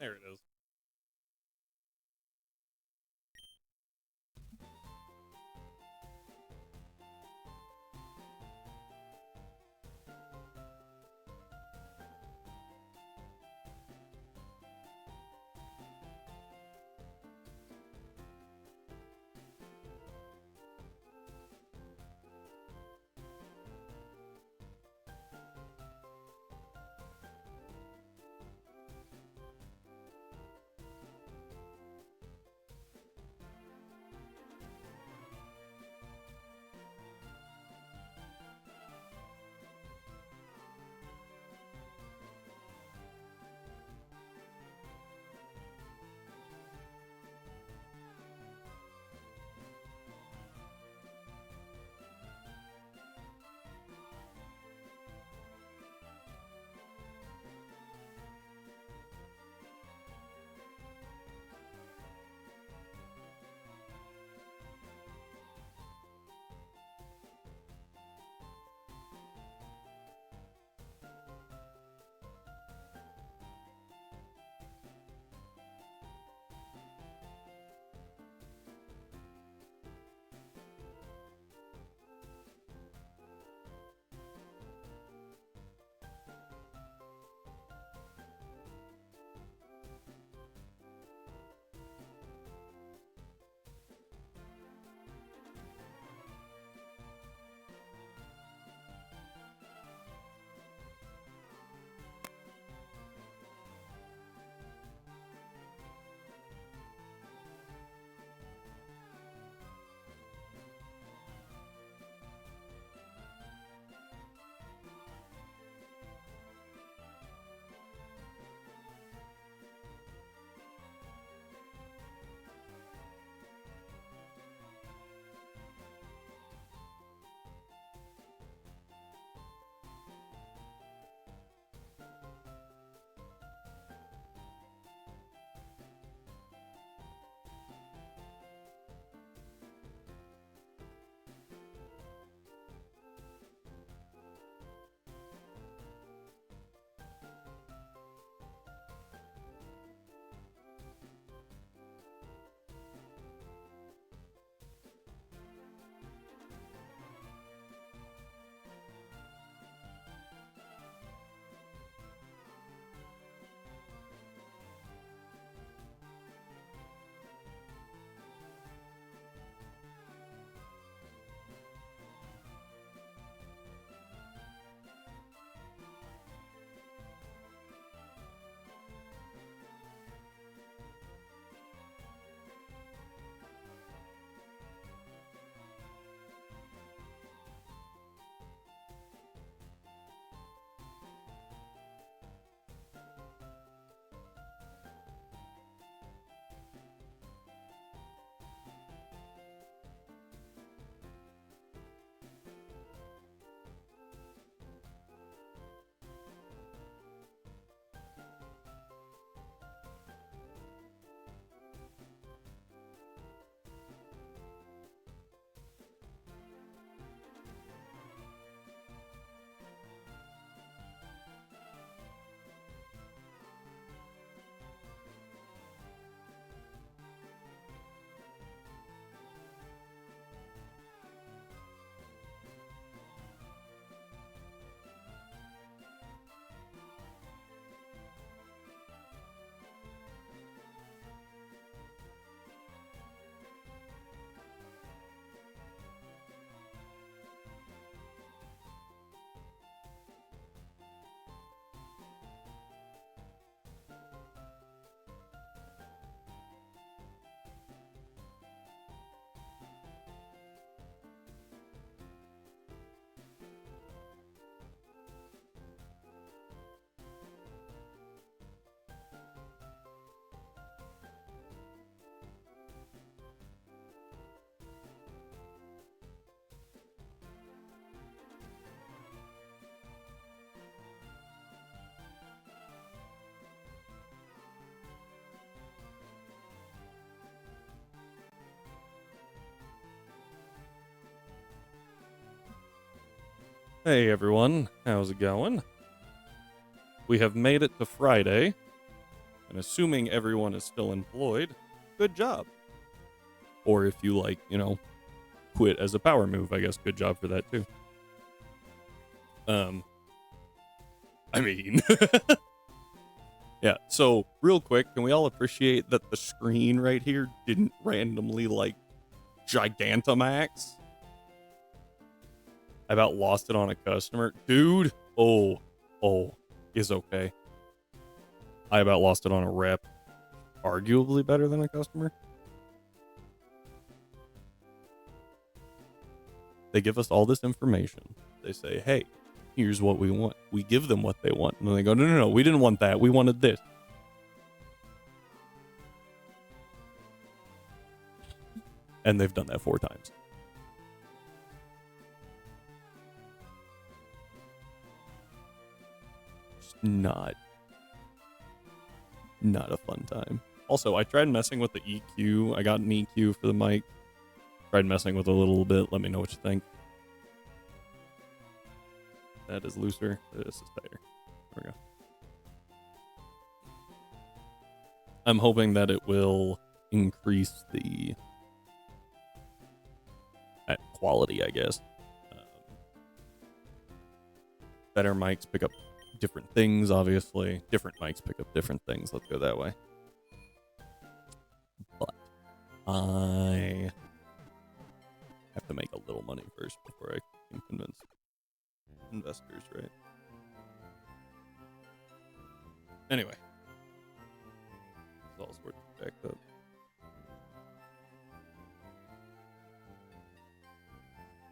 There it is. Hey everyone, how's it going? We have made it to Friday, And assuming everyone is still employed, good job. Or if you, like, you know, quit as a power move, I guess good job for that too. I mean, yeah, so real quick, can we all appreciate that the screen right here didn't randomly, like, Gigantamax? I about lost it on a customer. Dude, oh, is okay. I about lost it on a rep. Arguably better than a customer. They give us all this information. They say, hey, here's what we want. We give them what they want. And then they go, no, we didn't want that. We wanted this. And they've done that 4 times. It's not a fun time. Also, I tried messing with the EQ. I got an EQ for the mic. Tried messing with it a little bit. Let me know what you think. That is looser. This is tighter. There we go. I'm hoping that it will increase the quality, I guess. Better mics pick up different things, obviously. Different mics pick up different things. Let's go that way. But I have to make a little money first before I can convince investors, right? Anyway. It's all sorts of jacked up.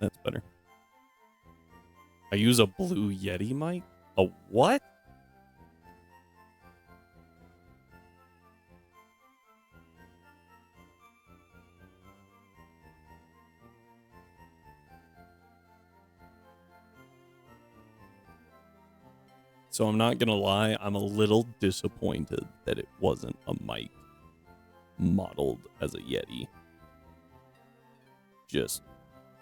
That's better. I use a Blue Yeti mic? A what? So I'm not gonna lie, I'm a little disappointed that it wasn't a mic modeled as a Yeti. Just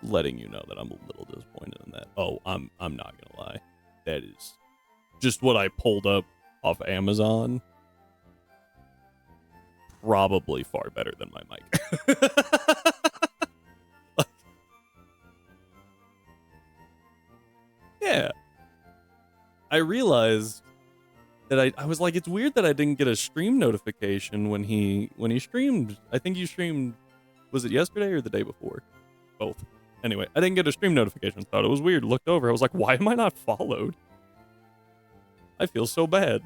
letting you know that I'm a little disappointed in that. Oh, I'm not gonna lie. That is just what I pulled up off Amazon. Probably far better than my mic. Yeah. I realized that I was like, it's weird that I didn't get a stream notification when he streamed. I think you streamed, was it yesterday or the day before? Both. Anyway, I didn't get a stream notification. Thought it was weird. Looked over. I was like, why am I not followed? I feel so bad.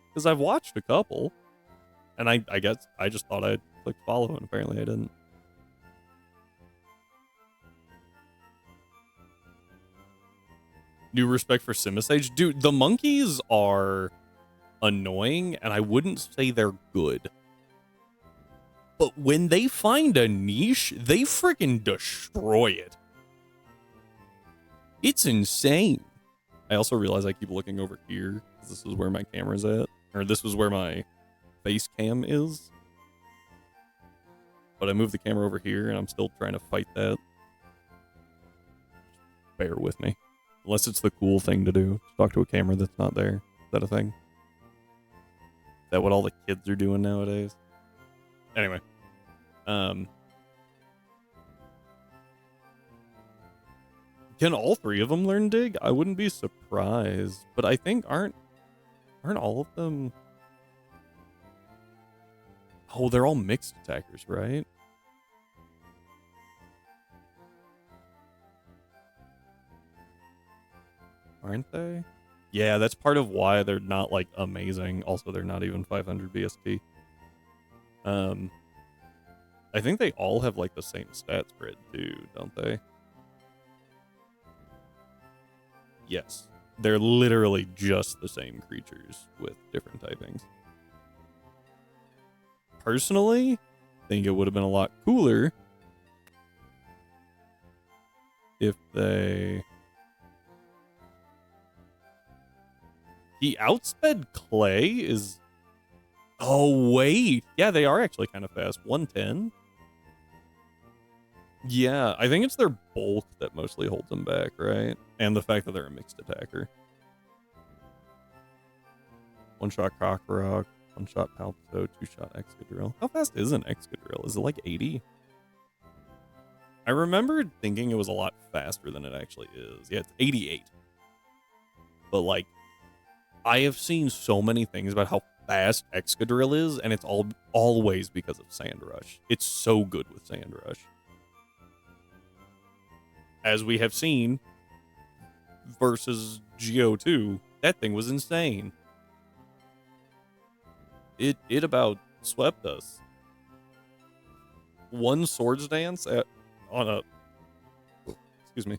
Because I've watched a couple. And I guess I just thought I'd clicked follow, and apparently I didn't. New respect for Simisage. Dude, the monkeys are annoying, and I wouldn't say they're good. But when they find a niche, they freaking destroy it. It's insane. I also realize I keep looking over here. This is where my camera's at. Or this is where my face cam is. But I moved the camera over here, and I'm still trying to fight that. Bear with me. Unless it's the cool thing to do. Talk to a camera that's not there. Is that a thing? Is that what all the kids are doing nowadays? Anyway. Can all 3 of them learn dig? I wouldn't be surprised. But I think aren't all of them... Oh, they're all mixed attackers, right? Aren't they? Yeah, that's part of why they're not, like, amazing. Also, they're not even 500 BST. I think they all have, like, the same stat spread, too, don't they? Yes. They're literally just the same creatures with different typings. Personally, I think it would have been a lot cooler if they... He outsped Clay is... Oh, wait. Yeah, they are actually kind of fast. 110? Yeah, I think it's their bulk that mostly holds them back, right? And the fact that they're a mixed attacker. One-shot Cockroach, one-shot Palpito, two-shot Excadrill. How fast is an Excadrill? Is it like 80? I remember thinking it was a lot faster than it actually is. Yeah, it's 88. But, like, I have seen so many things about how fast Excadrill is, and it's always because of Sandrush. It's so good with Sandrush. As we have seen versus Geo2, that thing was insane. It about swept us. One Swords Dance on a... Excuse me.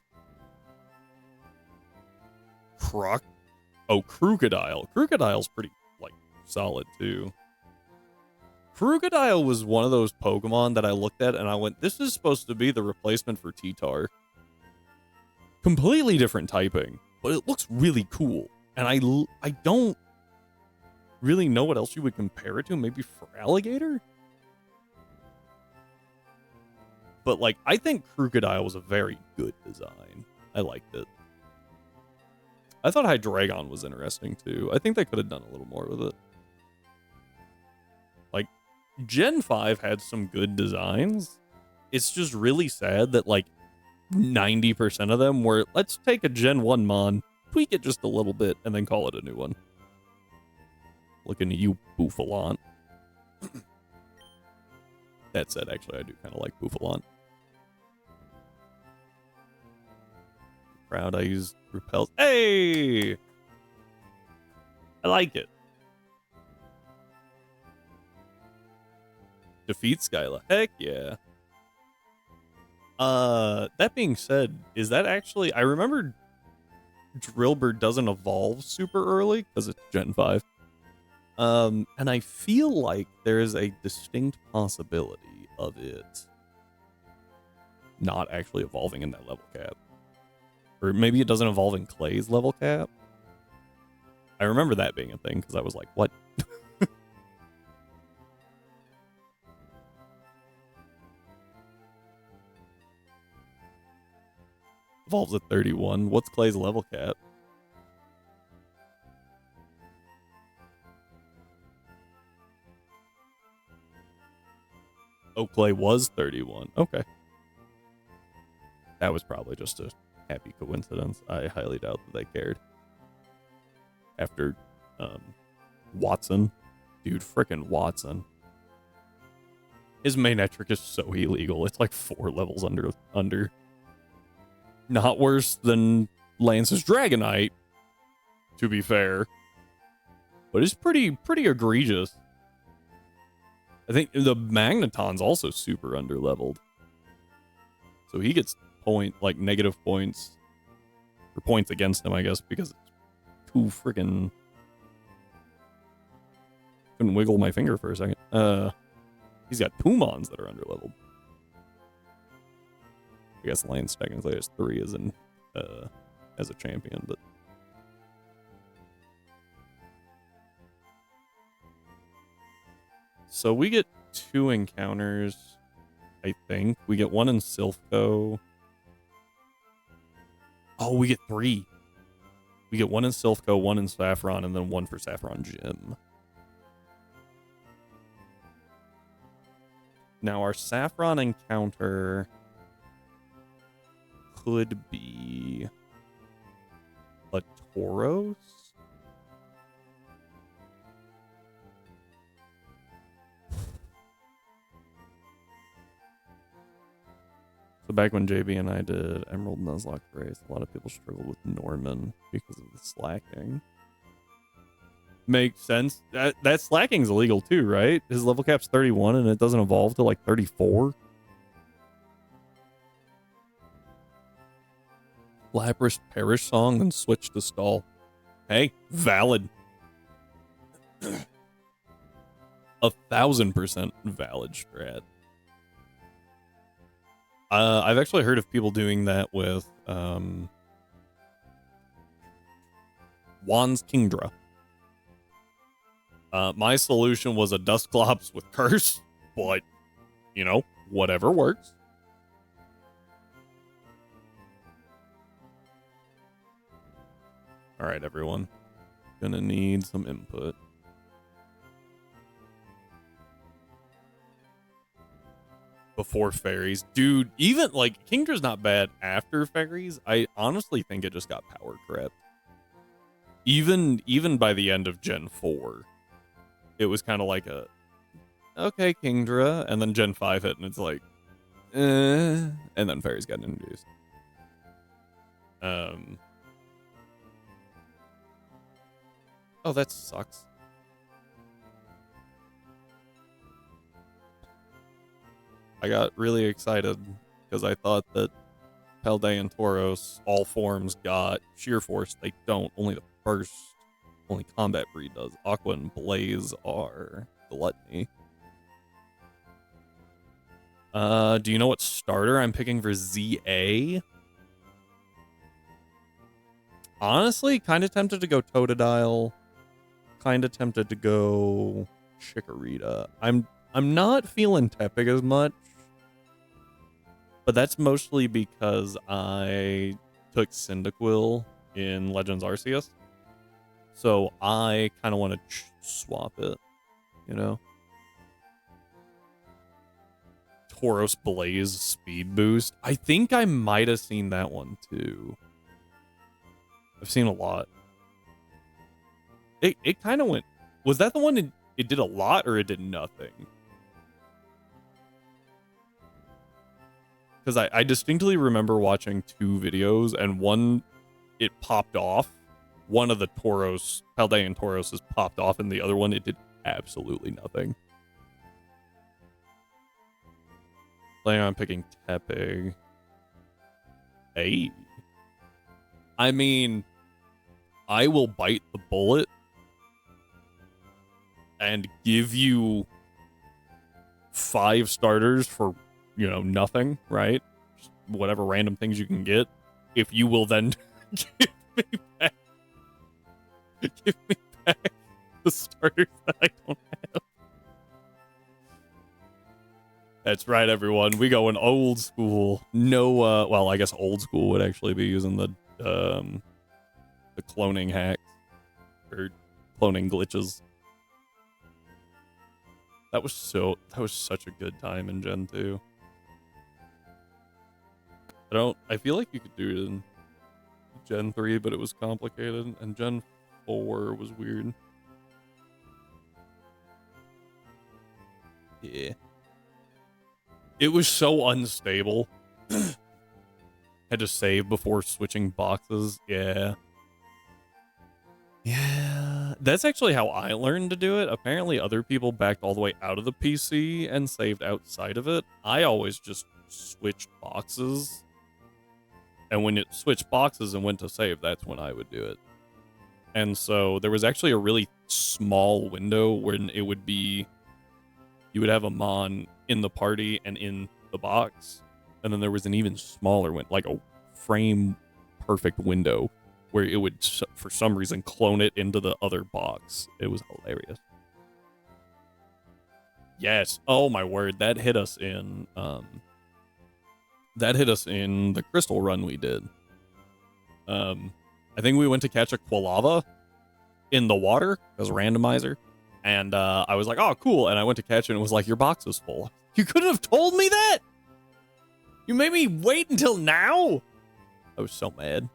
Crocodile. Crocodile's pretty, like, solid, too. Crocodile was one of those Pokemon that I looked at and I went, this is supposed to be the replacement for T-Tar. Completely different typing, but it looks really cool. And I don't really know what else you would compare it to. Maybe for Alligator? But, like, I think Crocodile was a very good design. I liked it. I thought Hydreigon was interesting, too. I think they could have done a little more with it. Like, Gen 5 had some good designs. It's just really sad that, like, 90% of them were, let's take a Gen 1 Mon, tweak it just a little bit, and then call it a new one. Looking at you, Bouffalant. That said, actually, I do kind of like Bouffalant. Proud I used Repels. Hey! I like it. Defeat Skyla. Heck yeah. That being said, is that actually... I remember Drillbur doesn't evolve super early, because it's Gen 5. And I feel like there is a distinct possibility of it not actually evolving in that level cap. Or maybe it doesn't evolve in Clay's level cap. I remember that being a thing, because I was like, what? Evolves at 31. What's Clay's level cap? Oh, Clay was 31. Okay. That was probably just a happy coincidence. I highly doubt that they cared. After Watson. Dude, frickin' Watson. His main metric is so illegal. It's like 4 levels under. Not worse than Lance's Dragonite, to be fair. But it's pretty egregious. I think the Magneton's also super underleveled. So he gets negative points. Or points against him, I guess, because it's too friggin'... Couldn't wiggle my finger for a second. He's got Pumons that are underleveled. I guess Lance technically has 3 as a champion, but... So we get 2 encounters, I think. We get 1 in Silphco. Oh, we get 3. We get 1 in Silphco, 1 in Saffron, and then 1 for Saffron Gym. Now, our Saffron encounter could be a Tauros? So back when JB and I did Emerald Nuzlocke race, a lot of people struggled with Norman because of the slacking. Makes sense. That slacking's illegal too, right? His level cap's 31 and it doesn't evolve to like 34. Lapras Perish Song, then switch to Stall. Hey, valid. 1000% valid strat. I've actually heard of people doing that with Juan's Kingdra. My solution was a Dusclops with Curse, but, you know, whatever works. All right, everyone. Gonna need some input. before fairies. Dude, even like Kingdra's not bad after fairies. I honestly think it just got power crept. Even by the end of Gen 4, it was kind of like a okay, Kingdra, and then Gen 5 hit and it's like and then fairies got introduced. Oh, that sucks. I got really excited because I thought that Paldean Tauros, all forms, got Sheer Force. They don't. Only the first, only combat breed does. Aqua and Blaze are Gluttony. Do you know what starter I'm picking for ZA? Honestly, kind of tempted to go Totodile. Kind of tempted to go Chikorita. I'm not feeling Tepig as much. But that's mostly because I took Cyndaquil in Legends Arceus. So I kind of want to swap it, you know? Tauros Blaze speed boost. I think I might have seen that one too. I've seen a lot. It kind of went... Was that the one it did a lot or it did nothing? Because I distinctly remember watching two videos, and one, it popped off. One of the Tauros, Paldean Tauros, is popped off, and the other one, it did absolutely nothing. Planning on picking Tepig. Hey. I mean, I will bite the bullet and give you 5 starters for, you know, nothing, right? Just whatever random things you can get. If you will then give me back the starters that I don't have. That's right, everyone. We going old school. No, well, I guess old school would actually be using the cloning hacks or cloning glitches. That was such a good time in Gen 2. I feel like you could do it in Gen 3, but it was complicated, and Gen 4 was weird. Yeah. It was so unstable. Had to save before switching boxes. Yeah. Yeah. That's actually how I learned to do it. Apparently other people backed all the way out of the PC and saved outside of it. I always just switched boxes. And when it switched boxes and went to save, that's when I would do it. And so there was actually a really small window when it would be, you would have a Mon in the party and in the box. And then there was an even smaller one, like a frame perfect window where it would, for some reason, clone it into the other box. It was hilarious. Yes. Oh my word. That hit us in, the crystal run we did. I think we went to catch a Quilava in the water as a randomizer. And I was like, oh, cool. And I went to catch it and it was like, your box is full. You couldn't have told me that? You made me wait until now? I was so mad.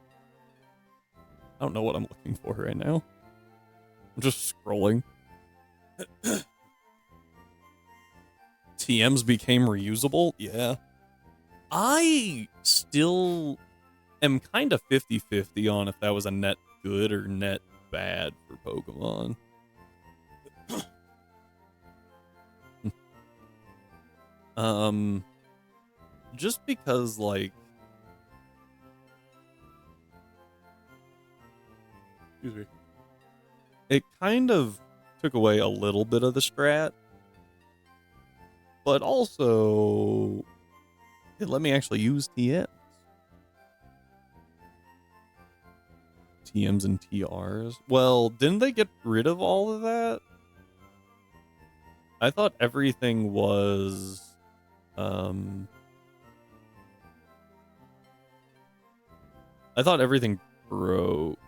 I don't know what I'm looking for right now. I'm just scrolling. TMs became reusable? Yeah. I still am kind of 50-50 on if that was a net good or net bad for Pokemon. Just because, like, excuse me, it kind of took away a little bit of the strat, but also it let me actually use TMs and TRs. Well, didn't they get rid of all of that? I thought everything was, I thought everything broke.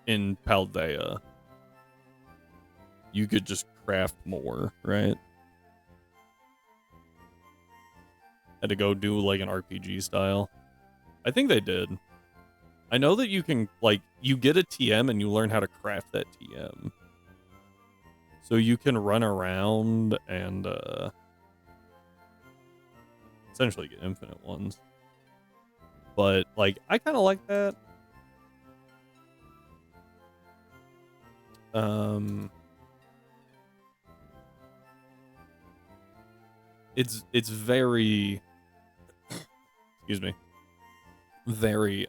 In Paldea. You could just craft more, right? Had to go do like an RPG style. I think they did. I know that you can, like, you get a TM and you learn how to craft that TM. So you can run around and essentially get infinite ones. But, like, I kind of like that. It's very, excuse me, very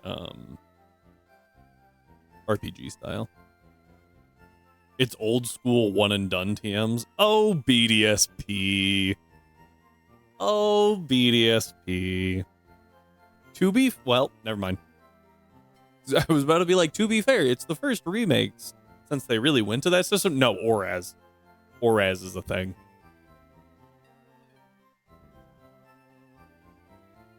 RPG style. It's old school one and done TMs. Oh, BDSP. Oh, BDSP. Well, never mind. I was about to be like, to be fair, it's the first remakes since they really went to that system. No, ORAS. ORAS is a thing.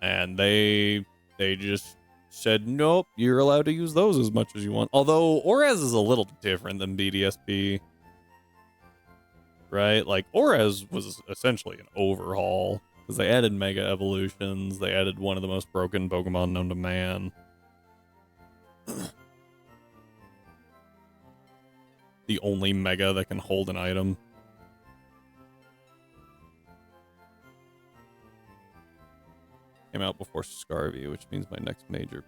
And they just said, nope, you're allowed to use those as much as you want. Although ORAS is a little different than BDSP. Right? Like, ORAS was essentially an overhaul. Because they added Mega Evolutions. They added one of the most broken Pokemon known to man. The only Mega that can hold an item. Came out before Scarvy, which means my next major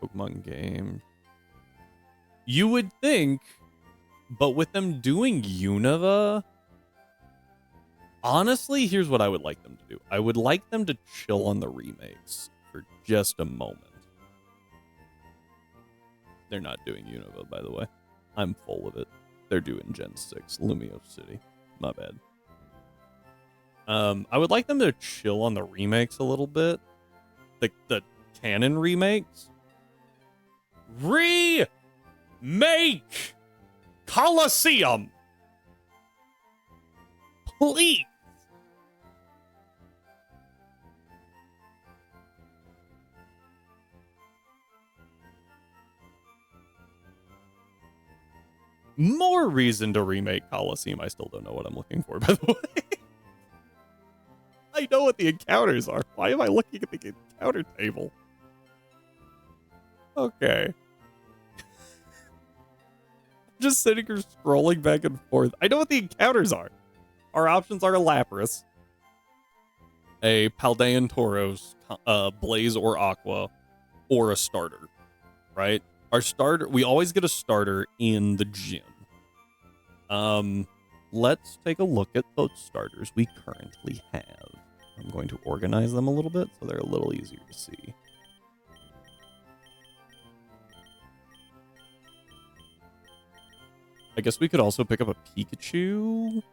Pokemon game. You would think, but with them doing Unova, honestly, here's what I would like them to do. I would like them to chill on the remakes for just a moment. They're not doing Unova, by the way. I'm full of it. They're doing Gen 6, Lumio City. My bad. I would like them to chill on the remakes a little bit. The canon remakes. Remake Colosseum. Please. More reason to remake Colosseum. I still don't know what I'm looking for, by the way. I know what the encounters are. Why am I looking at the encounter table? Okay. Just sitting here scrolling back and forth. I know what the encounters are. Our options are a Lapras, a Paldean Tauros, Blaze or Aqua, or a starter, right? Our starter, we always get a starter in the gym. Let's take a look at those starters we currently have. I'm going to organize them a little bit so they're a little easier to see. I guess we could also pick up a Pikachu.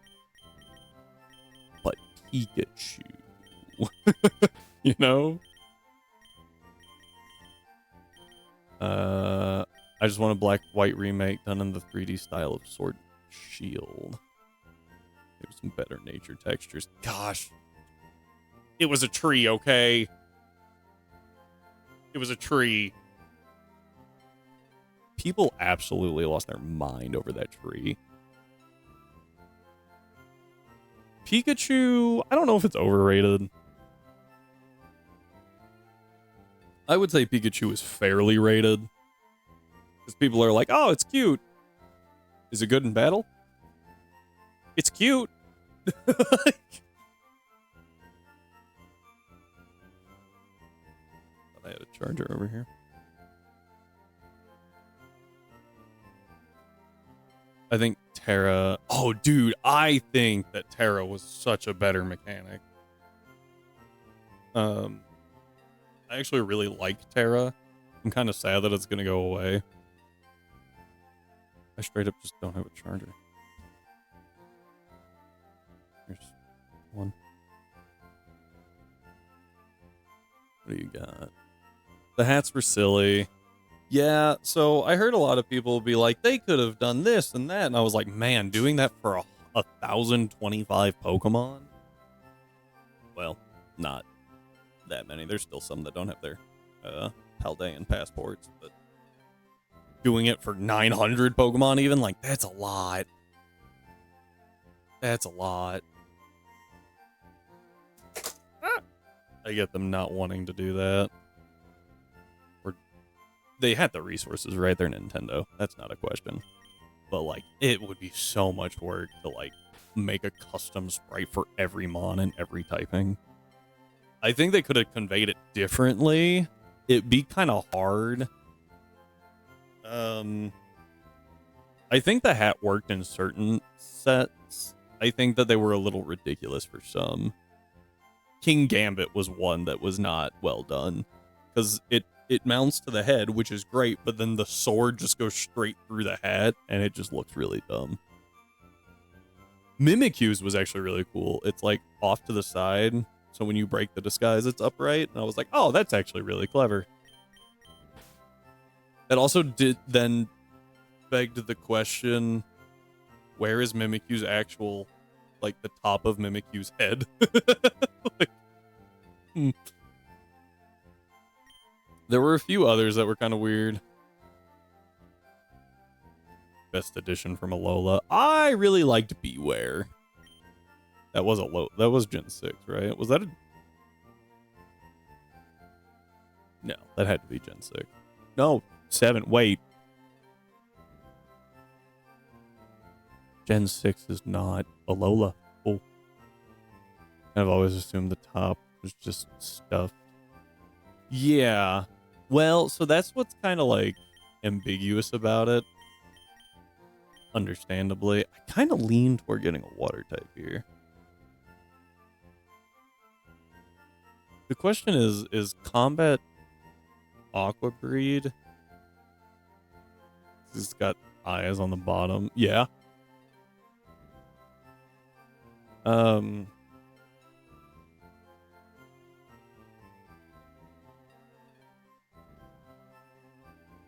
But Pikachu. You know? I just want a black-white remake done in the 3D style of Sword Shield. Maybe some better nature textures. Gosh. It was a tree, okay? It was a tree. People absolutely lost their mind over that tree. Pikachu, I don't know if it's overrated. I would say Pikachu is fairly rated. Because people are like, oh, it's cute. Is it good in battle? It's cute. I had a charger over here. I think Terra... Oh, dude, I think that Terra was such a better mechanic. I actually really like Terra. I'm kind of sad that it's going to go away. I straight up just don't have a charger. Here's one. What do you got? The hats were silly. Yeah, so I heard a lot of people be like, they could have done this and that. And I was like, man, doing that for 1,025 Pokemon? Well, not that many. There's still some that don't have their Paldean passports. But doing it for 900 Pokemon even, like, that's a lot. That's a lot. I get them not wanting to do that. Or they had the resources, right? They're Nintendo. That's not a question. But like, it would be so much work to like make a custom sprite for every mon and every typing. I think they could have conveyed it differently. It'd be kind of hard. I think the hat worked in certain sets. I think that they were a little ridiculous for some. King Gambit was one that was not well done because it mounts to the head, which is great, but then the sword just goes straight through the hat and it just looks really dumb. Mimikyu's was actually really cool. It's like off to the side, so when you break the disguise, it's upright. And I was like, oh, that's actually really clever. It also did then begged the question, where is Mimikyu's actual, like, the top of Mimikyu's head? Like, There were a few others that were kind of weird. Best edition from Alola. I really liked Beware. That was that was Gen 6, right? Was that a... No, that had to be Gen 6. No, 7. Wait. Gen 6 is not Alola. Oh. I've always assumed the top was just stuff. Yeah. Well, so that's what's kind of like ambiguous about it. Understandably. I kind of lean toward getting a water type here. The question is Combat Aqua Breed? It's got eyes on the bottom. Yeah.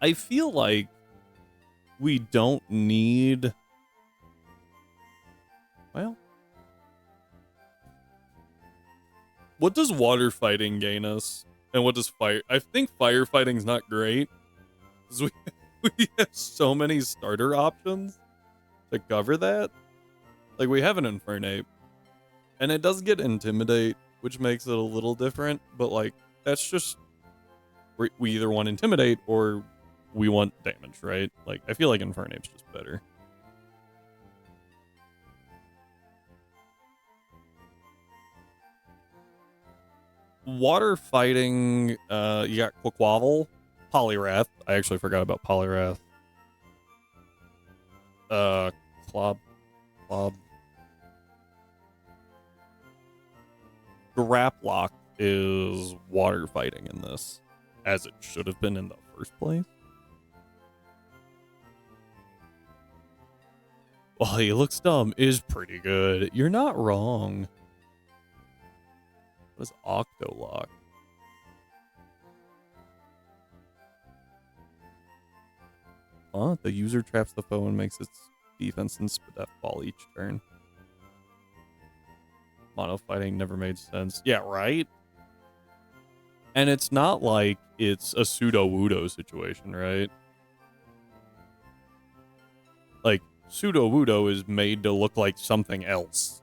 I feel like we don't need... Well... What does water fighting gain us? And what does fire... I think firefighting's not great. Because we have so many starter options to cover that. Like, we have an Infernape. And it does get Intimidate, which makes it a little different. But, like, that's just... We either want Intimidate or we want damage, right? Like, I feel like Infernape's just better. Water fighting, you got Quaquaval, Poliwrath. I actually forgot about Poliwrath. Clob. Graplock is water fighting in this, as it should have been in the first place. Well, he looks dumb is pretty good. You're not wrong. What is Octolock? Huh? The user traps the foe and makes its defense and Spadef fall each turn. Mono fighting never made sense. Yeah, right? And it's not like it's a pseudo-Wudo situation, right? Like, pseudo-Wudo is made to look like something else.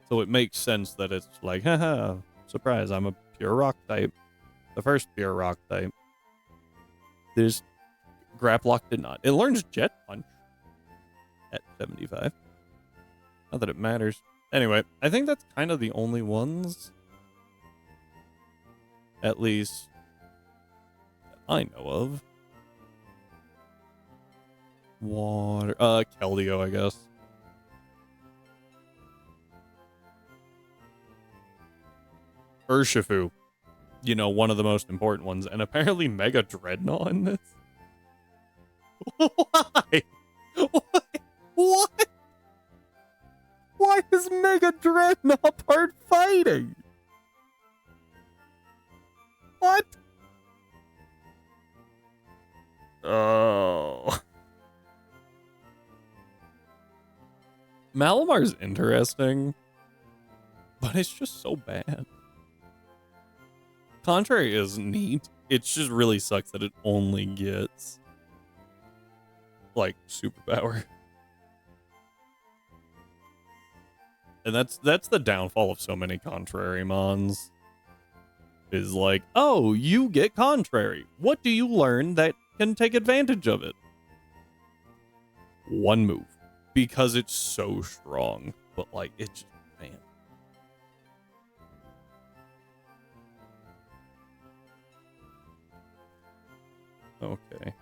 So it makes sense that it's like, haha, surprise, I'm a pure rock type. The first pure rock type. There's... Graplock did not. It learns Jet Punch at 75. Not that it matters. Anyway, I think that's kind of the only ones, at least, that I know of. Water. Keldeo, I guess. Urshifu. You know, one of the most important ones. And apparently Mega Dreadnought in this. Why? What? Why is Mega Dreadnought part fighting? What? Oh. Malamar's interesting, but it's just so bad. Contrary is neat. It just really sucks that it only gets, like, superpower. And that's the downfall of so many contrary mons. Is like, oh, you get contrary. What do you learn that can take advantage of it? One move. Because it's so strong. But like, it's just, man. Okay.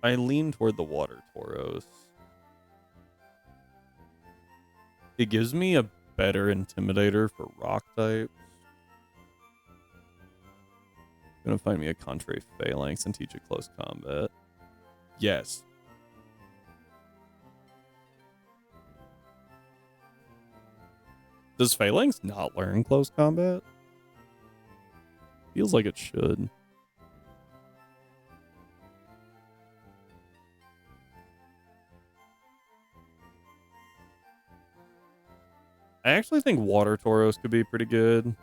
I lean toward the water Tauros. It gives me a better intimidator for rock types. Gonna find me a contrary phalanx and teach it close combat. Yes. Does phalanx not learn close combat? Feels like it should. I actually think water Tauros could be pretty good.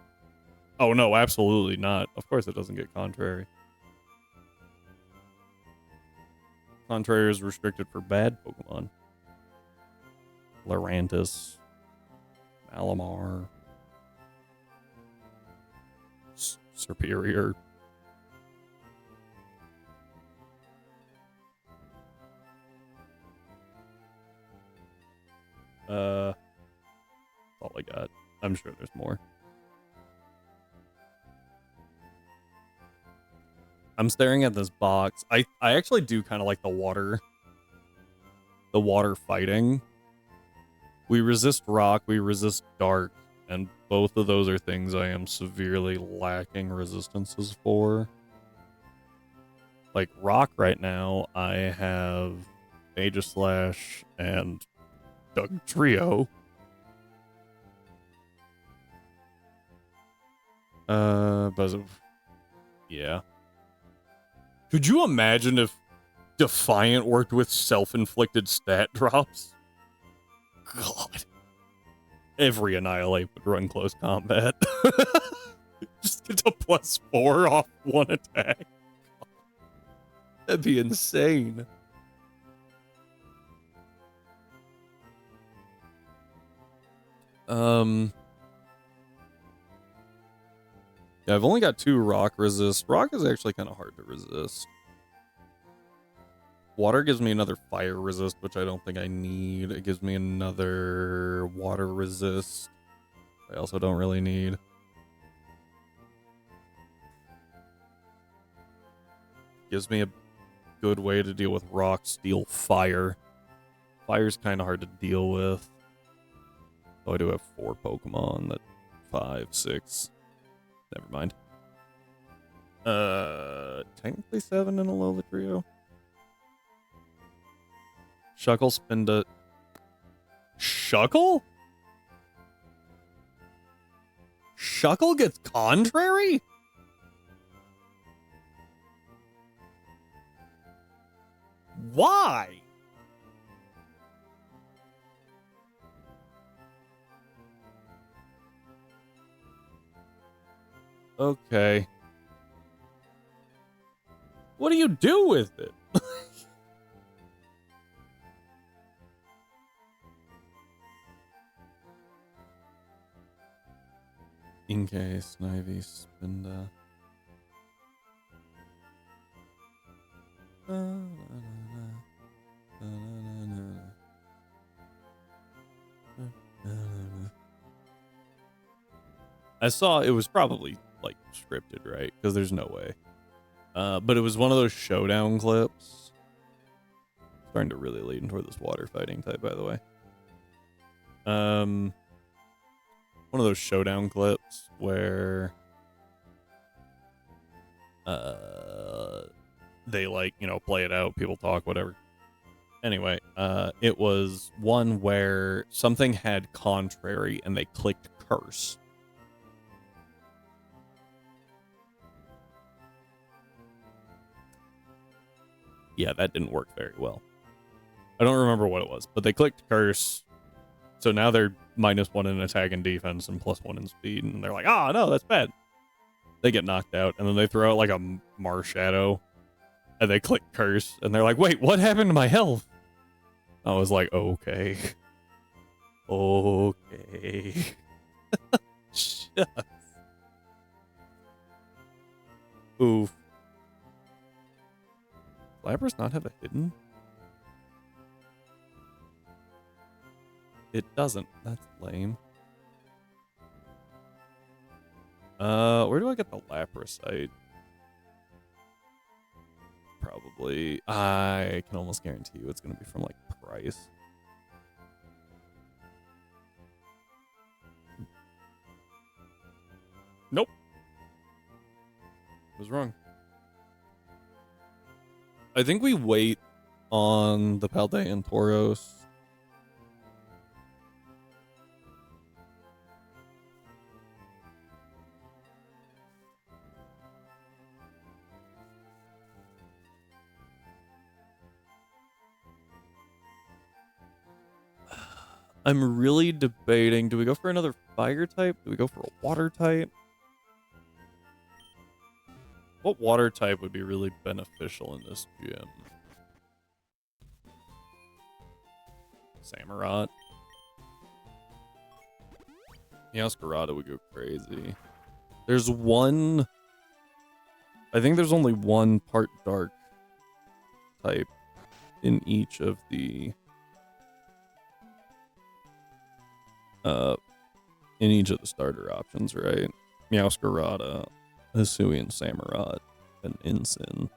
Oh no, absolutely not. Of course it doesn't get contrary. Contrary is restricted for bad Pokemon. Lurantis. Malamar. Superior. That's all I got. I'm sure there's more. I'm staring at this box. I actually do kind of like the water fighting. We resist rock, we resist dark, and both of those are things I am severely lacking resistances for. Like rock right now, I have Aegislash and Doug Trio. Yeah. Could you imagine if Defiant worked with self-inflicted stat drops? God. Every Annihilate would run close combat. Just get a +4 off one attack. That'd be insane. Yeah, I've only got 2 rock resist. Rock is actually kind of hard to resist. Water gives me another fire resist, which I don't think I need. It gives me another water resist. I also don't really need. Gives me a good way to deal with rock, steel, fire. Fire's kind of hard to deal with. Oh, I do have 4 Pokemon. That 5, 6. Never mind. Technically 7 in a Alola trio. Shuckle, Spinda. Shuckle? Shuckle gets contrary? Why? Okay. What do you do with it? Inkay, Snivy, Spinda. I saw it was probably like scripted, right? Because there's no way. But it was one of those showdown clips. Starting to really lean toward this water fighting type, by the way. One of those showdown clips where they like, you know, play it out, people talk, whatever. Anyway, it was one where something had contrary and they clicked curse. Yeah, that didn't work very well. I don't remember what it was, but they clicked curse. So now they're -1 in attack and defense and +1 in speed. And they're like, oh, no, that's bad. They get knocked out. And then they throw out like a Marshadow. And they click curse, and they're like, wait, what happened to my health? I was like, okay. Okay. Shucks. Oof. Lapras not have a hidden? It doesn't. That's lame. Where do I get the Laprasite? Probably. I can almost guarantee you it's gonna be from like Price. Nope. I was wrong. I think we wait on the Paldean Tauros. I'm really debating, do we go for another fire type? Do we go for a water type? What water type would be really beneficial in this gym? Samurott. Meowscarada would go crazy. There's one... I think there's only one part dark type in each of the... in each of the starter options, right? Meowscarada, Hisuian Samurott, and Ensign.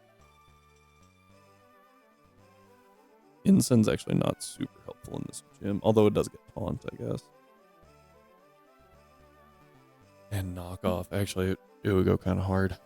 Ensign's actually not super helpful in this gym, although it does get taunt, I guess. And knockoff. Actually, it would go kind of hard.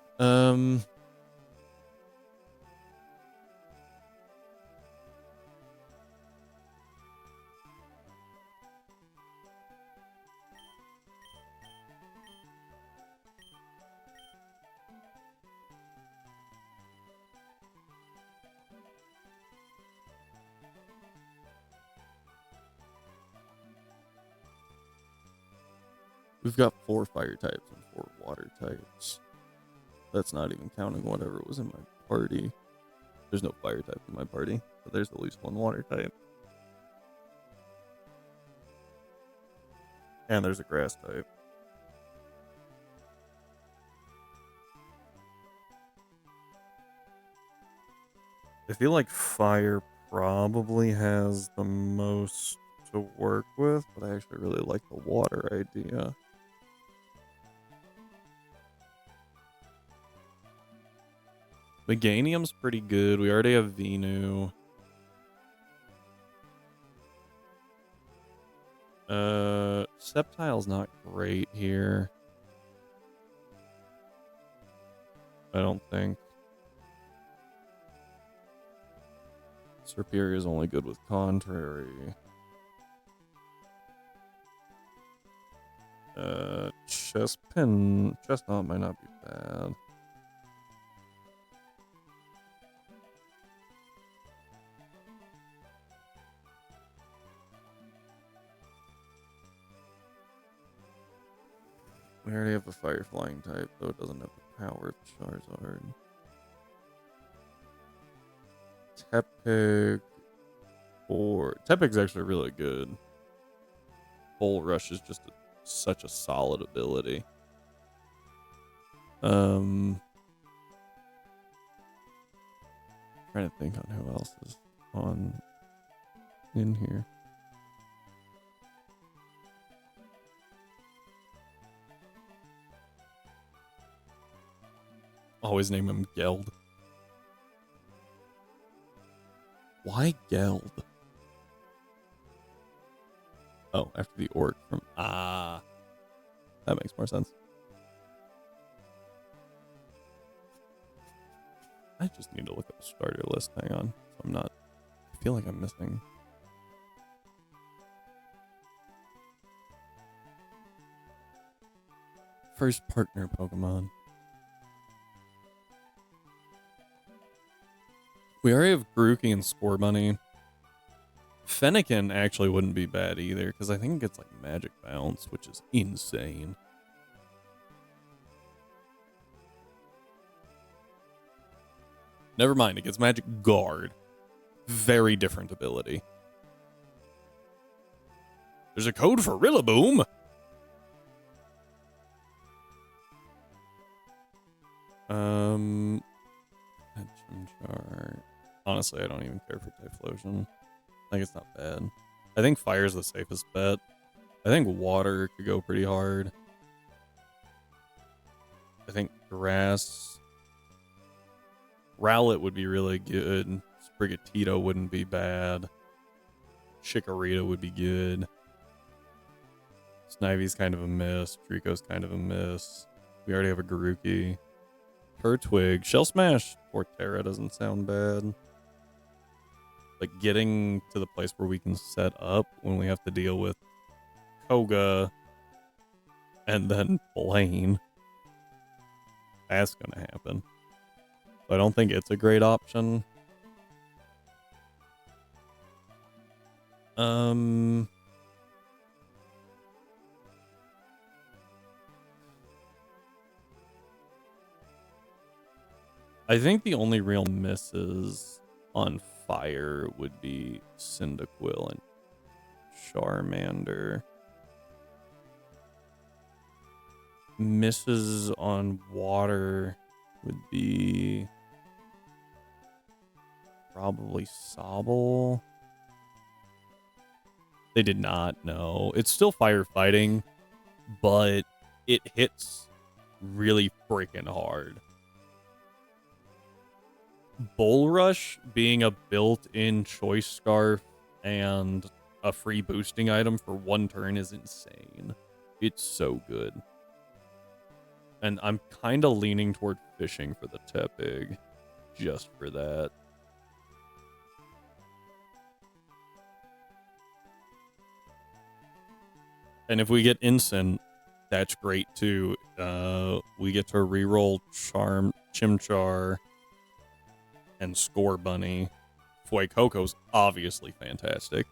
We've got 4 fire types and 4 water types. That's not even counting whatever was in my party. There's no fire type in my party, but there's at least 1 water type. And there's a grass type. I feel like fire probably has the most to work with, but I actually really like the water idea. Meganium's pretty good. We already have Venu. Sceptile's not great here. I don't think. Serperior is only good with Contrary. Chestnut might not be bad. We already have a fire flying type, though it doesn't have the power of Charizard. Tepig or Tepig's actually really good. Bull Rush is just such a solid ability. Trying to think on who else is on in here. Always name him Geld. Why Geld? Oh, after the orc from... Ah. That makes more sense. I just need to look up the starter list. Hang on. So I'm not... I feel like I'm missing... First partner Pokemon. We already have Grookey and Scorbunny. Fennekin actually wouldn't be bad either, because I think it gets like Magic Bounce, which is insane. Never mind, it gets Magic Guard. Very different ability. There's a code for Rillaboom. Chimchar. Honestly, I don't even care for Typhlosion. I think it's not bad. I think Fire's the safest bet. I think Water could go pretty hard. I think Grass. Rowlet would be really good. Sprigatito wouldn't be bad. Chikorita would be good. Snivy's kind of a miss. Trico's kind of a miss. We already have a Garuki. Turtwig. Shell Smash. Portera doesn't sound bad. Like getting to the place where we can set up when we have to deal with Koga and then Blaine. That's gonna happen. So I don't think it's a great option. I think the only real misses on Fire would be Cyndaquil and Charmander. Misses on Water would be probably Sobble. They did not, no. It's still firefighting, but it hits really freaking hard. Bull Rush being a built-in Choice Scarf and a free boosting item for one turn is insane. It's so good. And I'm kind of leaning toward fishing for the Tepig just for that. And if we get Incent, that's great too. We get to reroll Chimchar and Score Bunny. Fuecoco's obviously fantastic.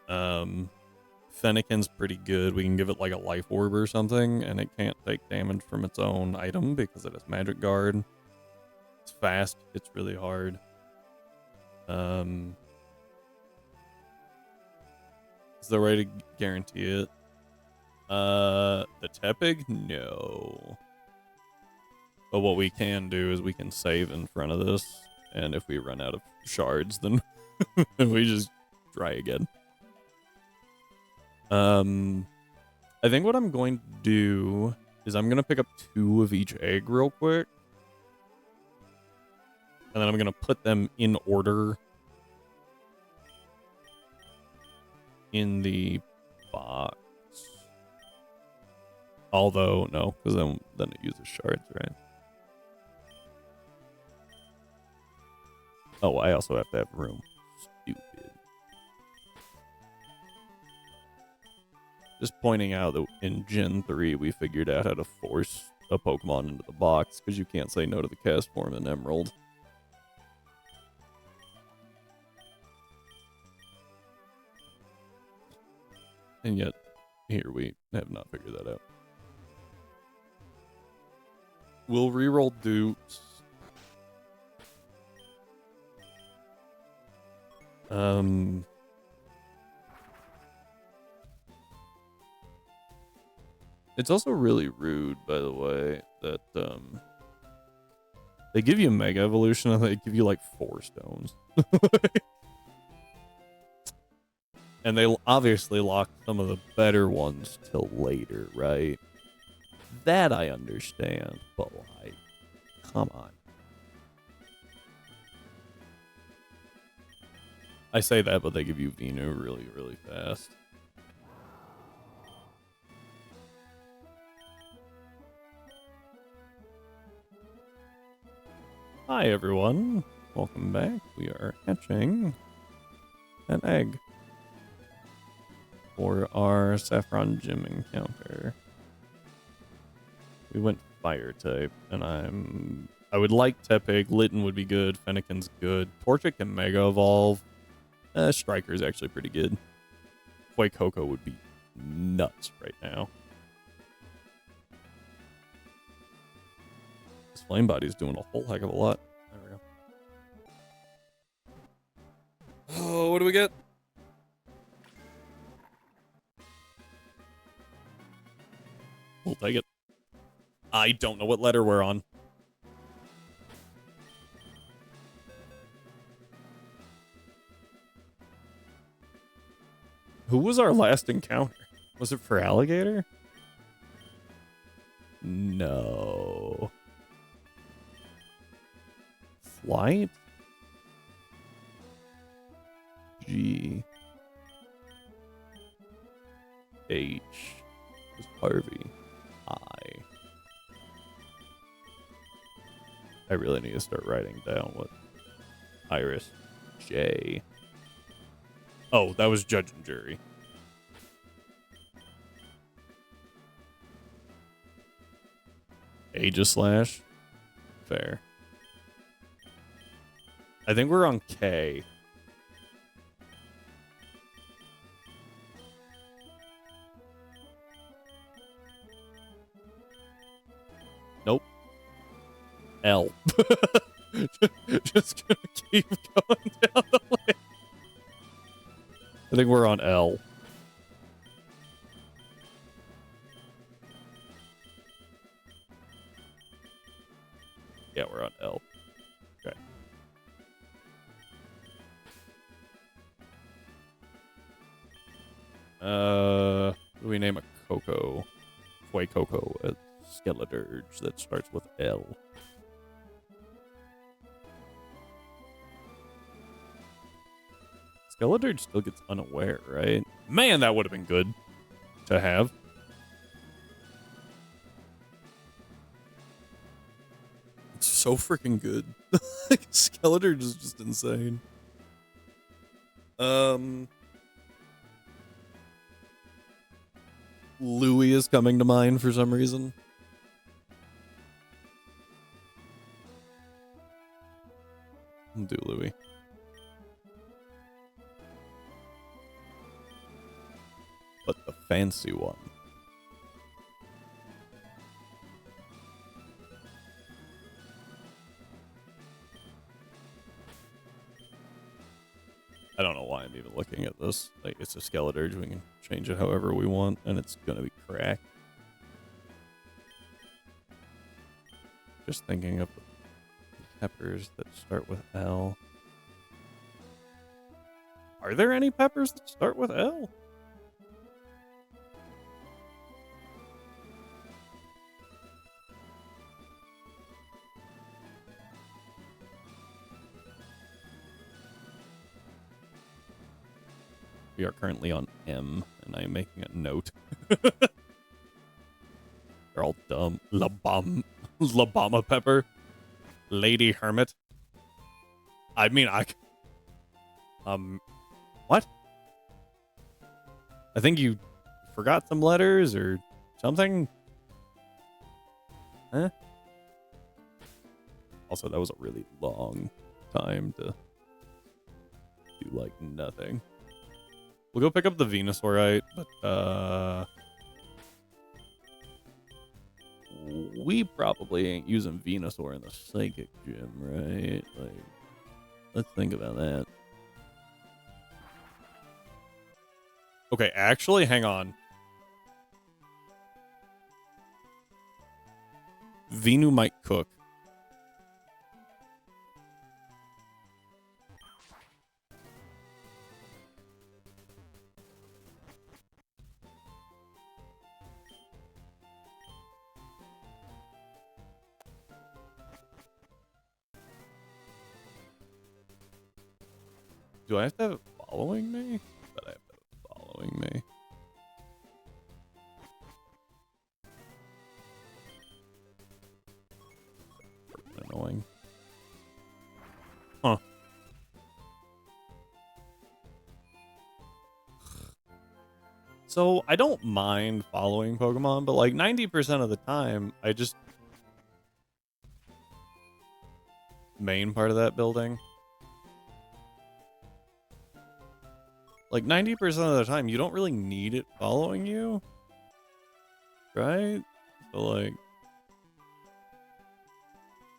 Fennekin's pretty good. We can give it like a Life Orb or something, and it can't take damage from its own item because it has Magic Guard. It's fast. It's really hard. Is there a way to guarantee it? The Tepig? No. But what we can do is we can save in front of this, and if we run out of shards, then we just try again. I think what I'm going to do is I'm going to pick up 2 of each egg real quick. And then I'm going to put them in order in the box. Although, no, because then it uses shards, right? Oh, I also have to have room. Stupid. Just pointing out that in Gen 3, we figured out how to force a Pokemon into the box, because you can't say no to the cast form in Emerald. And yet, here we have not figured that out. We'll reroll Dukes. It's also really rude, by the way, that they give you Mega Evolution and they give you like 4 stones. And they obviously lock some of the better ones till later, right? That I understand, but like, come on. I say that, but they give you Venu really, really fast. Hi, everyone. Welcome back. We are hatching an egg for our Saffron Gym encounter. We went Fire type, and I would like Tepig. Litten would be good. Fennekin's good. Torchic can Mega Evolve. Striker's actually pretty good. Fuecoco would be nuts right now. This Flame Body's doing a whole heck of a lot. There we go. we get? We'll take it. I don't know what letter we're on. Who was our last encounter? Was it for alligator? No. Flight? G. H. Was Harvey. I really need to start writing down what Iris. J. Oh, that was judge and jury. Aegis slash. Fair. I think we're on K. Nope. L. Just gonna keep going down the list. I think we're on L. Yeah, we're on L. Okay. What do we name a Coco? Fue Coco, a Skeledirge that starts with L. Skeledirge still gets unaware, right? Man, that would have been good to have. It's so freaking good. Skeledirge is just insane. Louis is coming to mind for some reason. I'll do Louis. But the fancy one. I don't know why I'm even looking at this. Like, it's a Skeledirge. We can change it however we want, and it's gonna be cracked. Just thinking of the peppers that start with L. Are there any peppers that start with L? We are currently on M, and I am making a note. They're all dumb. Labama pepper. Lady Hermit. I mean, what? I think you forgot some letters or something. Huh? Also, that was a really long time to do, like, nothing. We'll go pick up the Venusaurite, but, we probably ain't using Venusaur in the Psychic Gym, right? Like, let's think about that. Okay, actually, hang on. Venu might cook. Do I have to have it following me? But I have to have it following me. Annoying. Huh. So, I don't mind following Pokemon, but like 90% of the time, I just... Main part of that building. Like 90% of the time, you don't really need it following you. Right? So like...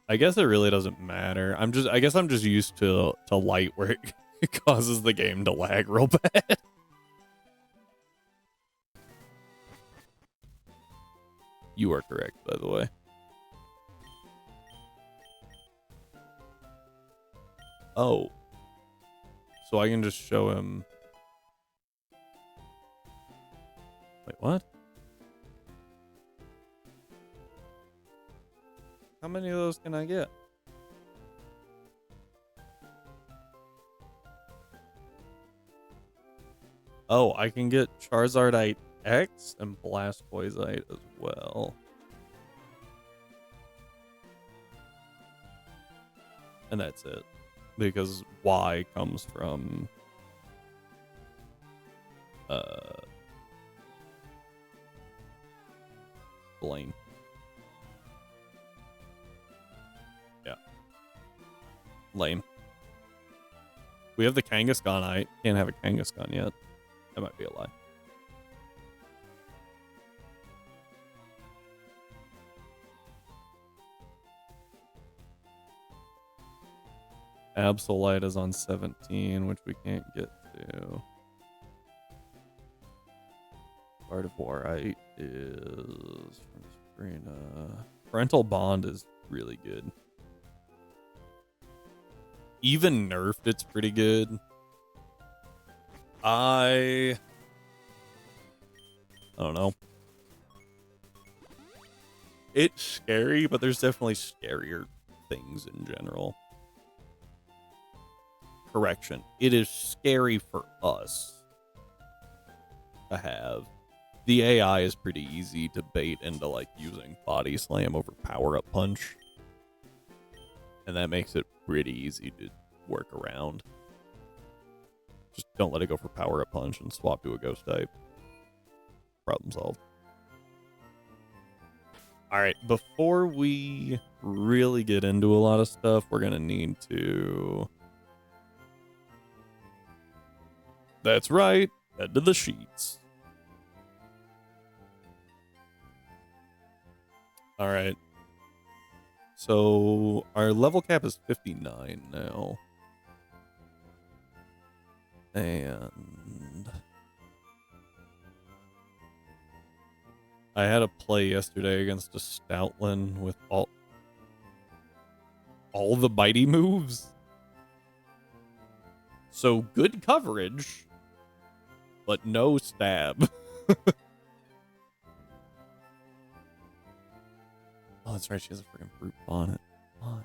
I guess it really doesn't matter. I guess I'm just used to light where It causes the game to lag real bad. You are correct, by the way. Oh. So I can just show him... Wait, what? How many of those can I get? Oh, I can get Charizardite X and Blastoiseite as well. And that's it. Because Y comes from... Blaine. Yeah. Lame. We have the Kangaskhan. I can't have a Kangaskhan yet. That might be a lie. Absolite is on 17, which we can't get to. Gardevoirite is from Sabrina. Parental Bond is really good. Even nerfed, it's pretty good. I don't know. It's scary, but there's definitely scarier things in general. Correction. It is scary for us to have. The AI is pretty easy to bait into like using Body Slam over Power Up Punch. And that makes it pretty easy to work around. Just don't let it go for Power Up Punch and swap to a Ghost type. Problem solved. Alright, before we really get into a lot of stuff, we're going to need to... That's right, head to the sheets. Alright. So, our level cap is 59 now. And... I had a play yesterday against a Stoutland with all the bitey moves. So, good coverage, but no stab. Oh, that's right. She has a freaking fruit bonnet. What?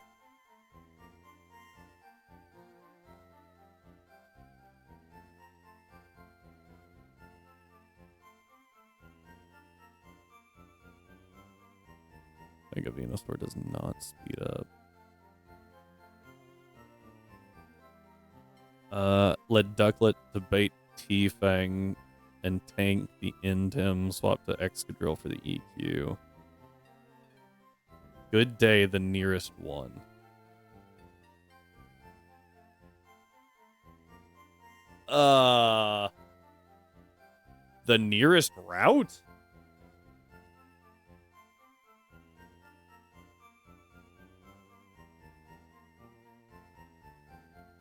I think a Venusaur does not speed up. Let Ducklet to bait T-Fang and tank the Intim. Swap to Excadrill for the EQ. Good day, the nearest one. The nearest route?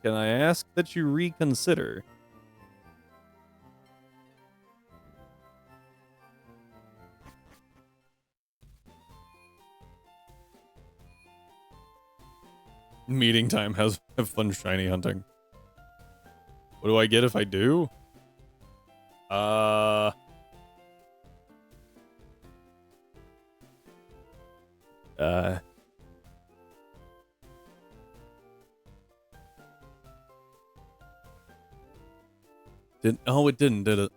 Can I ask that you reconsider? Meeting time. Have fun shiny hunting. What do I get if I do? Oh, it didn't, did it?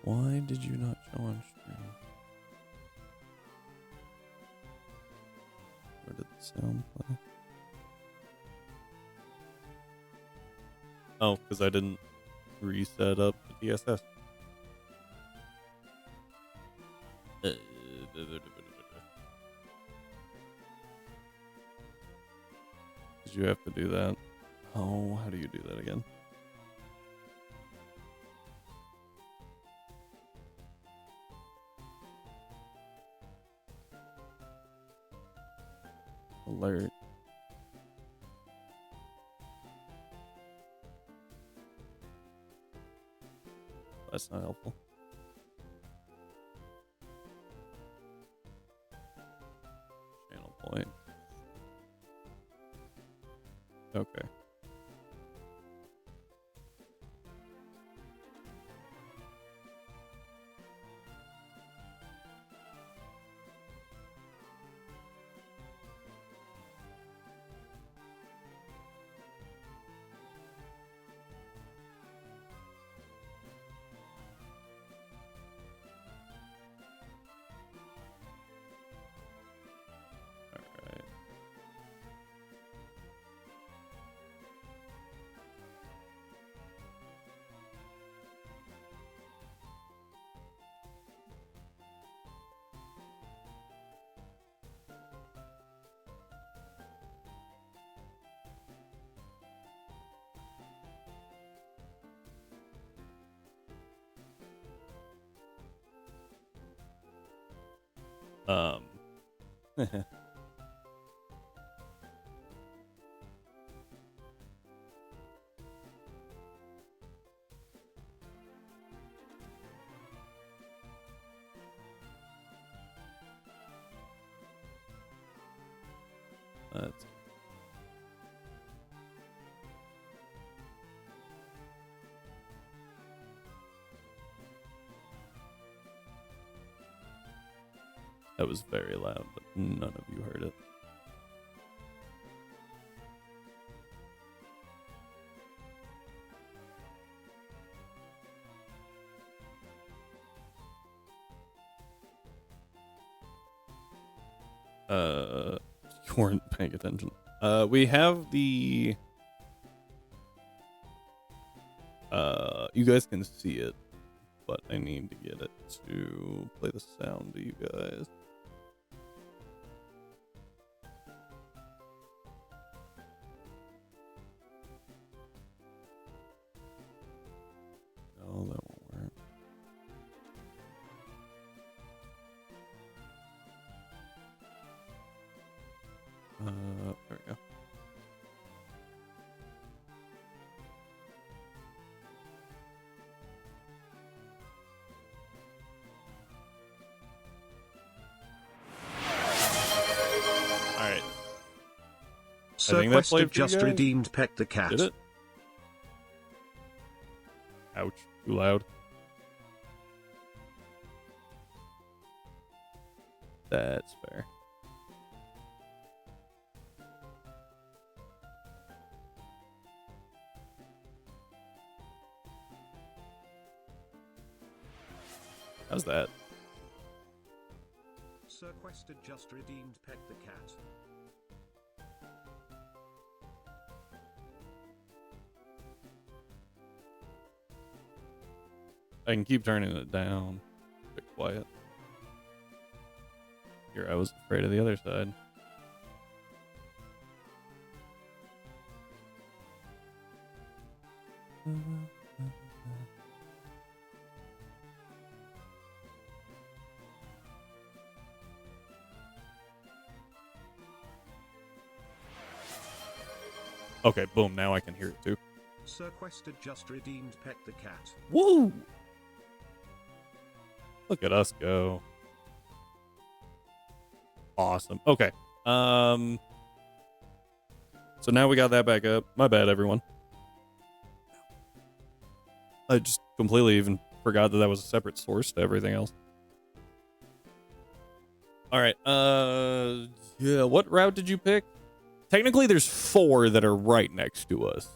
Why did you not show on stream? Where did the sound play? Oh, because I didn't reset up the DSS. Did you have to do that? Oh, how do you do that again? Alert. That's not helpful. Channel point. Okay. That's that was very loud, but none of you heard it. You weren't paying attention. We have the you guys can see it, but I need to get it to play the sound to you guys. No, that won't work. There we go. All right. Sequester just redeemed Pet the Cat. Did it? Ouch. Too loud. That's fair. How's that? Sequester just redeemed Pet the Cat. I can keep turning it down. A bit quiet. Here, I was afraid of the other side. Okay, boom, now I can hear it too. Sequester just redeemed Pet the Cat. Woo! Look at us go. Awesome. Okay. So now we got that back up. My bad, everyone. I just completely even forgot that was a separate source to everything else. All right. Yeah, what route did you pick? Technically, there's 4 that are right next to us.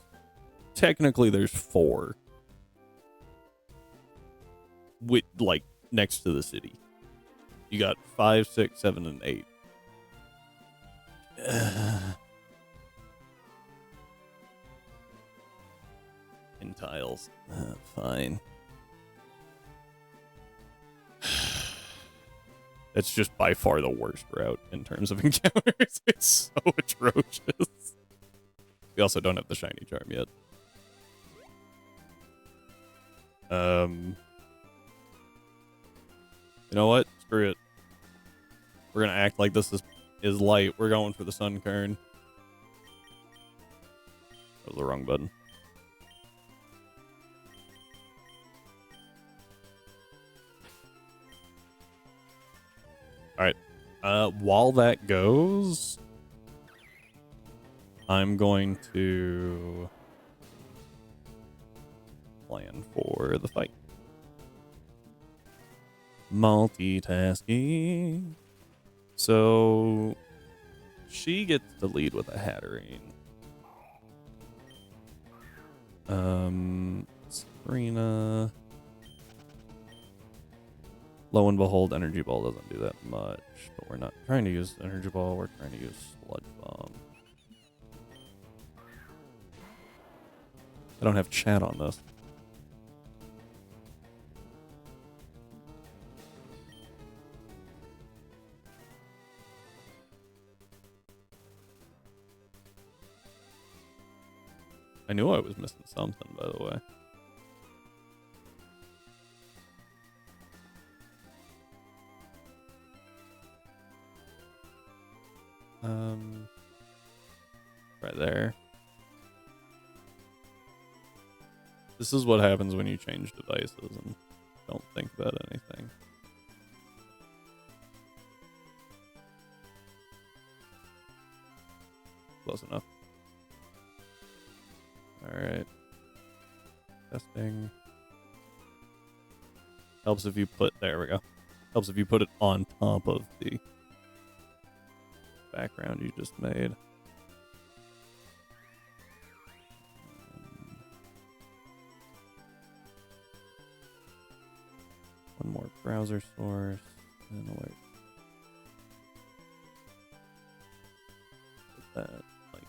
Technically, there's 4. With, like, next to the city. You got 5, 6, 7, and 8. In tiles. Fine. It's just by far the worst route in terms of encounters. It's so atrocious. We also don't have the shiny charm yet. You know what? Screw it. We're gonna act like this is is light. We're going for the sun kern. That was the wrong button. All right. While that goes, I'm going to plan for the fight. Multitasking. So she gets to lead with a Hatterene. Sabrina. Lo and behold, Energy Ball doesn't do that much, but we're not trying to use Energy Ball, we're trying to use Sludge Bomb. I don't have chat on this. I knew I was missing something, by the way. Right there. This is what happens when you change devices and don't think about anything. Close enough. Alright. Testing. Helps if you put, there we go. Helps if you put it on top of the background you just made. One more browser source and alert. Put that like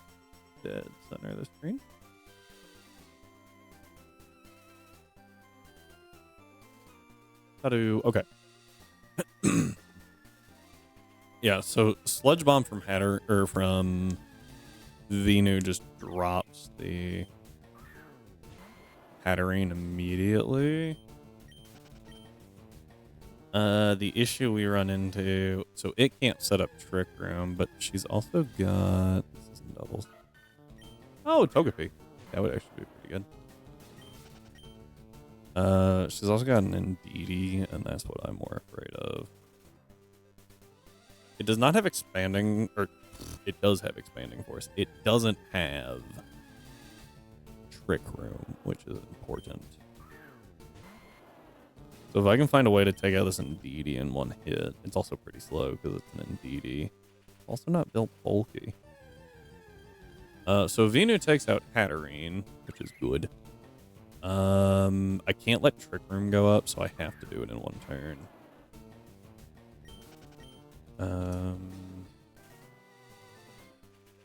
dead center of the screen. Okay. Yeah, so Sludge Bomb from from Venu just drops the Hatterene immediately. The issue we run into, so it can't set up Trick Room, but she's also got, this is in doubles. Oh, Togepi. That would actually be pretty good. She's also got an Indeedee, and that's what I'm more afraid of. It does not have expanding, or it does have expanding force. It doesn't have Trick Room, which is important. So if I can find a way to take out this Indeedee in one hit, it's also pretty slow because it's an Indeedee. Also not built bulky. So Venu takes out Hatterene, which is good. I can't let Trick Room go up, so I have to do it in one turn.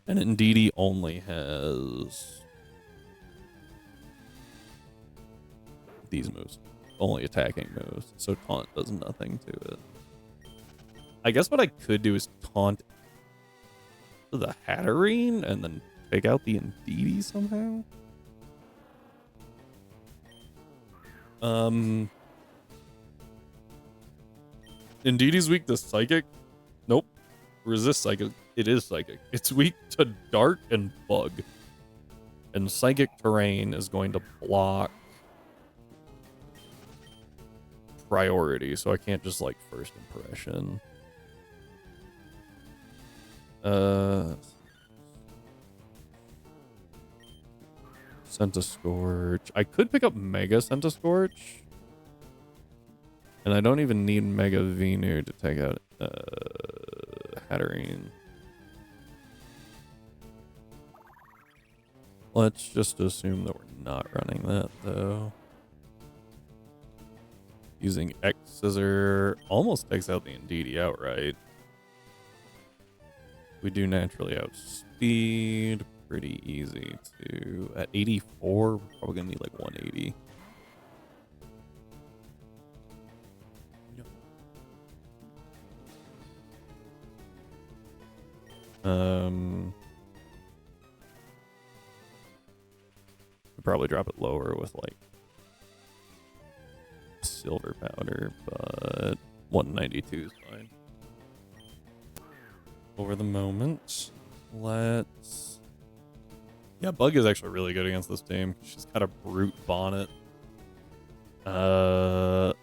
And Indeedee only has these moves. Only attacking moves, so Taunt does nothing to it. I guess what I could do is Taunt the Hatterene and then take out the Indeedee somehow. Indeedee's weak to Psychic? Nope. Resist Psychic. It is Psychic. It's weak to Dark and Bug. And Psychic Terrain is going to block priority, so I can't just like first impression. Centiscorch. I could pick up Mega Centiscorch. And I don't even need Mega Venu to take out Hatterene. Let's just assume that we're not running that though. Using X Scissor almost takes out the Indeedee outright. We do naturally outspeed. Pretty easy to. At 84, we're probably gonna need like 180. I'd probably drop it lower with like Silver Powder, but 192 is fine. over the moment. Let's... Yeah, Bug is actually really good against this team. She's got a brute bonnet. The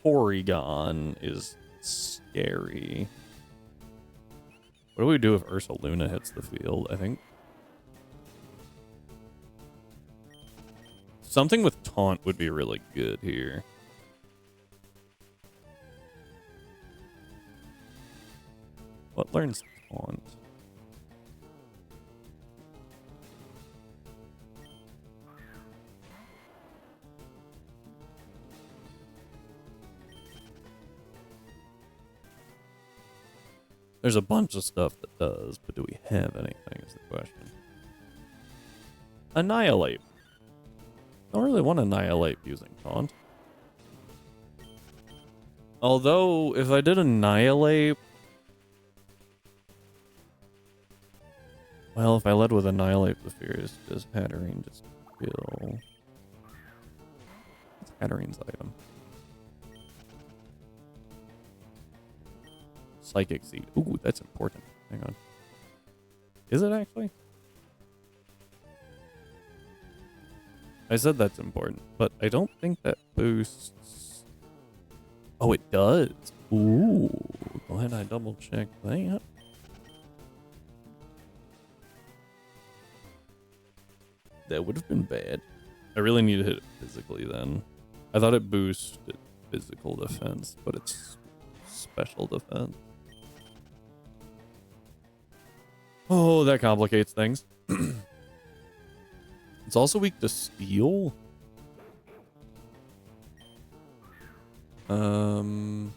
Porygon is scary. What do we do if Ursaluna hits the field? I think something with Taunt would be really good here. What learns Taunt? There's a bunch of stuff that does, but do we have anything is the question. Annihilate. Don't really want to Annihilate using Taunt. Although, if I did Annihilate... Well, if I led with Annihilate the Furious, does Hatterene just kill? What's Hatterene's item? Psychic Seed. Ooh, that's important. Hang on. Is it actually? I said that's important, but I don't think that boosts... Oh, it does. Ooh. Go ahead, I double check that. That would have been bad. I really need to hit it physically then. I thought it boosted physical defense, but it's special defense. Oh, that complicates things. It's also weak to steel. Hmm.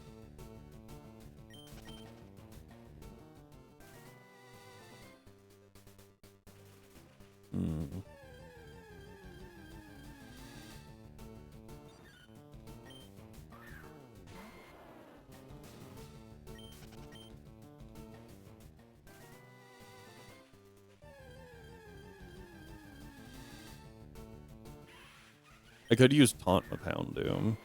I could use Taunt with Houndoom.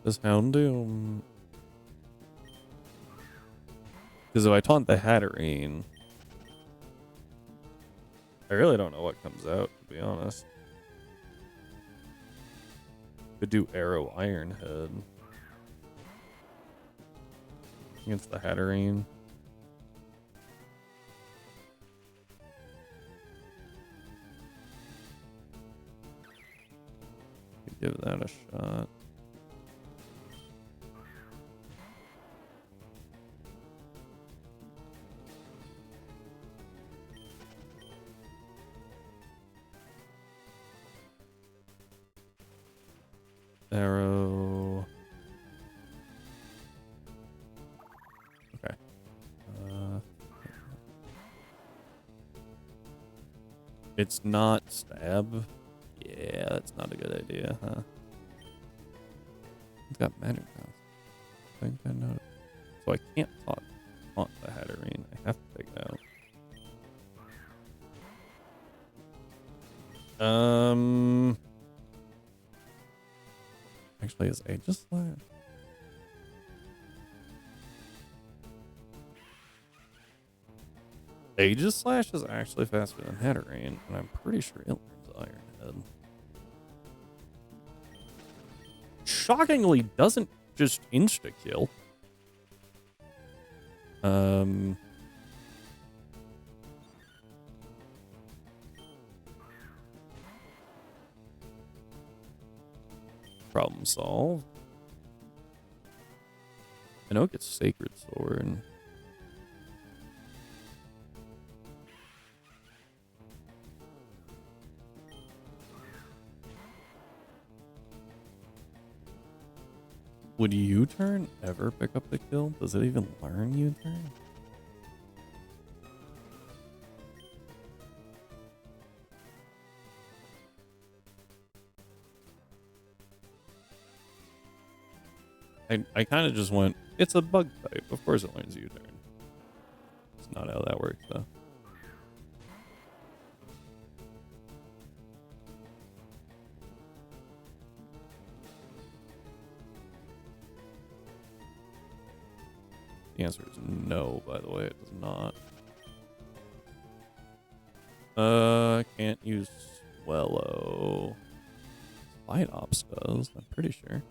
Does Houndoom... Because if I taunt the Hatterene... I really don't know what comes out, to be honest. Could do Arrow Iron Head. Against the Hatterene. Could give that a shot. Arrow. Okay. It's not stab. Yeah, that's not a good idea, huh? It's got magic now. I think I know. So I can't taunt the Hatterene. I have to take it out. Actually, is Aegis Slash? Aegis Slash is actually faster than Hatterene, and I'm pretty sure it learns Iron Head. Shockingly, doesn't just insta-kill. Problem solved. I know it gets Sacred Sword. Would U-turn ever pick up the kill? Does it even learn U-turn? I kind of just went, it's a bug type. Of course it learns U-turn. It's not how that works, though. The answer is no, by the way. It does not. Can't use Swellow. Light Ops does, I'm pretty sure.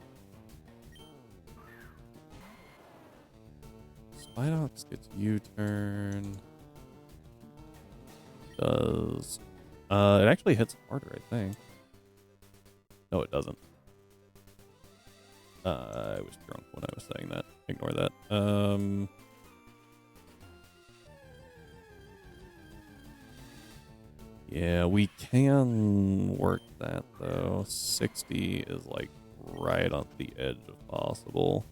Spite Ops gets U-turn. Does. It actually hits harder, I think. No, it doesn't. I was drunk when I was saying that. Ignore that. Yeah, we can work that, though. 60 is, like, right on the edge of possible.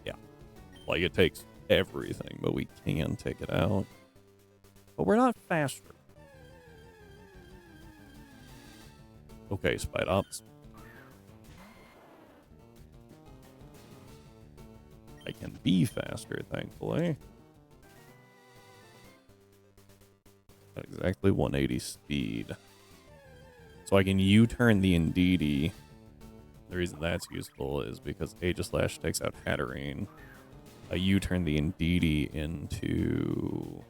Yeah. Like, it takes everything, but we can take it out. But we're not faster. Okay, Spite Ops. I can be faster, thankfully. At exactly 180 speed. So I can U-turn the Indeedee. The reason that's useful is because Aegislash takes out Hatterene. I U-turn the Indeedee into...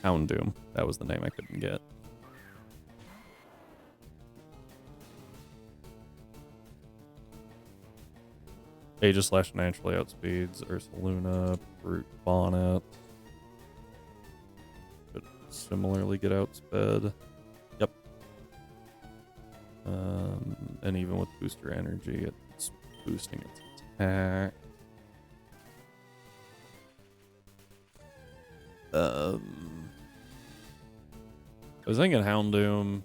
Houndoom. That was the name I couldn't get. Aegislash naturally outspeeds Ursaluna, Brute Bonnet. Could similarly get outsped. Yep. And even with booster energy, it's boosting its attack. I was thinking Houndoom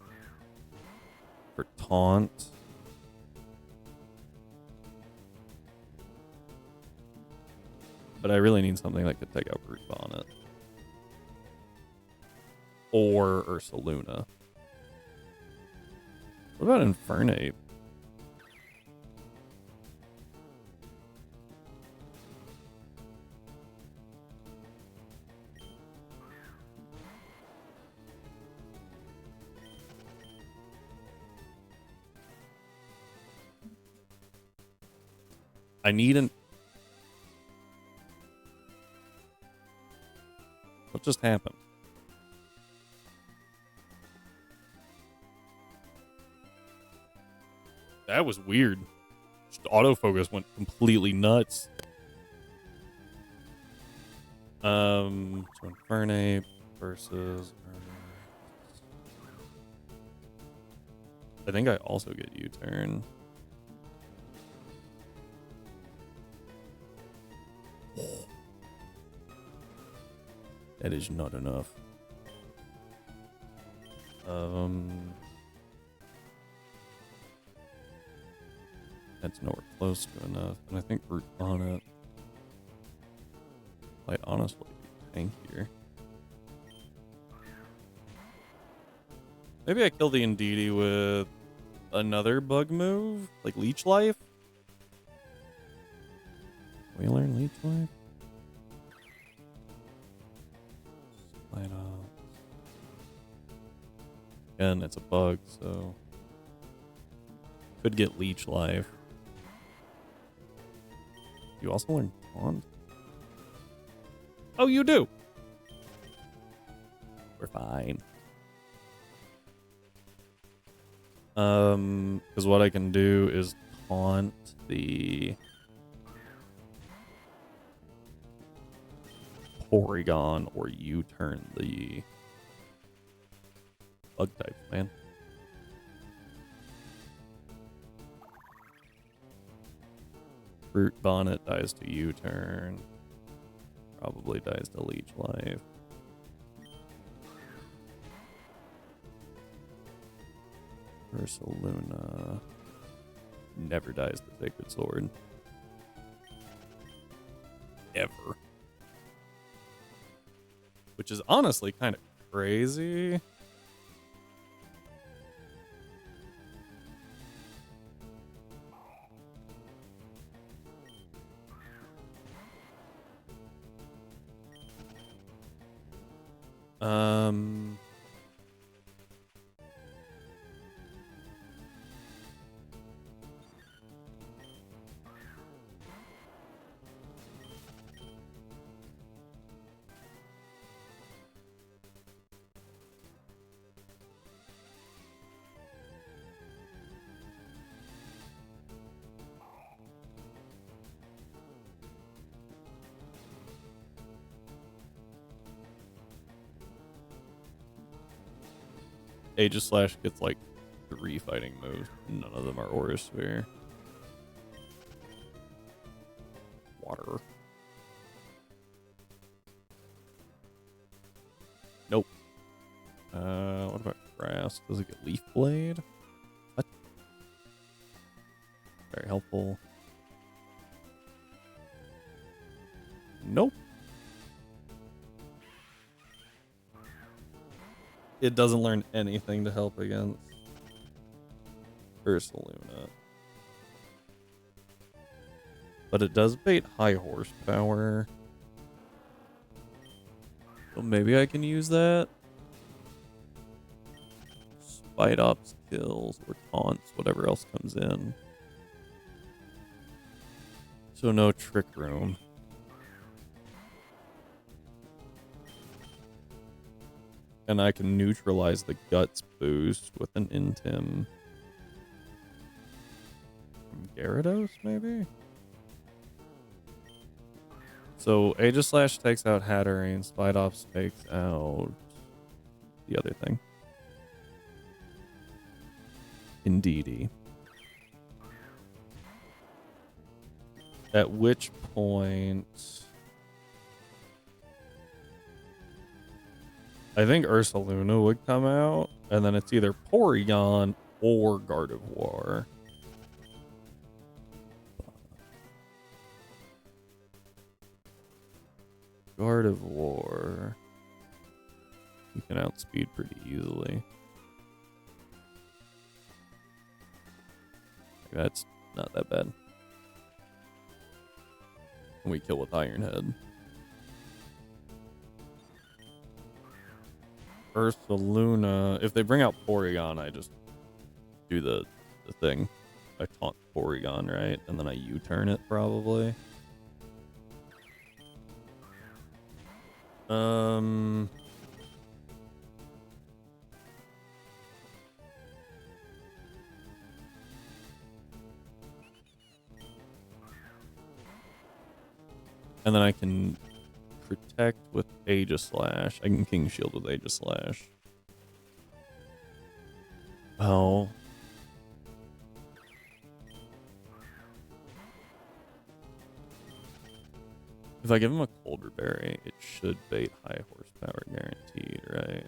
for taunt. But I really need something that could take out Brute Bonnet. Or Ursaluna. What about Infernape? I need an... What just happened? That was weird. Just autofocus went completely nuts. So Infernape versus... I think I also get U-turn. That is not enough. That's nowhere close to enough. And I think Brute Bonnet might honestly be tankier. Maybe I kill the Indeedee with another bug move? Like Leech Life? Can we learn Leech Life? Light up. Again, it's a bug, so could get Leech Life. You also learn Taunt? Oh, you do! We're fine. Because what I can do is taunt the Porygon or U-turn the bug types, man. Brute Bonnet dies to U-turn. Probably dies to Leech Life. Ursaluna never dies to Sacred Sword. Ever. Which is honestly kind of crazy. Aegis Slash gets like 3 fighting moves. None of them are Aura Sphere. Water. Nope. What about grass? Does it get Leaf Blade? What? Very helpful. Nope. It doesn't learn anything to help against Ursaluna. But it does bait high horsepower. So maybe I can use that. Spite Ops kills or taunts, whatever else comes in. So no Trick Room. And I can neutralize the Guts boost with an Intim. From Gyarados, maybe? So Aegis Slash takes out Hatterene, Spite Ops takes out the other thing. Indeedy. At which point I think Ursaluna would come out, and then it's either Porygon or Gardevoir. Gardevoir. You can outspeed pretty easily. That's not that bad. And we kill with Iron Head. Ursaluna. If they bring out Porygon, I just do the thing. I taunt Porygon, right? And then I U-turn it probably. And then I can protect with Aegis Slash. I can King Shield with Aegis Slash. Oh. If I give him a Colder Berry, it should bait high horsepower guaranteed, right?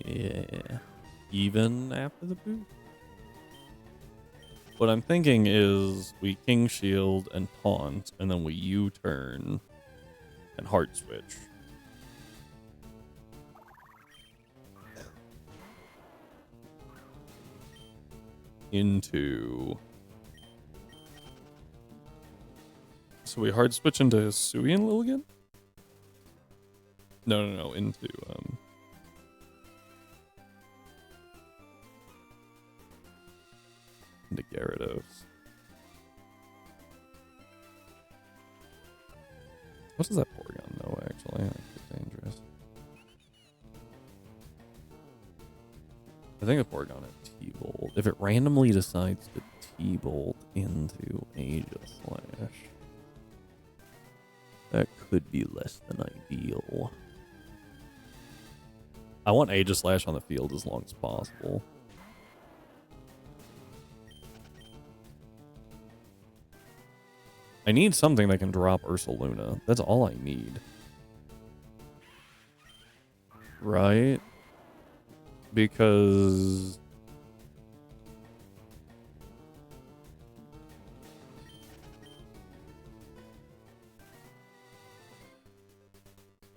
Yeah. Even after the boost? What I'm thinking is we King Shield and taunt, and then we U-turn and Heart Switch. Into... So we hard switch into Hisuian Lilligant? No, into Gyarados. What does that Porygon know, actually? It's dangerous. I think the Porygon at T-Bolt. If it randomly decides to T-Bolt into Aegis Slash, that could be less than ideal. I want Aegis Slash on the field as long as possible. I need something that can drop Ursaluna. That's all I need. Right? Because...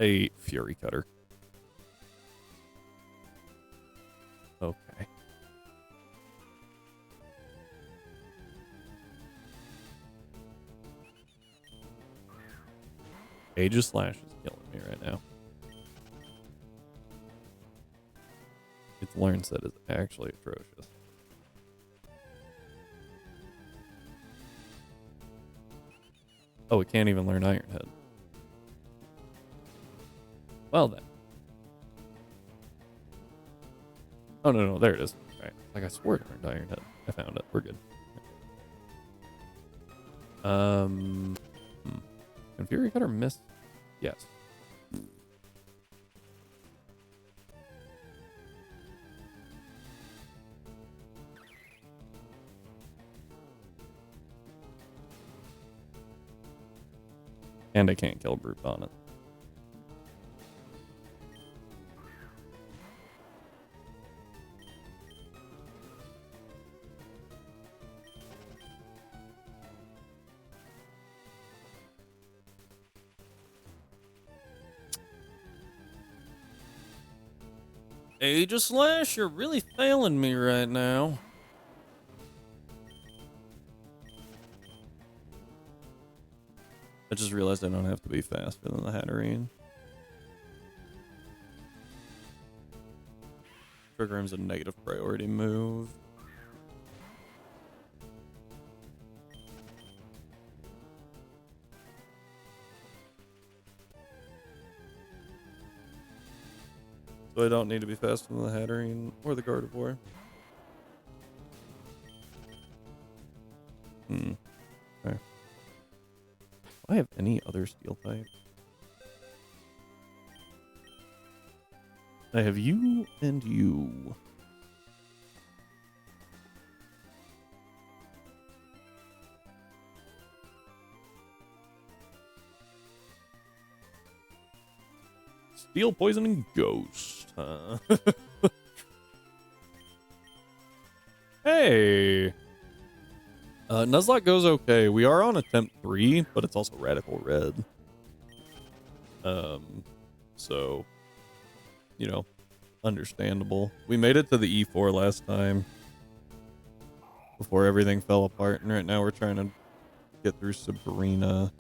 a Fury Cutter. Okay. Aegis Slash is killing me right now. Its learn set is actually atrocious. Oh, it can't even learn Iron Head. Well then. Oh no, there it is. All right. Like I swore to earned Iron Head. I found it. We're good. Can Fury Cutter miss? Yes. And I can't kill Brute on it. Aegislash, you're really failing me right now. I just realized I don't have to be faster than the Hatterene. Trigger him's a negative priority move. So I don't need to be faster than the Hatterene or the Gardevoir. Okay. Do I have any other steel type? I have you and you. Steel poisoning ghost, huh? Hey! Nuzlocke goes okay. We are on attempt 3, but it's also radical red. So, you know, understandable. We made it to the E4 last time before everything fell apart, and right now we're trying to get through Sabrina.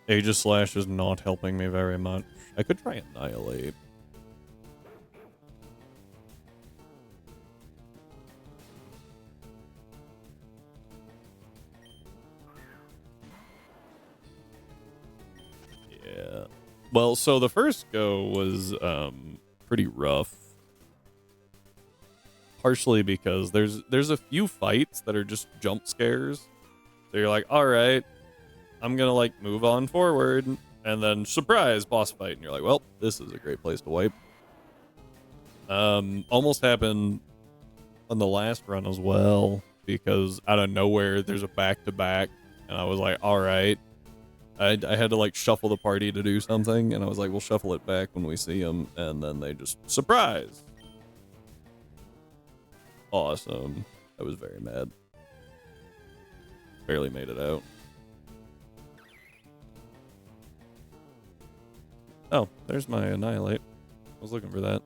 Aegislash is not helping me very much. I could try Annihilate. Yeah. Well, so the first go was pretty rough. Partially because there's a few fights that are just jump scares. So you're like, all right, I'm gonna like move on forward, and then surprise boss fight, and you're like, well, this is a great place to wipe. Almost happened on the last run as well, because out of nowhere there's a back-to-back, and I was like, all right. I had to like shuffle the party to do something, and I was like, we'll shuffle it back when we see them, and then they just surprise. Awesome. I was very mad. Barely made it out. Oh, there's my Annihilate. I was looking for that.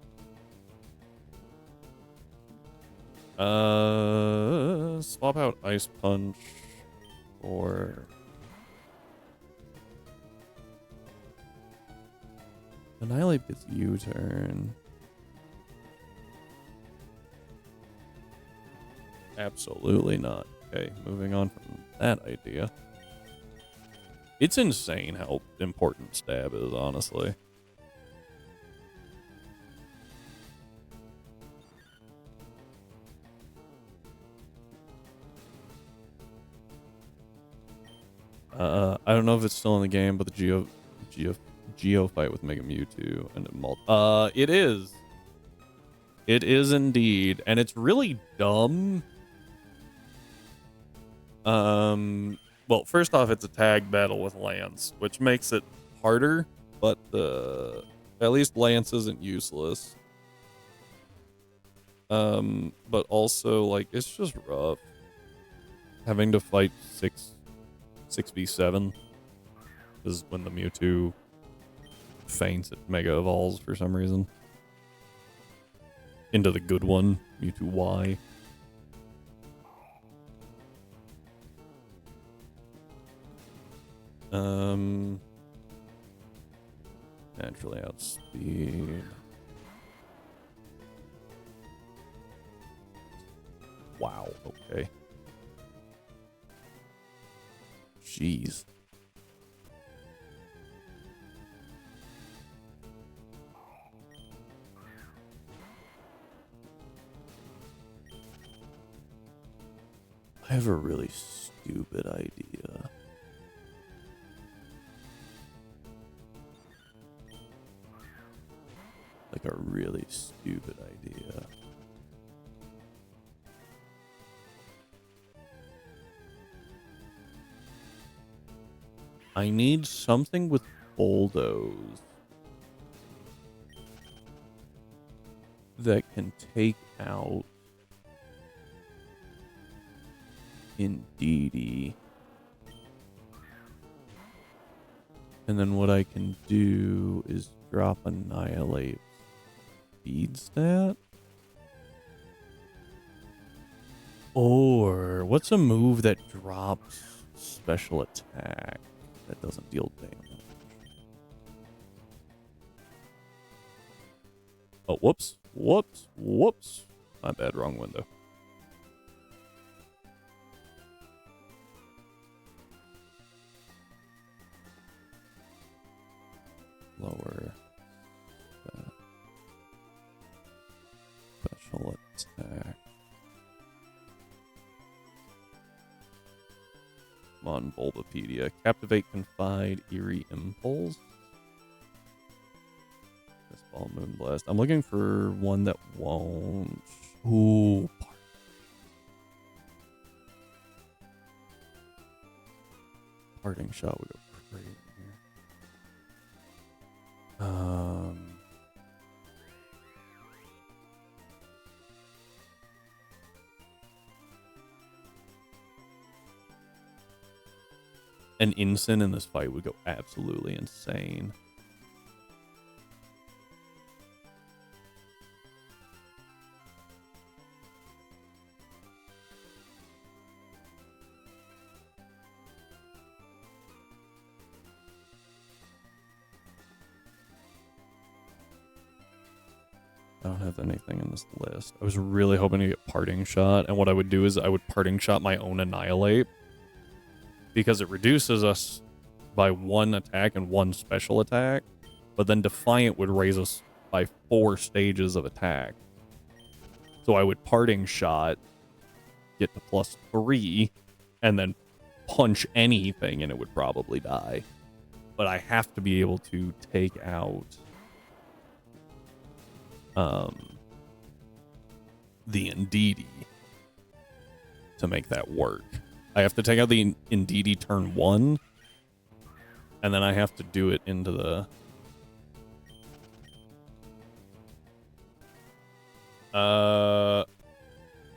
Swap out Ice Punch for Annihilate gets U-turn. Absolutely not. Okay, moving on from that idea. It's insane how important stab is, honestly. I don't know if it's still in the game, but the Geo fight with Mega Mewtwo and it is. It is indeed, and it's really dumb. Well, first off, it's a tag battle with Lance, which makes it harder, but at least Lance isn't useless. But also, like, it's just rough having to fight 6v7 is when the Mewtwo faints at Mega Evolves for some reason. Into the good one, Mewtwo Y. Naturally outspeed. Wow, okay. Jeez. I have a really stupid idea. Like a really stupid idea. I need something with bulldoze that can take out Indeedee. And then what I can do is drop Annihilate speed stat. Or what's a move that drops special attack that doesn't deal damage? Oh, whoops. My bad, wrong window. Lower that special attack. Come on, Bulbapedia. Captivate, Confide, Eerie Impulse. Ball, Moonblast. I'm looking for one that won't. Ooh. Parting Shot would go great here. An Ensign in this fight would go absolutely insane. I don't have anything in this list. I was really hoping to get Parting Shot, and what I would do is I would Parting Shot my own Annihilate, because it reduces us by 1 attack and 1 special attack, but then Defiant would raise us by 4 stages of attack. So I would Parting Shot, get to +3, and then punch anything and it would probably die. But I have to be able to take out the Indeedee to make that work. I have to take out the Indeedee turn 1, and then I have to do it into the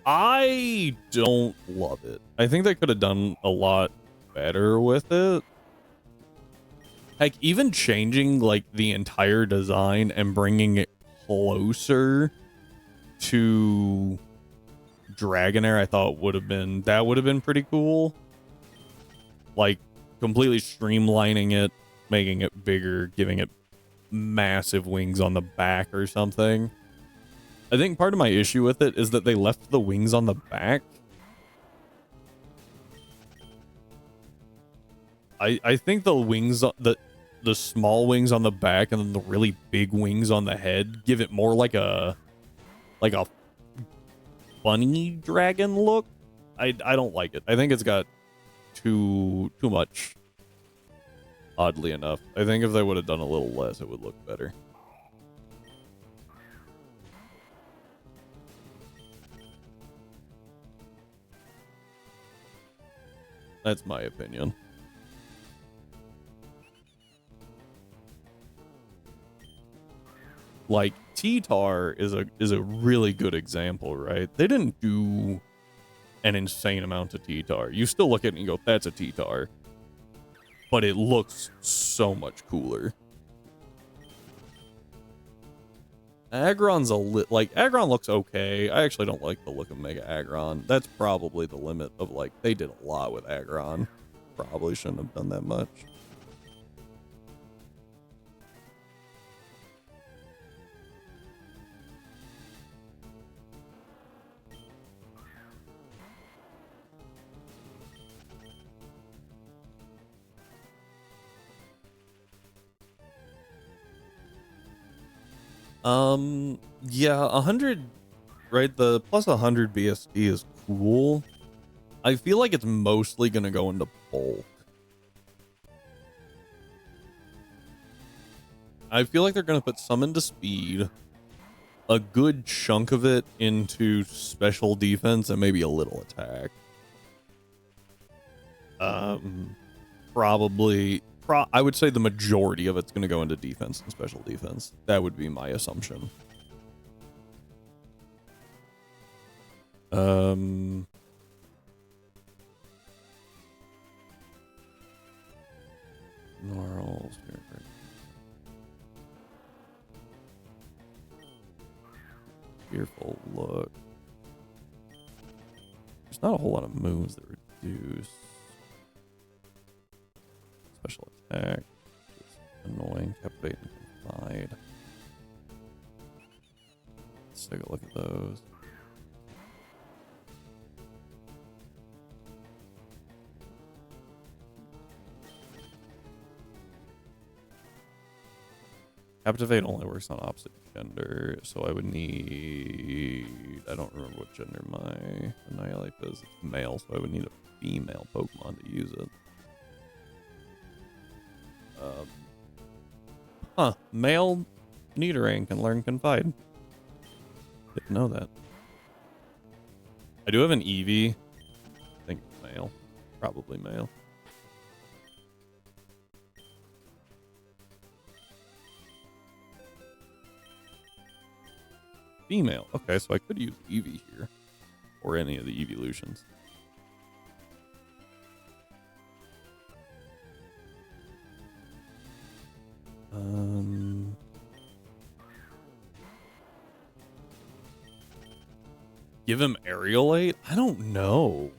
I don't love it. I think they could have done a lot better with it. Heck, even changing like the entire design and bringing it closer to Dragonair, I thought would have been pretty cool. Like completely streamlining it, making it bigger, giving it massive wings on the back or something. I think part of my issue with it is that they left the wings on the back. I think the wings, the small wings on the back and then the really big wings on the head give it more like a bunny dragon look. I don't like it. I think it's got too much, oddly enough. I think if they would have done a little less, it would look better. That's my opinion. Like T-Tar is a really good example, right? They didn't do an insane amount of T-Tar. You still look at it and you go, that's a T-Tar. But it looks so much cooler. Aggron's Aggron looks okay. I actually don't like the look of Mega Aggron. That's probably the limit of like, they did a lot with Aggron. Probably shouldn't have done that much. Yeah, 100, right? The plus 100 BSD is cool. I feel like it's mostly going to go into bulk. I feel like they're going to put some into speed, a good chunk of it into special defense, and maybe a little attack. Probably, I would say the majority of it's going to go into defense and special defense. That would be my assumption. Gnarls, fearful look. There's not a whole lot of moves that reduce special attack, which is annoying. Captivate and confide. Let's take a look at those. Captivate only works on opposite gender, so I would need... I don't remember what gender my Annihilate is. It's male, so I would need a female Pokemon to use it. Male Nidoran can learn Confide. Didn't know that. I do have an Eevee. I think it's male. Probably male. Female. Okay, so I could use Eevee here. Or any of the evolutions. Give him Aerialate? I don't know.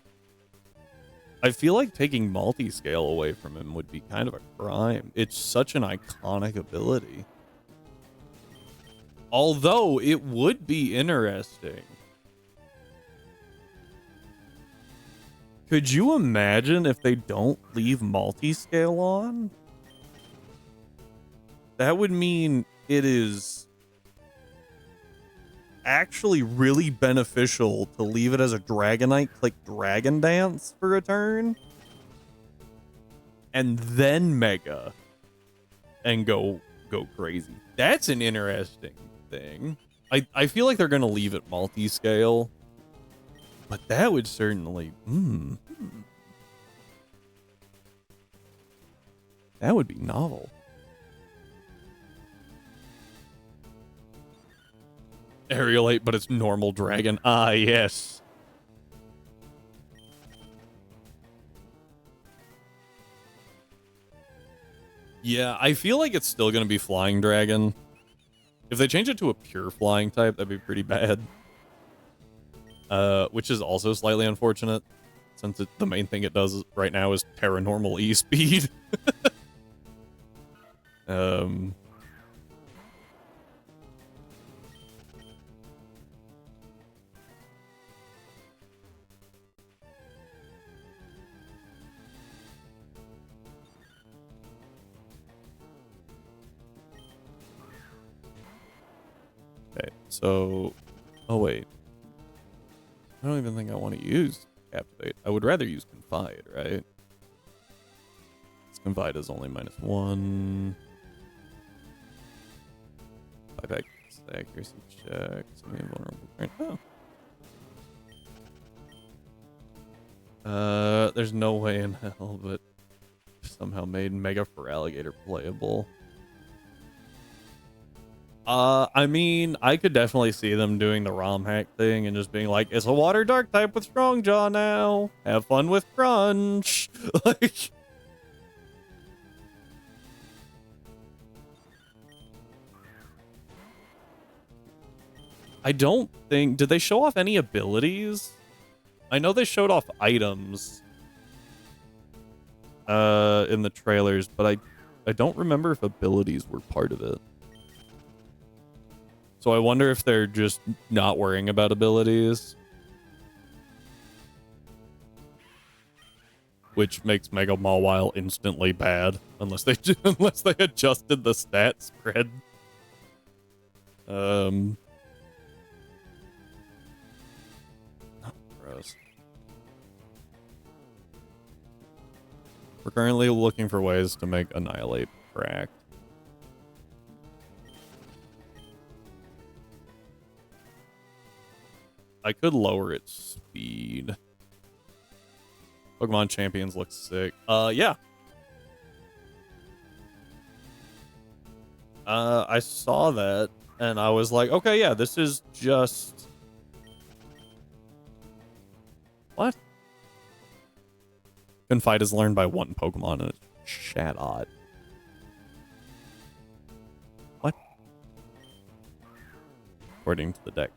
I feel like taking multi-scale away from him would be kind of a crime. It's such an iconic ability. Although it would be interesting. Could you imagine if they don't leave multi-scale on? That would mean it is actually really beneficial to leave it as a Dragonite, click Dragon Dance for a turn, and then Mega, and go crazy. That's an interesting thing. I feel like they're gonna leave it multi-scale, but that would certainly that would be novel. Aerialate, but it's normal dragon. Ah, yes. Yeah, I feel like it's still going to be Flying Dragon. If they change it to a pure flying type, that'd be pretty bad. Which is also slightly unfortunate, since the main thing it does right now is paranormal E-speed. Okay, so... Oh, wait. I don't even think I want to use Captivate. I would rather use Confide, right? Confide is only -1. 5 accuracy check. Invulnerable. Oh. There's no way in hell, but somehow made Mega for Alligator playable. I mean, I could definitely see them doing the ROM hack thing and just being like, it's a water dark type with strong jaw now. Have fun with crunch. Like, I don't think, did they show off any abilities? I know they showed off items in the trailers, but I don't remember if abilities were part of it. So I wonder if they're just not worrying about abilities. Which makes Mega Mawile instantly bad. Unless they adjusted the stat spread. Oh, gross. We're currently looking for ways to make Annihilate cracked. I could lower its speed. Pokemon Champions looks sick. Yeah. I saw that, and I was like, okay, yeah, this is just... What? Confide is learned by one Pokemon, and it's Shadot. What? According to the deck.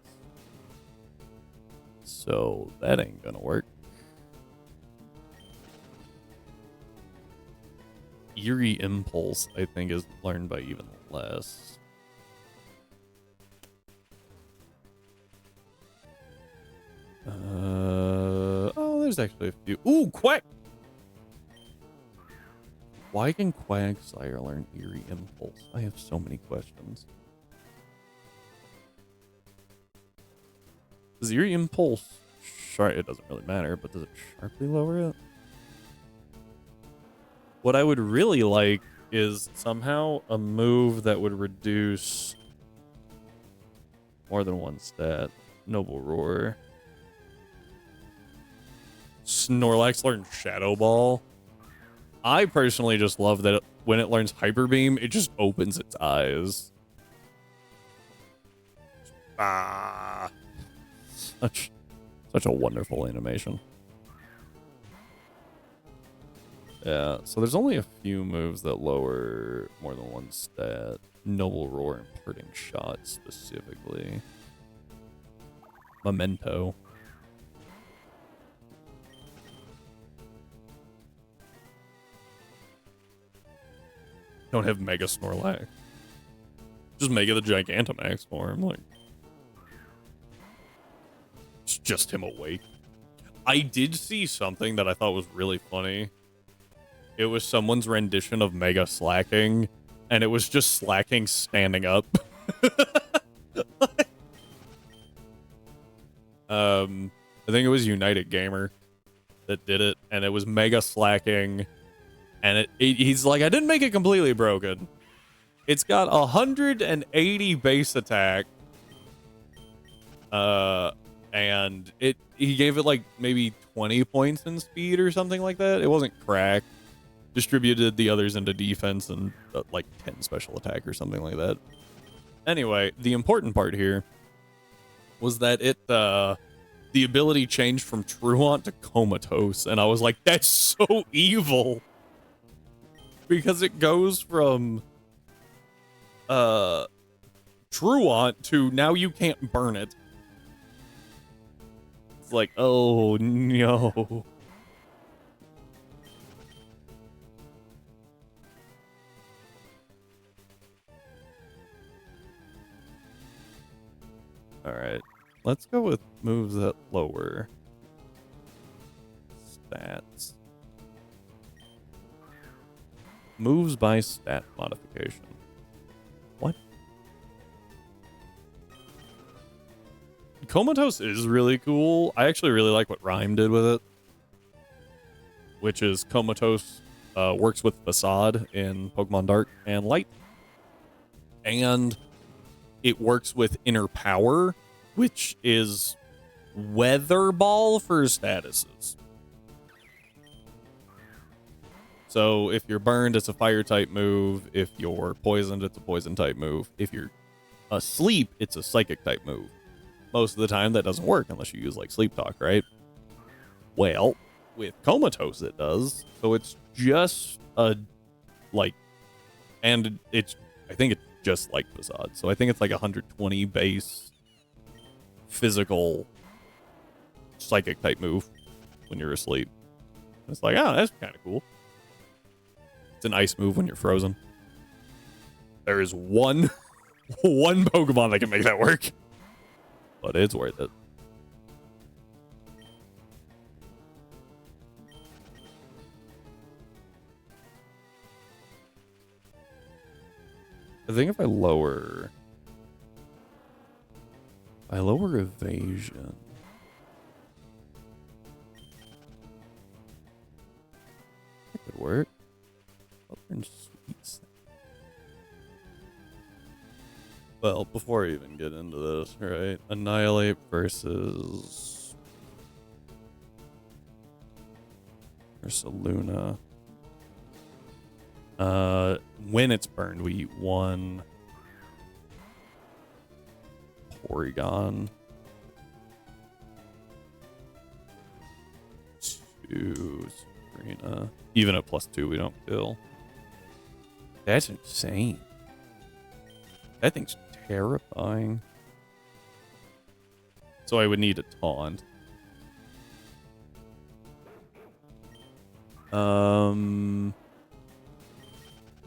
So, that ain't gonna work. Eerie Impulse, I think, is learned by even less. Oh, there's actually a few. Ooh, Quack! Why can Quagsire learn Eerie Impulse? I have so many questions. Does Eerie Impulse... It doesn't really matter, but does it sharply lower it? What I would really like is somehow a move that would reduce more than one stat. Noble Roar. Snorlax learns Shadow Ball. I personally just love that when it learns Hyper Beam, it just opens its eyes. Ah. Such a wonderful animation. Yeah, so there's only a few moves that lower more than one stat. Noble Roar and Parting Shot specifically. Memento. Don't have Mega Snorlax. Just Mega the Gigantamax form. Like, it's just him awake. I did see something that I thought was really funny. It was someone's rendition of Mega Slacking, and it was just Slacking standing up. I think it was United Gamer that did it, and it was Mega Slacking, and he's like, I didn't make it completely broken. It's got 180 base attack, and he gave it like maybe 20 points in speed or something like that. It wasn't cracked. Distributed the others into defense and like 10 special attack or something like that. Anyway, the important part here was that the ability changed from Truant to Comatose, and I was like, that's so evil, because it goes from Truant to now you can't burn it. It's like, oh no. Alright, let's go with moves that lower stats. Moves by stat modification. What? Comatose is really cool. I actually really like what Rhyme did with it, which is Comatose works with Facade in Pokemon Dark and Light, and it works with Inner Power, which is Weather Ball for statuses. So if you're burned, it's a fire type move. If you're poisoned, it's a poison type move. If you're asleep, it's a psychic type move. Most of the time, that doesn't work unless you use like Sleep Talk, right? Well, with Comatose, it does. So it's just a like, and it's, I think it's just like Facade. So I think it's like 120 base physical psychic type move when you're asleep. It's like, oh, that's kind of cool. It's an ice move when you're frozen. There is one Pokemon that can make that work, but it's worth it. I think if I lower evasion. It could work. Southern Sweets. Well, before I even get into this, right? Annihilate versus Luna. When it's burned, we eat 1 Porygon. 2 Sabrina. Even at +2, we don't kill. That's insane. That thing's terrifying. So I would need a taunt.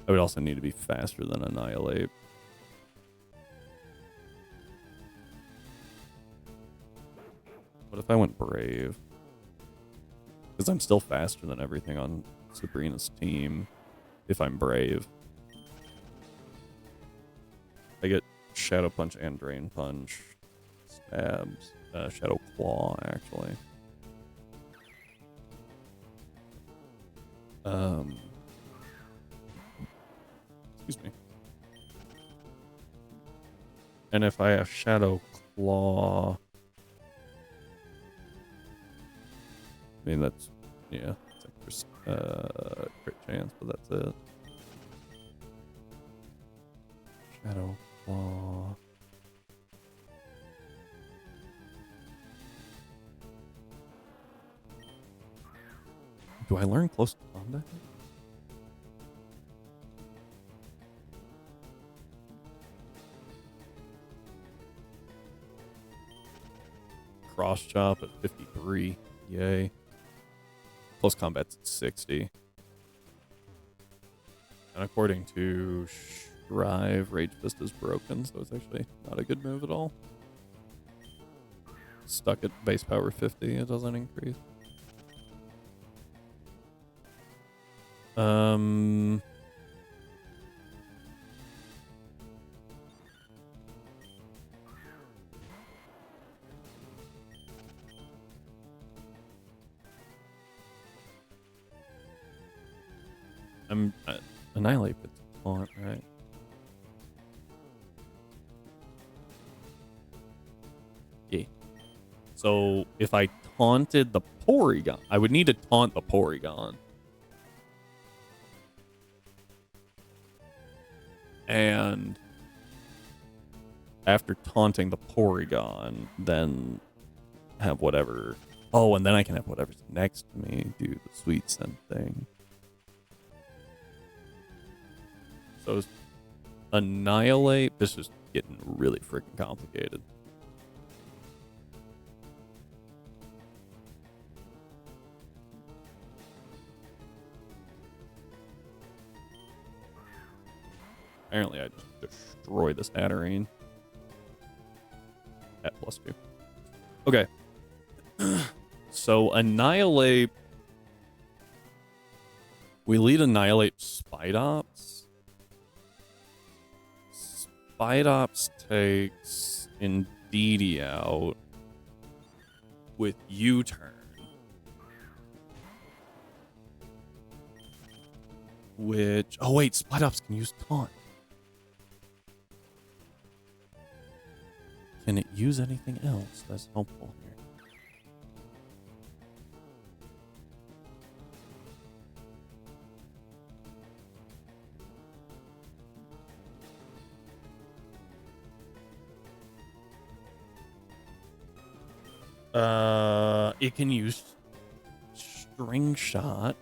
I would also need to be faster than Annihilate. What if I went Brave? Because I'm still faster than everything on Sabrina's team if I'm Brave. I get Shadow Punch and Drain Punch. Stabs. Shadow Claw, actually. Excuse me. And if I have Shadow Claw... I mean, that's... Yeah. It's a crit chance, but that's it. Shadow Claw... Do I learn close combat? Cross chop at 53. Yay. Close combat's at 60. And according to Strive, Rage Fist is broken, so it's actually not a good move at all. Stuck at base power 50, it doesn't increase. Annihilate the taunt, right? Yeah. So if I taunted the Porygon, I would need to taunt the Porygon. And after taunting the Porygon, then have whatever. Oh, and then I can have whatever's next to me do the sweet scent thing. So Annihilate. This is getting really freaking complicated. Apparently, I just destroy this Hatterene at +2. Okay. So Annihilate. We lead Annihilate Spidops. Spidops takes Indeedee out with U-turn. Which... Oh, wait. Spidops can use Taunt. Can it use anything else that's helpful here? It can use String Shot.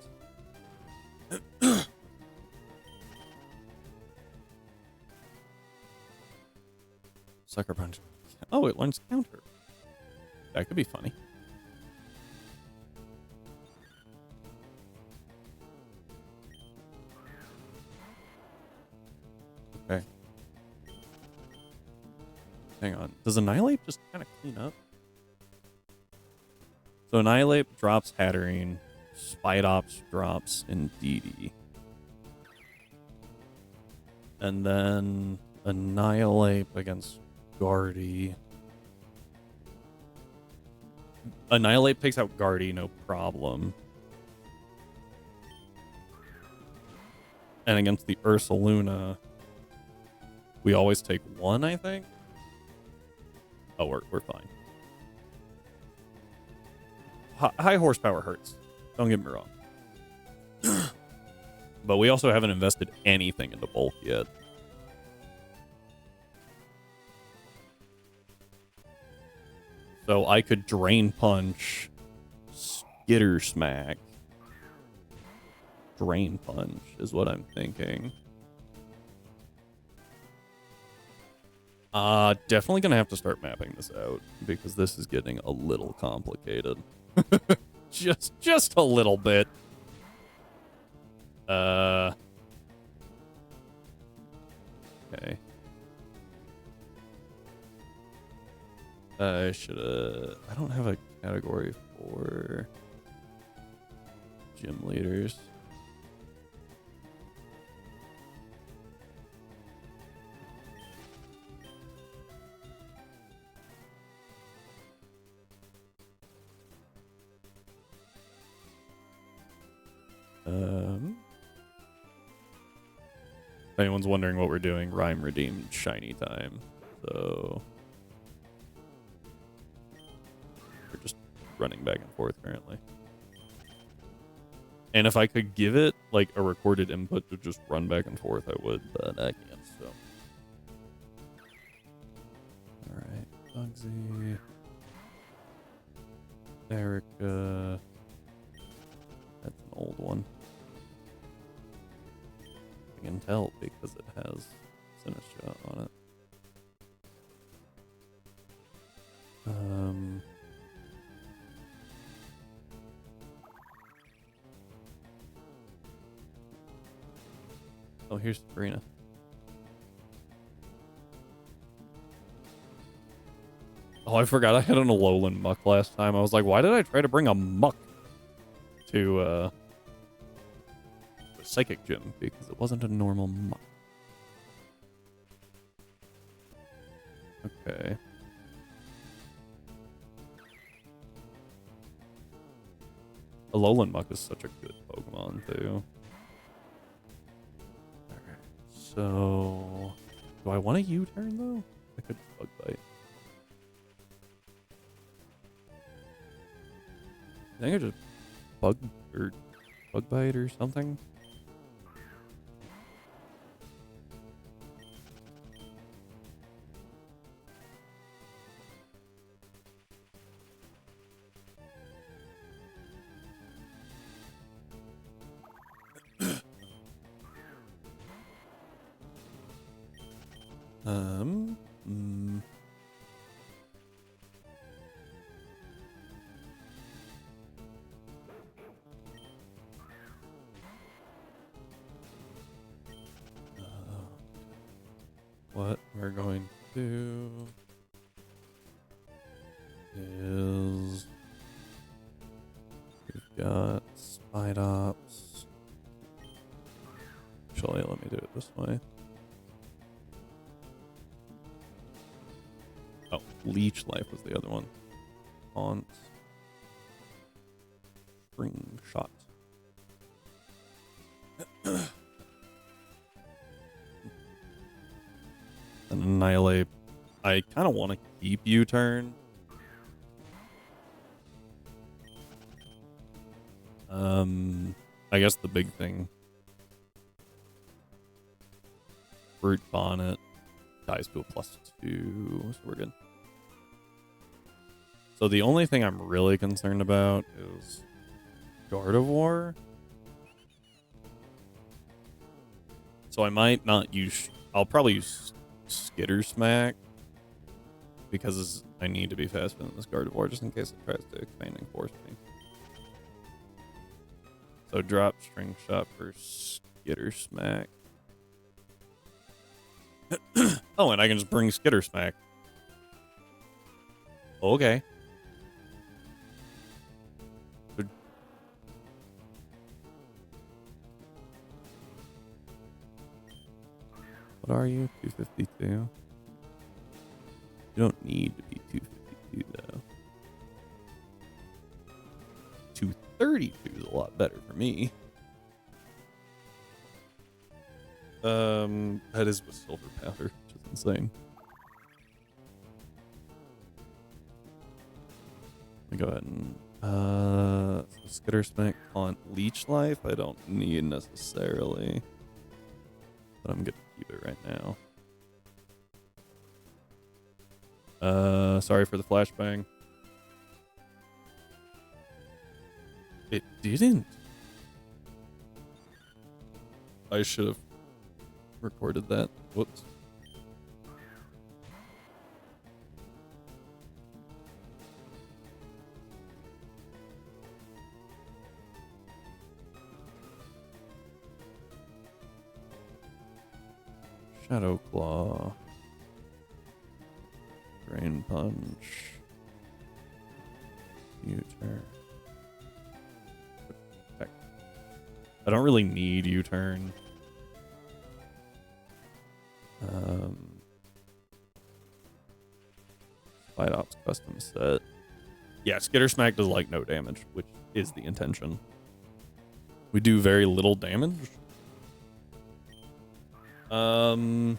Sucker Punch. Oh, it learns counter. That could be funny. Okay. Hang on. Does Annihilate just kind of clean up? So Annihilate drops Hatterene. Spidops drops Indeedee. And then Annihilate against Guardy. Annihilate takes out Guardy, no problem. And against the Ursaluna, we always take 1, I think. Oh, we're fine. High horsepower hurts. Don't get me wrong. But we also haven't invested anything into bulk yet. So I could Drain Punch, Skitter Smack. Drain Punch is what I'm thinking. Definitely gonna have to start mapping this out because this is getting a little complicated. just a little bit. Okay. I don't have a category for gym leaders. If anyone's wondering what we're doing, Rhyme redeemed shiny time. So we're just running back and forth currently. And if I could give it like a recorded input to just run back and forth, I would, but I can't, so. Alright, Bugsy. Erica. That's an old one. I can tell because it has Sinistra on it. Oh, here's Sabrina. Oh, I forgot I had an Alolan Muck last time. I was like, why did I try to bring a Muck to the Psychic Gym? Because it wasn't a normal Muck. Okay. Alolan Muck is such a good Pokemon, too. Alright, so... Do I want a U-turn, though? I could Bug Bite. I think I just Bug Bite or something. What we're going to do is we've got Spidops. Actually, let me do it this way. Oh, Leech Life was the other one. Haunt. Spring Shot. Annihilate. I kind of want to keep U-turn. I guess the big thing. Brute Bonnet dies to a +2, so we're good. So the only thing I'm really concerned about is Gardevoir. So I might not use... I'll probably use Skitter Smack because I need to be faster than this Gardevoir just in case it tries to expand and force me. So drop String Shot for Skitter Smack. Oh, and I can just bring Skitter Smack. Okay. What are you? 252? You don't need to be 252, though. 232 is a lot better for me. That is with silver powder, which is insane. Let me go ahead and so Skitter Smack, Taunt, Leech Life. I don't need necessarily, but I'm gonna keep it right now. Sorry for the flashbang. It didn't. I should have recorded that. Whoops. Shadow Claw. Drain Punch. U-turn. I don't really need U-turn. Fight Ops custom set. Yeah, Skitter Smack does like no damage, which is the intention. We do very little damage. The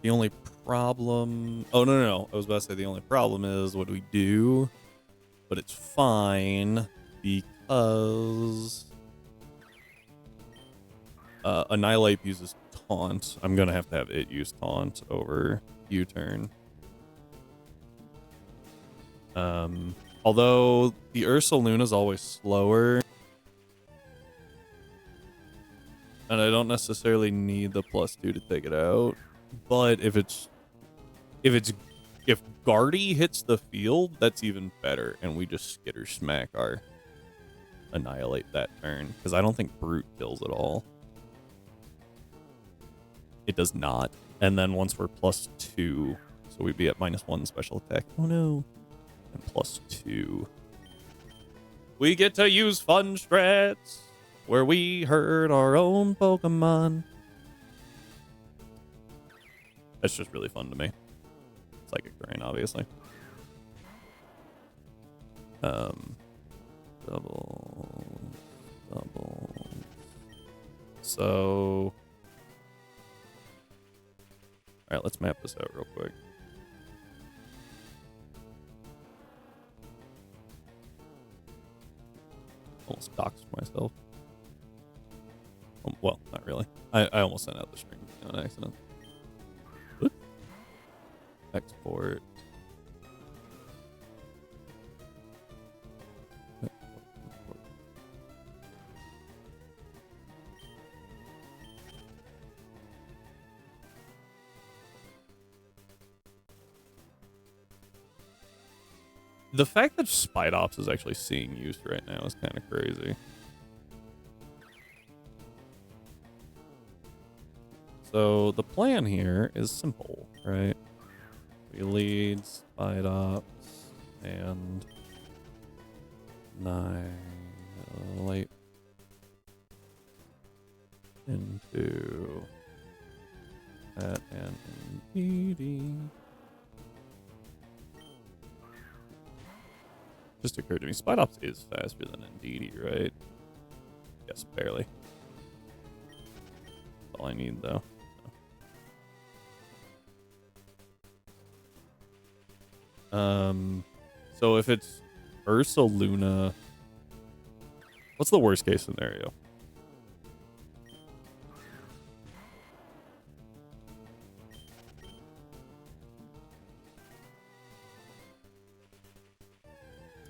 only problem... Oh, no. I was about to say the only problem is what do we do? But it's fine because... Annihilate uses Taunt. I'm going to have it use Taunt over U-turn. Although the Ursa is always slower. And I don't necessarily need the +2 to take it out. But if Guardy hits the field, that's even better. And we just Skitter Smack our Annihilate that turn. Because I don't think Brute kills at all. It does not. And then once we're +2, so we'd be at -1 special attack. Oh no. And +2. We get to use fun strats where we hurt our own Pokemon. That's just really fun to me. Psychic Terrain, obviously. Double. So... Alright, let's map this out real quick. Almost doxed myself. Well, not really. I almost sent out the stream on accident. Oop. Export. The fact that Spite Ops is actually seeing use right now is kind of crazy. So the plan here is simple, right? We lead Spite Ops and Annihilate into that and DD. Just occurred to me, Spite Ops is faster than Indeedee, right? Yes, barely. That's all I need, though. So if it's Ursa Luna, what's the worst case scenario?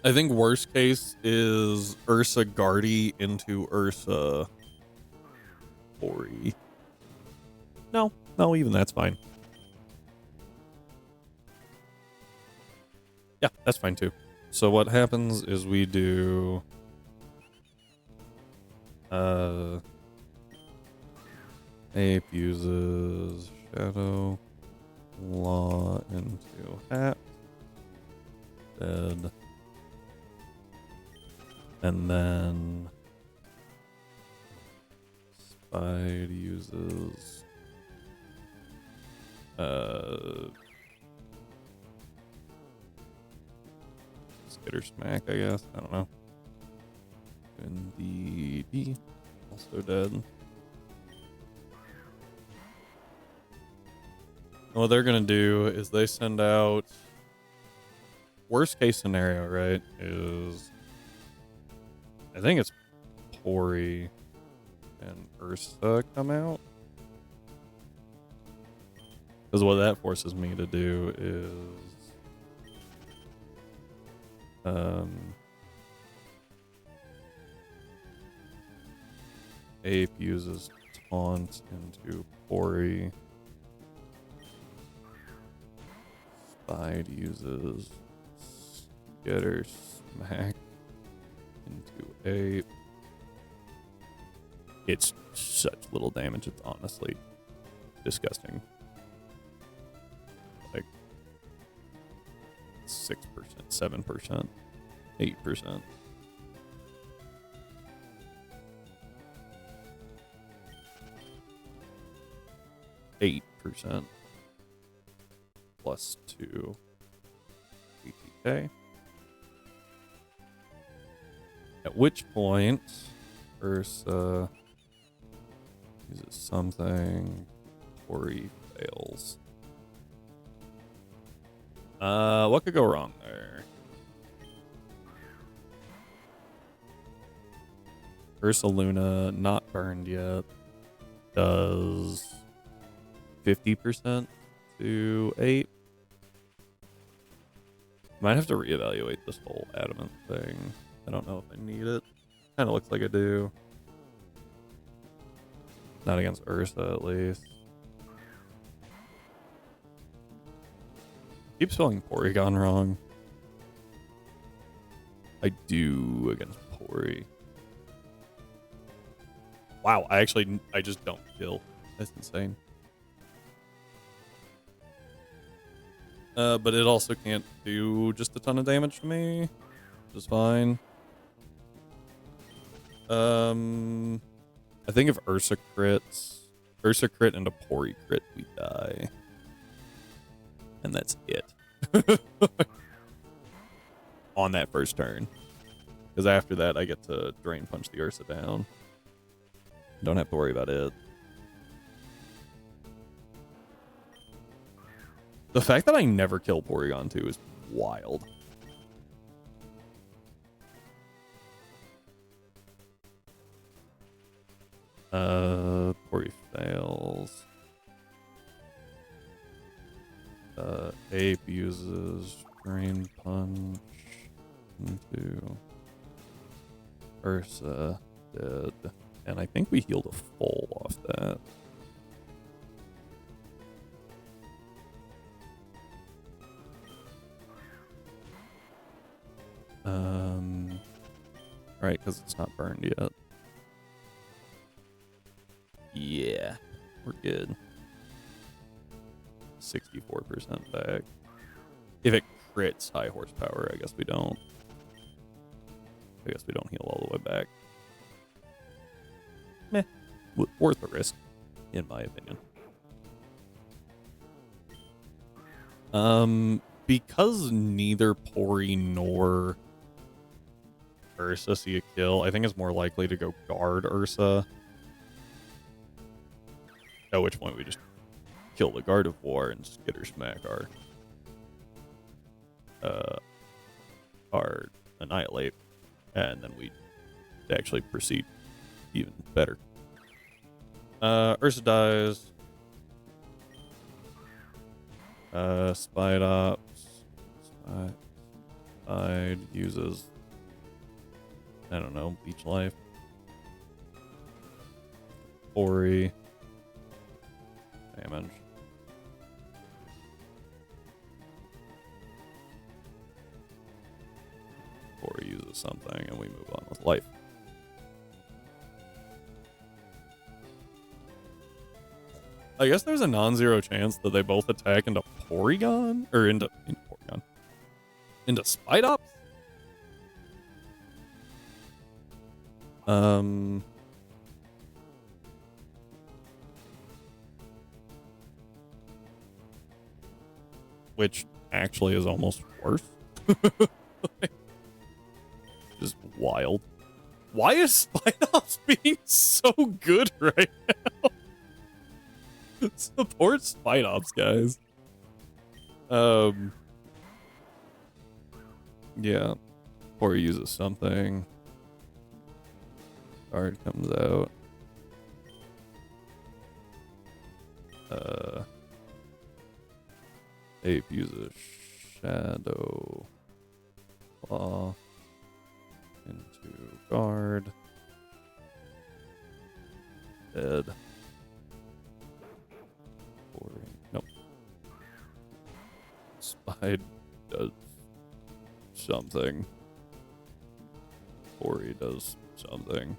I think worst case is Ursa Guardy into Ursa Ori. No, even that's fine. Yeah, that's fine too. So what happens is we do Ape uses Shadow Law into Hat. Dead. And then Spide uses Skitter Smack, I guess. I don't know. And the D also dead. And what they're gonna do is they send out, worst case scenario, right, is I think it's Pori and Ursa come out. Because what that forces me to do is Ape uses taunt into Pori. Spide uses Skitter Smack into Ape. It's such little damage, it's honestly disgusting. Like 6%, 7%, 8%. %, plus 2 ATK. At which point, Ursa uses something, or he fails. What could go wrong there? Ursa Luna, not burned yet, does 50% to 8. Might have to reevaluate this whole adamant thing. I don't know if I need it. Kind of looks like I do. Not against Ursa, at least. Keep spelling Porygon wrong. I do against Pori. Wow, I just don't kill. That's insane. But it also can't do just a ton of damage to me, which is fine. I think if Ursa crit and a Pori crit, we die. And that's it. On that first turn. Because after that, I get to Drain Punch the Ursa down. Don't have to worry about it. The fact that I never kill Porygon 2 is wild. Pori fails. Ape uses Drain Punch into Ursa, dead. And I think we healed a full off that. Right, because it's not burned yet. Yeah, we're good. 64% back. If it crits high horsepower, I guess we don't. I guess we don't heal all the way back. Meh. Worth the risk, in my opinion. Because neither Pori nor Ursa see a kill, I think it's more likely to go guard Ursa. At which point we just kill the Guard of War and Skitter Smack our Annihilate, and then we actually proceed even better. Ursa dies. Spide Ops. Spide uses, I don't know, Leech Life. Ori. Damage. Ori uses something and we move on with life. I guess there's a non-zero chance that they both attack into Porygon? Or into Porygon. Into Spide Ops? Which actually is almost worse. Just wild. Why is Spide Ops being so good right now? Support Spide Ops, guys. Um, yeah. Or he uses something. Card comes out. Ape uses Shadow Claw into guard. Dead. Nope. Spide does something. Ori does something.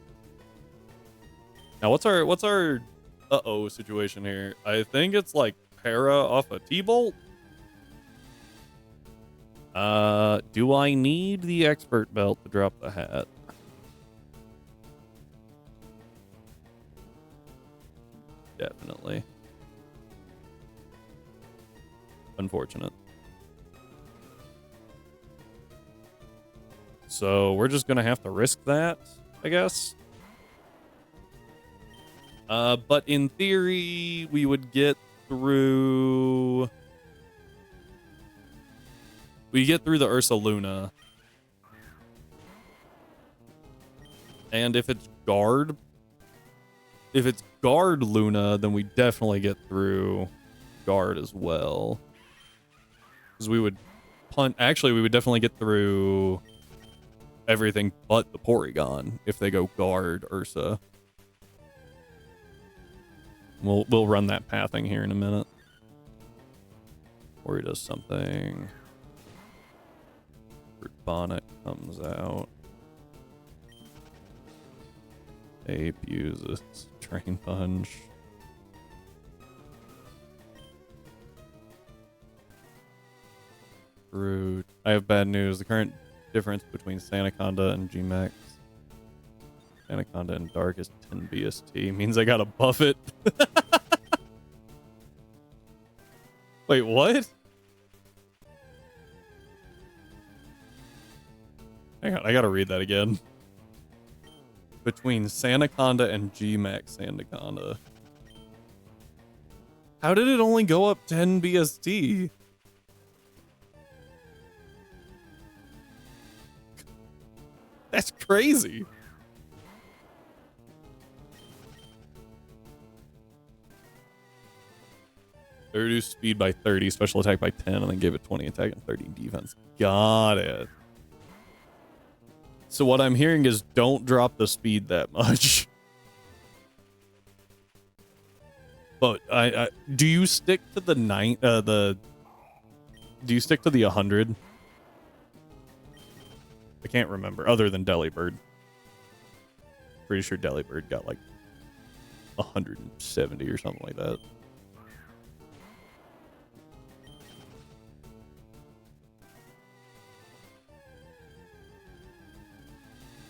Now what's our uh-oh situation here? I think it's like para off a T-Bolt. Do I need the expert belt to drop the hat? Definitely. Unfortunate. So we're just gonna have to risk that, I guess. But in theory, we would get through... We get through the Ursa Luna. And if it's guard Luna, then we definitely get through guard as well. Because we would actually, we would definitely get through everything but the Porygon if they go guard Ursa. We'll run that pathing here in a minute. Or he does something. Bonnet comes out. Ape uses Drain Punch. Root. I have bad news. The current difference between Sandaconda and Gmax. Sandaconda in Dark is 10 BST. Means I gotta buff it. Wait, what? Hang on, I gotta read that again. Between Sandaconda and Gmax Sandaconda. How did it only go up 10 BST? That's crazy. They reduced speed by 30, special attack by 10, and then gave it 20 attack and 30 defense. Got it. So what I'm hearing is don't drop the speed that much. But I do you stick to the do you stick to the 100? I can't remember other than Delibird. Pretty sure Delibird got like 170 or something like that.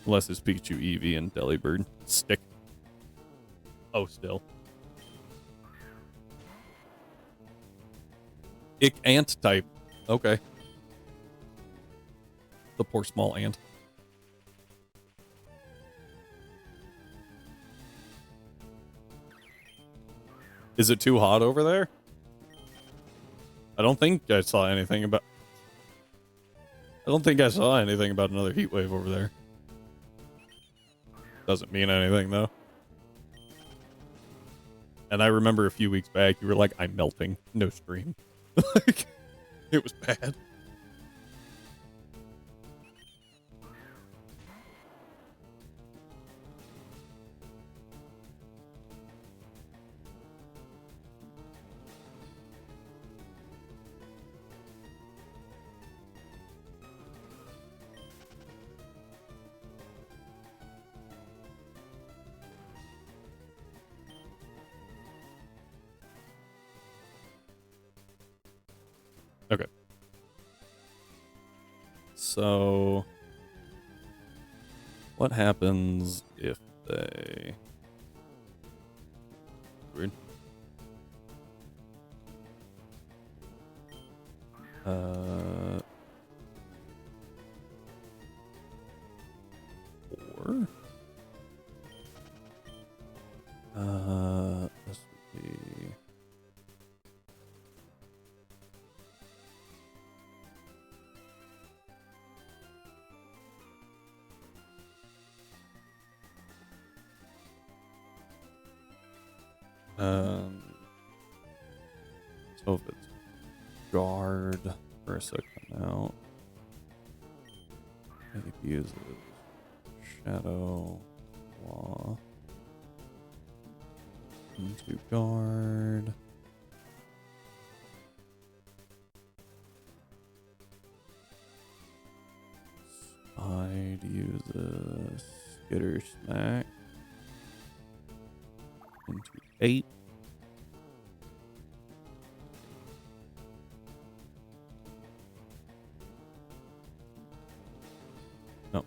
Unless it's Pikachu, Eevee, and Delibird. Stick. Oh, still. Ant type. Okay. The poor small ant. Is it too hot over there? I don't think I saw anything about... I don't think I saw anything about another heat wave over there. Doesn't mean anything, though. And I remember a few weeks back, you were like, I'm melting. No stream. Like, it was bad. Okay. So, what happens if they... Weird. Four? This would be... So if it's guard, Ursa come out. I think he uses Shadow Claw into guard. I'd use a Skitter Smack into 8. No.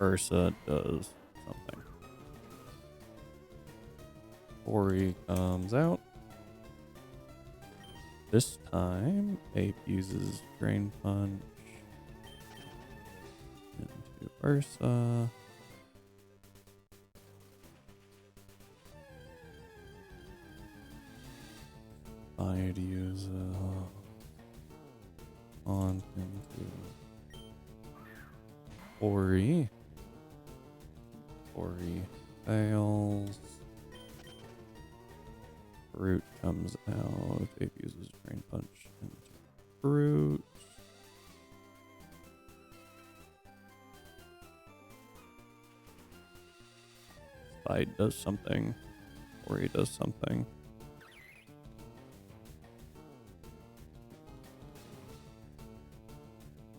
Ursa does something. Ori comes out. This time, Ape uses Drain Punch into Ursa. I'd use on into Ori. Ori fails. Brute comes out. Ape uses Drain Punch into Brute. Spide does something. Ori does something.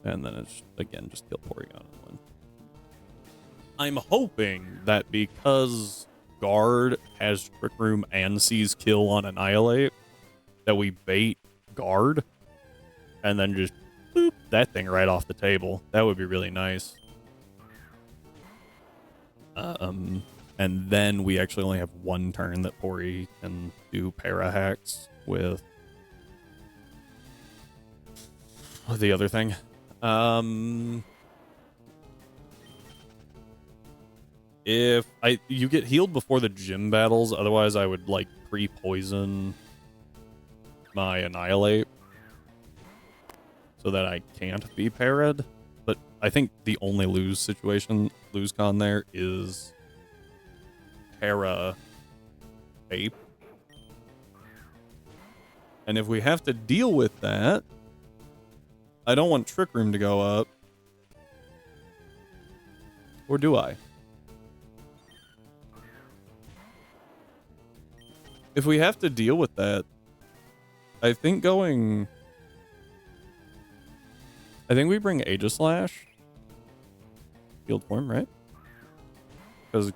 And then it's, again, just kill Porygon and win. I'm hoping that because Guard has Trick Room and sees kill on Annihilate, that we bait Guard and then just boop that thing right off the table. That would be really nice. And then we actually only have one turn that Pori can do para hacks with the other thing. If you get healed before the gym battles, otherwise I would like pre-poison my Annihilate so that I can't be parried. But I think the only lose con there is para Ape. And if we have to deal with that, I don't want Trick Room to go up. Or do I? If we have to deal with that, I think we bring Aegislash. Field form, right? Because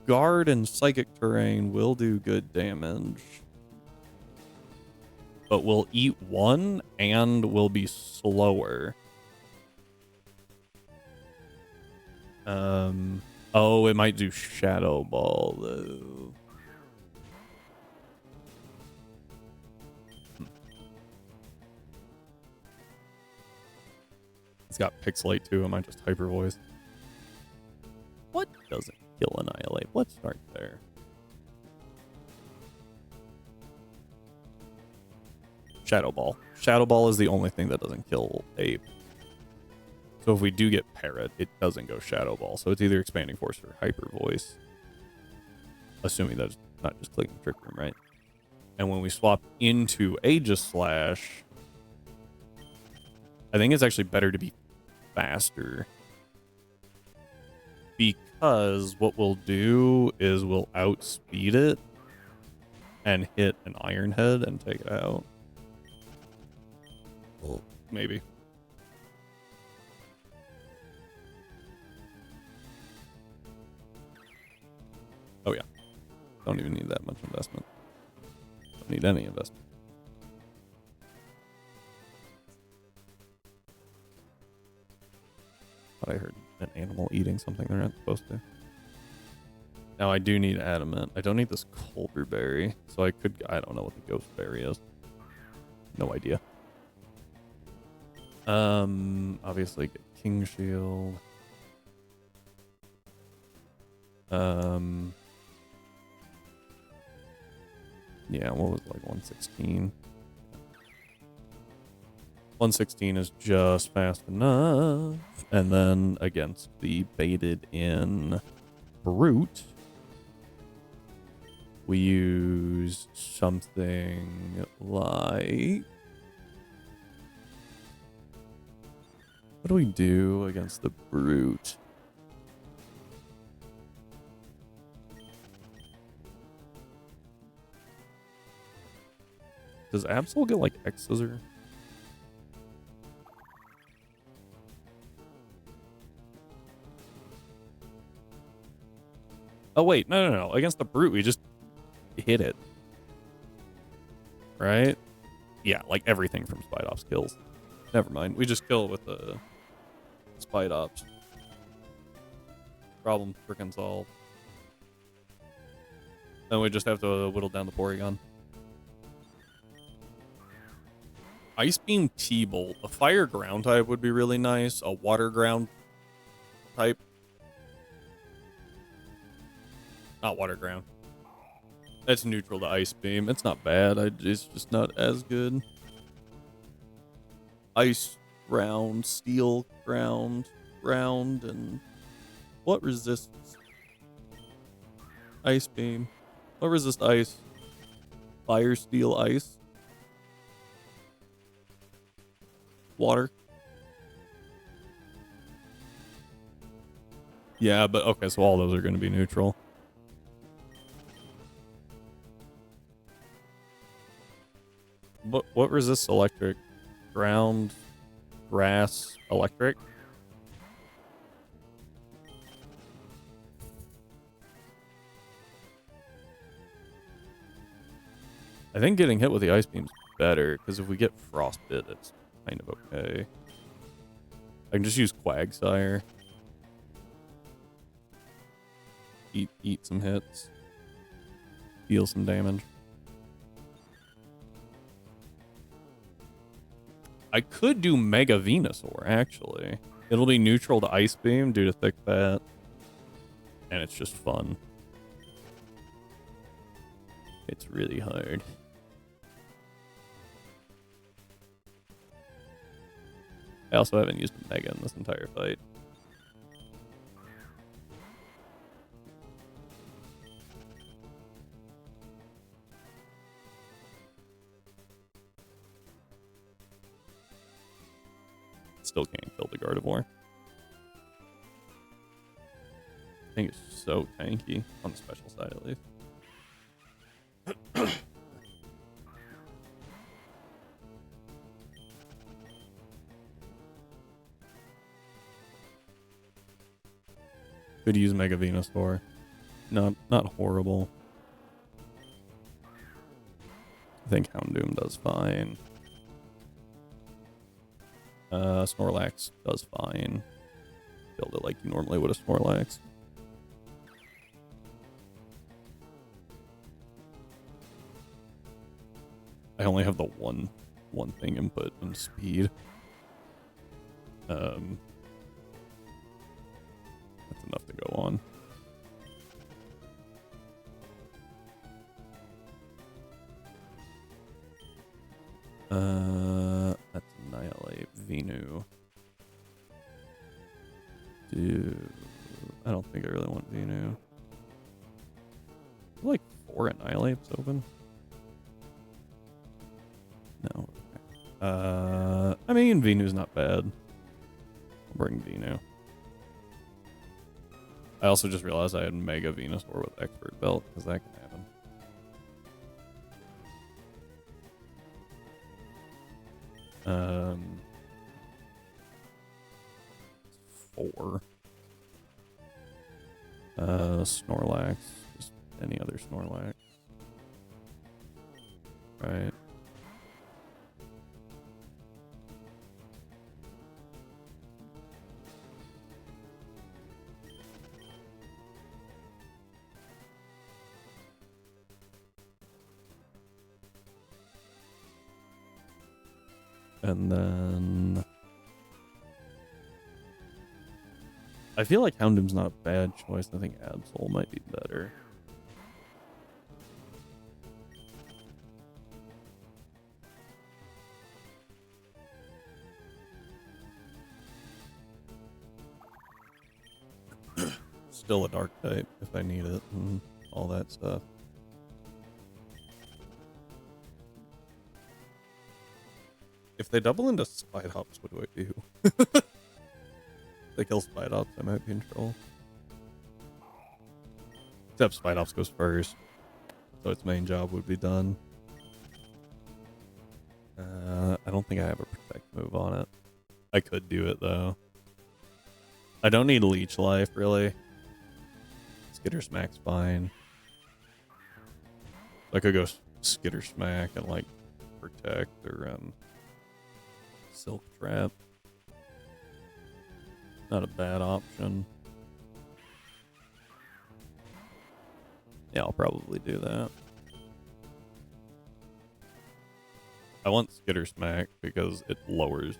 Guard and Psychic Terrain will do good damage. But we'll eat 1 and we'll be slower. Oh, it might do Shadow Ball though. It's got Pixelate too. I might just Hyper Voice. What doesn't kill Annihilate? Let's start there. Shadow Ball. Shadow Ball is the only thing that doesn't kill Ape. So if we do get Parrot, it doesn't go Shadow Ball. So it's either Expanding Force or Hyper Voice. Assuming that's not just clicking Trick Room, right? And when we swap into Aegislash, I think it's actually better to be faster. Because what we'll do is we'll outspeed it and hit an Iron Head and take it out. Maybe. Oh yeah. Don't even need that much investment. Don't need any investment. Thought I heard an animal eating something they're not supposed to. Now I do need adamant. I don't need this Colbur Berry, so I don't know what the Ghost Berry is. No idea. Obviously get King Shield. Yeah, what was it, like 116? 116 is just fast enough. And then against the baited in Brute, We use something like... What do we do against the brute? Does Absol get like X-Scissor? Oh wait, no. Against the brute, we just hit it. Right? Yeah, like everything from Spite Ops kills. Never mind. We just kill with the Spite Ops. Problem frickin' solved. Then we just have to whittle down the Porygon. Ice Beam T-Bolt. A fire ground type would be really nice. A water ground type. Not water ground. That's neutral to Ice Beam. It's not bad. It's just not as good. Ice ground, steel ground, and what resists Ice Beam? What resists ice? Fire, steel, ice. Water. Yeah, but okay, so all those are going to be neutral. What resists electric? Ground, grass, electric. I think getting hit with the ice beam's better, because if we get frostbit, it's kind of okay. I can just use Quagsire. Eat some hits. Deal some damage. I could do Mega Venusaur, actually. It'll be neutral to Ice Beam due to Thick Fat. And it's just fun. It's really hard. I also haven't used Mega in this entire fight. Still can't kill the Gardevoir. I think it's so tanky on the special side, at least. Could use Mega Venusaur. Not horrible. I think Houndoom does fine. Snorlax does fine. Build it like you normally would a Snorlax. I only have the one thing input and speed. That's enough to go on. That's Annihilate Venu. I don't think I really want Venu. Like 4 Annihilates open? No. Okay. I mean, Venu's not bad. I'll bring Venu. I also just realized I had Mega Venusaur with Expert Belt, because that can happen. Four. Snorlax. Just any other Snorlax. Right. And then I feel like Houndoom's not a bad choice. I think Absol might be better. Still a dark type if I need it and all that stuff. If they double into Spite Hops, what do I do? If they kill Spite Hops, I might be in trouble. Except Spite Hops goes first, so its main job would be done. I don't think I have a Protect move on it. I could do it, though. I don't need Leech Life, really. Skitter Smack's fine. I could go Skitter Smack and, like, Protect or, Silk Trap. Not a bad option. Yeah, I'll probably do that. I want Skitter Smack because it lowers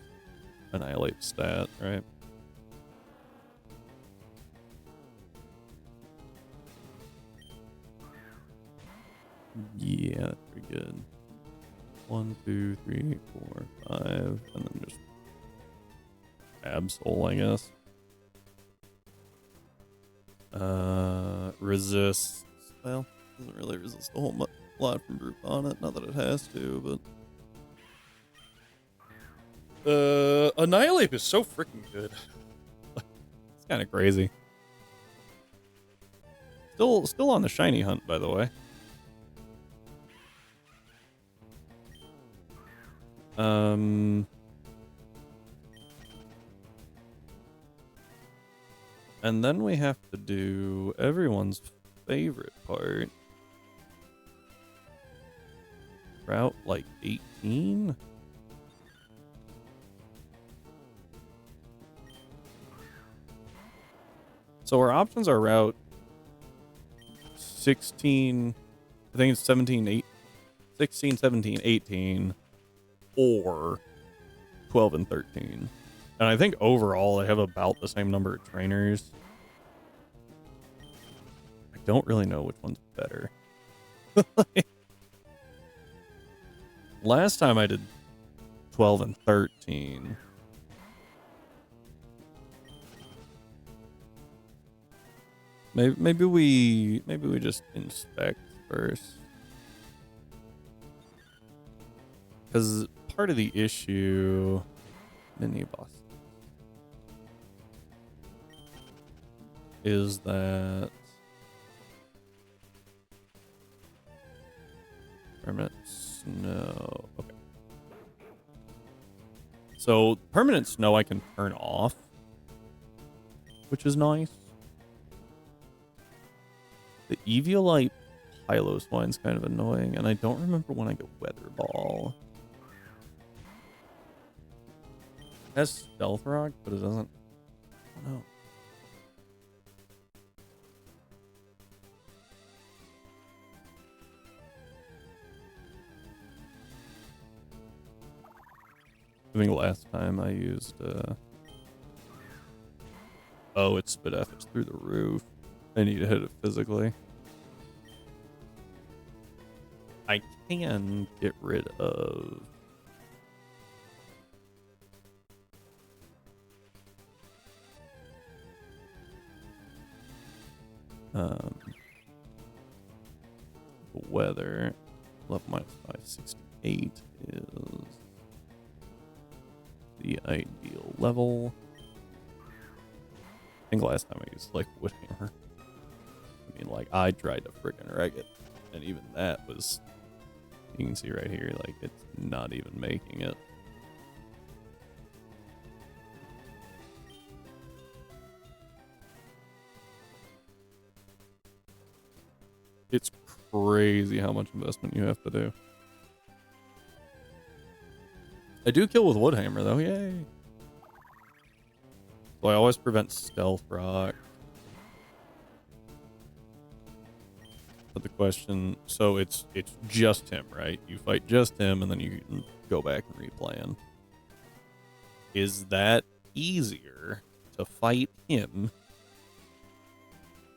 Annihilate stat, right? Yeah, that's pretty good. 1, 2, 3, 4, 5, and then just Absol, I guess. Resist. Well, doesn't really resist a whole lot from group on it. Not that it has to, but Annihilate is so freaking good. It's kind of crazy. Still on the shiny hunt, by the way. And then we have to do everyone's favorite part. Route like 18? So our options are route 16, I think it's 17, 16, 17, 18, or 12 and 13. And I think overall they have about the same number of trainers. I don't really know which one's better. Last time I did 12 and 13. Maybe we just inspect first. Because part of the issue, mini boss, is that permanent snow. Okay. So permanent snow I can turn off, which is nice. The Eviolite Piloswine's kind of annoying, and I don't remember when I get Weather Ball. It has Stealth Rock, but it doesn't. I don't know. I think last time I used, oh, it's spit efforts through the roof. I need to hit it physically. I can get rid of weather. Level -568 is the ideal level. I think last time I used like Woodhammer. I mean, like, I tried to frickin' wreck it, and even that was, you can see right here, like, it's not even making it. It's crazy how much investment you have to do. I do kill with Woodhammer, though, yay! So I always prevent Stealth Rock. But the question, so it's just him, right? You fight just him, and then you can go back and replan. Is that easier to fight him,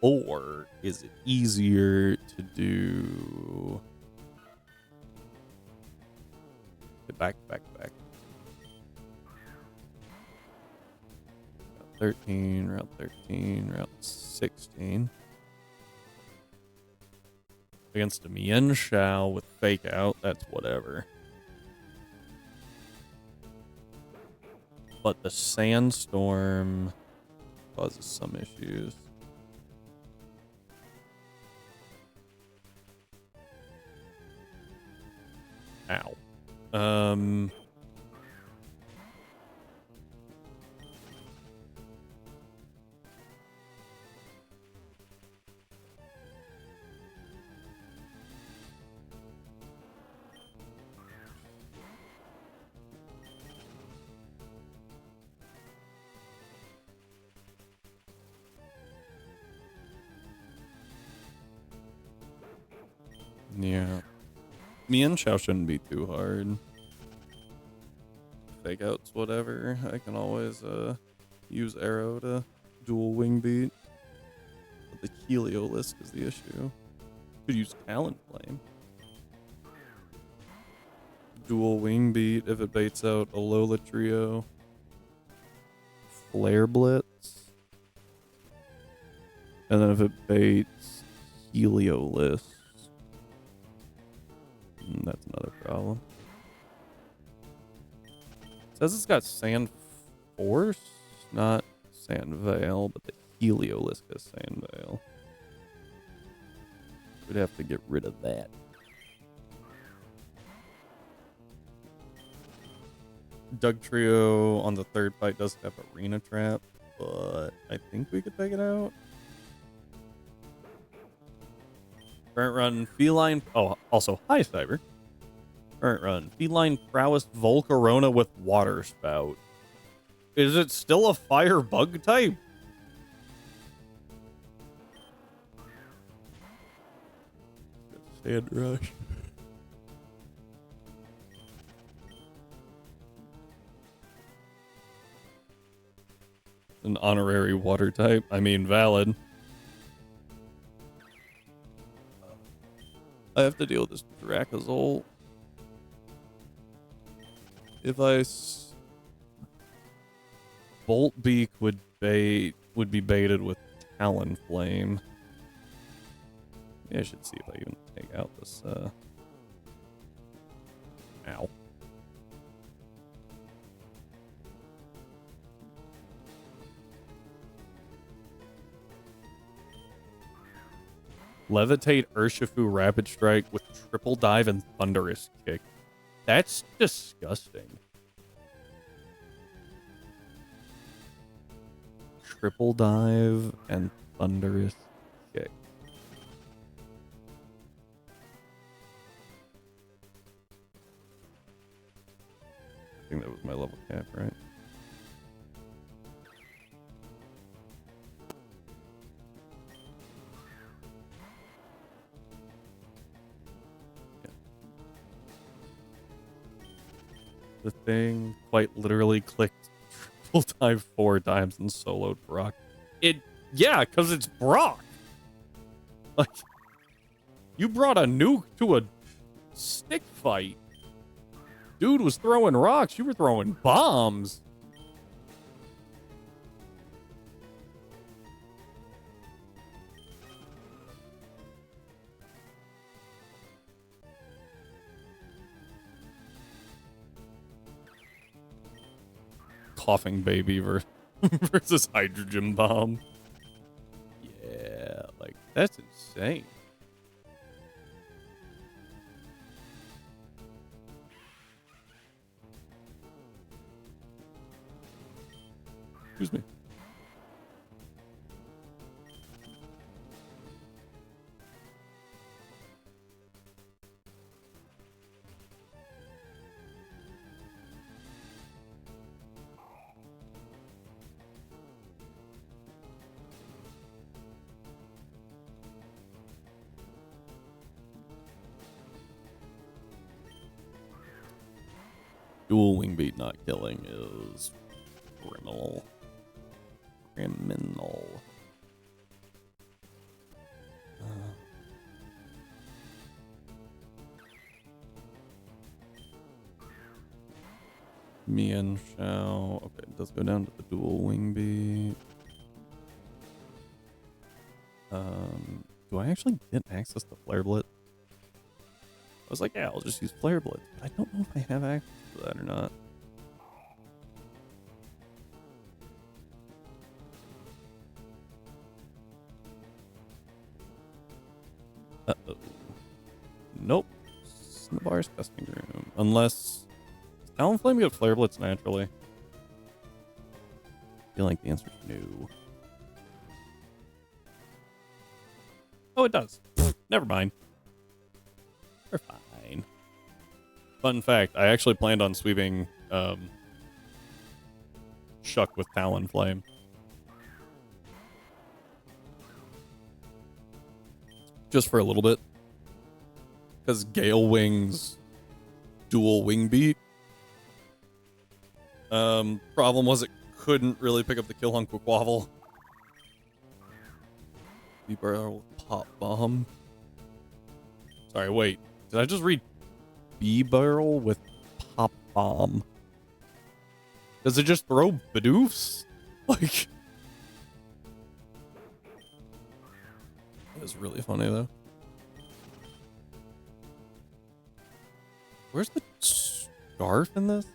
or is it easier to do back? Route 13, Route 13, Route 16. Against a Mian Shao with Fake Out, that's whatever. but the sandstorm causes some issues. Ow. Yeah. Me and Chow shouldn't be too hard. Fake outs, whatever. I can always use arrow to dual wing beat. But the Heliolisk is the issue. Could use Talon Flame. Dual wing beat if it baits out Alola Trio. Flare Blitz. And then if it baits Heliolisk. That's another problem. It says it's got Sand Force, not Sand Veil, but the Heliolisk has Sand Veil. We'd have to get rid of that. Doug Trio on the third fight does have Arena Trap, but I think we could take it out. Current run Feline. Oh, also, hi, Cyber. Current run Feline Prowess Volcarona with Water Spout. Is it still a fire bug type? Sand Rush. An honorary water type. I mean, valid. I have to deal with this Dracozole. If I Bolt Beak would be baited with Talon Flame. Yeah, I should see if I even take out this ow. Levitate Urshifu Rapid Strike with Triple Dive and Thunderous Kick. That's disgusting. Triple Dive and Thunderous Kick. I think that was my level cap, right? The thing quite literally clicked triple dive 4 times and soloed Brock. Yeah, because it's Brock. Like, you brought a nuke to a stick fight. Dude was throwing rocks. You were throwing bombs. Coughing baby versus hydrogen bomb. Yeah, like that's insane. Excuse me. Dual wing beat not killing is criminal. Criminal. Me and Shao. Okay, it does go down to the dual wing beat. Do I actually get access to Flare Blitz? I was like, yeah, I'll just use Flare Blitz, but I don't know if I have access to that or not. Bars testing room. Unless... Does Talonflame get Flare Blitz naturally? I feel like the answer is no. Oh, it does. Never mind. We're fine. Fun fact, I actually planned on sweeping Shuck with Talonflame. Just for a little bit. Because Gale Wing's dual wing beat. Problem was it couldn't really pick up the kill on Quaquaval. B-Barrel Pop Bomb. Sorry, wait. Did I just read B-Barrel with Pop Bomb? Does it just throw Bidoofs? Like... That is really funny, though. Where's the scarf in this?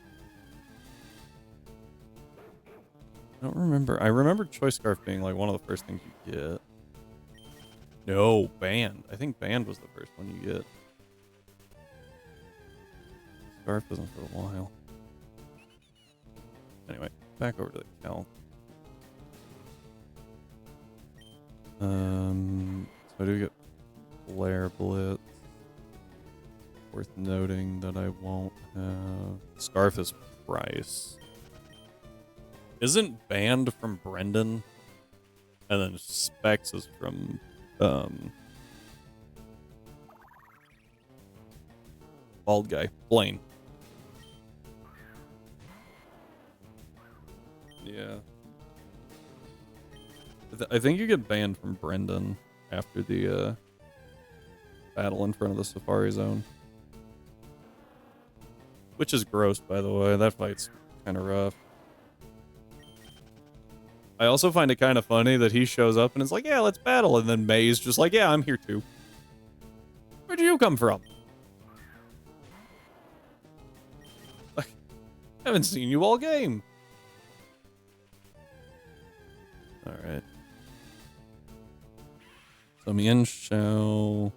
I don't remember. I remember Choice Scarf being like one of the first things you get. No, Band. I think Band was the first one you get. Scarf isn't for a while. Anyway, back over to the Cal. So I do get Flare Blitz. Worth noting that I won't have... Scarf is Price. Isn't Band from Brendan? And then Specs is from... bald guy. Blaine. Yeah. I think you get banned from Brendan after the battle in front of the Safari Zone. Which is gross, by the way. That fight's kind of rough. I also find it kind of funny that he shows up and is like, yeah, let's battle. And then May's just like, yeah, I'm here too. Where'd you come from? Like, I haven't seen you all game. Alright. So Mian Shell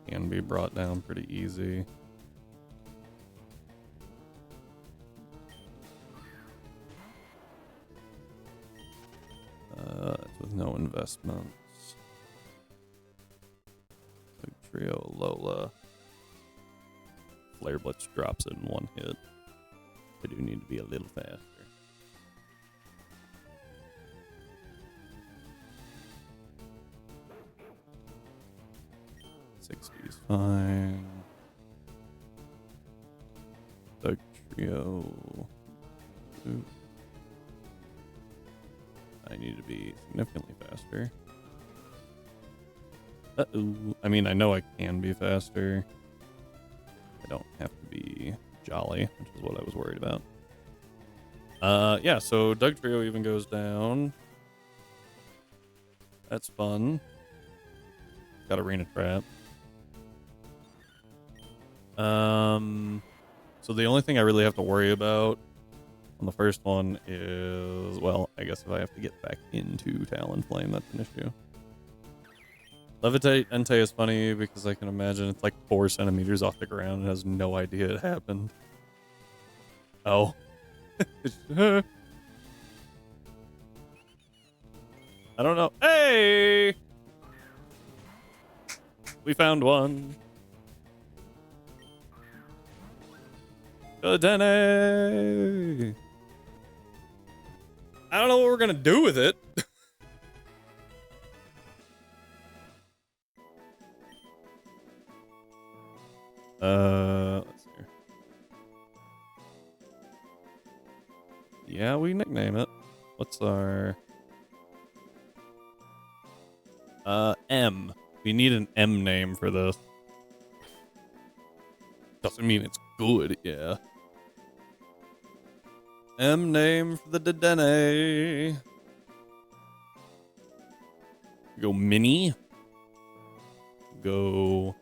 can be brought down pretty easy. It's with no investments. So Trio, Lola. Flare Blitz drops it in one hit. I do need to be a little faster. 60's fine. Doug Trio. Ooh. I need to be significantly faster. Uh-oh. I mean, I know I can be faster. I don't have to be jolly, which is what I was worried about. Yeah, so Doug Trio even goes down. That's fun. Got Arena Trap. So the only thing I really have to worry about on the first one is, well, I guess if I have to get back into Talonflame, that's an issue. Levitate Entei is funny because I can imagine it's like 4 centimeters off the ground and has no idea it happened. Oh. I don't know. Hey! We found one. Dene! I don't know what we're gonna do with it. Let's see here. Yeah, we nickname it. What's our... M. We need an M name for this. Doesn't mean it's good, yeah. M name for the Dedenne. Go Mini. Go...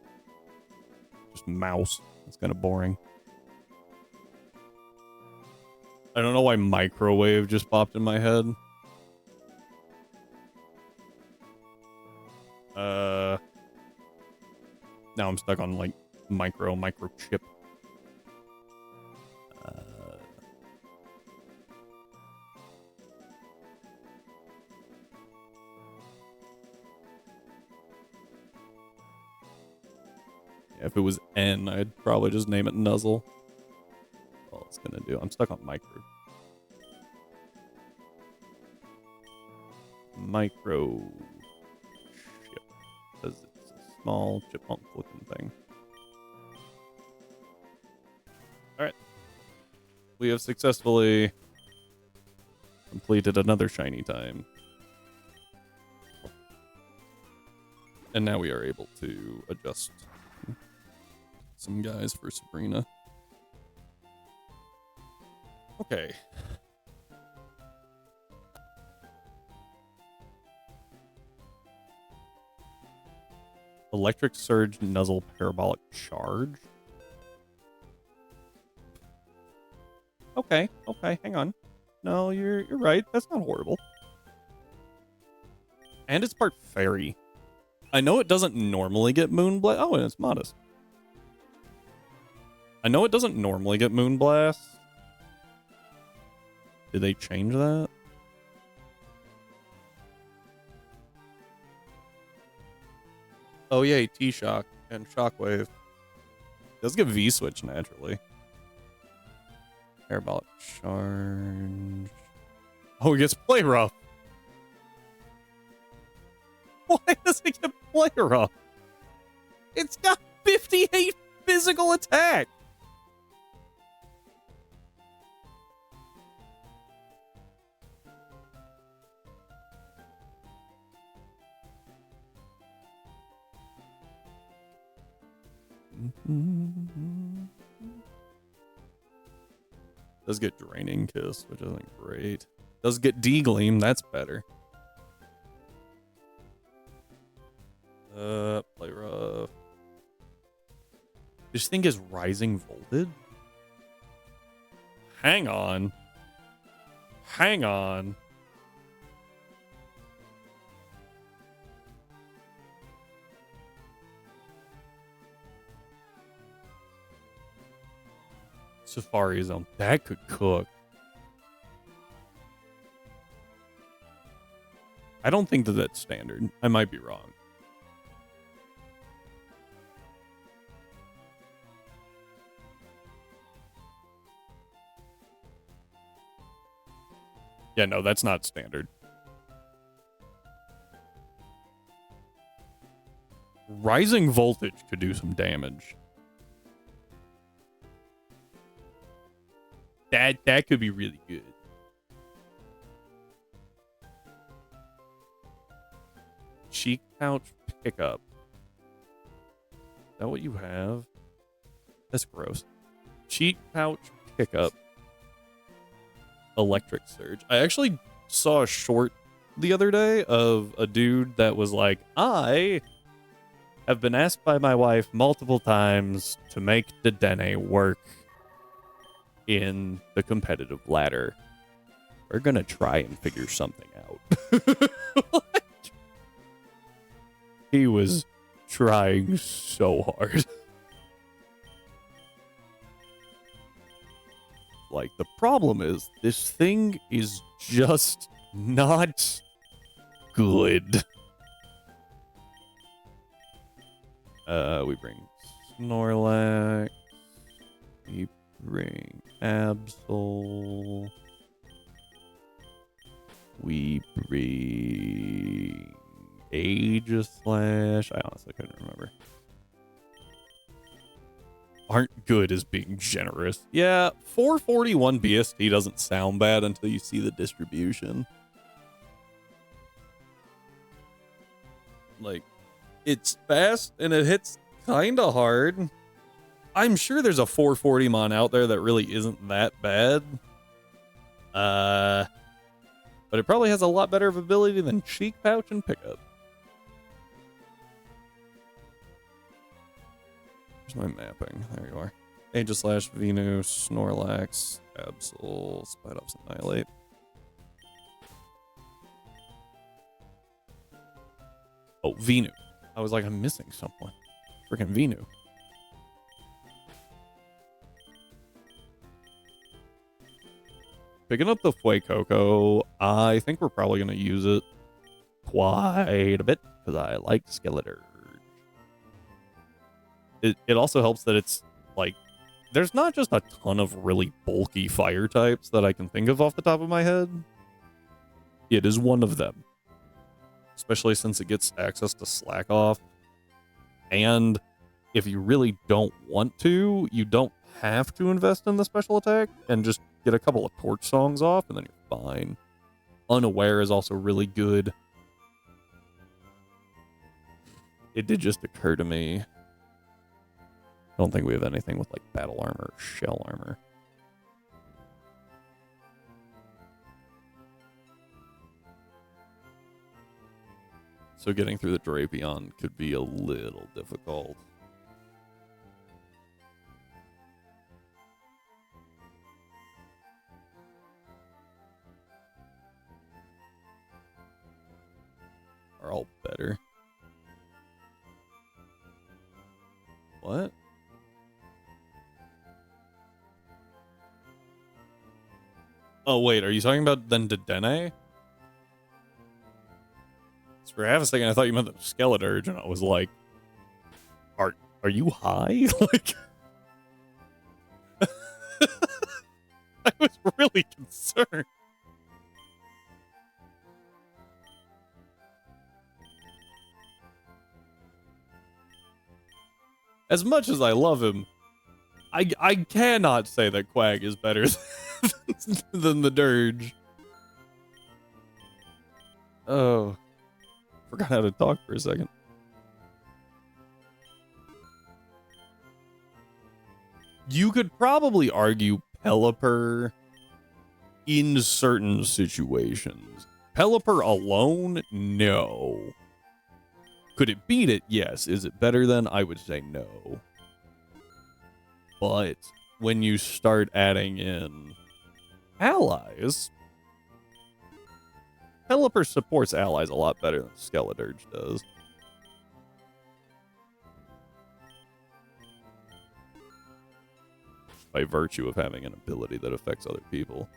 just Mouse. It's kind of boring. I don't know why Microwave just popped in my head. Now I'm stuck on, like, microchip. If it was N, I'd probably just name it Nuzzle. All it's gonna do. I'm stuck on micro. Micro chip. Because it's a small chipmunk looking thing. Alright. We have successfully completed another shiny time. And now we are able to adjust some guys for Sabrina. Okay. Electric Surge, Nuzzle, Parabolic Charge. Okay, hang on. No, you're right. That's not horrible. And it's part fairy. I know it doesn't normally get Moonblast. Oh, and it's modest. I know it doesn't normally get Moonblast. Did they change that? Oh, yay, T-Shock and Shockwave. Does get V-Switch naturally. Parabolic Charge. Oh, it gets Play Rough. Why does it get Play Rough? It's got 58 physical attack. Does get Draining Kiss, which isn't great. Does get D-Gleam, that's better. Play rough. This thing is Rising Voltage? Hang on. Hang on. Safari Zone. That could cook. I don't think that that's standard. I might be wrong. Yeah, no, that's not standard. Rising Voltage could do some damage. That could be really good. Cheek Pouch Pickup. Is that what you have? That's gross. Cheek Pouch Pickup. Electric Surge. I actually saw a short the other day of a dude that was like, I have been asked by my wife multiple times to make Dedenne work in the competitive ladder. We're gonna try and figure something out. He was trying so hard. Like, the problem is, this thing is just not good. We bring Snorlax. We bring Absol. We bring Aegislash. I honestly couldn't remember. Aren't good as being generous. Yeah, 441 BST doesn't sound bad until you see the distribution. Like, it's fast and it hits kinda hard. I'm sure there's a 440 mon out there that really isn't that bad. But it probably has a lot better of ability than Cheek Pouch and Pickup. Where's my mapping? There you are. Aegislash, Venus, Snorlax, Absol, Spidops, Annihilate. Oh, Venu. I was like, I'm missing someone. Freaking Venu. picking up the Fuecoco. I think we're probably going to use it quite a bit because I like Skeletor. It also helps that it's like there's not just a ton of really bulky fire types that I can think of off the top of my head. It is one of them, especially since it gets access to Slack Off. And if you really don't want to, you don't have to invest in the special attack and just get a couple of torch songs off and then you're fine. Unaware is also really good. It did just occur to me. I don't think we have anything with like battle armor or shell armor. So getting through the Drapion could be a little difficult. Are all better. What? Oh, wait, are you talking about then Dedenne? For half a second, I thought you meant the Skeleturge, and I was like, are you high? Like, I was really concerned. As much as I love him, I cannot say that Quag is better than the Dirge. Oh. Forgot how to talk for a second. You could probably argue Pelipper in certain situations. Pelipper alone? No. Could it beat it? Yes. Is it better than? I would say no. But when you start adding in allies, Pelipper supports allies a lot better than Skeleturge does. By virtue of having an ability that affects other people.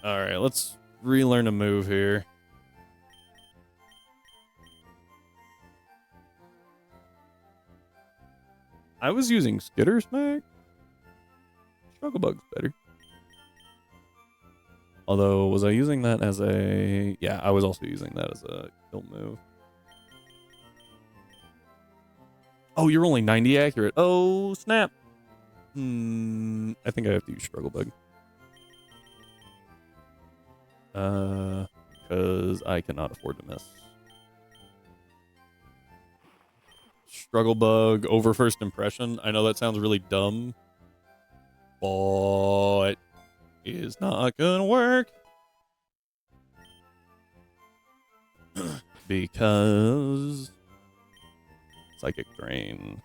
Alright, let's relearn a move here. I was using Skitter Smack. Struggle Bug's better. Although, was I using that as a... Yeah, I was also using that as a kill move. Oh, you're only 90 accurate. Oh, snap. I think I have to use Struggle Bug. Because I cannot afford to miss. Struggle Bug over first impression. I know that sounds really dumb. But... is not gonna work because Psychic Drain.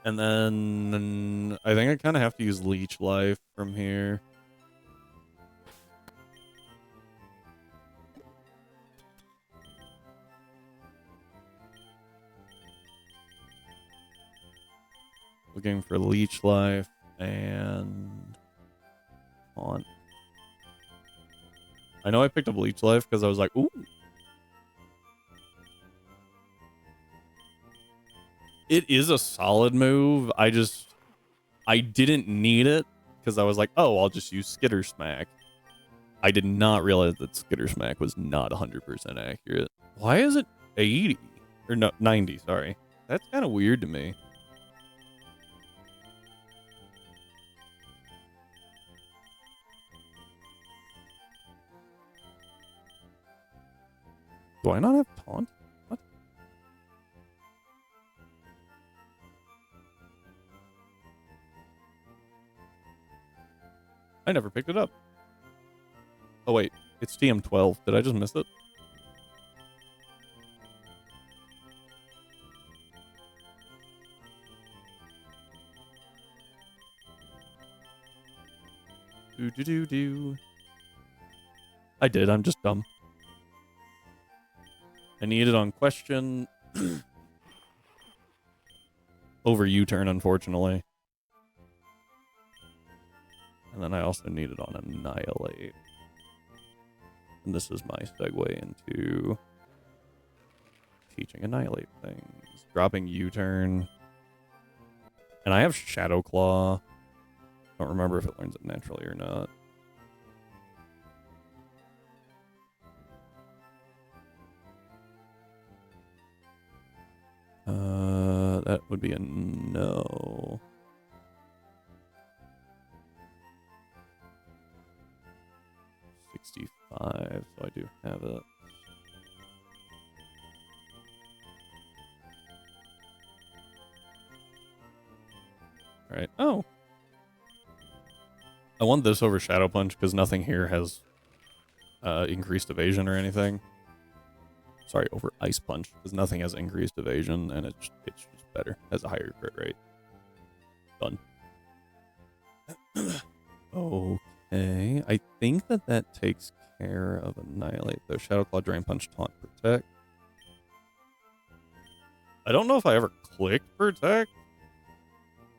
And then I think I kind of have to use Leech Life from here. Looking for Leech Life and Haunt. I know I picked up Leech Life because I was like, ooh. It is a solid move. I didn't need it because I was like, oh, I'll just use Skitter Smack. I did not realize that Skitter Smack was not 100% accurate. Why is it 80? Or no, 90, sorry. That's kind of weird to me. Do I not have Taunt? What? I never picked it up. Oh, wait. It's TM12. Did I just miss it? Do. I did. I'm just dumb. I need it on question. over U-turn, unfortunately. And then I also need it on Annihilate. And this is my segue into teaching Annihilate things. Dropping U-turn. And I have Shadow Claw. Don't remember if it learns it naturally or not. That would be a no. $65, so I do have it. All right. Oh. I want this over Shadow Punch because nothing here has increased evasion or anything. Sorry, over Ice Punch because nothing has increased evasion and it's just better. Has a higher crit rate. Done. Okay. I think that takes care of Annihilate though. Shadow Claw, Drain Punch, Taunt, Protect. I don't know if I ever clicked Protect.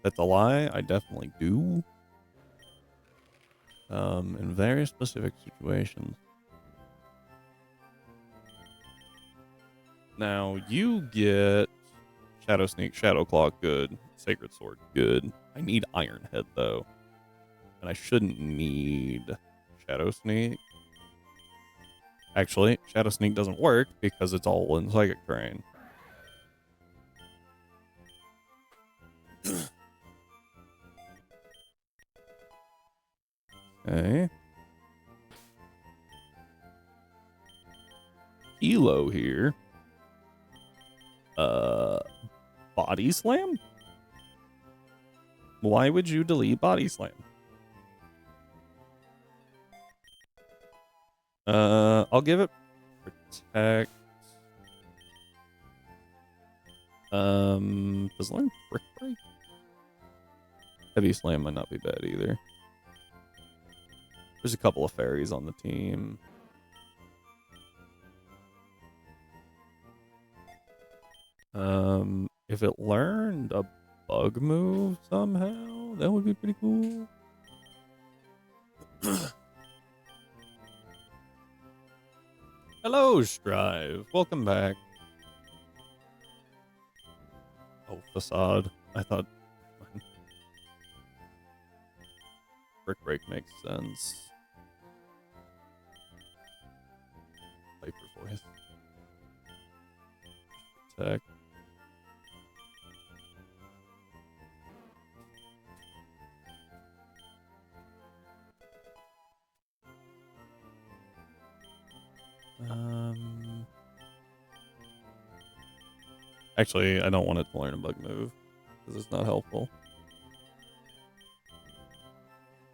That's a lie. I definitely do. In very specific situations. Now, you get Shadow Sneak, Shadow Claw, good. Sacred Sword, good. I need Iron Head, though. And I shouldn't need Shadow Sneak. Actually, Shadow Sneak doesn't work because it's all in Psychic Terrain. Okay. Kilo here. Body Slam? Why would you delete Body Slam? I'll give it Protect. Does learn Brick Break? Heavy Slam might not be bad either. There's a couple of fairies on the team. If it learned a bug move somehow, that would be pretty cool. Hello, Strive. Welcome back. Oh, Facade. I thought Brick Break makes sense. Hyper Voice. Protect. Actually, I don't want it to learn a bug move because it's not helpful.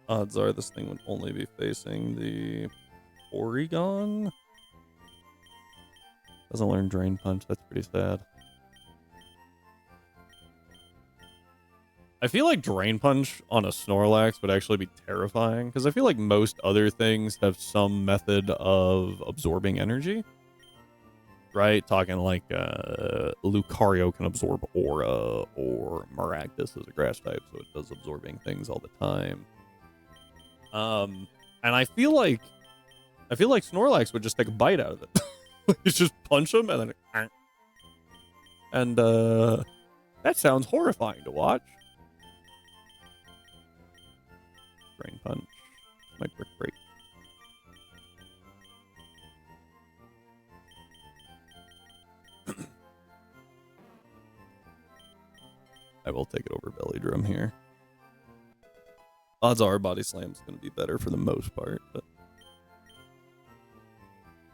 Odds are this thing would only be facing the Porygon. Doesn't learn Drain Punch. That's pretty sad. I feel like Drain Punch on a Snorlax would actually be terrifying because I feel like most other things have some method of absorbing energy. Right? Talking like Lucario can absorb Aura, or Maractus is a grass type, so it does absorbing things all the time. And I feel like Snorlax would just take a bite out of it. You just punch him and then and that sounds horrifying to watch. Drain Punch. Might Brick Break. I will take it over Belly Drum here. Odds are Body Slam's going to be better for the most part, but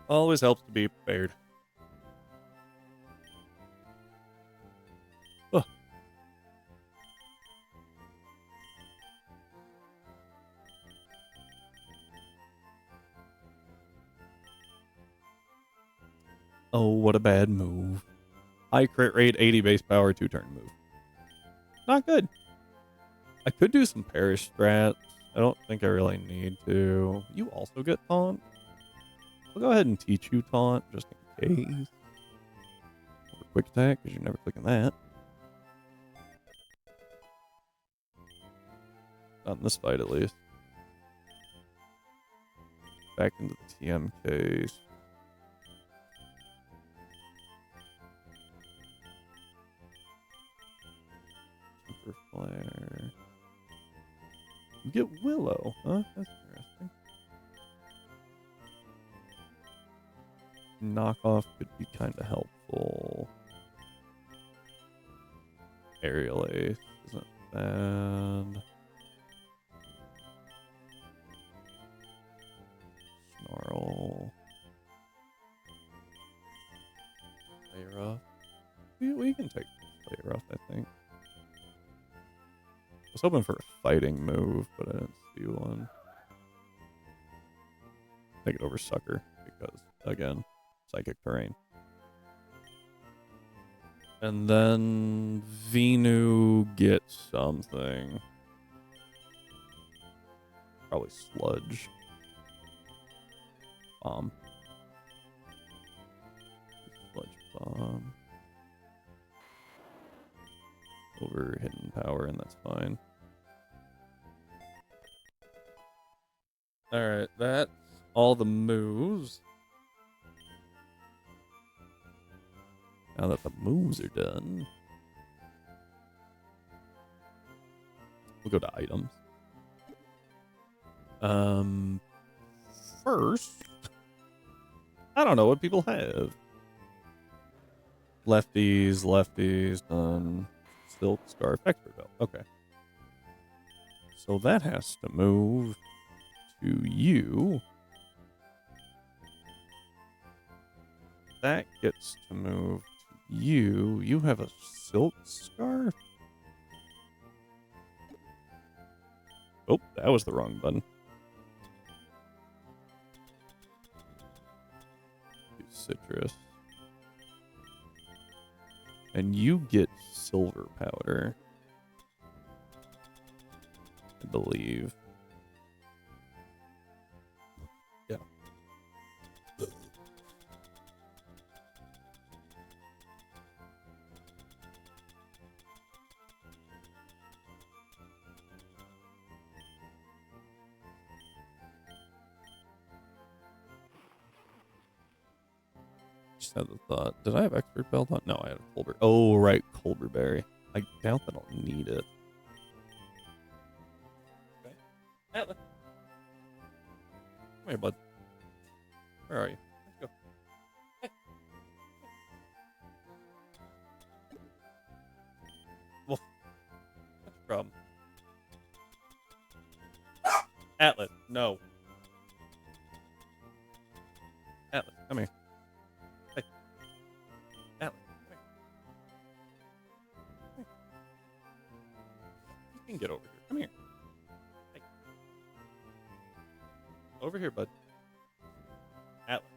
always helps to be prepared. Oh. Oh, what a bad move. High crit rate, 80 base power, 2-turn move. Not good. I could do some Perish strats. I don't think I really need to. You also get Taunt. I'll go ahead and teach you Taunt, just in case. Over Quick Attack, because you're never clicking that. Not in this fight, at least. Back into the TM case. Super Flare. You get Willow, huh? That's interesting. Knockoff could be kind of helpful. Aerial Ace isn't bad. Snarl. Play rough. We can take play rough, I think. I was hoping for a fighting move, but I didn't see one. Take it over Sucker because, again, psychic terrain. And then Venu gets something. Probably Sludge. Bomb. Sludge Bomb. Over Hidden Power, and that's fine. Alright, that's all the moves. Now that the moves are done, we'll go to items. First, I don't know what people have. Lefties, done. Silk Scarf, Expert Belt. Okay. So that has to move to you. That gets to move to you. You have a Silk Scarf? Oh, that was the wrong button. Citrus. And you get Silver Powder, I believe. Yeah. Just had the thought. Did I have Expert Belt on? No, I had a Colbert. Oh, right. Colberberry. I doubt that I'll need it. Okay. Atlas. Come here, bud. Where are you? Let's go. Hey. Wolf. What's your problem? Atlas, no. Atlas, come here. Hey. Atlas, come here. You can get over here. Come here. Hey. Over here, bud. Atlas.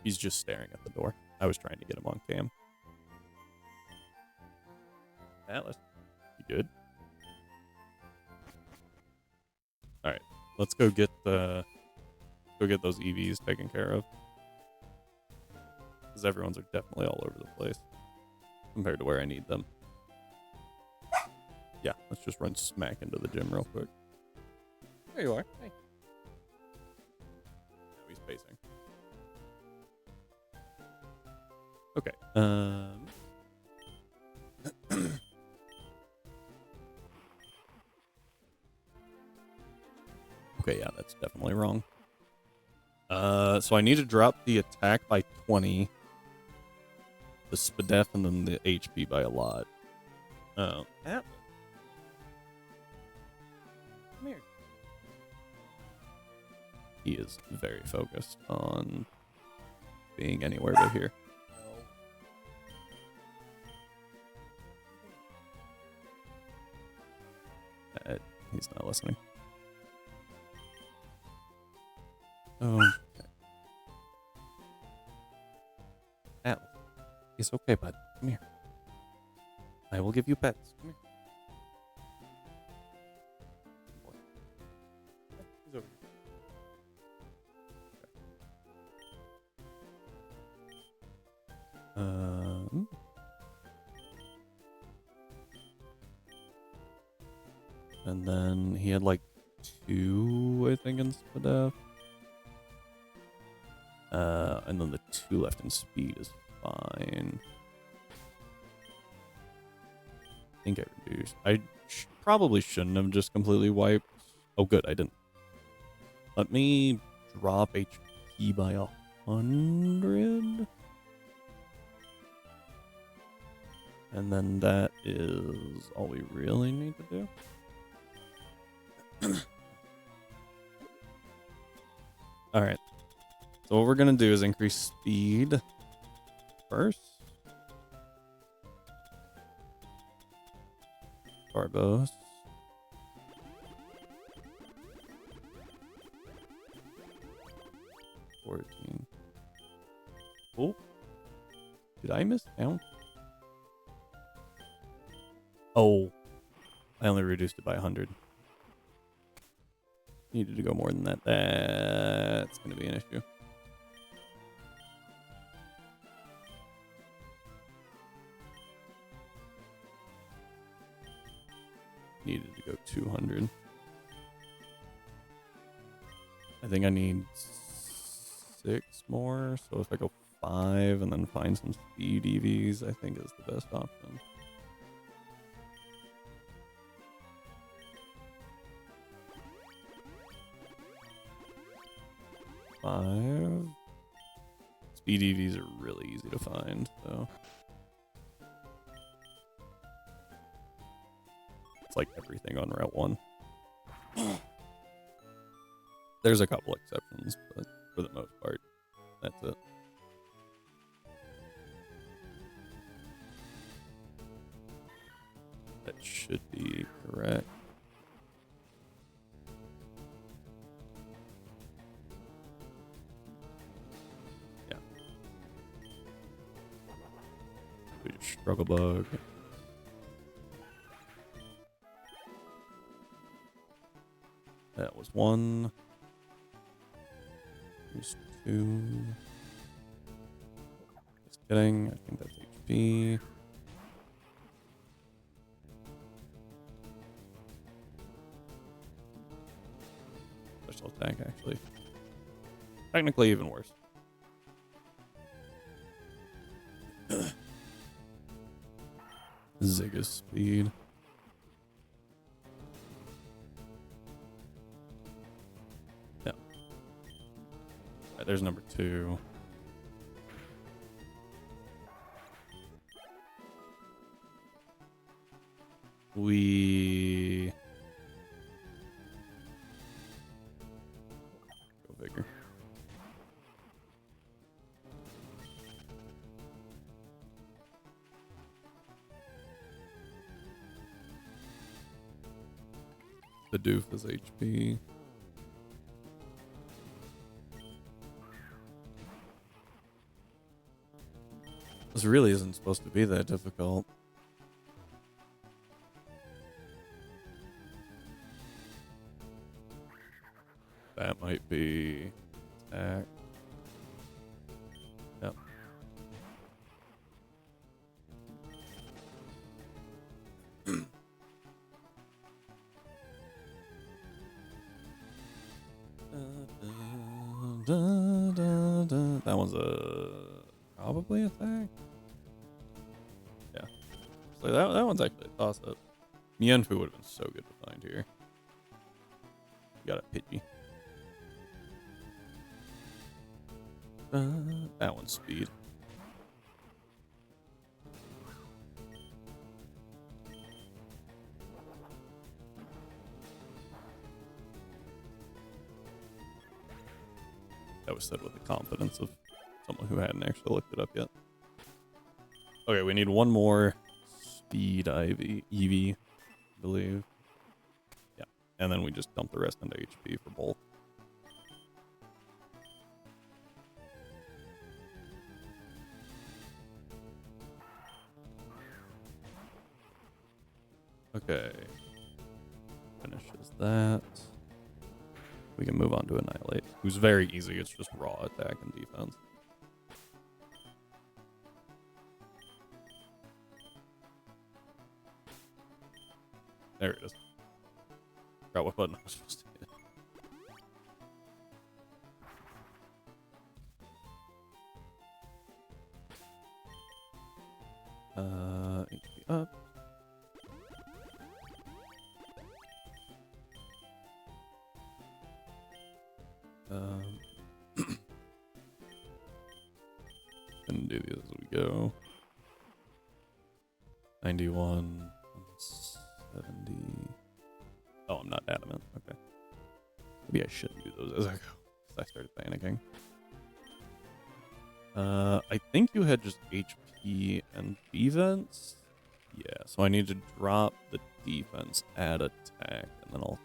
He's just staring at the door. I was trying to get him on cam. Atlas, you good? All right, let's go get those EVs taken care of, because everyone's are definitely all over the place compared to where I need them. Yeah, let's just run smack into the gym real quick. There you are. Hey. Now he's pacing. Okay. Okay, yeah, that's definitely wrong. So I need to drop the attack by 20, the SPDEF, and then the HP by a lot. Oh, Atlas. Come here. He is very focused on being anywhere but here. He's not listening. Oh. Atlas. It's okay, bud. Come here. I will give you pets. Come here. Boy. He's over here. Okay. And then he had like 2, I think, in Spadef. And then the 2 left in speed is fine. I think I reduced. I probably shouldn't have just completely wiped. Oh, good, I didn't. Let me drop HP by 100. And then that is all we really need to do. All right. So what we're going to do is increase speed first. Barbos. Oh. Did I miss count? Oh. I only reduced it by 100. Needed to go more than that. That's going to be an issue. Needed to go 200. I think I need 6 more. So if I go 5 and then find some speed EVs, I think is the best option. Speed EVs are really easy to find, so it's like everything on Route 1. There's a couple exceptions, but for the most part, that's it. That should be correct. Struggle bug. That was 1. Here's 2. Just kidding. I think that's HP. Special attack, actually. Technically, even worse. Zigga's speed. Yeah. Right, there's number 2. We go bigger. The doof is HP. This really isn't supposed to be that difficult. That might be attack. Yep. That one's probably attack. Yeah. So that one's actually a toss up. Mienfu would have been so good to find here. You got a Pidgey. That one's speed. That was said with the confidence of someone who hadn't actually looked it up yet. Okay, we need one more speed EV, I believe. Yeah, and then we just dump the rest into HP for both. Okay. Finishes that. We can move on to Annihilate, who's very easy. It's just raw attack and defense. There it is. forgot what button I was supposed to hit. HP up. And do these as we go. 91, 170. Oh, I'm not adamant. Okay. Maybe I shouldn't do those as I go. I started panicking. I think you had just HP and defense. Yeah, so I need to drop the defense, add attack, and then I'll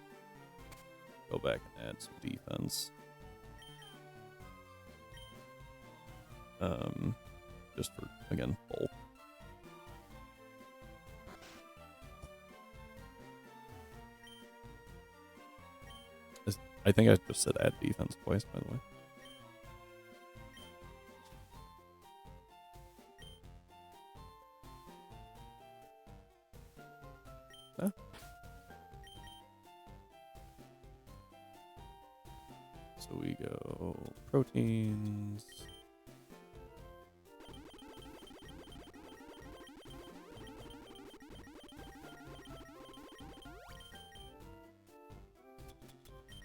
go back and add some defense. Just for, again, bulk. I think I just said add defense twice, by the way. Huh? So we go proteins.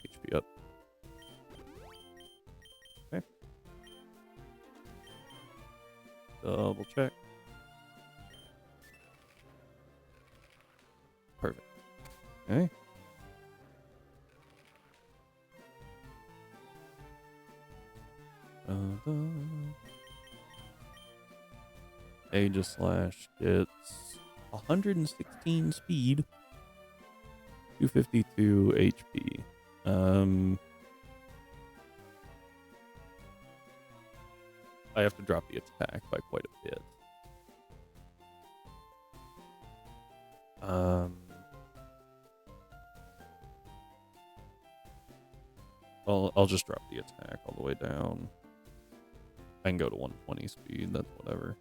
HP up. Okay. Double check. Perfect. Okay. Aegis Slash gets 116 speed, 252 HP. I have to drop the attack by quite a bit. I'll just drop the attack all the way down. I can go to 120 speed, that's whatever.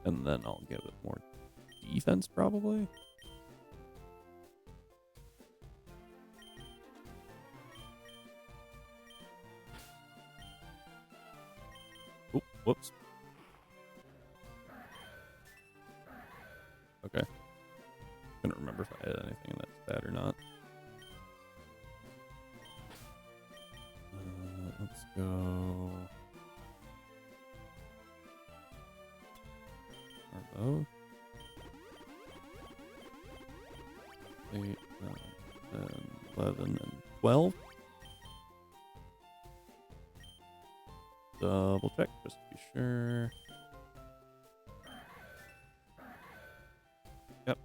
And then I'll give it more defense, probably. Oop, whoops. Okay. Couldn't remember if I had anything that's bad or not. Let's go. Are both? 8, 9, 10, 11, and 12. Double check just to be sure. Yep.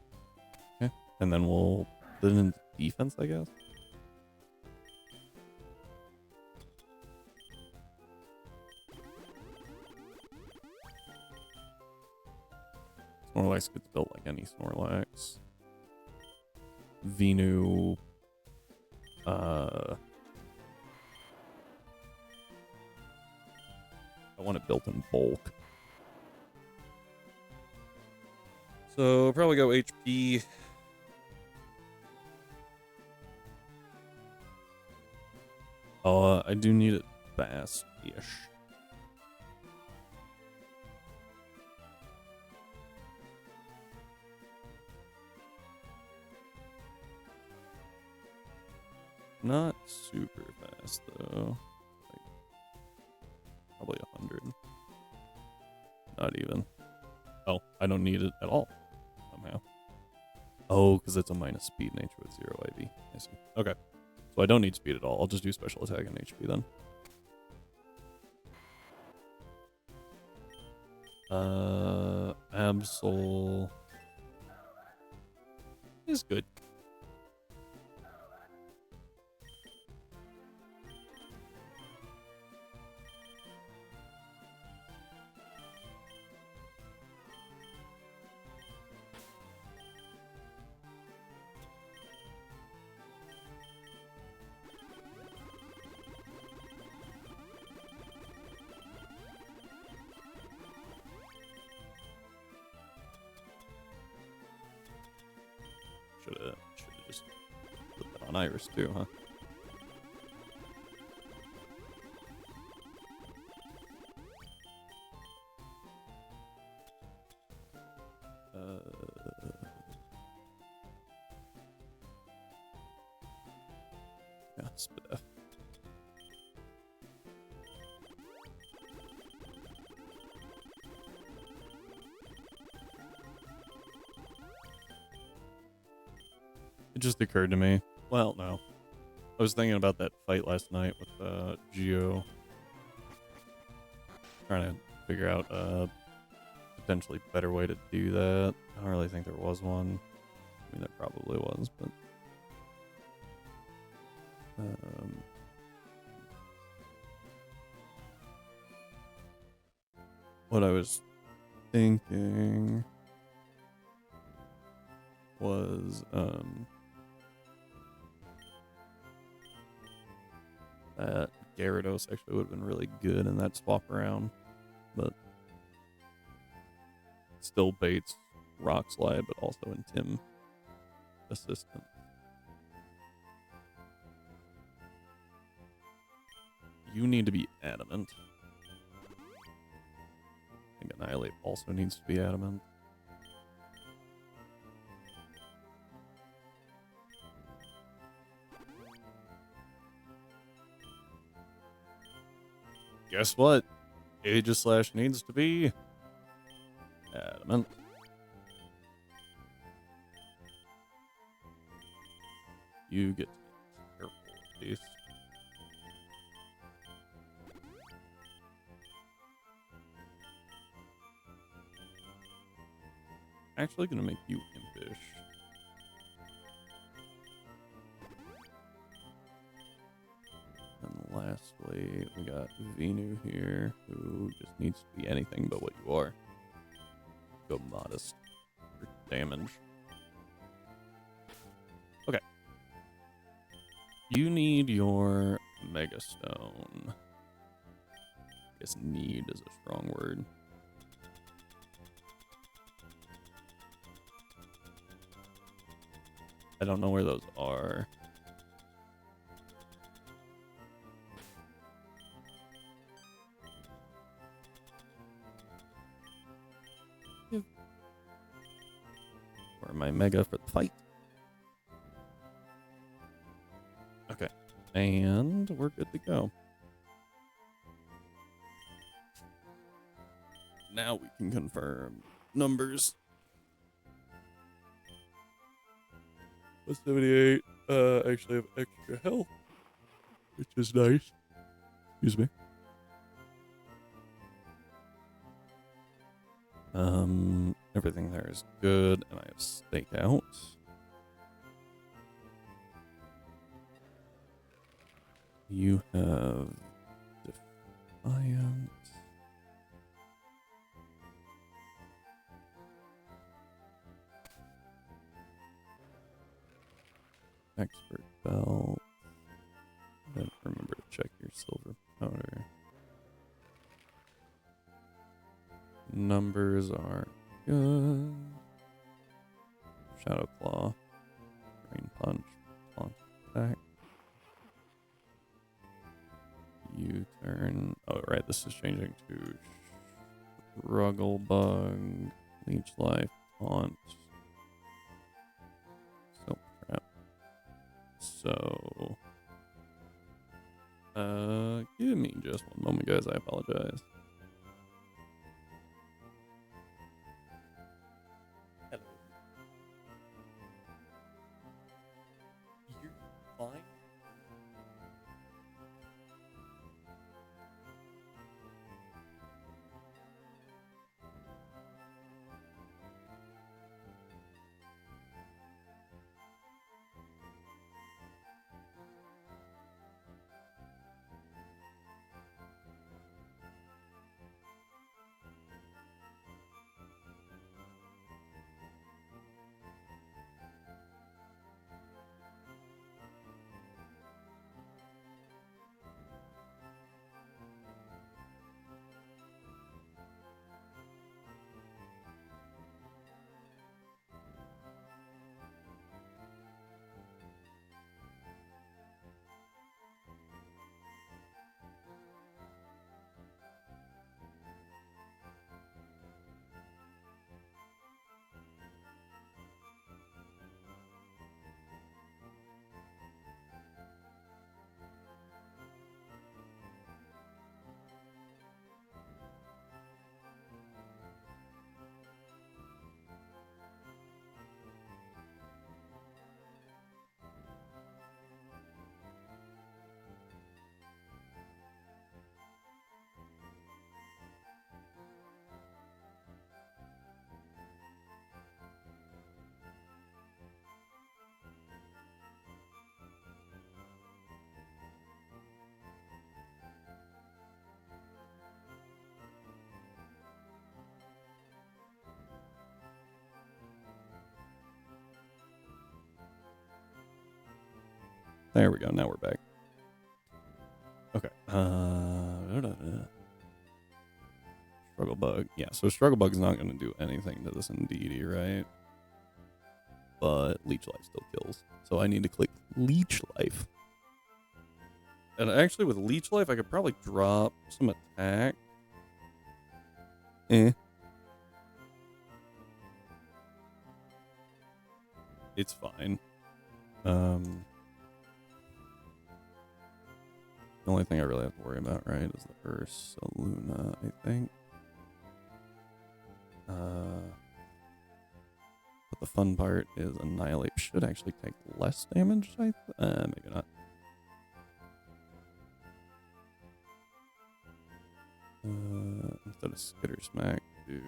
Okay. And then we'll put it in defense, I guess. Snorlax gets built like any Snorlax. Venu. I want it built in bulk. So probably go HP. I do need it fast-ish. Not super fast though. Like, probably 100. Not even. Oh, I don't need it at all somehow. Oh, because it's a minus speed nature with 0 IV. I see. Okay. So I don't need speed at all. I'll just do special attack and HP then. Absol is good. should have just put that on Iris too, huh? Yeah, Spadef. It just occurred to me. Well, no. I was thinking about that fight last night with Geo. Trying to figure out a potentially better way to do that. I don't really think there was one. I mean, there probably was, but... what I was thinking was, that Gyarados actually would have been really good in that swap around, but still baits Rock Slide, but also in Tim Assistant. You need to be Adamant. I think Annihilate also needs to be Adamant. Guess what? Aegislash needs to be Adamant. You get to be careful at least. Actually gonna make you impish. And lastly, we got Venu here, who just needs to be anything but what you are. Go modest for damage. Okay. You need your Mega Stone. I guess need is a strong word. I don't know where those are. Or my Mega for the fight. Okay. And we're good to go. Now we can confirm numbers. 78. Actually have extra health, which is nice. Excuse me. Everything there is good, and I have Stakeout. You have Defiant. Expert Belt. Then remember to check your silver powder. Numbers are good. Shadow Claw. Rain Punch. Taunt Attack. U-turn. Oh, right. This is changing to Struggle Bug. Leech Life. Taunt. Silk Trap. So, give me just one moment, guys. I apologize. Hello. You're fine. There we go. Now we're back. Okay. Struggle bug. Yeah, so struggle bug's not going to do anything to this Indeedee, right? But leech life still kills. So I need to click leech life. And actually with leech life, I could probably drop some attack. It's fine. The only thing I really have to worry about, right, is the Ursaluna, I think. But the fun part is Annihilate should actually take less damage, maybe not. Instead of Skitter Smack, do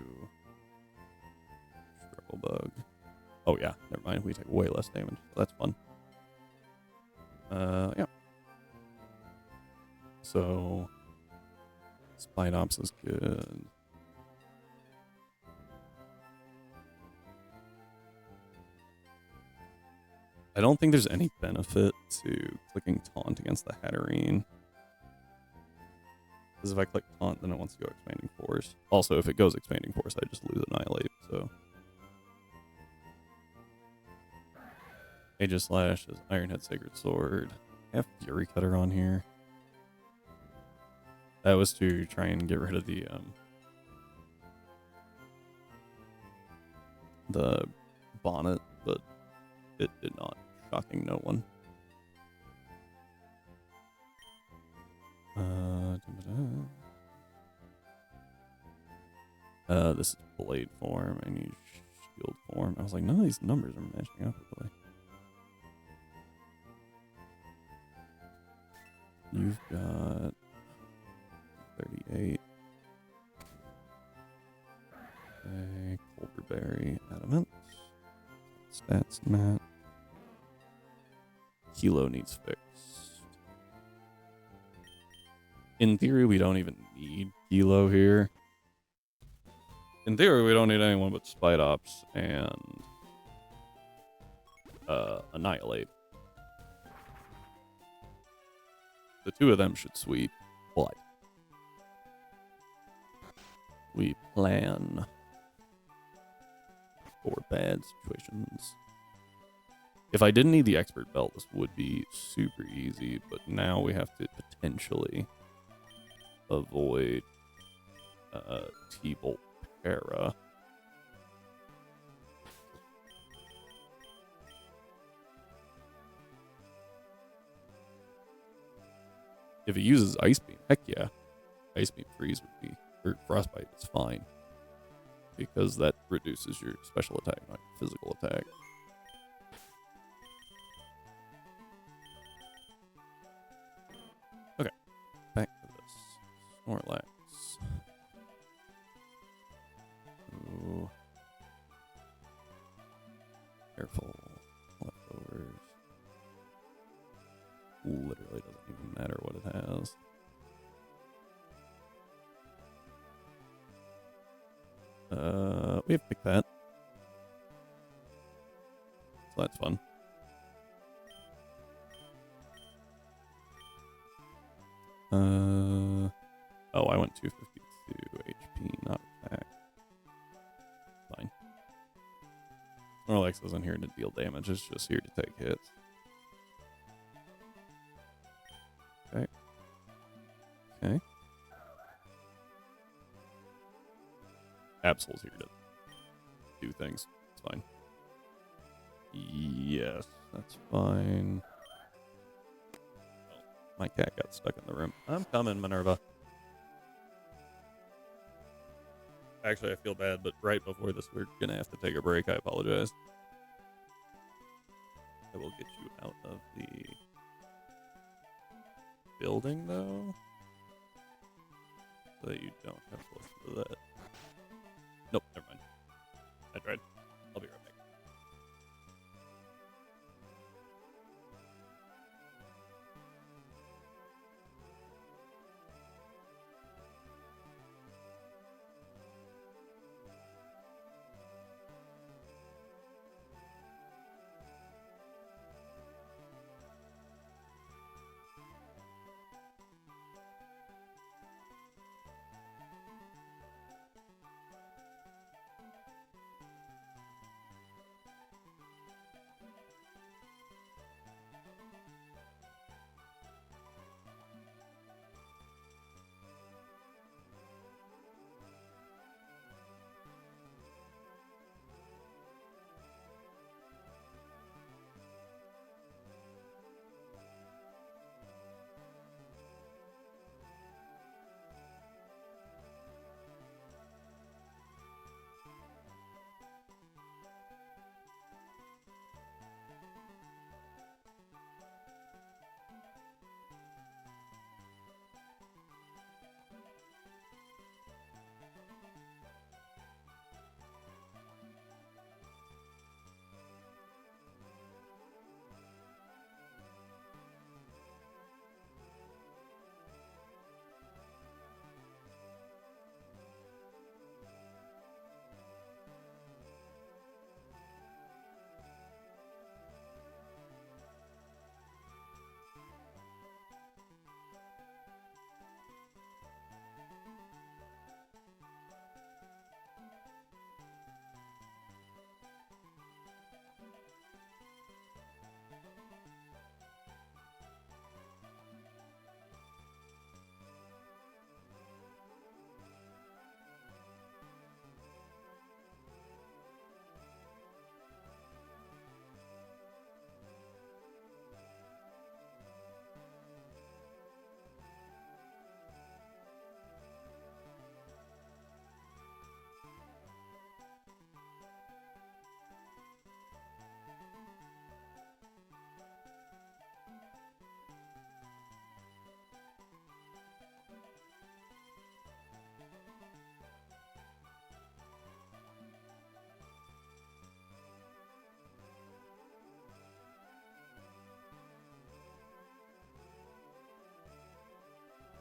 Struggle Bug. Oh yeah, never mind. We take way less damage. So that's fun. Yeah. So Spite Ops is good. I don't think there's any benefit to clicking Taunt against the Hatterene. Because if I click Taunt, then it wants to go Expanding Force. Also, if it goes Expanding Force, I just lose Annihilate, so. Aegis Slash is Ironhead Sacred Sword. I have Fury Cutter on here. That was to try and get rid of the bonnet, but it did not. Shocking no one. This is Blade form. I need Shield form. I was like, none of these numbers are matching up really. You've got 38. Okay, Colderberry, Adamant. Stats, Matt. Kilo needs fixed. In theory, we don't even need Kilo here. In theory, we don't need anyone but Spite Ops and Annihilate. The two of them should sweep, but we plan for bad situations. If I didn't need the Expert Belt, this would be super easy, but now we have to potentially avoid T-Bolt Para. If he uses Ice Beam, heck yeah. Ice Beam Freeze would be, or Frostbite is fine. Because that reduces your special attack, not your physical attack. Okay, back to this. Snorlax. Ooh. Careful. Leftovers. Literally doesn't even matter what it has. We have picked that. So that's fun. Oh, I went 252 HP, not attack. Fine. Snorlax isn't here to deal damage, it's just here to take hits. Okay. Okay. Absol's here to do things. It's fine. Yes, that's fine. Oh, my cat got stuck in the room. I'm coming, Minerva. Actually, I feel bad, but right before this, we're gonna have to take a break. I apologize. I will get you out of the building, though, so that you don't have to listen to that. Nope, never mind. I tried. I'll be right back.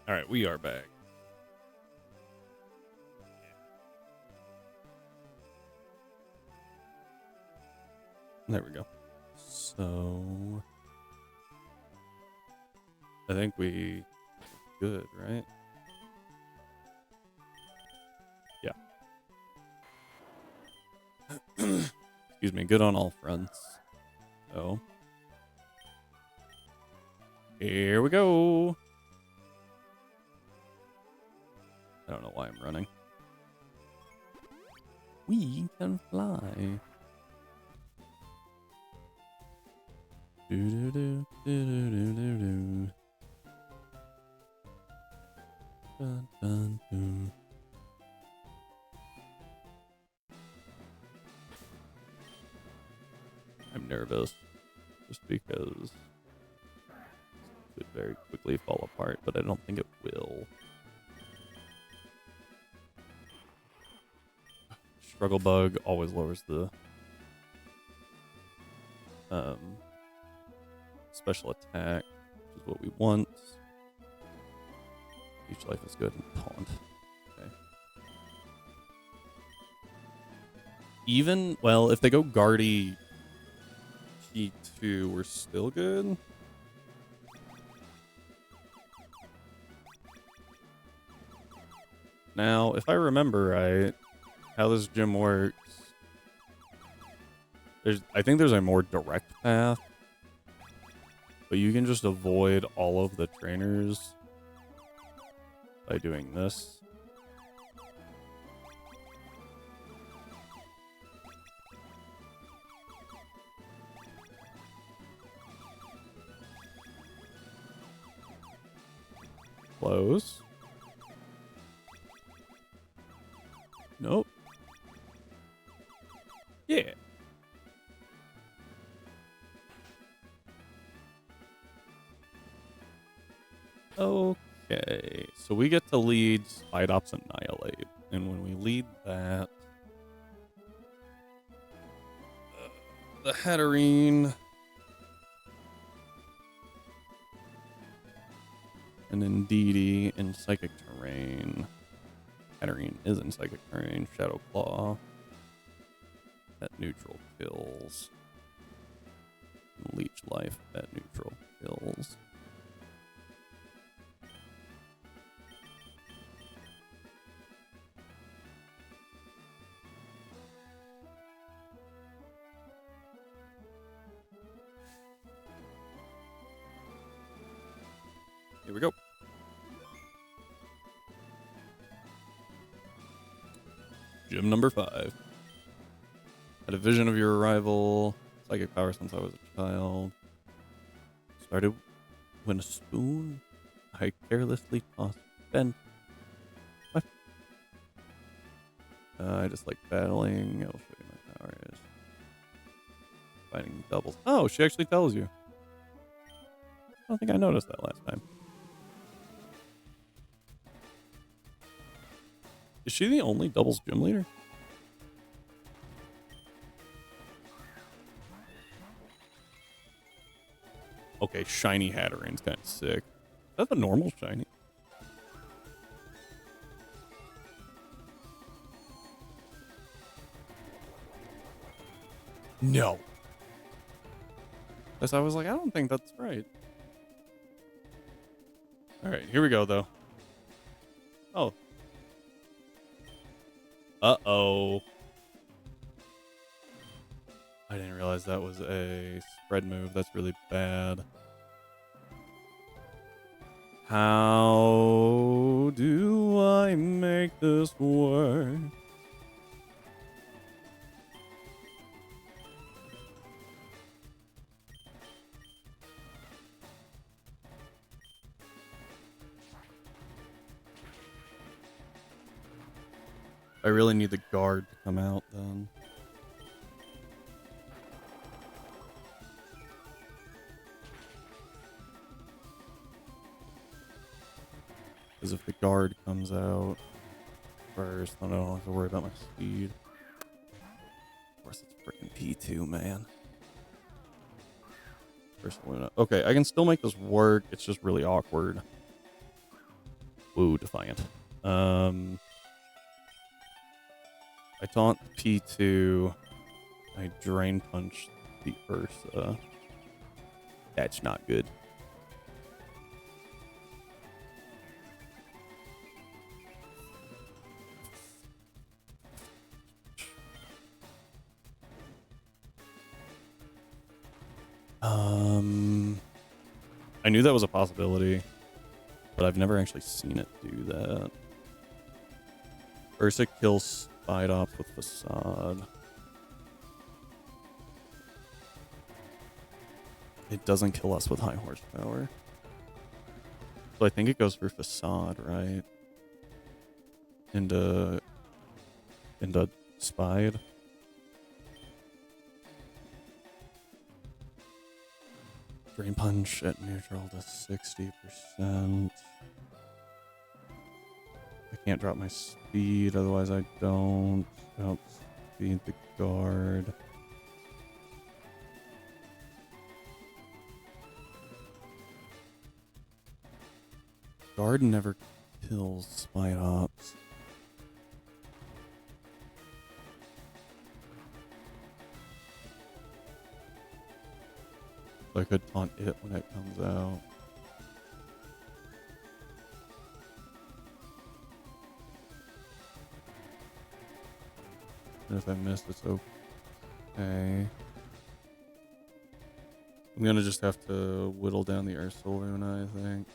All right, we are back. There we go. So I think we good, right? Yeah. Excuse me, good on all fronts. So here we go. I don't know why I'm running. We can fly. Do do do do do do do do. Dun, dun, dun. I'm nervous just because it could very quickly fall apart, but I don't think it will. Struggle bug always lowers the special attack, which is what we want. Each life is good and taunt. Okay. Even, well, if they go Guardy T2, we're still good. Now, if I remember right, how this gym works, I think there's a more direct path, but you can just avoid all of the trainers by doing this. Close. Nope. Yeah. Okay, so we get to lead Spidops Annihilate, and when we lead that, the Hatterene, and Indeedee in Psychic Terrain. Hatterene is in Psychic Terrain. Shadow Claw at neutral kills. Leech Life at neutral kills. Here we go. Gym number 5. Had a vision of your arrival. Psychic power since I was a child. Started when a spoon I carelessly tossed bent. What? I just like battling. I'll show you my powers. Fighting doubles. Oh, she actually tells you. I don't think I noticed that last time. Is she the only doubles gym leader? Okay, shiny Hatterene's kind of sick. Is that the normal shiny? No. As I was like, I don't think that's right. All right, here we go, though. Oh. Uh-oh. I didn't realize that was a spread move. That's really bad. How do I make this work? I really need the guard to come out then. Because if the guard comes out first, then I don't have to worry about my speed. Of course, it's freaking P2, man. First Luna. Okay, I can still make this work. It's just really awkward. Ooh, Defiant. I taunt P2. I Drain Punch the Ursa. That's not good. I knew that was a possibility, but I've never actually seen it do that. Ursa kills Spide Ops with Facade. It doesn't kill us with high horsepower. So I think it goes for Facade, right? Into Spide. Drain Punch at neutral to 60%. I can't drop my speed, otherwise I don't outspeed the guard. Guard never kills Spite Ops. So I could taunt it when it comes out. And if I missed, it's okay. I'm gonna just have to whittle down the Ursaluna, I think.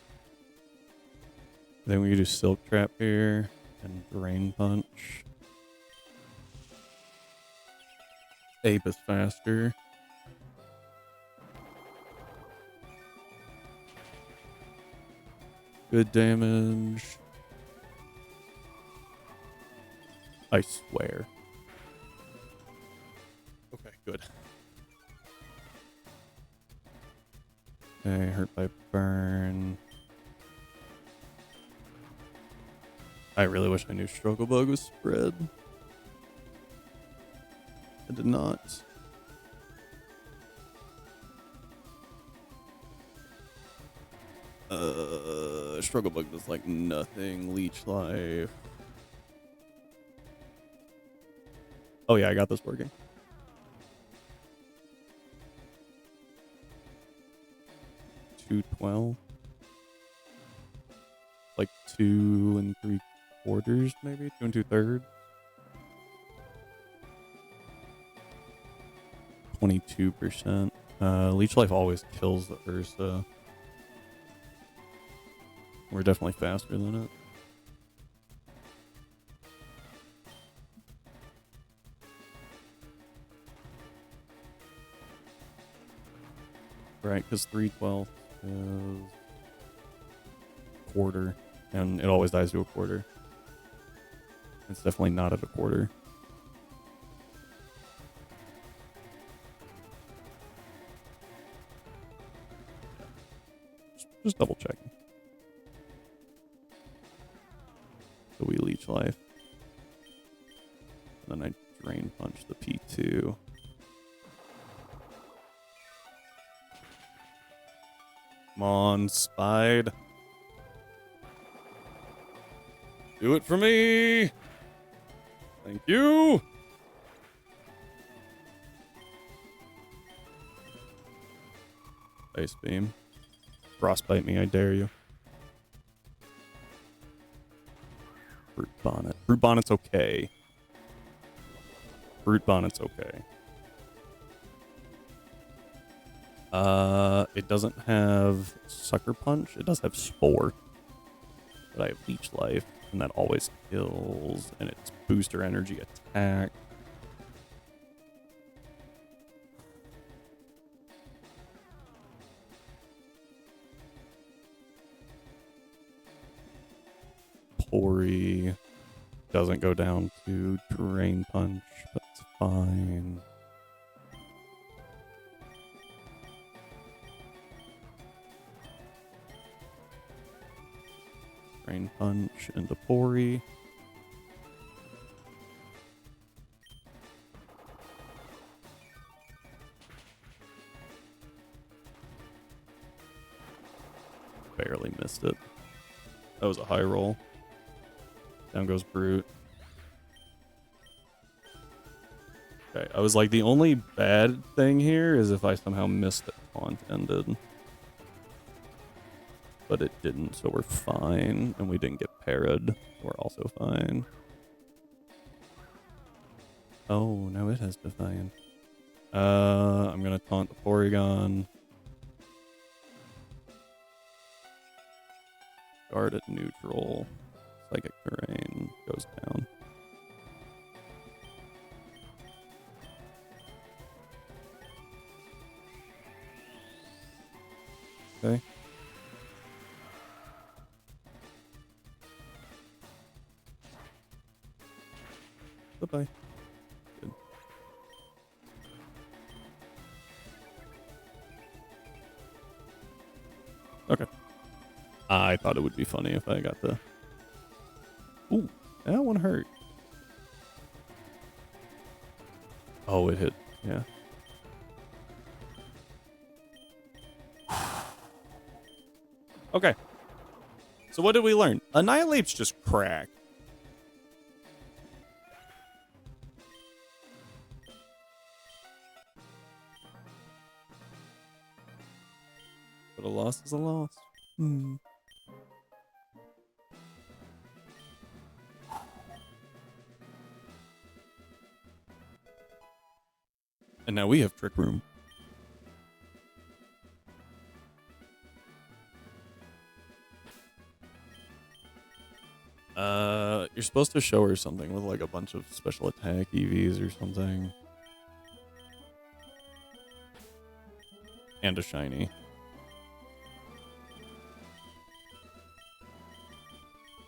Then we can do Silk Trap here and Drain Punch. Ape is faster. Good damage. I swear. Okay, good. Okay, hurt by burn. I really wish I knew Struggle Bug was spread. I did not. Struggle Bug does like nothing. Leech Life. Oh yeah, I got this working. $2.12. Like 2 3/4, maybe 2 2/3. 22%. Leech Life always kills the Ursa. We're definitely faster than it. Right, because 3/12 is quarter, and it always dies to a quarter. It's definitely not at a quarter. Just double checking. So we Leech Life. And then I Drain Punch the P2. Come on, Spide. Do it for me. Thank you. Ice Beam. Frostbite me, I dare you. Brute Bonnet. Brute Bonnet's okay. Brute Bonnet's okay. It doesn't have Sucker Punch. It does have Spore. But I have Leech Life, and that always kills, and it's Booster Energy attack. Pori doesn't go down to Drain Punch, but it's fine. Drain Punch into Pori. Barely missed it. That was a high roll. Down goes Brute. Okay, I was like, the only bad thing here is if I somehow missed it taunt ended. But it didn't, so we're fine. And we didn't get parried. We're also fine. Oh, now it has Defiant. I'm gonna taunt the Porygon. Guard at neutral. Psychic Terrain goes down. Okay. Bye-bye. Good. Okay. I thought it would be funny if I got the... Ooh, that one hurt. Oh, it hit. Yeah. Okay. So what did we learn? Annihilate's just crack. But a loss is a loss. Hmm. And now we have Trick Room. You're supposed to show her something with like a bunch of special attack EVs or something. And a shiny.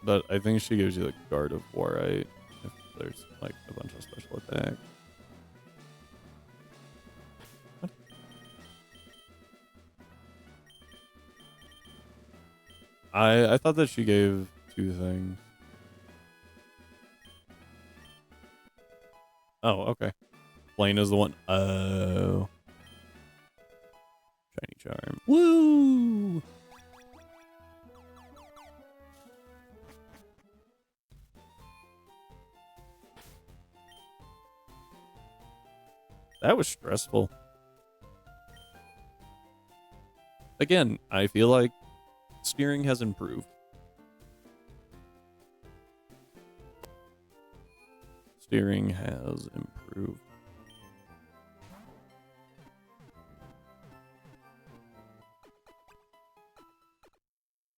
But I think she gives you the Guard of War, right? If there's like a bunch of special attack. What? I thought that she gave 2 things. Oh, okay. Flame is the one. Oh. Shiny Charm. Woo! That was stressful. Again, I feel like steering has improved. Steering has improved.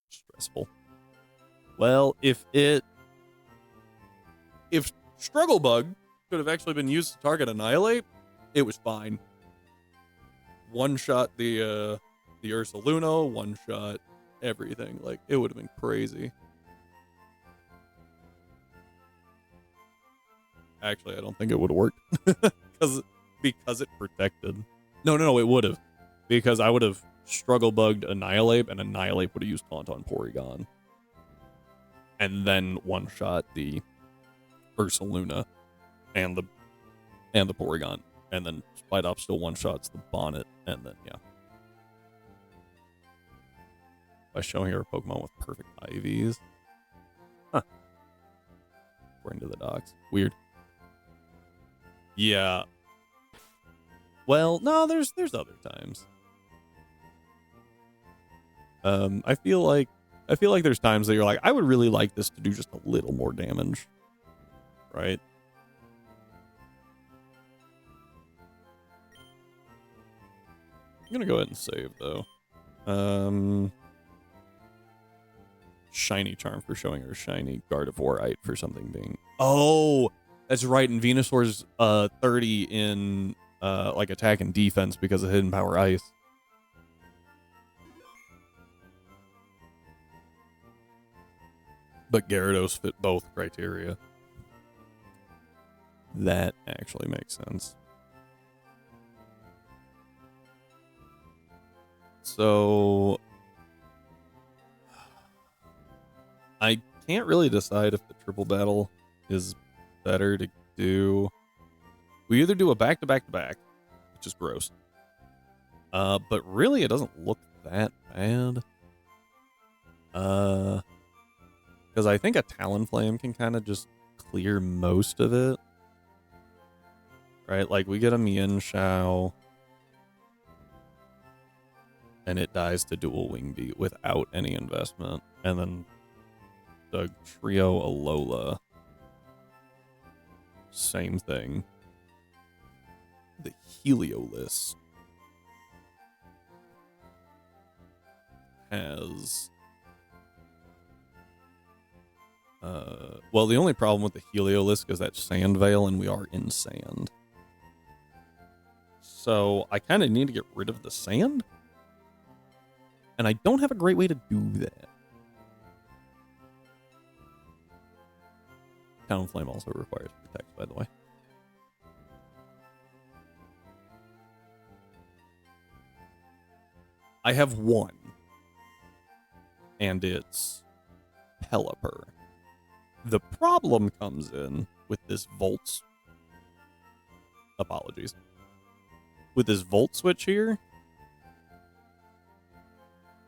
Stressful. Well, if Struggle Bug could have actually been used to target Annihilate, it was fine. One shot the Ursaluna, one shot everything. Like, it would have been crazy. Actually, I don't think it would have worked because it protected. No, it would have, because I would have Struggle Bugged Annihilate, and Annihilate would have used Taunt on Porygon, and then one shot the Ursaluna and the Porygon, and then Spite Up still one shots the Bonnet, and then yeah. By showing her a Pokemon with perfect IVs. Huh. According to the docs. Weird. Yeah. Well, no, there's other times. I feel like there's times that you're like, I would really like this to do just a little more damage. Right? I'm gonna go ahead and save though. Shiny Charm for showing her shiny, Gardevoirite for something being... Oh, that's right. And Venusaur's 30 in like attack and defense because of Hidden Power Ice. But Gyarados fit both criteria. That actually makes sense. So I can't really decide if the triple battle is better to do. We either do a back-to-back-to-back, which is gross. But really, it doesn't look that bad. Because I think a Talonflame can kind of just clear most of it. Right? Like, we get a Mienshao, and it dies to dual Wing Beat without any investment. And then the Trio Alola, same thing. The Heliolisk has... well, the only problem with the Heliolisk is that Sand Veil, and we are in sand. So I kind of need to get rid of the sand. And I don't have a great way to do that. Talonflame also requires Protect, by the way. I have one. And it's Pelipper. The problem comes in with this Volt... Apologies. With this Volt Switch here,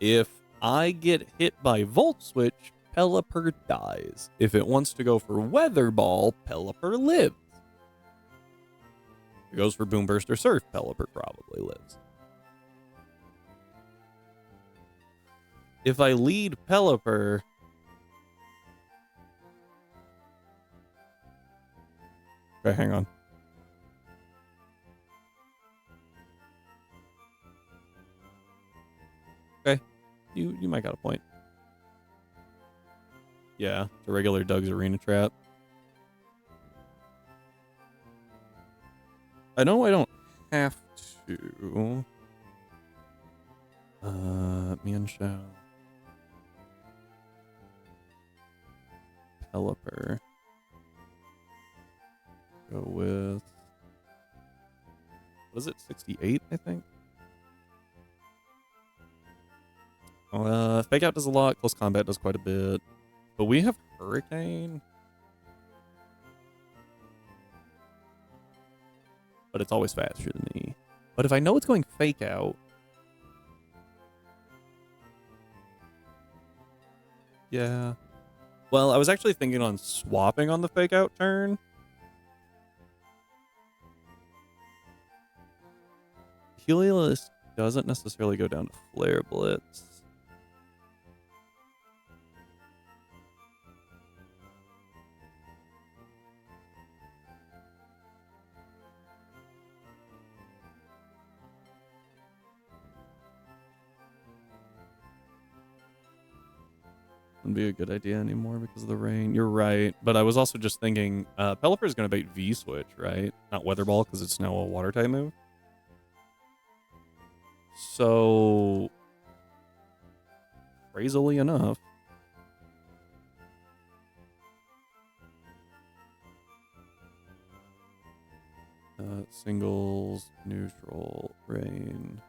if I get hit by Volt Switch, Pelipper dies. If it wants to go for Weather Ball, Pelipper lives. If it goes for Boom Burst or Surf, Pelipper probably lives. If I lead Pelipper... Okay, hang on. Okay, you might got a point. Yeah, the regular Doug's Arena Trap. I know I don't have to. Mienshao. Pelipper. Go with... What is it? 68, I think? Fake Out does a lot. Close Combat does quite a bit. But we have Hurricane. But it's always faster than me. But if I know it's going Fake Out... Yeah. Well, I was actually thinking on swapping on the Fake Out turn. Heliolisk doesn't necessarily go down to Flare Blitz. Wouldn't be a good idea anymore because of the rain. You're right. But I was also just thinking, Pelipper is going to bait V-Switch, right? Not Weather Ball because it's now a Water type move. So, crazily enough, singles, neutral, rain,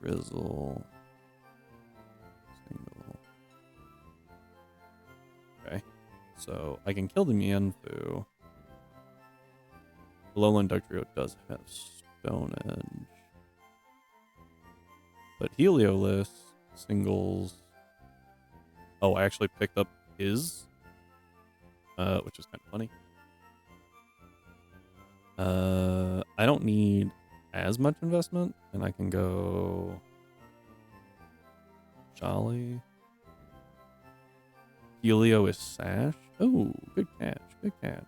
drizzle, single. Okay, so I can kill the Mienfoo. Lowland Dugtrio does have Stone Edge. But Heliolisk, singles. Oh, I actually picked up his, which is kind of funny. I don't need as much investment, and I can go Jolly. Helio is Sash. Oh, good catch, good catch.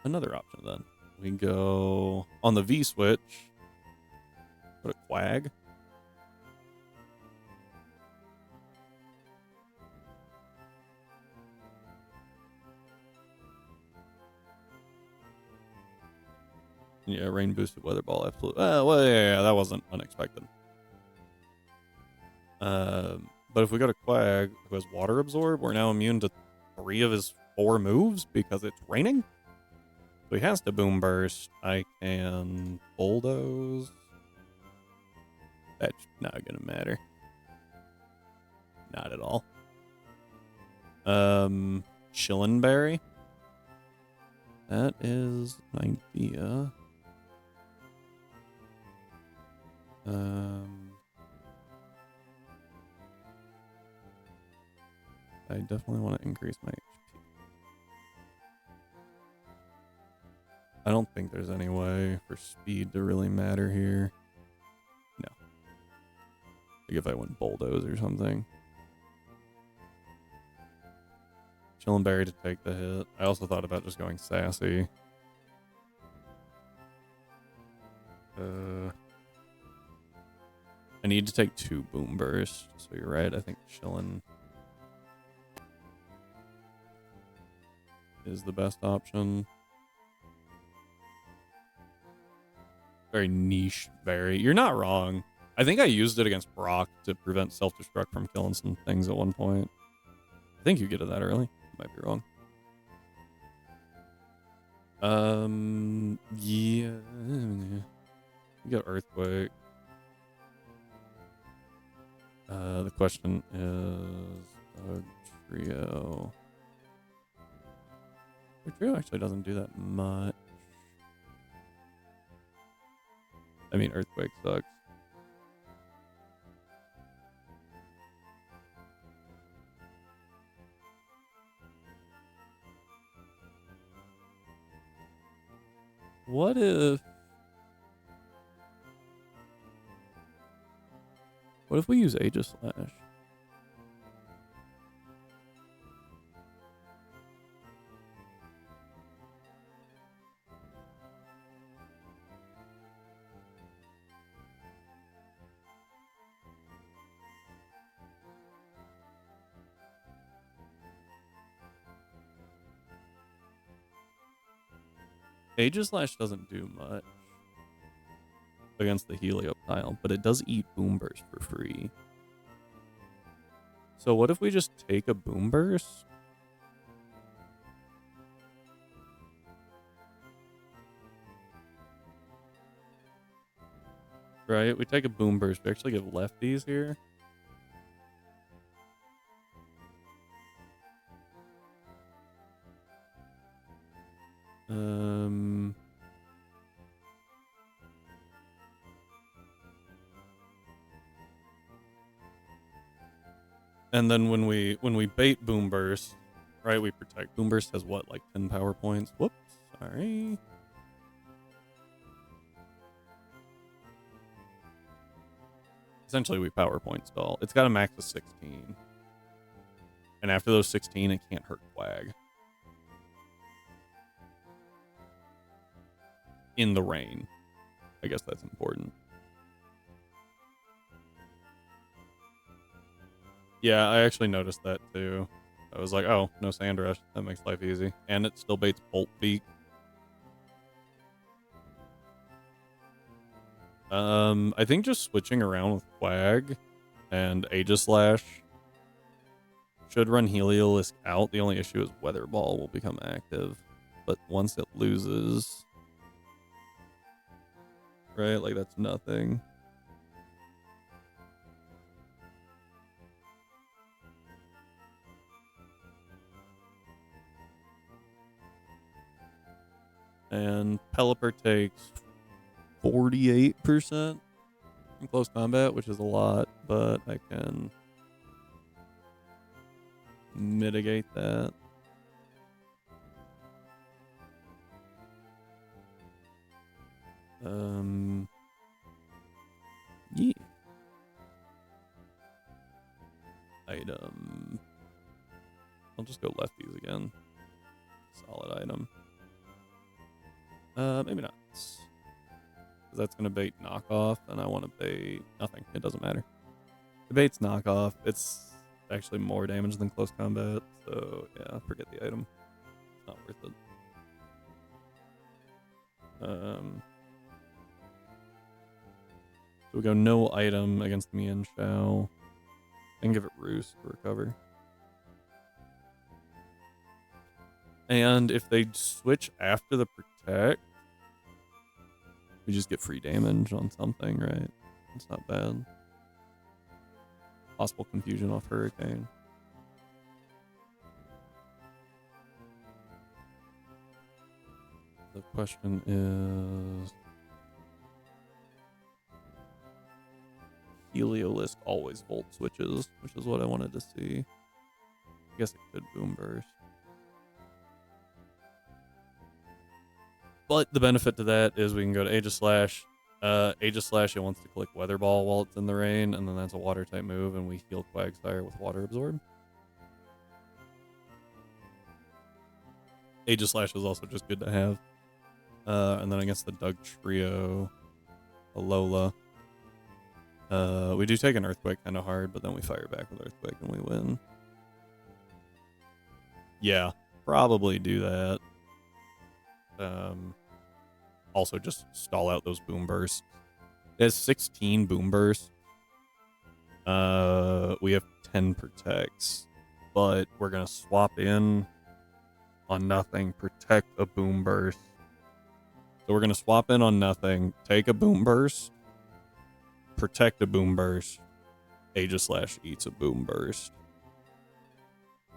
Another option then. We go on the V switch. Put a Quag. Yeah, rain boosted weather ball, absolutely. Well, yeah, that wasn't unexpected. But if we go to Quag, who has water absorb, we're now immune to 3 of his 4 moves because it's raining. So he has to boom burst. I can bulldoze. That's not gonna matter. Not at all. Chillinberry. That is an idea. I definitely want to increase my HP. I don't think there's any way for speed to really matter here. No. Like if I went bulldoze or something. Chillinberry to take the hit. I also thought about just going sassy. I need to take 2 boom bursts, so you're right. I think Chillin is the best option. Very niche berry. You're not wrong. I think I used it against Brock to prevent self-destruct from killing some things at one point. I think you get to that early. Might be wrong. Yeah. You got Earthquake. The question is Trio. Trio actually doesn't do that much. I mean, Earthquake sucks. What if we use Aegis Slash? Aegis Slash doesn't do much against the Helioptile, but it does eat Boom Burst for free. So what if we just take a Boom Burst? Right, we take a Boom Burst. We actually get lefties here. And then when we bait Boom Burst, right, we protect. Boom Burst has what, like 10 power points? Whoops, sorry. Essentially, we power point stall. It's got a max of 16. And after those 16, it can't hurt Quag. In the rain. I guess that's important. Yeah, I actually noticed that too. I was like, oh, no Sand Rush. That makes life easy. And it still baits Bolt Beak. I think just switching around with Quag and Aegis Slash should run Heliolisk out. The only issue is Weather Ball will become active. But once it loses... Right? Like, that's nothing. And Pelipper takes 48% in close combat, which is a lot, but I can mitigate that. Yeah. Item. I'll just go lefties again. Solid item. Maybe not. That's going to bait knockoff, and I want to bait nothing. It doesn't matter. The bait's knockoff. It's actually more damage than close combat, so yeah, forget the item. It's not worth it. So we go no item against me and Shao. I can give it Roost to recover. And if they switch after the protect, we just get free damage on something, right? It's not bad. Possible confusion off Hurricane. The question is... Heliolisk always volt switches, which is what I wanted to see. I guess it could boom burst. But the benefit to that is we can go to Aegislash. Aegislash, it wants to click Weather Ball while it's in the rain, and then that's a water type move, and we heal Quagsire with Water Absorb. Aegislash is also just good to have. And then I guess the Doug Trio, Alola. We do take an Earthquake kind of hard, but then we fire back with Earthquake and we win. Yeah, probably do that. Also just stall out those Boom Bursts. It has 16 Boom Bursts. We have 10 Protects, but we're going to swap in on nothing, protect a Boom Burst. So we're going to swap in on nothing, take a Boom Burst, protect a Boom Burst, Aegislash eats a Boom Burst.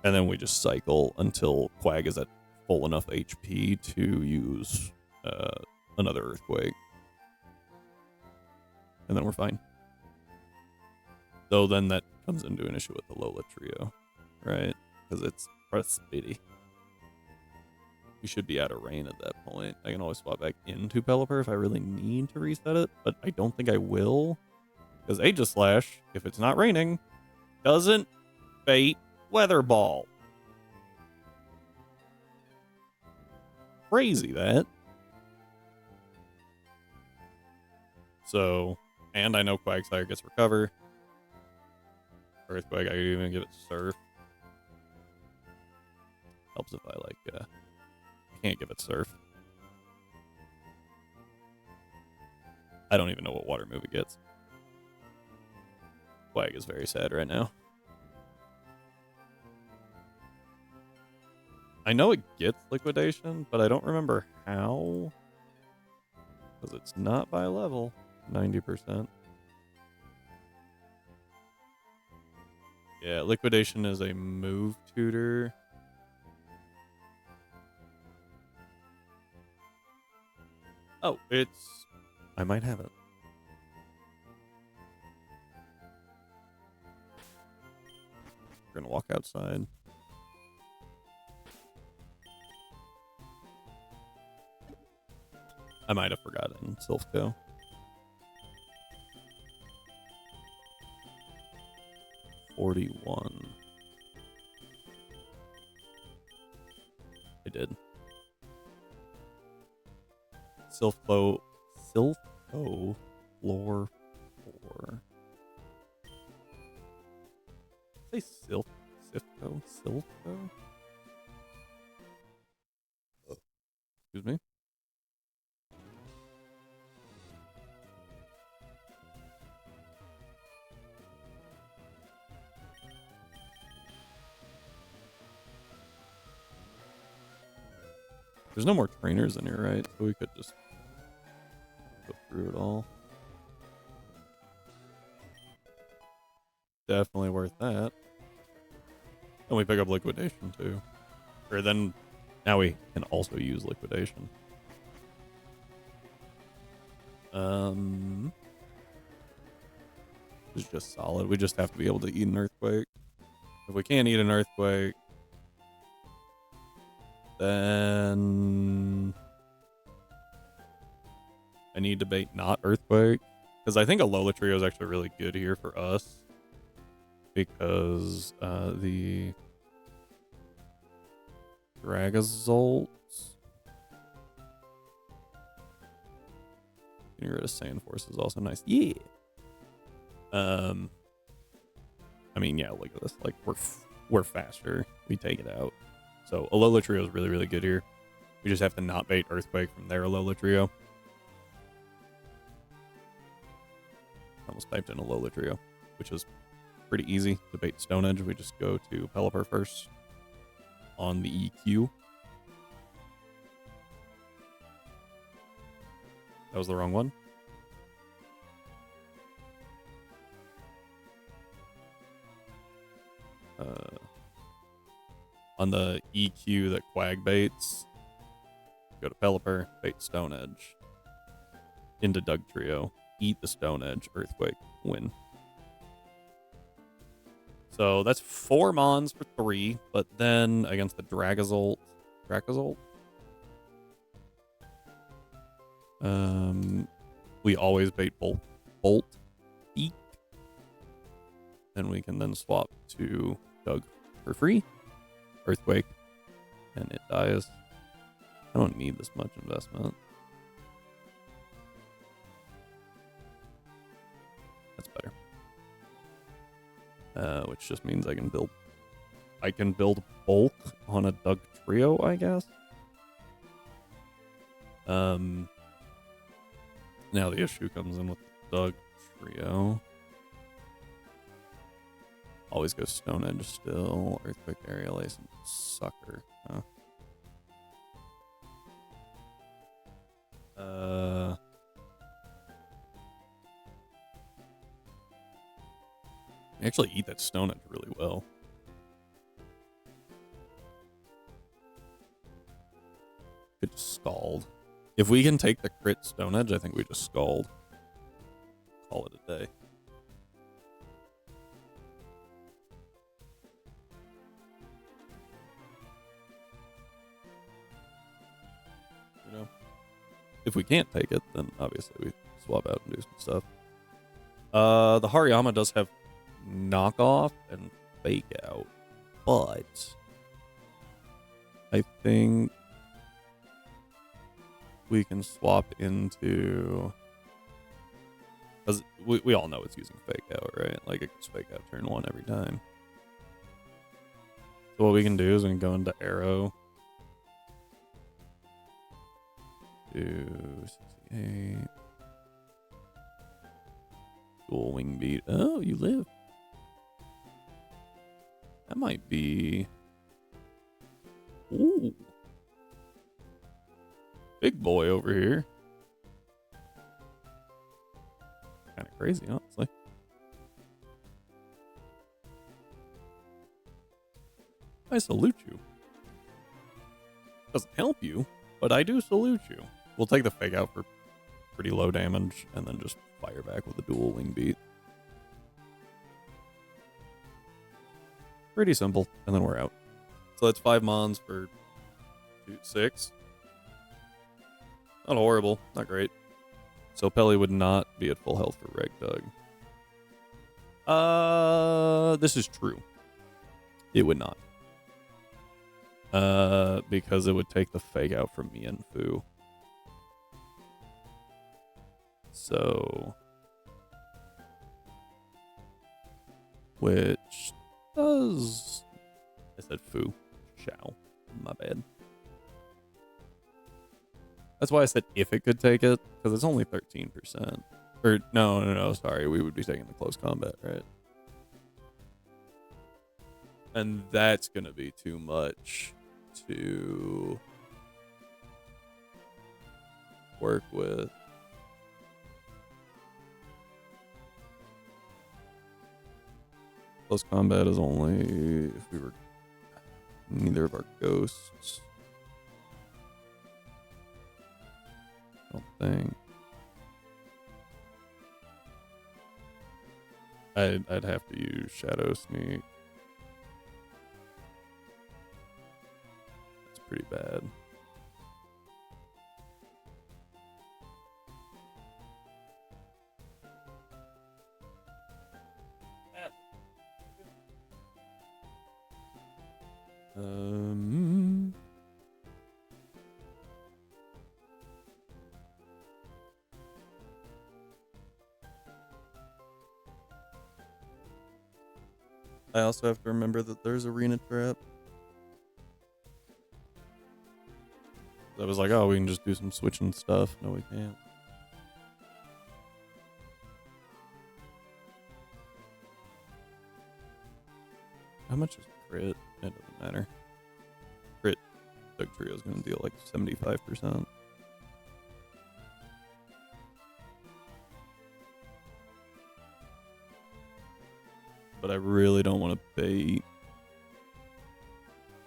And then we just cycle until Quag is at full enough HP to use another Earthquake. And then we're fine. Though then that comes into an issue with the Alola Trio, right? Because it's Speedy. We should be out of rain at that point. I can always swap back into Pelipper if I really need to reset it, but I don't think I will. Because Aegislash, if it's not raining, doesn't bait Weather Ball. Crazy that. So, and I know Quagsire gets Recover. Earthquake, I could even give it Surf. Helps if I like, can't give it Surf. I don't even know what water move it gets. Quag is very sad right now. I know it gets Liquidation, but I don't remember how. Because it's not by level. 90%. Yeah, Liquidation is a move tutor. Oh, it's... I might have it. We're gonna walk outside. I might have forgotten Silphco. $41. I did. Silphco floor 4. Say Silphco? Excuse me. There's no more trainers in here, right? So we could just go through it all. Definitely worth that. And we pick up Liquidation too. Or then now we can also use Liquidation. It's just solid. We just have to be able to eat an Earthquake. If we can't eat an Earthquake, then I need to bait not Earthquake. Because I think Alola Trio is actually really good here for us. Because the Dragazolts. Getting rid of Sand Force is also nice. Yeah. I mean, yeah, look at this. Like, we're faster. We take it out. So Alola Trio is really, really good here. We just have to not bait Earthquake from their Alola Trio. Almost typed in Alola Trio, which is pretty easy to bait Stone Edge. We just go to Pelipper first on the EQ. That was the wrong one. on the EQ that Quag baits, go to Pelipper, bait Stone Edge, into Doug Trio, eat the Stone Edge, Earthquake, win. So that's 4 Mons for 3, but then against the Dracozolt, we always bait Bolt Beak, and we can then swap to Doug for free, Earthquake, and it dies. I don't need this much investment. That's better. Which just means I can build bulk on a Doug Trio, I guess. Now the issue comes in with Doug Trio. Always go Stone Edge still. Earthquake, Aerial Ace, and Sucker. Huh? I actually eat that Stone Edge really well. It just stalled. If we can take the crit Stone Edge, I think we just stalled. Call it a day. You know, if we can't take it, then obviously we swap out and do some stuff. The Hariyama does have knockoff and fake out, but I think we can swap into, because we all know it's using fake out, right? Like it can fake out turn 1 every time. So what we can do is we can go into Arrow, do 68, dual wing beat. Oh, you live. That might be, ooh, big boy over here. Kind of crazy, honestly. I salute you. Doesn't help you, but I do salute you. We'll take the fake out for pretty low damage and then just fire back with a dual wing beat. Pretty simple, and then we're out. So that's 5 Mons for 6. Not horrible, not great. So Pelly would not be at full health for Reg Doug. This is true. It would not. Because it would take the fake out from me and Fu. So, which does, I said Fu, Shao, my bad. That's why I said if it could take it, because it's only 13%. Or no, sorry, we would be taking the close combat, right? And that's gonna be too much to work with. Close combat is only if we were neither of our ghosts. I don't think. I'd have to use Shadow Sneak. It's pretty bad. I also have to remember that there's arena trap. I was like, oh, we can just do some switching stuff. No, we can't. How much is crit? It doesn't matter. Crit, Doug Trio is going to deal like 75%. But I really don't want to bait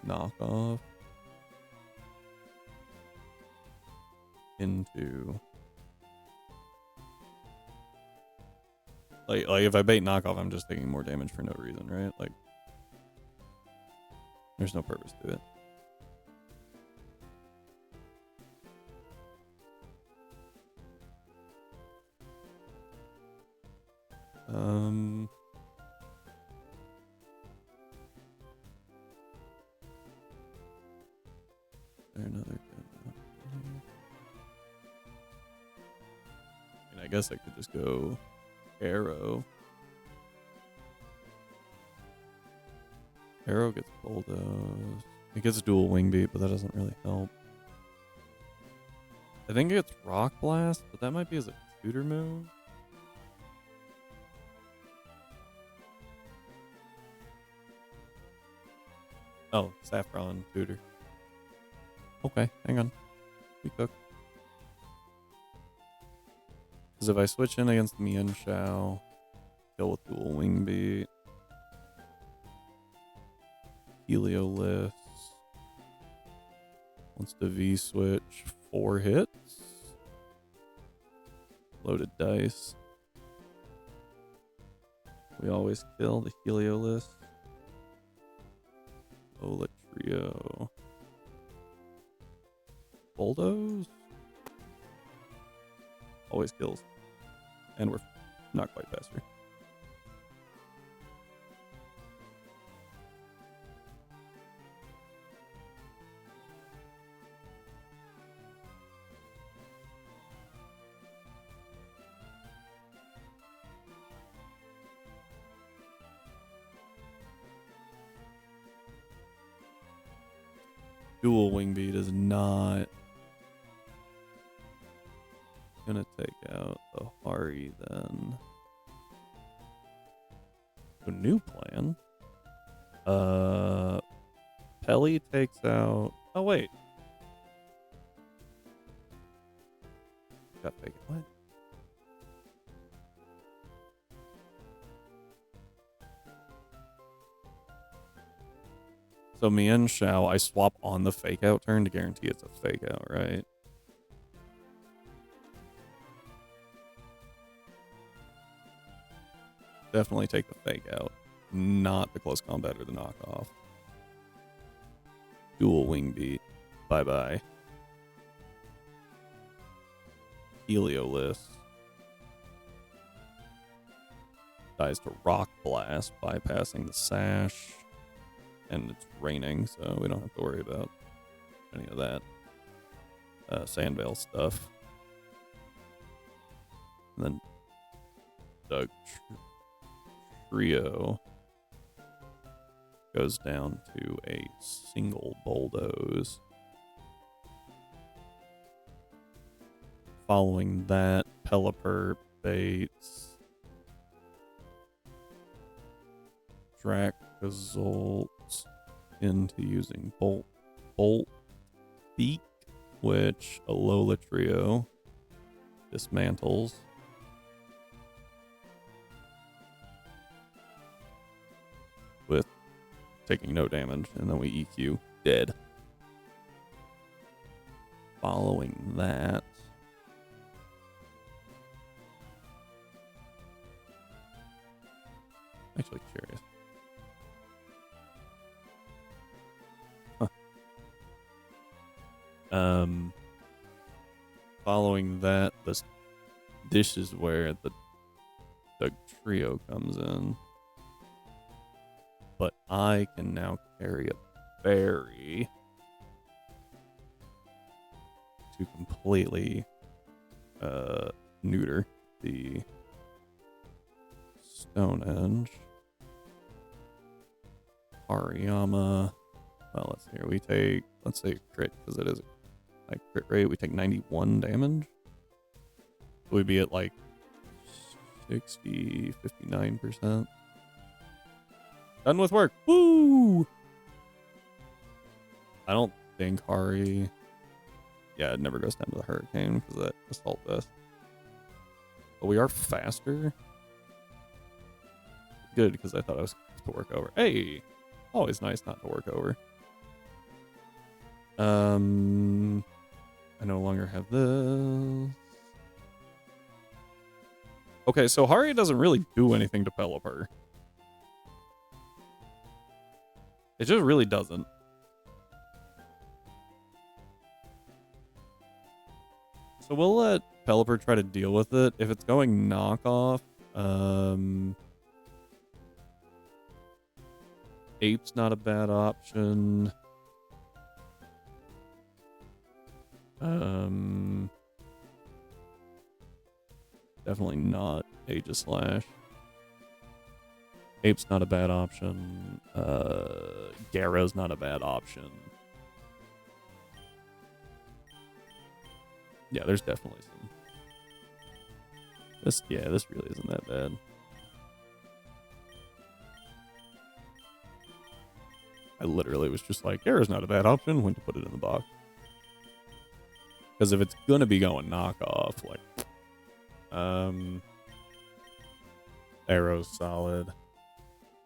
knockoff into like if I bait knockoff, I'm just taking more damage for no reason, right? Like there's no purpose to it. There another good one? And I guess I could just go arrow. Arrow gets bulldoze. It gets dual wing beat, but that doesn't really help. I think it gets rock blast, but that might be as a tutor move. Oh, Saffron tutor. Okay, hang on. We cook. Because if I switch in against Mian Shao, kill with dual wing beat. Helioliths. Wants to V switch 4 hits. Loaded dice. We always kill the Heliolith. Ola Trio. Bulldoze? Always kills. And we're not quite faster. Dual wing beat is not gonna take out the Hari then. A new plan. Pelly takes out. Oh wait. Got fake. What? So Mian Shao, I swap on the fake out turn to guarantee it's a fake out, right? Definitely take the fake out, not the close combat or the knockoff. Dual wing beat. Bye bye. Heliolith dies to rock blast, bypassing the sash. And it's raining, so we don't have to worry about any of that Sandvale stuff. And then Doug Trio goes down to a single bulldoze. Following that, Pelipper baits Dracozolt into using Bolt Beak, which Alola Trio dismantles. With taking no damage, and then we EQ dead. Following that, actually curious. Following that, this is where the trio comes in. But I can now carry a berry to completely neuter the Stonehenge. Hariyama. Well, let's see here. We take, let's say crit, because it is like crit rate. We take 91 damage. We'd be at like 60, 59%. Done with work. Woo! I don't think Hari. Yeah, it never goes down to the hurricane because of that assault vest. But we are faster. Good, because I thought I was to work over. Hey! Always nice not to work over. I no longer have this. Okay, so Hari doesn't really do anything to Pelipper. It just really doesn't. So we'll let Pelipper try to deal with it. If it's going knockoff, Ape's not a bad option. Definitely not Aegislash. Ape's not a bad option. Garrow's not a bad option. Yeah, there's definitely some. This really isn't that bad. I literally was just like, Garrow's not a bad option when to put it in the box. Because if it's gonna be going knockoff, like, Arrow's solid.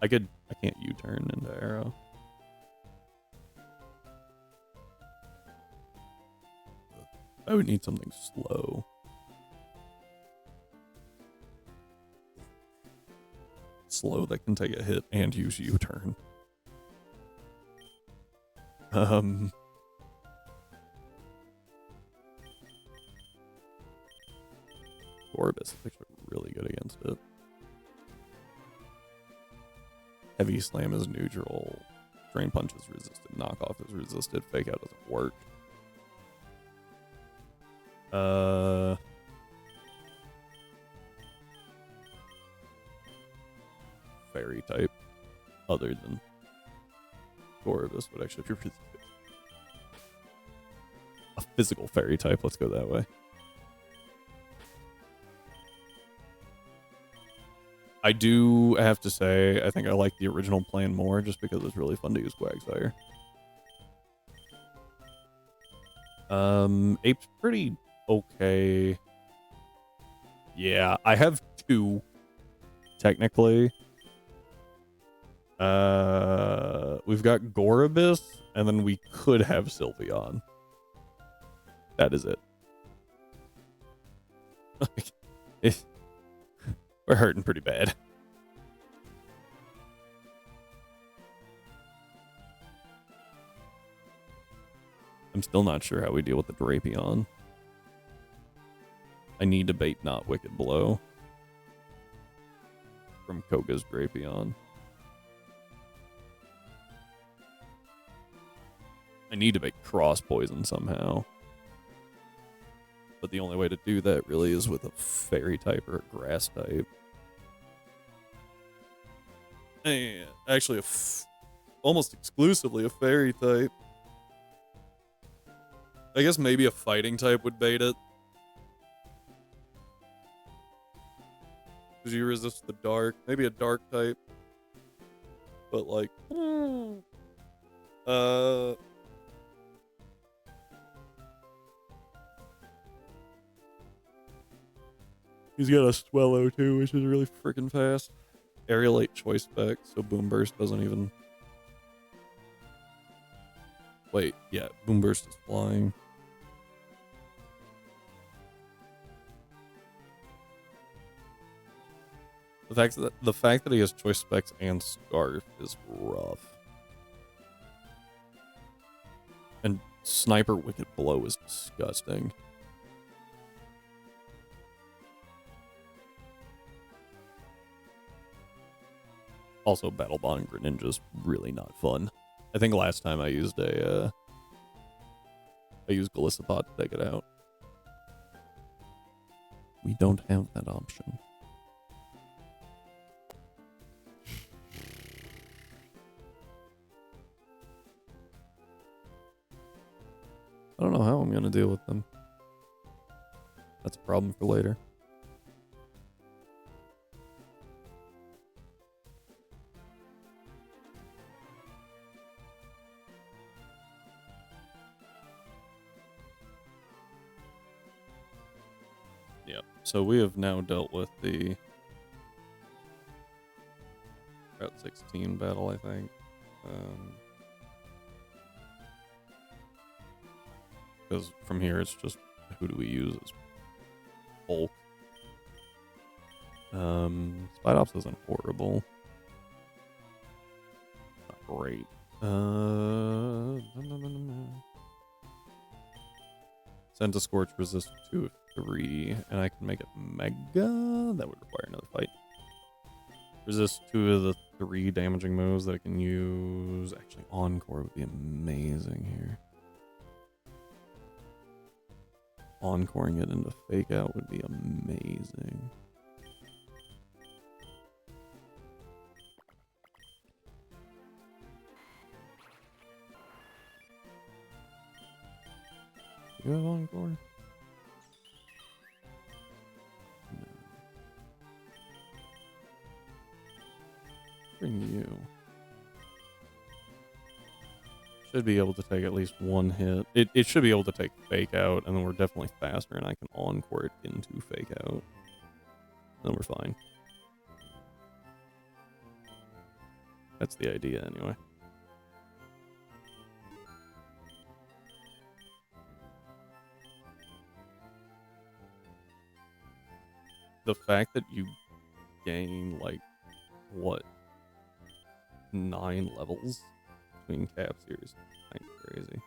I can't U-turn into Arrow. I would need something slow. Slow that can take a hit and use U-turn. Gorbis looks really good against it. Heavy Slam is neutral. Drain Punch is resisted. Knockoff is resisted. Fake Out doesn't work. Fairy type, other than Gorbis, would actually be really good. A physical fairy type, let's go that way. I do have to say, I think I like the original plan more just because it's really fun to use Quagsire. Ape's pretty okay. Yeah, I have two, technically. We've got Gorbis, and then we could have Sylveon. That is it. We're hurting pretty bad. I'm still not sure how we deal with the Drapion. I need to bait not Wicked Blow from Koga's Drapion. I need to make Cross Poison somehow. But the only way to do that really is with a Fairy type or a Grass type. And actually, almost exclusively a Fairy type. I guess maybe a Fighting type would bait it. Because you resist the dark. Maybe a Dark type. But like... He's got a Swellow too, which is really freaking fast. Aerial 8 Choice Spec, so Boom Burst doesn't even... Wait, yeah, Boom Burst is flying. The fact that he has Choice Specs and Scarf is rough. And Sniper Wicked Blow is disgusting. Also, Battle Bond Greninja's really not fun. I think last time I used Golisopod to take it out. We don't have that option. I don't know how I'm gonna deal with them. That's a problem for later. Yep. So we have now dealt with the Route 16 battle, I think. because from here it's just who do we use as bulk. Spidops isn't horrible. Not great. Scorch resist 2 of 3, and I can make it Mega. That would require another fight. Resist 2 of the 3 damaging moves that I can use. Actually, Encore would be amazing here. Encoring it into Fake Out would be amazing. You have Encore? No. Bring you. Should be able to take at least one hit. It should be able to take Fake Out, and then we're definitely faster, and I can Encore it into Fake Out. Then we're fine. That's the idea, anyway. The fact that you gain, like, what, 9 levels between cap series, kind of crazy.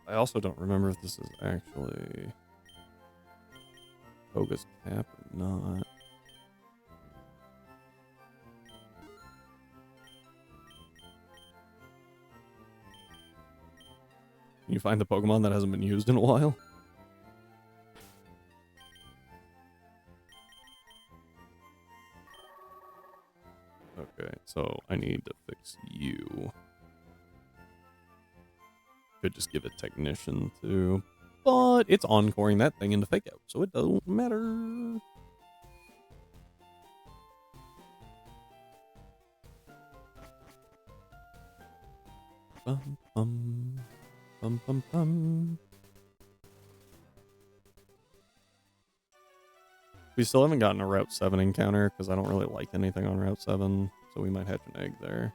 I also don't remember if this is actually Koga's cap or not. Can you find the Pokemon that hasn't been used in a while? Okay, so I need to fix you. Could just give it Technician too. But it's Encoring that thing into Fake Out, so it don't matter. Bum, bum, bum, bum, bum. We still haven't gotten a Route 7 encounter because I don't really like anything on Route 7, so we might hatch an egg there.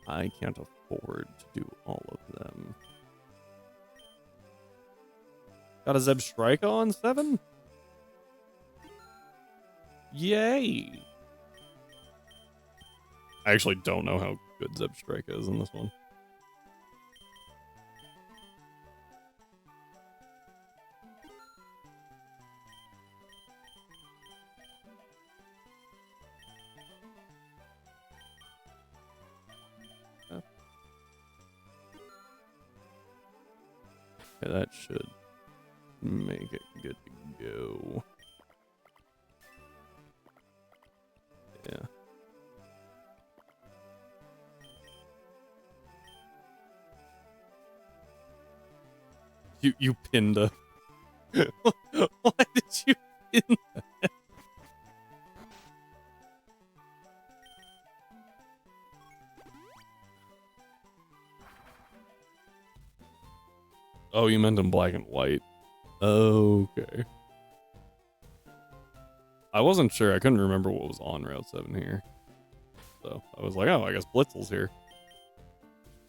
I can't afford to do all of them. Got a Zebstrika on 7? Yay! I actually don't know how good Zebstrika is in this one. Okay, that should make it good to go. Yeah. You pinned a... Why did you pin that? Oh, you meant in black and white. Okay. I wasn't sure. I couldn't remember what was on Route 7 here. So I was like, oh, I guess Blitzel's here.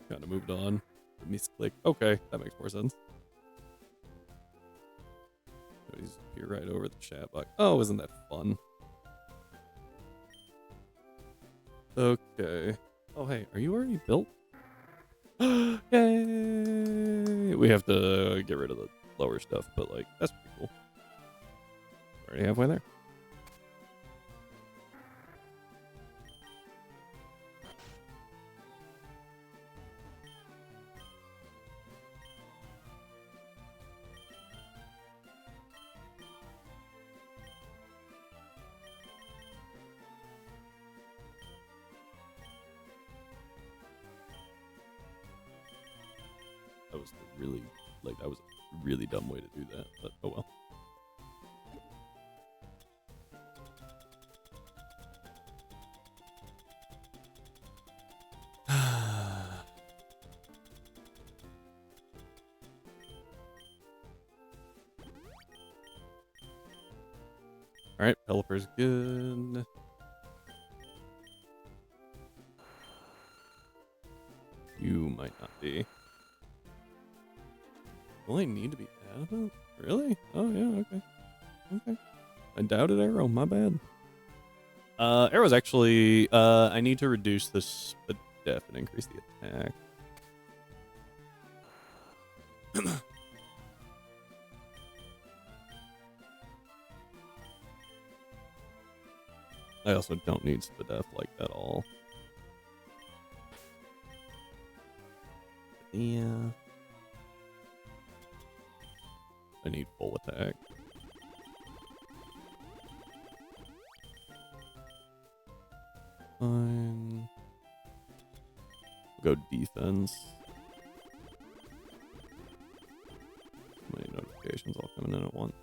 Kind of moved on. Misclick. Okay, that makes more sense. He's here right over the chat box. Oh, isn't that fun? Okay. Oh, hey, are you already built? Yay! We have to get rid of the lower stuff, but like, that's pretty cool. Already halfway there. That was that was a really dumb way to do that, but oh well. Alright, Pelipper's good. You might not be. You only need to be adamant? Really? Oh, yeah, okay. Okay. I doubted Arrow, my bad. Arrow's actually, I need to reduce this def and increase the attack. I also don't need Spadef like at all. Yeah. I need full attack. Fine. We'll go defense. Too many notifications all coming in at once.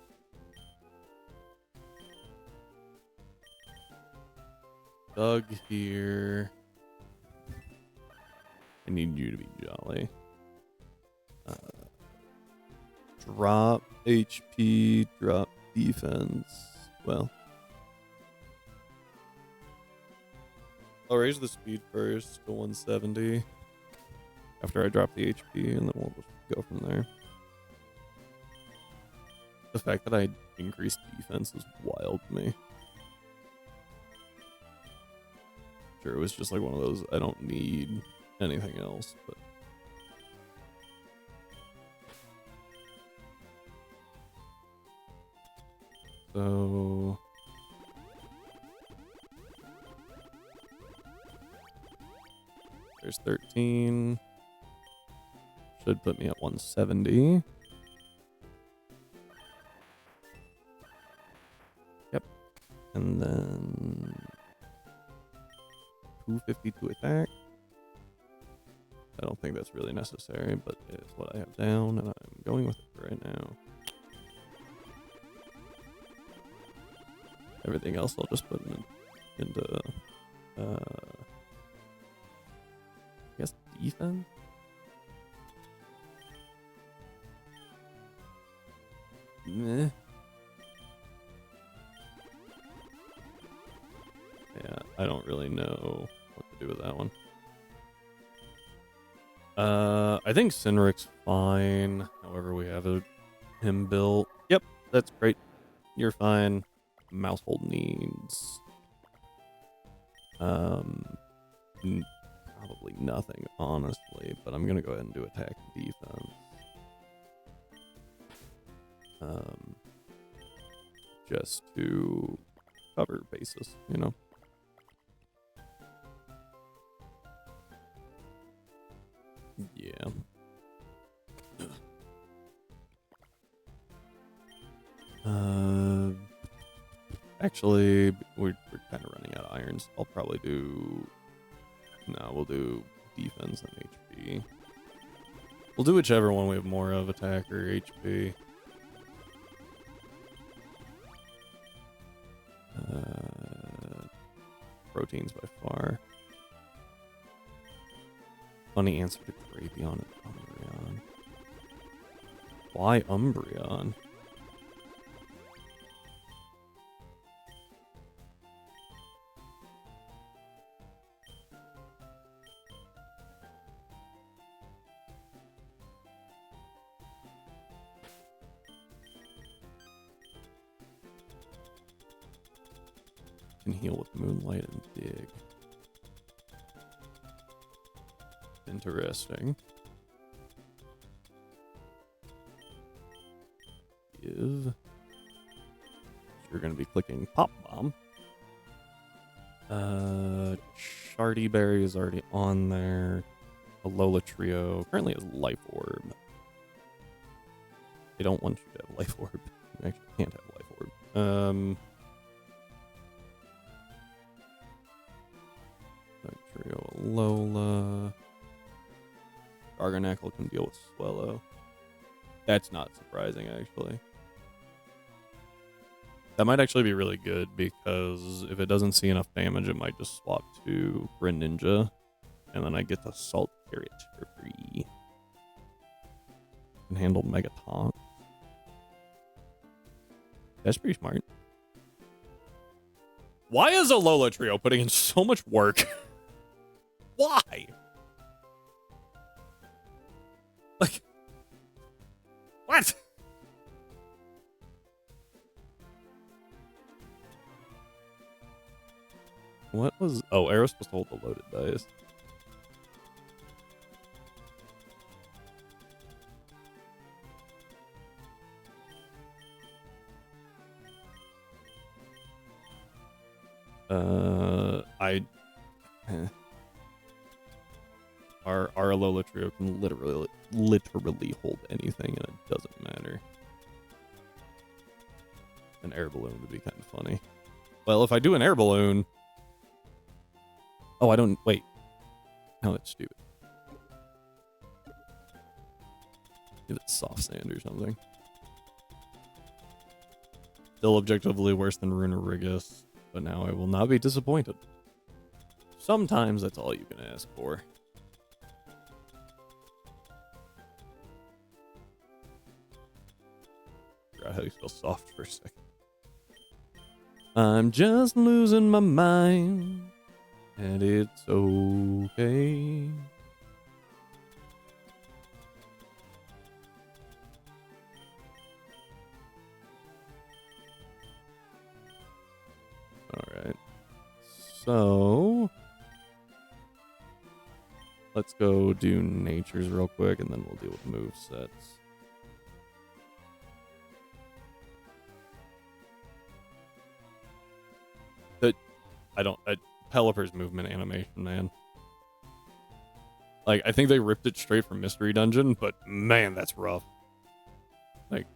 Doug here. I need you to be jolly. Drop HP, drop defense. Well, I'll raise the speed first to 170 after I drop the HP, and then we'll just go from there. The fact that I increased defense is wild to me. Sure, it was just like one of those, I don't need anything else, but... So... There's 13. Should put me at 170. Yep. And then... 250 to attack. I don't think that's really necessary, but it's what I have down, and I'm going with it right now. Everything else I'll just put into I guess defense? Meh. Yeah, I don't really know what to do with that one. I think Cynric's fine. However, we have him built. Yep, that's great. You're fine. Mousehold needs. Probably nothing, honestly, but I'm gonna go ahead and do attack and defense. Just to cover bases, you know. Yeah. Actually, we're kind of running out of irons. I'll probably do... No, we'll do defense and HP. We'll do whichever one we have more of, attack or HP. Proteins by far. Funny answer to Gravion and Umbreon. Why Umbreon? Can heal with Moonlight and Dig. Interesting. Give. You're going to be clicking Pop Bomb. Shardy Berry is already on there. Alola Trio currently has Life Orb. They don't want you to have Life Orb. You actually can't have Life Orb. Trio Alola. Garganacl can deal with Swellow. That's not surprising, actually. That might actually be really good, because if it doesn't see enough damage, it might just swap to Greninja, and then I get to Salt Carrot for free. Can handle Mega Taunt. That's pretty smart. Why is Alola Trio putting in so much work? Why? Like, what? What was... Oh, Arrow's supposed to hold the loaded dice. Our Alola Trio can literally hold anything, and it doesn't matter. An air balloon would be kind of funny. Well, if I do an air balloon... Oh, I don't... Wait. No, that's stupid. Give it soft sand or something. Still objectively worse than Runerigus, but now I will not be disappointed. Sometimes that's all you can ask for. Forgot how you feel soft for a second. I'm just losing my mind, and it's okay. Alright. So... let's go do natures real quick, and then we'll deal with move sets. Pelipper's movement animation, man. Like, I think they ripped it straight from Mystery Dungeon, but man, that's rough. Like,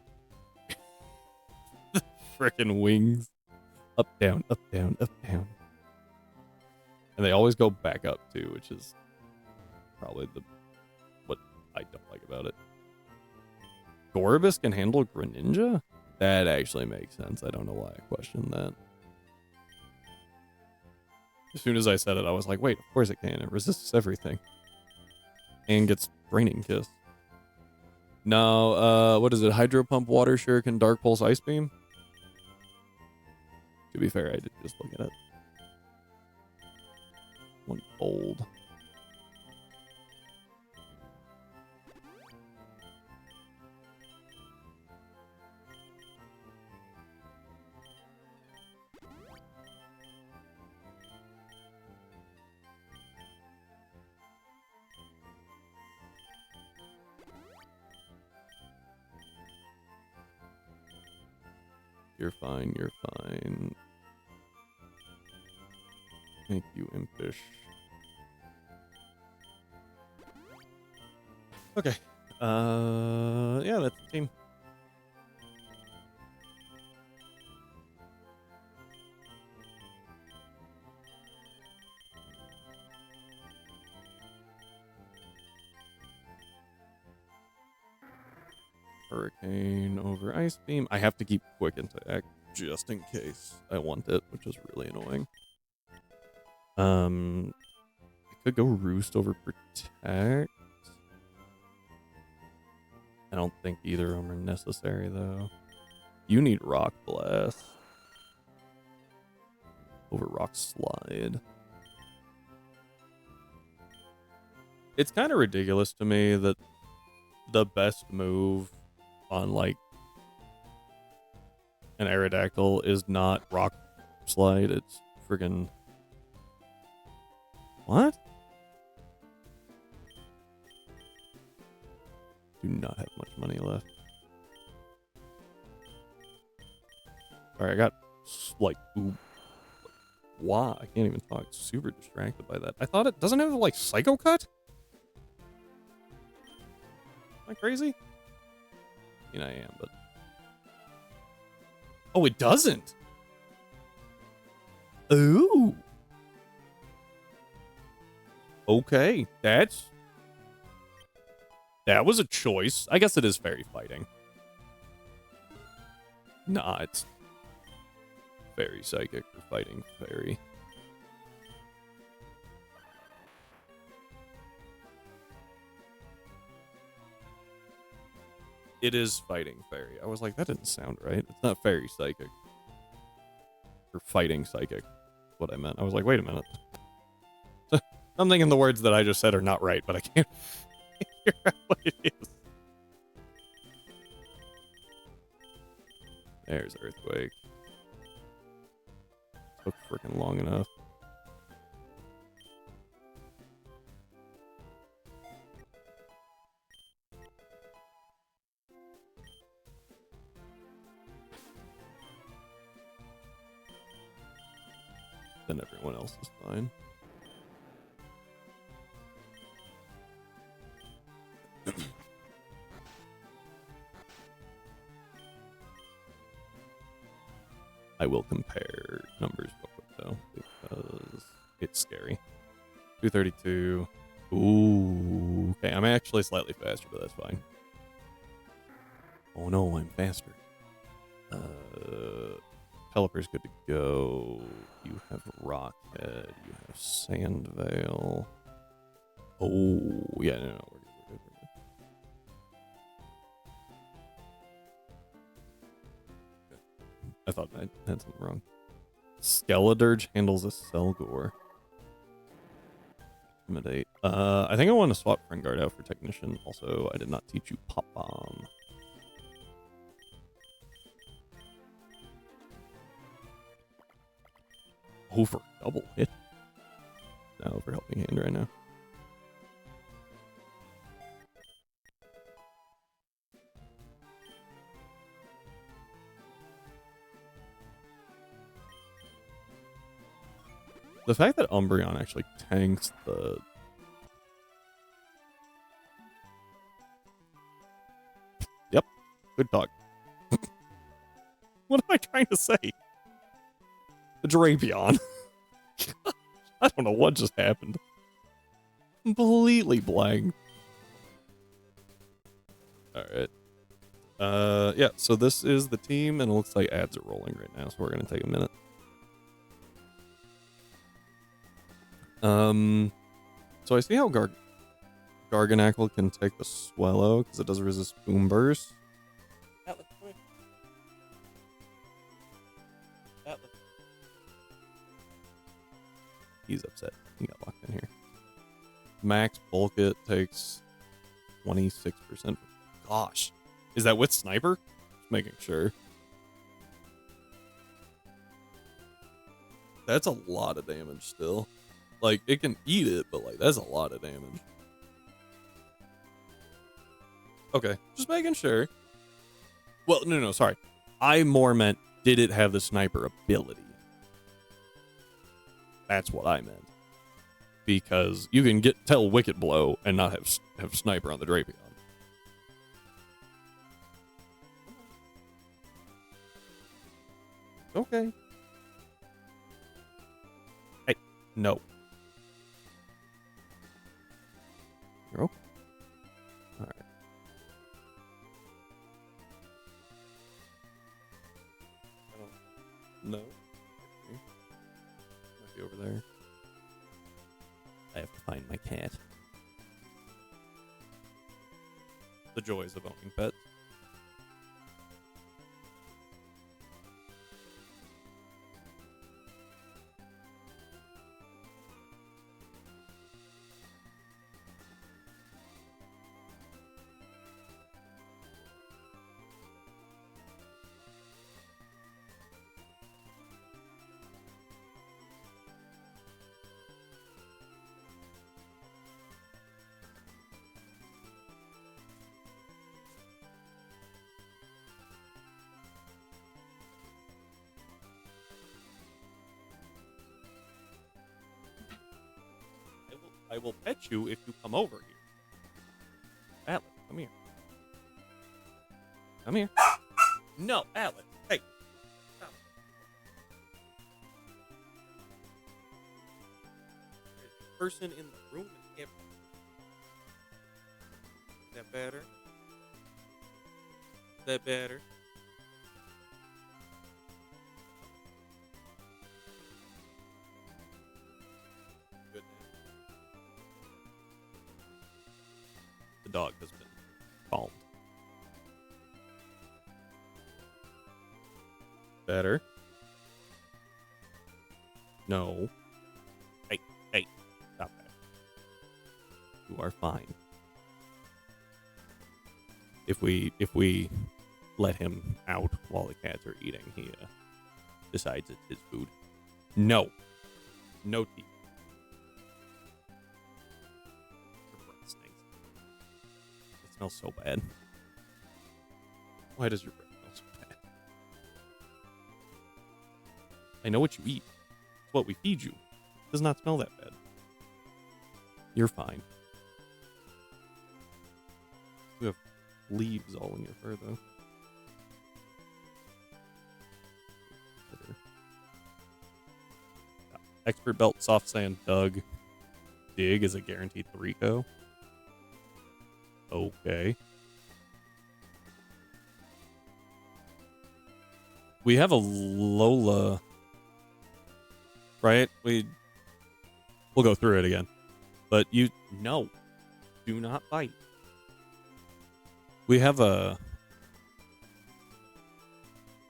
the frickin' wings. Up, down, up, down, up, down. And they always go back up, too, which is probably what I don't like about it. Gorbis can handle Greninja? That actually makes sense. I don't know why I questioned that. As soon as I said it, I was like, wait, of course it can. It resists everything. And gets Braining Kiss. No, what is it? Hydro Pump, Water Shuriken, Dark Pulse, Ice Beam? To be fair, I did just look at it. One bold. You're fine, you're fine. Thank you, Impish. Okay. Yeah, that's the team. Hurricane over Ice Beam. I have to keep Quick into Act just in case I want it, which is really annoying. I could go Roost over Protect. I don't think either of them are necessary, though. You need Rock Blast over Rock Slide. It's kind of ridiculous to me that the best move on, like, an Aerodactyl is not Rock Slide. It's friggin'... What? Do not have much money left. Alright, I got, like, ooh. Wow, I can't even talk. Super distracted by that. I thought it doesn't have, like, Psycho Cut? Am I crazy? I mean, I am, but... Oh, it doesn't! Ooh! Okay, that was a choice. I guess it is fairy fighting. Nah, it's fairy psychic for fighting fairy. It is fighting fairy. I was like, that didn't sound right. It's not fairy psychic. Or fighting psychic. what I meant. I was like, wait a minute. I'm thinking the words that I just said are not right, but I can't figure out what it is. There's Earthquake. Took freaking long enough. Then everyone else is fine. I will compare numbers real quick though, because it's scary. 232. Ooh. Okay, I'm actually slightly faster, but that's fine. Oh no, I'm faster. Pelipper's good to go. You have Rockhead. You have Sandvale. Oh, yeah, no, we're good, we're good. I thought I had something wrong. Skeledirge handles a Selgor. Intimidate. I think I want to swap Frengard out for Technician. Also, I did not teach you Pop Bomb. Oh, for double hit. No, for helping hand right now. The fact that Umbreon actually tanks the... Yep, good talk. What am I trying to say? The Drapion. I don't know what just happened. Completely blank. Alright. Yeah, so this is the team, and it looks like ads are rolling right now, so we're gonna take a minute. So I see how Garganacl can take the Swellow, because it does resist Boom Burst. Atlas, come here. Atlas. He's upset. He got locked in here. Max Bulk It takes 26%. Gosh. Is that with Sniper? Just making sure. That's a lot of damage still. Like, it can eat it, but, like, that's a lot of damage. Okay, just making sure. Well, no, sorry. I more meant, did it have the Sniper ability? That's what I meant. Because you can tell Wicked Blow and not have Sniper on the Drapion. Okay. Hey, no. You're okay. All right. I don't know. Might be over there. I have to find my cat. The joys of owning pets. I will pet you if you come over here. Atlas, come here. Come here. No, Atlas. Hey. Stop. There's a person in the room and everything. Is that better? Is that better? The dog has been calmed. Better. No. Hey, hey, stop that. You are fine. If we let him out while the cats are eating, he decides it's his food. No. No teeth. Your breath stinks. It smells so bad. Why does your breath smell so bad? I know what you eat. It's what we feed you. It does not smell that bad. You're fine. You have leaves all in your fur, though. Expert belt, soft sand, Doug. Dig is a guaranteed 3-co. Okay. We have a Lola, right? We'll go through it again. But no, do not bite. We have a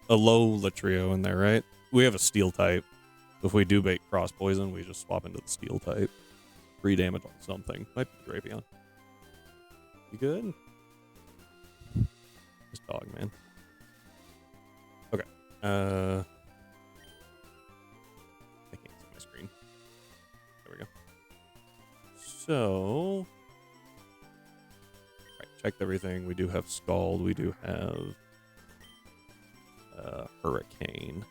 Lola trio in there, right? We have a steel type. If we do bait cross poison, we just swap into the steel type. 3 damage on something. Might be Drapion. You good? This dog, man. Okay. I can't see my screen. There we go. So, right, checked everything. We do have Scald. We do have Hurricane.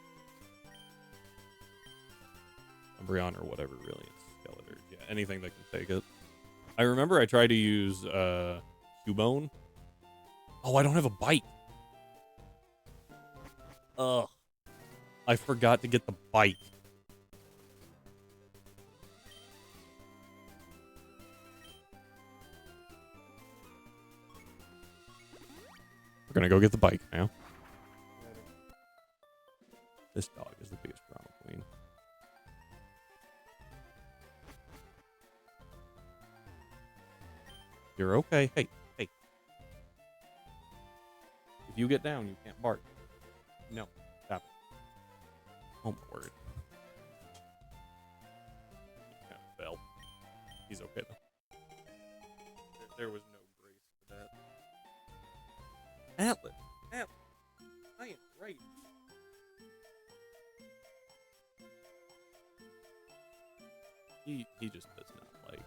Umbreon or whatever, really. It's Skeletor. Yeah, anything that can take it. I remember I tried to use Cubone. Oh, I don't have a bite. Ugh. I forgot to get the bite. We're gonna go get the bike now. This dog is the biggest drama queen. You're okay. Hey, hey. If you get down, you can't bark. No, stop it. Oh my word. He kind of fell. He's okay though. There was no grace for that. Atlas, I am right. He just does not like.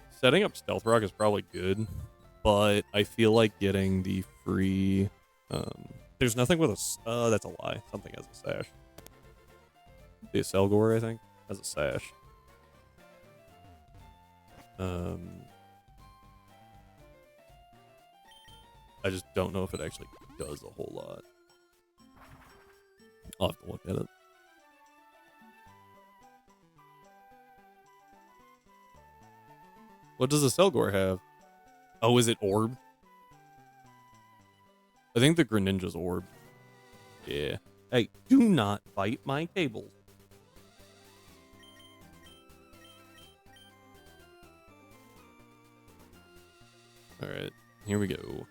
Setting up Stealth Rock is probably good, but I feel like getting the free. There's nothing with a. That's a lie. Something has a sash. The Selgor, I think, has a sash. I just don't know if it actually does a whole lot. I'll have to look at it. What does the Selgor have? Oh, is it Orb? I think the Greninja's Orb. Yeah. Hey, do not bite my cables. Alright, here we go.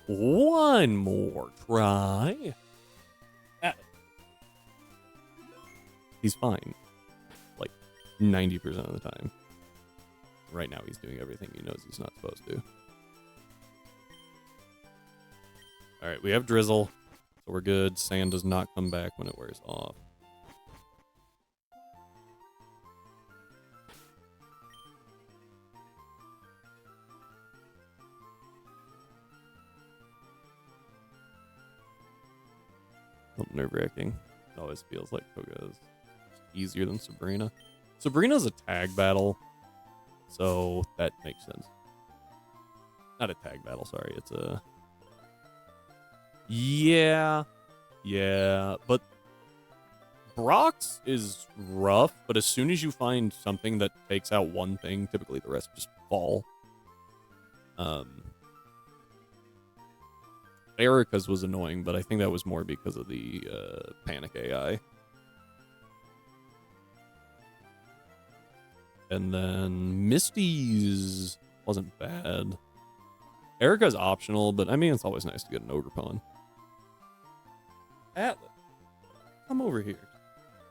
One more try. Ah. He's fine. 90% of the time. Right now he's doing everything he knows he's not supposed to. Alright, we have Drizzle. So we're good. Sand does not come back when it wears off. Nerve-wracking. It always feels like Koga is easier than Sabrina. Sabrina's a tag battle, so that makes sense. Not a tag battle, sorry. It's a... Yeah, but Brock's is rough, but as soon as you find something that takes out one thing, typically the rest just fall. Erica's was annoying, but I think that was more because of the panic AI. And then Misty's wasn't bad. Erica's optional, but I mean, it's always nice to get an Ogre Pawn. Atlas, come over here.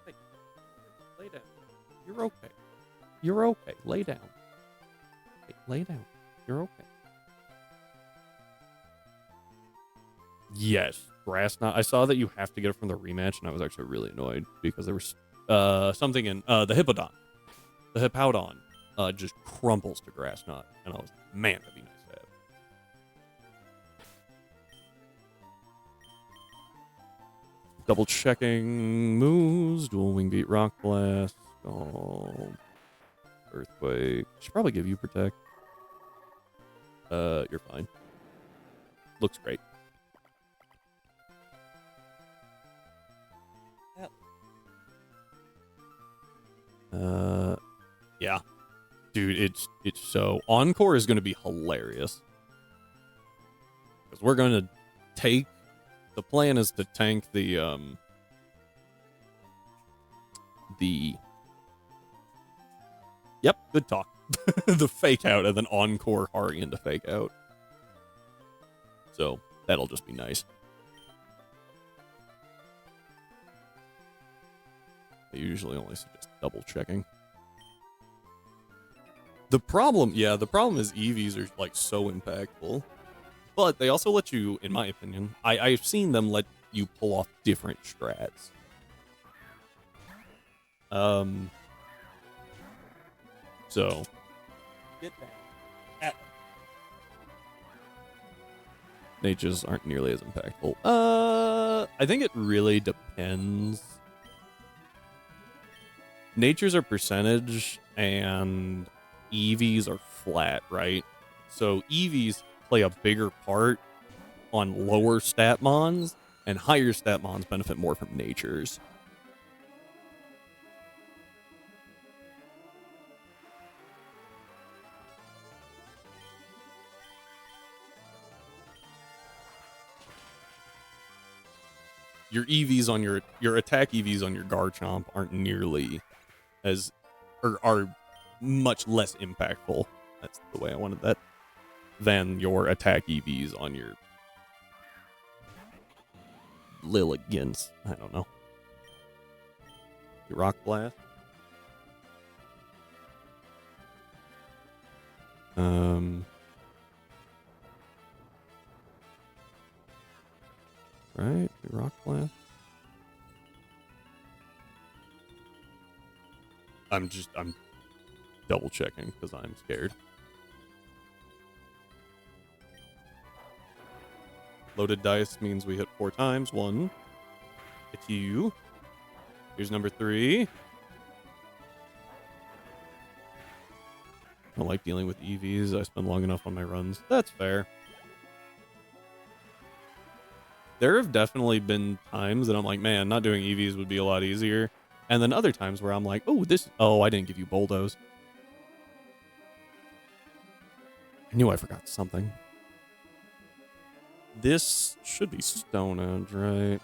Hey, lay down. You're okay. You're okay. Lay down. Hey, lay down. You're okay. Yes, grass knot. I saw that you have to get it from the rematch, and I was actually really annoyed because there was something in the Hippodon. The Hippowdon just crumples to grass knot, and I was like, man, that'd be nice to have. Double checking moves. Dual wing beat, rock blast. Oh, earthquake. Should probably give you protect. You're fine. Looks great. Yeah, dude, it's so Encore is going to be hilarious because we're going to take. The plan is to tank the Yep, good talk. The fake out and then Encore Hari into fake out. So that'll just be nice. I usually only suggest double checking. The problem is EVs are like so impactful, but they also let you, in my opinion, I've seen them let you pull off different strats. So get that. Natures aren't nearly as impactful. I think it really depends. Natures are percentage and EVs are flat, right? So EVs play a bigger part on lower stat mons, and higher stat mons benefit more from natures. Your EVs on your attack EVs on your Garchomp aren't nearly as, or are much less impactful. That's the way I wanted that. Than your attack EVs on your Lilligans. I don't know. Your Rock Blast. Right? Your Rock Blast. I'm double checking because I'm scared. Loaded dice means we hit 4 times. 1. It's you. Here's number 3. I don't like dealing with EVs. I spend long enough on my runs. That's fair. There have definitely been times that I'm like, man, not doing EVs would be a lot easier. And then other times where I'm like, oh, I didn't give you Bulldoze. I knew I forgot something. This should be Stone Edge, right?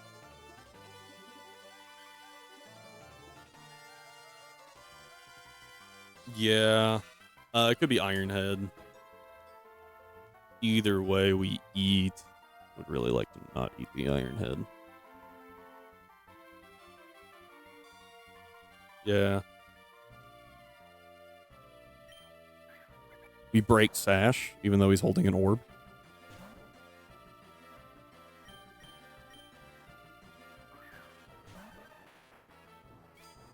Yeah. It could be Iron Head. Either way, we eat. Would really like to not eat the Iron Head. Yeah. We break Sash, even though he's holding an orb.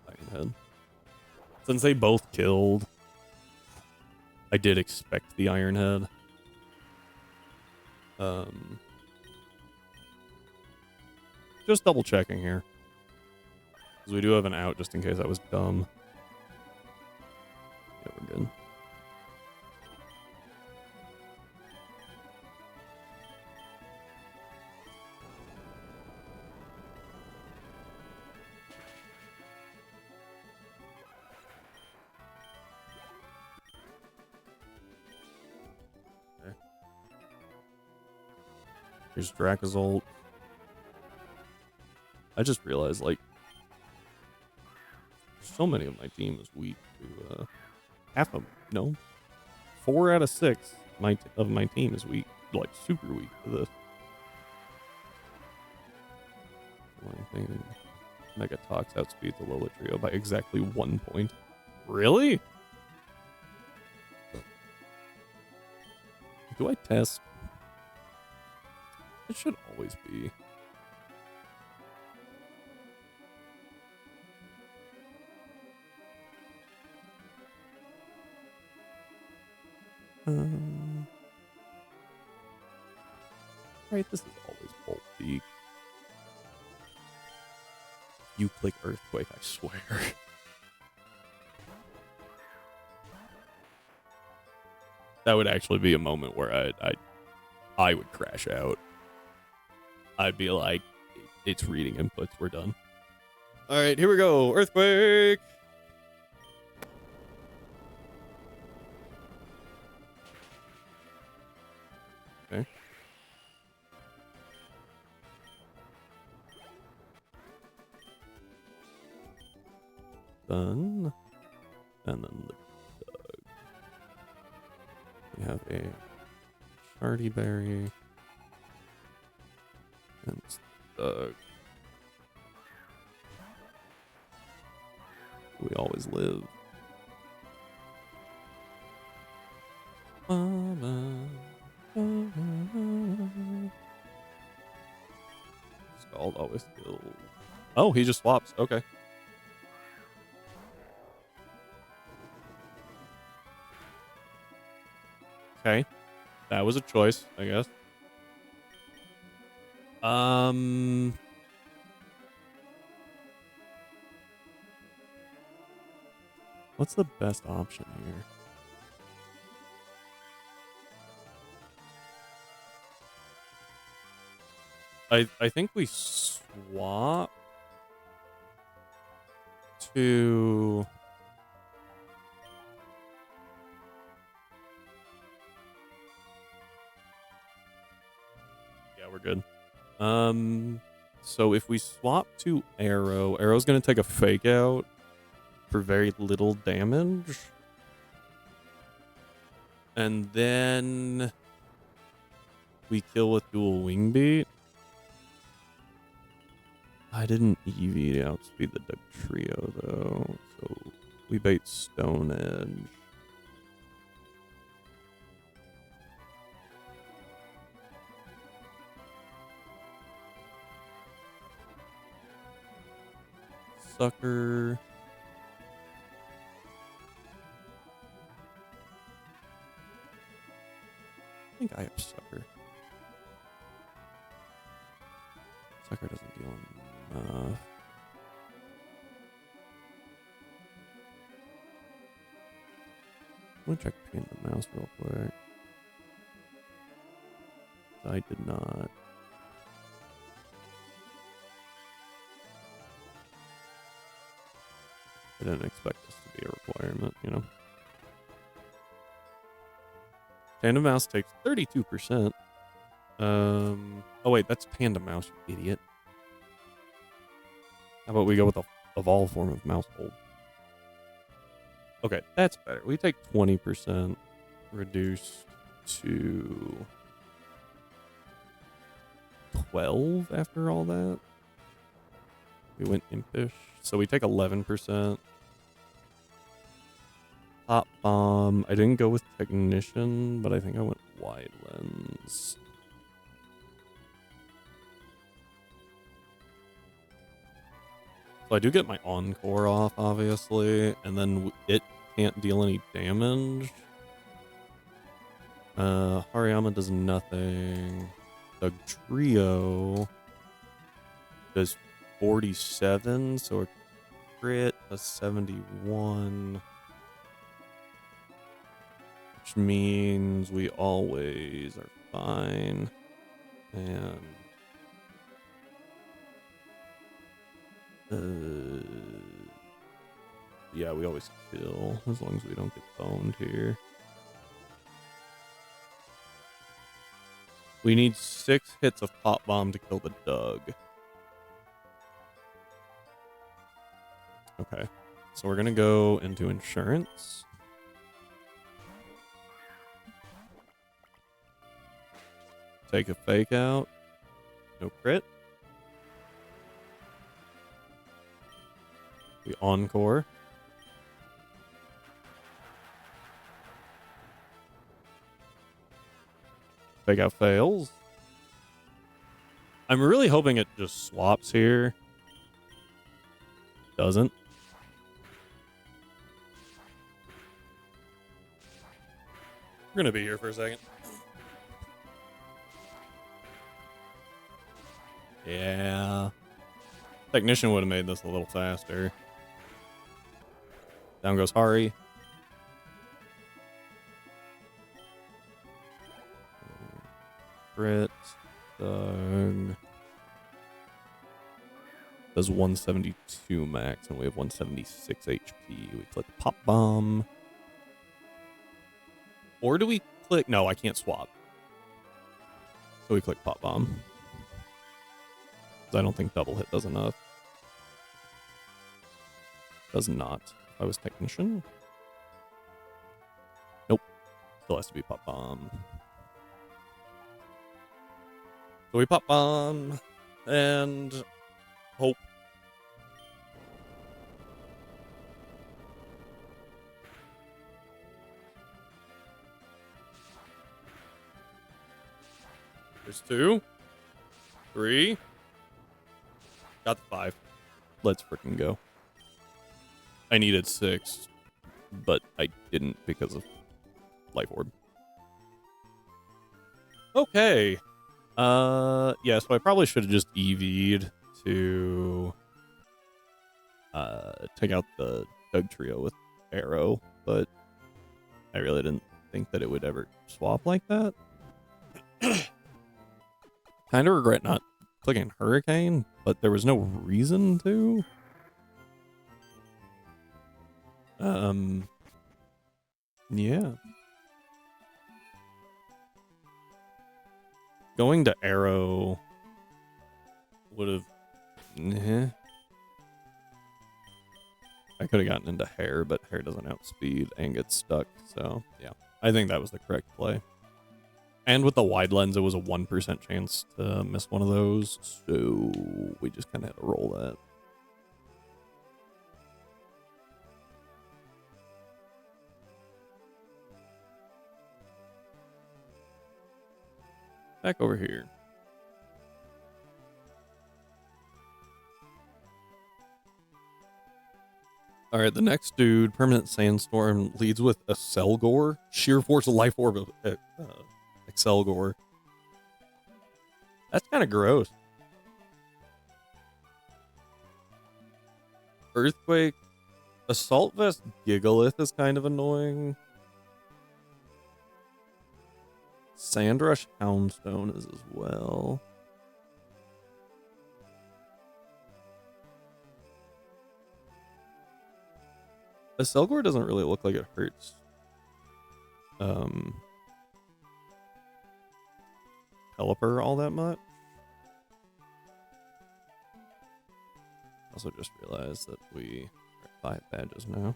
Iron Head. Since they both killed, I did expect the Iron Head. Just double checking here. Because we do have an out just in case I was dumb. Yeah, we're good. Okay. Here's Dracozolt. I just realized, like, so many of my team is weak to, half of them, no, 4 out of 6 of my team is weak, like, super weak to this. anything. Megatox outspeeds the Lola Trio by exactly 1 point. Really? Do I test? It should always be. Right, this is always Bolt Beak. You click Earthquake, I swear. That would actually be a moment where I would crash out. I'd be like, it's reading inputs, we're done. All right, here we go. Earthquake. Okay. Done. And then the Doug. We have a Shardy Berry. And Doug. We always live. Scald always kills. Oh, he just swaps. Okay. Okay. That was a choice, I guess. What's the best option here? I think we swap to yeah, we're good. So if we swap to Arrow, Arrow's gonna take a fake out for very little damage. And then we kill with dual wing beat. I didn't EV to outspeed the Doug Trio though, so we bait Stone Edge. Sucker. I think I have Sucker. Sucker doesn't deal enough. I'm gonna check Panda Mouse real quick. I did not. I didn't expect this to be a requirement, you know. Panda Mouse takes 32%. Oh wait, that's Panda Mouse, you idiot. How about we go with a evolved form of Mousehold? Okay, that's better. We take 20% reduced to 12 after all that. We went impish. So we take 11%. Pop Bomb. I didn't go with Technician, but I think I went Wide Lens. So I do get my Encore off, obviously, and then it can't deal any damage. Hariyama does nothing. The Trio does 47, so a crit, a 71. Which means we always are fine. And yeah, we always kill as long as we don't get boned here. We need 6 hits of Pop Bomb to kill the Doug. Okay, so we're gonna go into Insurance. Take a fake out. No crit. We encore. Fake out fails. I'm really hoping it just swaps here. Doesn't. We're gonna be here for a second. Yeah. Technician would have made this a little faster. Down goes Hari. Crit. Doug. Does 172 max, and we have 176 HP. We click Pop Bomb. Or do we click... No, I can't swap. So we click Pop Bomb. Because I don't think double hit does enough. Does not. If I was Technician. Nope. Still has to be Pop Bomb. So we Pop Bomb. And... hope. There's 2. 3. Got the 5. Let's freaking go. I needed 6, but I didn't because of Life Orb. Okay. Yeah, so I probably should have just EV'd to take out the Doug trio with Arrow, but I really didn't think that it would ever swap like that. Kind of regret not clicking Hurricane, but there was no reason to. Yeah. Going to Arrow would have... I could have gotten into Hair, but Hair doesn't outspeed and gets stuck, so yeah. I think that was the correct play. And with the wide lens, it was a 1% chance to miss one of those, so we just kind of had to roll that. Back over here. All right, the next dude, Permanent Sandstorm, leads with Excelgor. Sheer Force Life Orb of Excelgor. That's kind of gross. Earthquake. Assault Vest Gigalith is kind of annoying. Sandrush Houndstone is as well. Excelgor doesn't really look like it hurts. Pelipper all that much. Also just realized that we are at 5 badges now.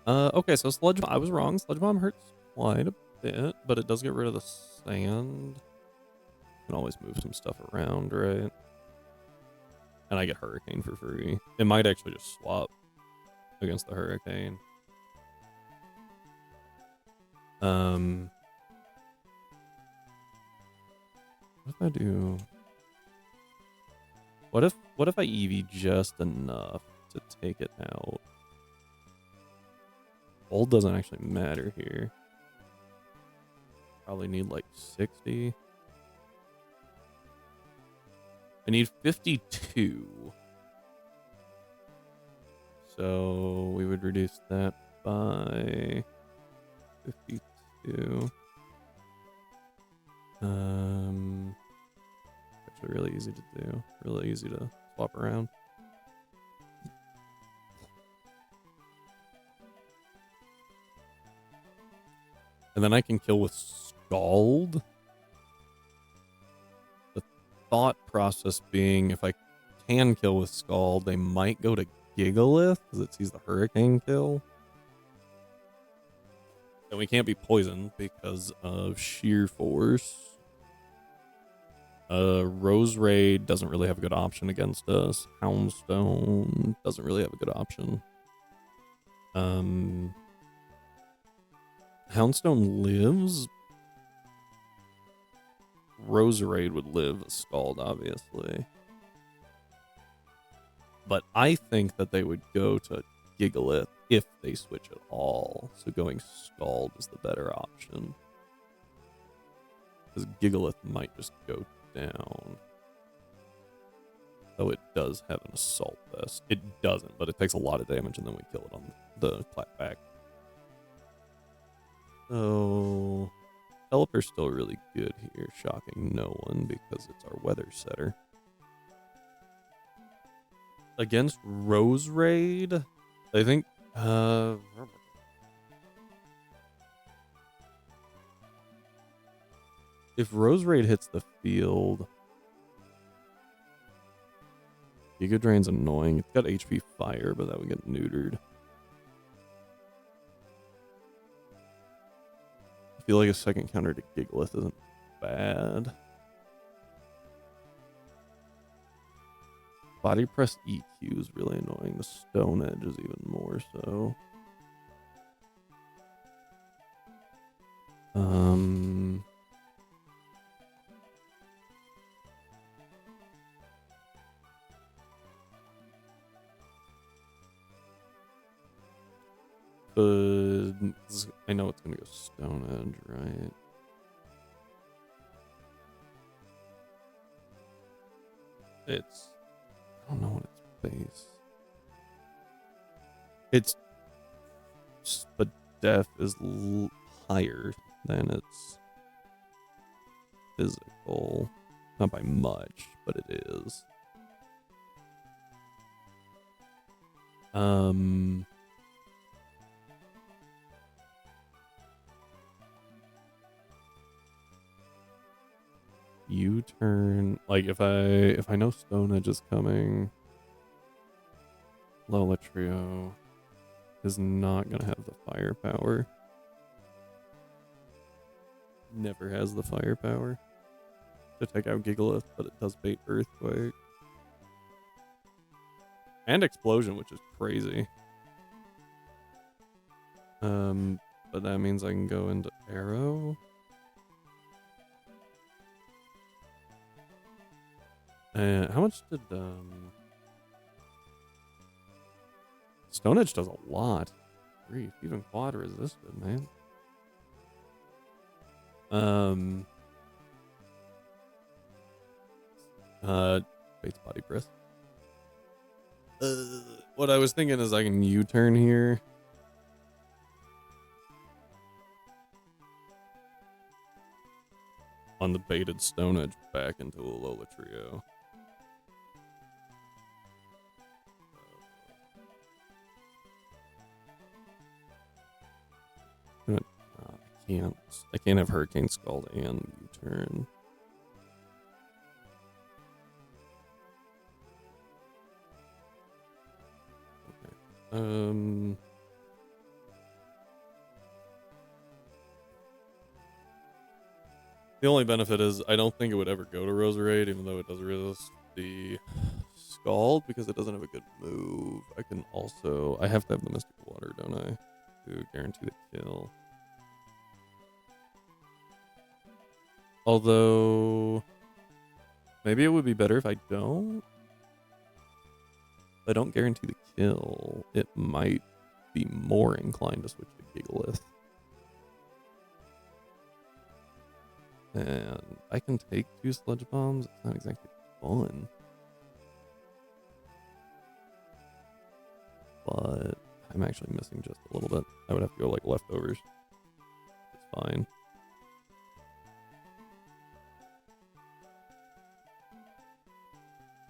Okay, so Sludge Bomb, I was wrong. Sludge Bomb hurts quite a bit, but it does get rid of the sand. You can always move some stuff around, right? And I get Hurricane for free. It might actually just swap against the Hurricane. What if I do... What if I EV just enough to take it out? Bold doesn't actually matter here. Probably need like 60. I need 52. So we would reduce that by 52. Actually really easy to do. Really easy to swap around. And then I can kill with Scald. The thought process being, if I can kill with Scald, they might go to Gigalith because it sees the Hurricane kill. And we can't be poisoned because of sheer force. Rose Raid doesn't really have a good option against us. Houndstone doesn't really have a good option. Houndstone lives. Rose Raid would live as Scald, obviously. But I think that they would go to Gigalith if they switch at all. So going Scald is the better option. Because Gigalith might just go down. Though it does have an Assault Vest. It doesn't, but it takes a lot of damage and then we kill it on the clapback. So Pelipper's still really good here, shocking no one because it's our weather setter. Against Rose Raid, I think if Rose Raid hits the field, Giga Drain's annoying. It's got HP Fire, but that would get neutered. I feel like a second counter to Gigalith isn't bad. Body Press EQ is really annoying. The Stone Edge is even more so. I know it's gonna go Stone Edge, right? I don't know what its base. Its Spadef is higher than its physical. Not by much, but it is. U-turn, like if I know Stone Edge is coming, Lola Trio is not gonna have the firepower. Never has the firepower to take out Gigalith, but it does bait Earthquake and Explosion, which is crazy. But that means I can go into Arrow. How much did Stone Edge does a lot. Grief, even quad resisted, man. Bates Body Press. What I was thinking is I can U-turn here. On the baited Stone Edge back into a Lola Trio. I can't have Hurricane Scald and U-turn. Okay. The only benefit is I don't think it would ever go to Roserade, even though it does resist the Scald because it doesn't have a good move. I have to have the Mystic Water, don't I, to guarantee the kill. Although, maybe it would be better if I don't. If I don't guarantee the kill, it might be more inclined to switch to Gigalith. And I can take 2 Sludge Bombs. It's not exactly fun. But I'm actually missing just a little bit. I would have to go like leftovers. It's fine.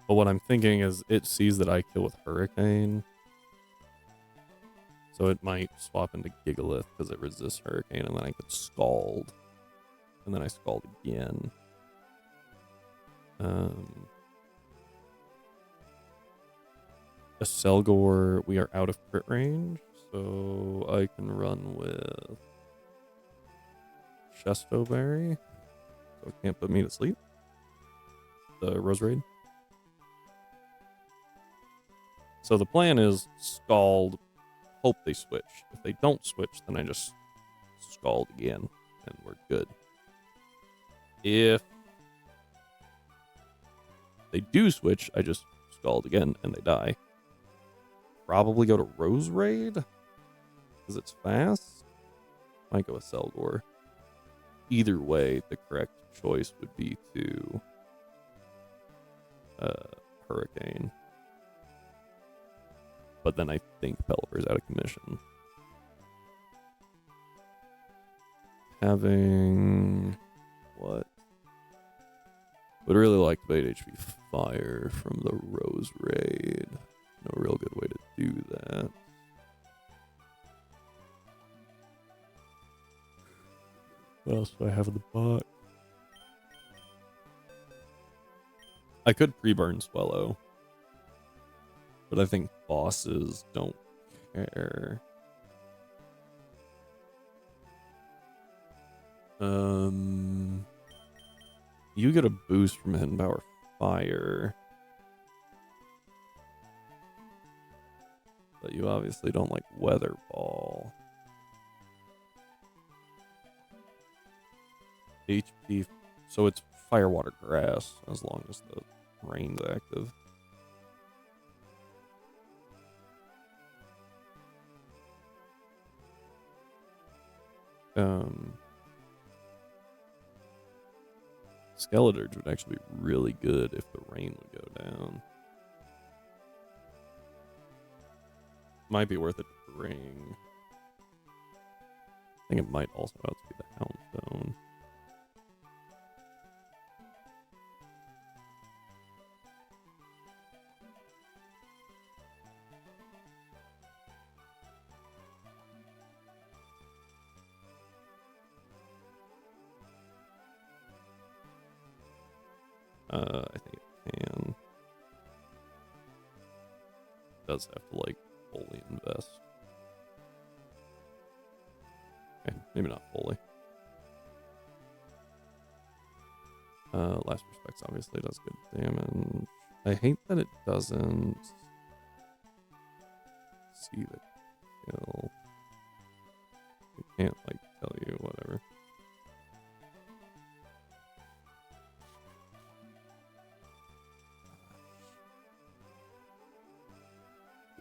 But what I'm thinking is it sees that I kill with Hurricane. So it might swap into Gigalith because it resists Hurricane, and then I could Scald. And then I Scald again. A Selgor, we are out of crit range, so I can run with Chesto Berry, so it can't put me to sleep. The Rose Raid. So the plan is Scald, hope they switch. If they don't switch, then I just Scald again, and we're good. If they do switch, I just Scald again, and they die. Probably go to Rose Raid, because it's fast. Might go with Selgor. Either way, the correct choice would be to Hurricane. But then I think Pelipper's out of commission. Having what? Would really like to bait HP Fire from the Rose Raid. No real good way to do that. What else do I have in the box? I could pre-burn Swellow, but I think bosses don't care. You get a boost from Hidden Power Fire, but you obviously don't like Weather Ball. HP, so it's Fire, Water, Grass as long as the rain's active. Skeletorge would actually be really good if the rain would go down. Might be worth it to bring. I think it might also outspeed the Houndstone. I think it can. It does have to, like, fully invest. Okay, maybe not fully. Last Respects obviously does good damage. I hate that it doesn't see the kill. It can't, like, tell you whatever.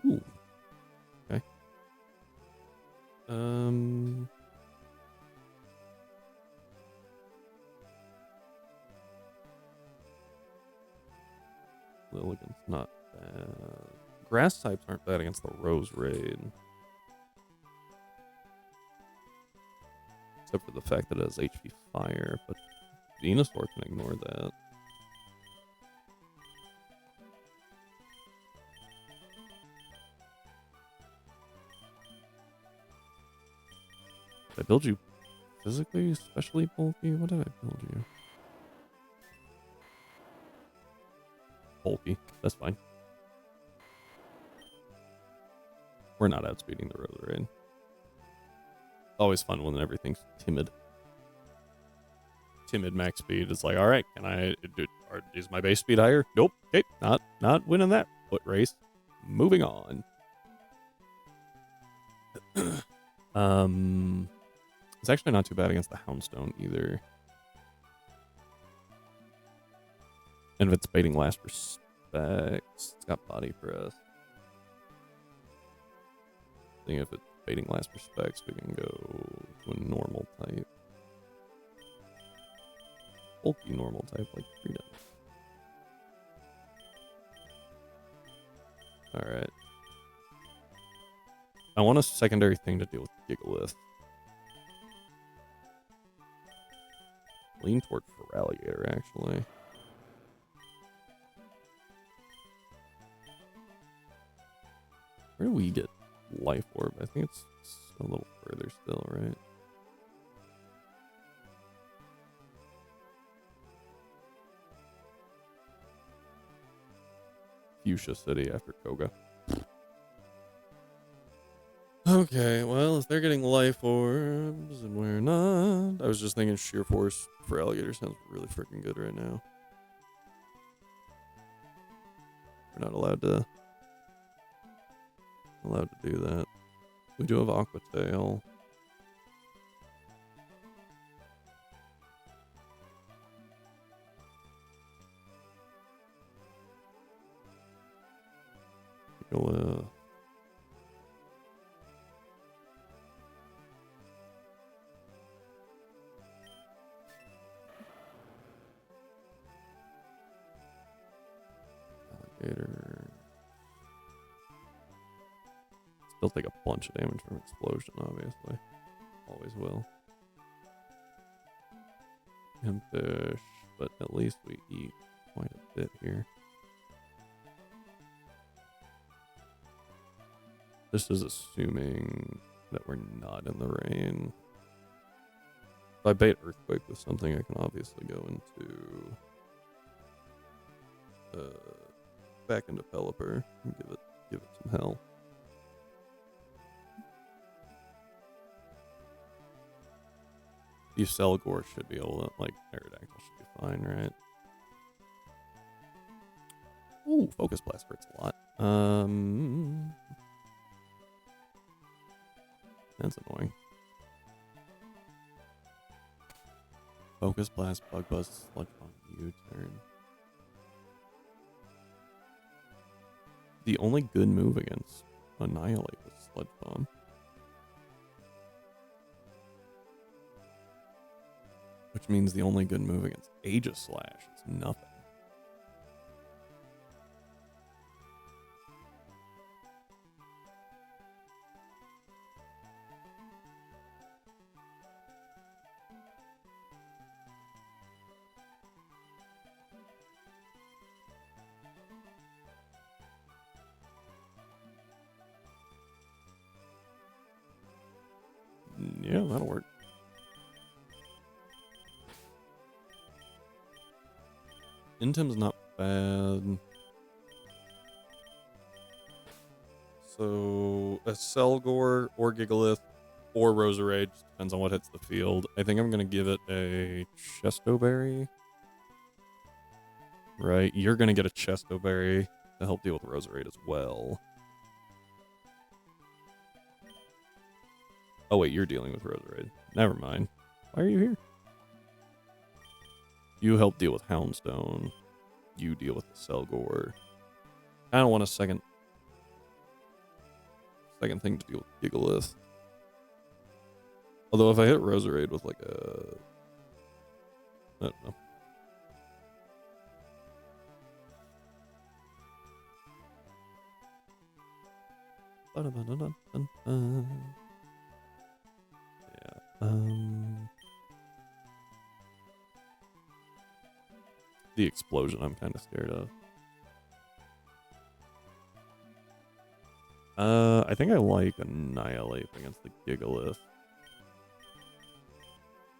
Ooh. Okay. Lilligant's not bad. Grass types aren't bad against the Rose Raid. Except for the fact that it has HP Fire, but Venusaur can ignore that. Did I build you physically, especially bulky? What did I build you? Bulky. That's fine. We're not outspeeding the Rose Raid. Always fun when everything's timid. Timid max speed is like, all right, can I do? Is my base speed higher? Nope. Okay, not winning that foot race. Moving on. It's actually not too bad against the Houndstone either. And if it's baiting Last Respects, it's got Body Press. I think if it's baiting Last Respects, we can go to a normal type. Bulky normal type, like Freedom. Alright. I want a secondary thing to deal with Gigalith. Lean toward Feraligatr, actually. Where do we get Life Orb? I think it's a little further still, right? Fuchsia City after Koga. Okay, well, if they're getting life orbs and we're not, I was just thinking sheer force for alligator sounds really freaking good right now. We're not allowed to do that. We do have aqua tail. You'll, alligator. Still take a bunch of damage from explosion, obviously. Always will. Impish, but at least we eat quite a bit here. This is assuming that we're not in the rain. If I bait Earthquake with something, I can obviously go into back into Pelipper and give it some hell. You Selgor should be able to, like, Aerodactyl should be fine, right? Ooh, Focus Blast hurts a lot. That's annoying. Focus Blast, Bug Buzz, Sludge Bomb, U-turn. The only good move against Annihilate was Sludge Bomb. Which means the only good move against Aegislash is nothing. Yeah, that'll work. Intim's not bad. So a Selgor or Gigalith or Roserade, just depends on what hits the field. I think I'm gonna give it a Chestoberry. Right, you're gonna get a Chestoberry to help deal with Roserade as well. Oh wait, you're dealing with Roserade. Never mind. Why are you here? You help deal with Houndstone. You deal with the Selgor. I don't want a second thing to deal with Gigalith. Although if I hit Roserade with like a... I don't know. Yeah. The explosion I'm kind of scared of. I think I like Annihilate against the Gigalith.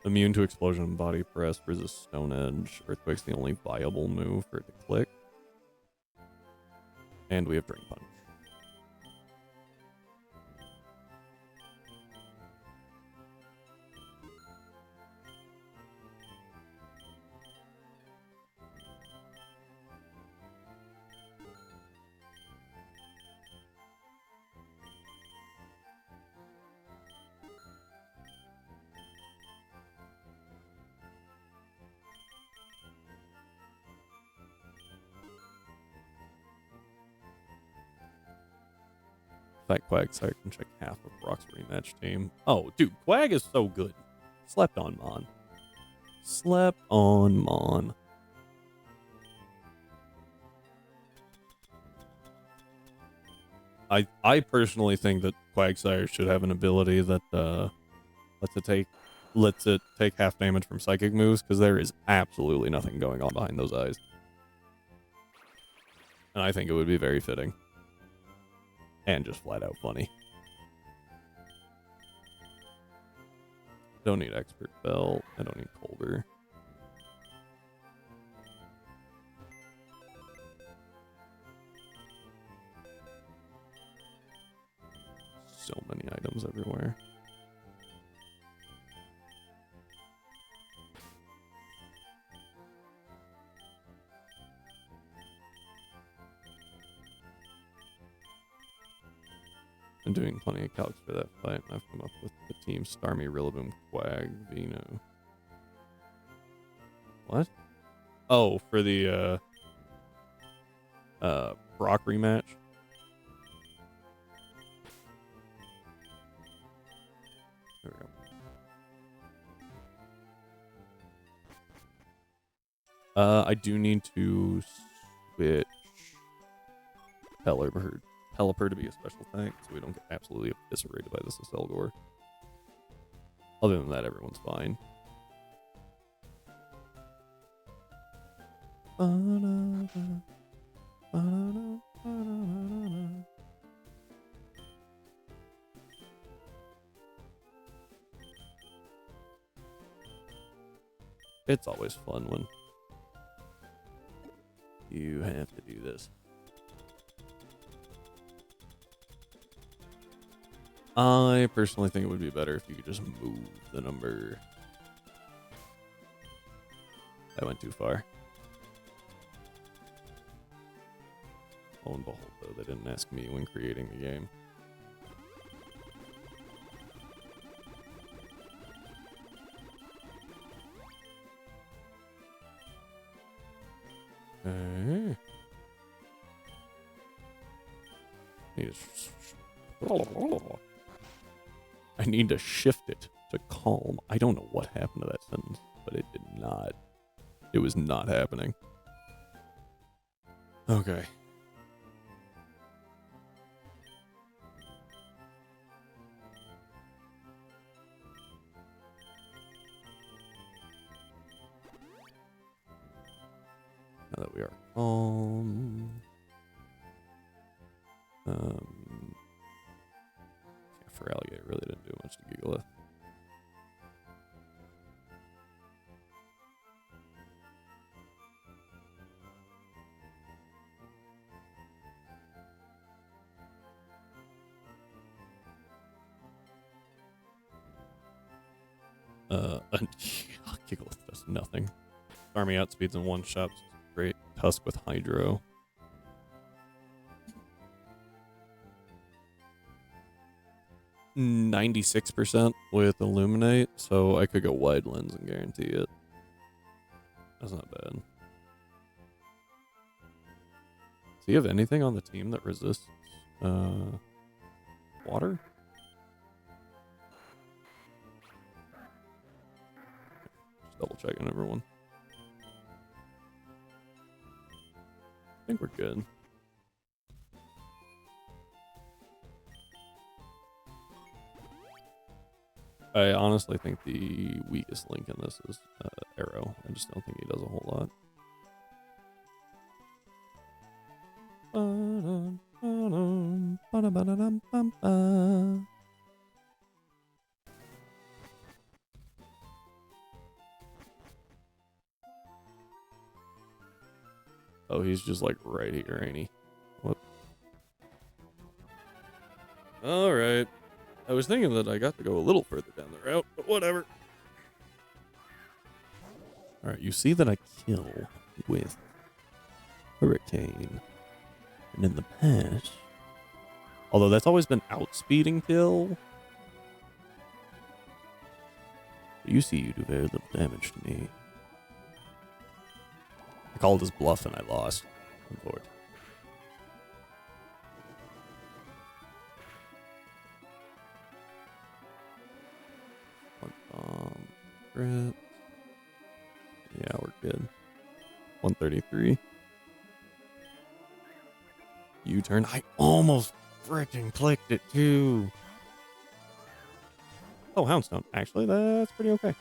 Immune to explosion and body press, resist Stone Edge. Earthquake's the only viable move for it to click. And we have Drain Punch. That Quagsire can check half of Brock's rematch team. Oh, dude, Quag is so good. Slept on Mon. Slept on Mon. I personally think that Quagsire should have an ability that lets it take half damage from psychic moves, because there is absolutely nothing going on behind those eyes. And I think it would be very fitting. And just flat out funny. Don't need Expert Belt. I don't need Colder. so many items everywhere. I'm doing plenty of calcs for that fight. I've come up with the team Starmie, Rillaboom, Quag, Vino. What? Oh, for the Brock rematch. There we go. I do need to switch Pelipper to be a special tank, so we don't get absolutely eviscerated by this Aselgor. Other than that, everyone's fine. It's always fun when you have to do this. I personally think it would be better if you could just move the number. I went too far. Lo and behold, though, they didn't ask me when creating the game. Okay. I need to shift it to calm. I don't know what happened to that sentence, but it did not. It was not happening. Okay. Now that we are calm. For Alligator, really didn't do much to Gigalith. Gigalith does nothing. Army outspeeds in one shot. Great. Tusk with Hydro. %96% with Illuminate, so I could go Wide Lens and guarantee it. That's not bad. Do you have anything on the team that resists water? Just double checking everyone. I think we're good. I honestly think the weakest link in this is Arrow. I just don't think he does a whole lot. Oh, he's just like right here, ain't he? What? All right. I was thinking that I got to go a little further down the route, but whatever. All right, you see that I kill with Hurricane. And in the past, although that's always been outspeeding kill, you see you do very little damage to me. I called his bluff and I lost. Unfortunately. Crit. Yeah, we're good. 133. U-turn. I almost freaking clicked it too. Oh, Houndstone. Actually, that's pretty okay.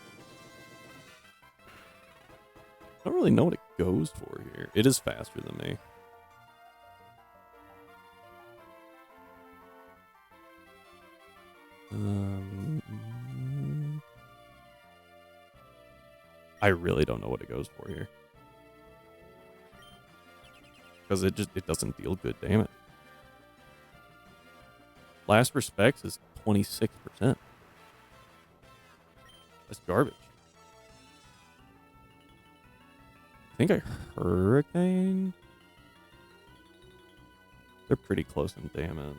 I don't really know what it goes for here. It is faster than me. I really don't know what it goes for here. Because it doesn't deal good damage. Last Respects is 26%. That's garbage. I think a Hurricane. They're pretty close in damage.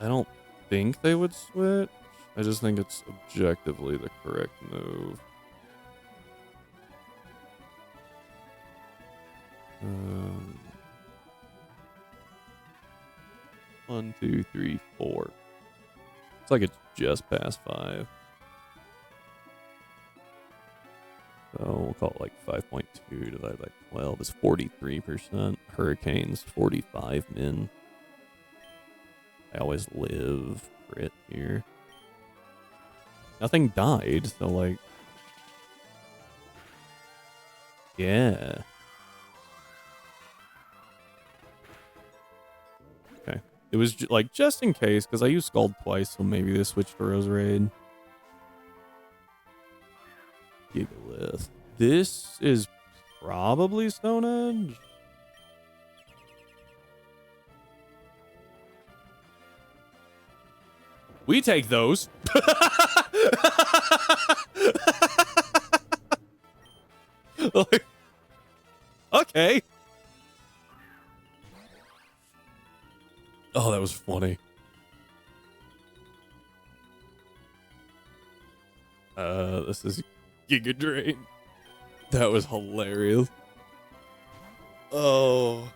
I don't think they would switch. I just think it's objectively the correct move. One, two, three, four. It's like it's just past 5. So we'll call it like 5.2 divided by 12 is 43%. Hurricanes, 45 min. I always live crit here. Nothing died, so like... Yeah. Okay. It was like just in case, because I used Scald twice, so maybe they switched to Rose Raid. Gigalith. This is probably Stone Edge. We take those. Like, okay. Oh, that was funny. This is Giga Drain. That was hilarious. Oh.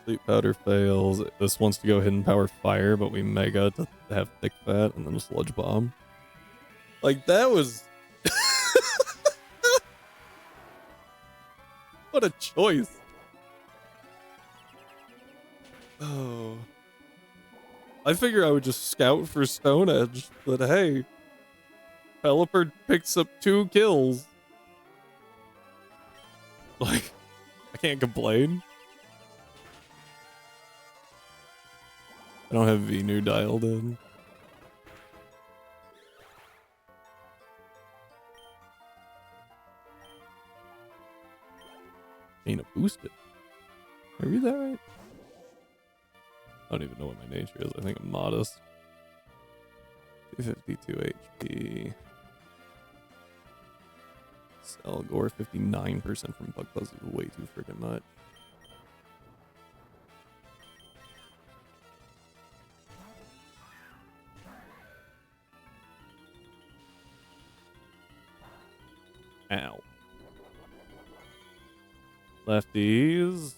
Sleep Powder fails. This wants to go Hidden Power Fire, but we Mega to have Thick Fat and then Sludge Bomb. Like, that was... What a choice. Oh. I figure I would just scout for Stone Edge, but hey. Pelipper picks up 2 kills. Like, I can't complain. I don't have Venu dialed in. Ain't a boosted. Did I read that right? I don't even know what my nature is. I think I'm modest. 252 HP. Selgore 59% from Bug Buzz is way too freaking much. Ow. Lefties.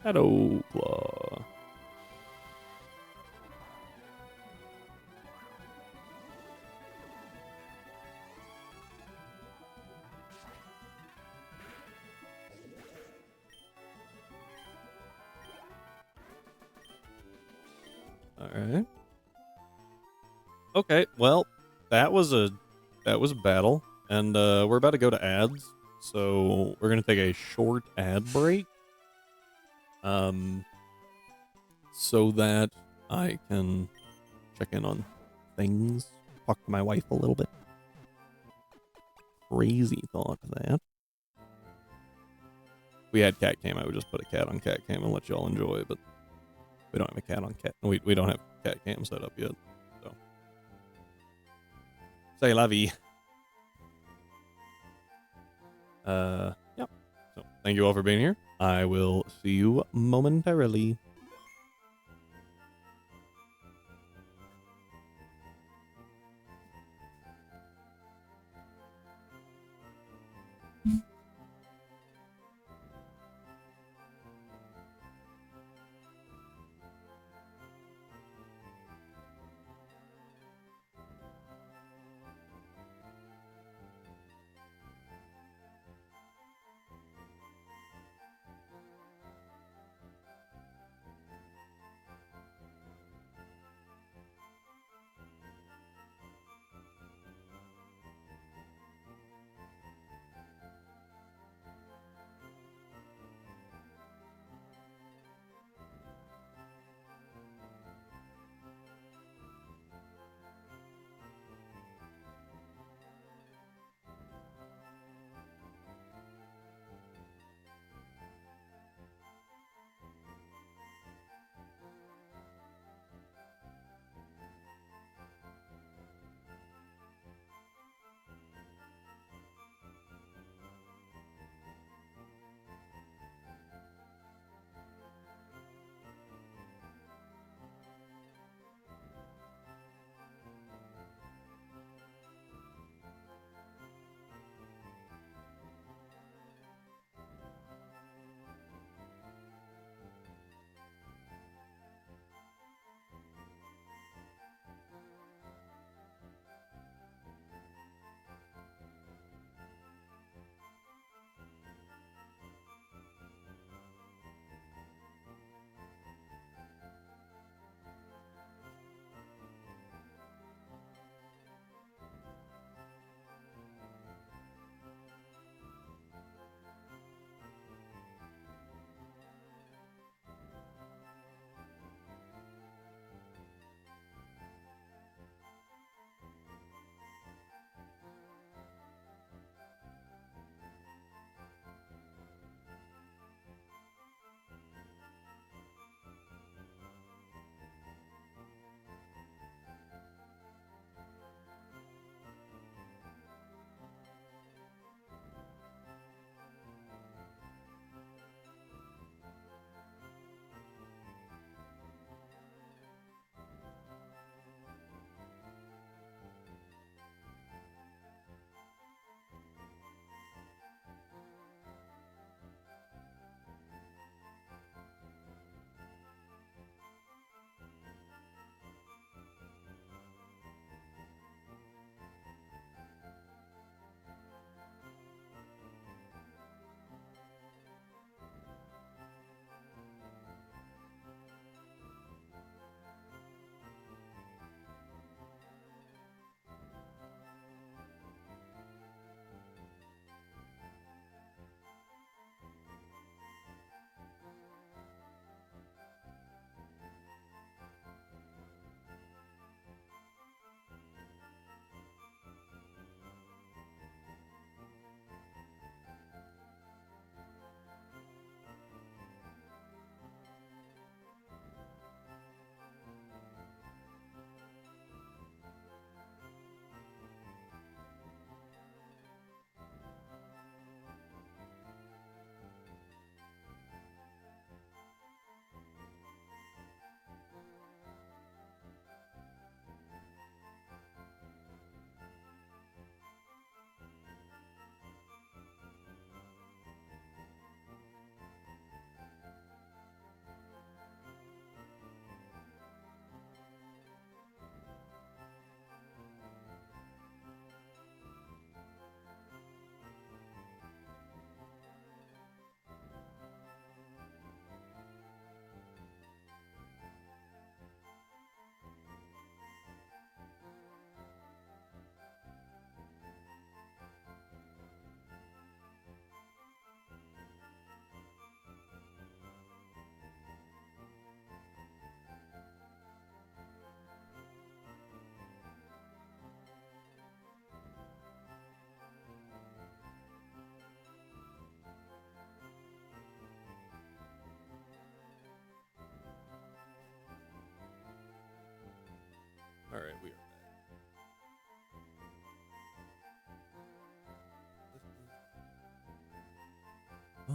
Shadow Claw. Alright. Okay, well, that was a battle. And we're about to go to ads. So we're gonna take a short ad break. So that I can check in on things, talk to my wife a little bit. Crazy thought that. If we had cat cam, I would just put a cat on cat cam and let y'all enjoy, but we don't have a cat on cat. We don't have cat cam set up yet. So say la vie. Yeah. So thank you all for being here. I will see you momentarily.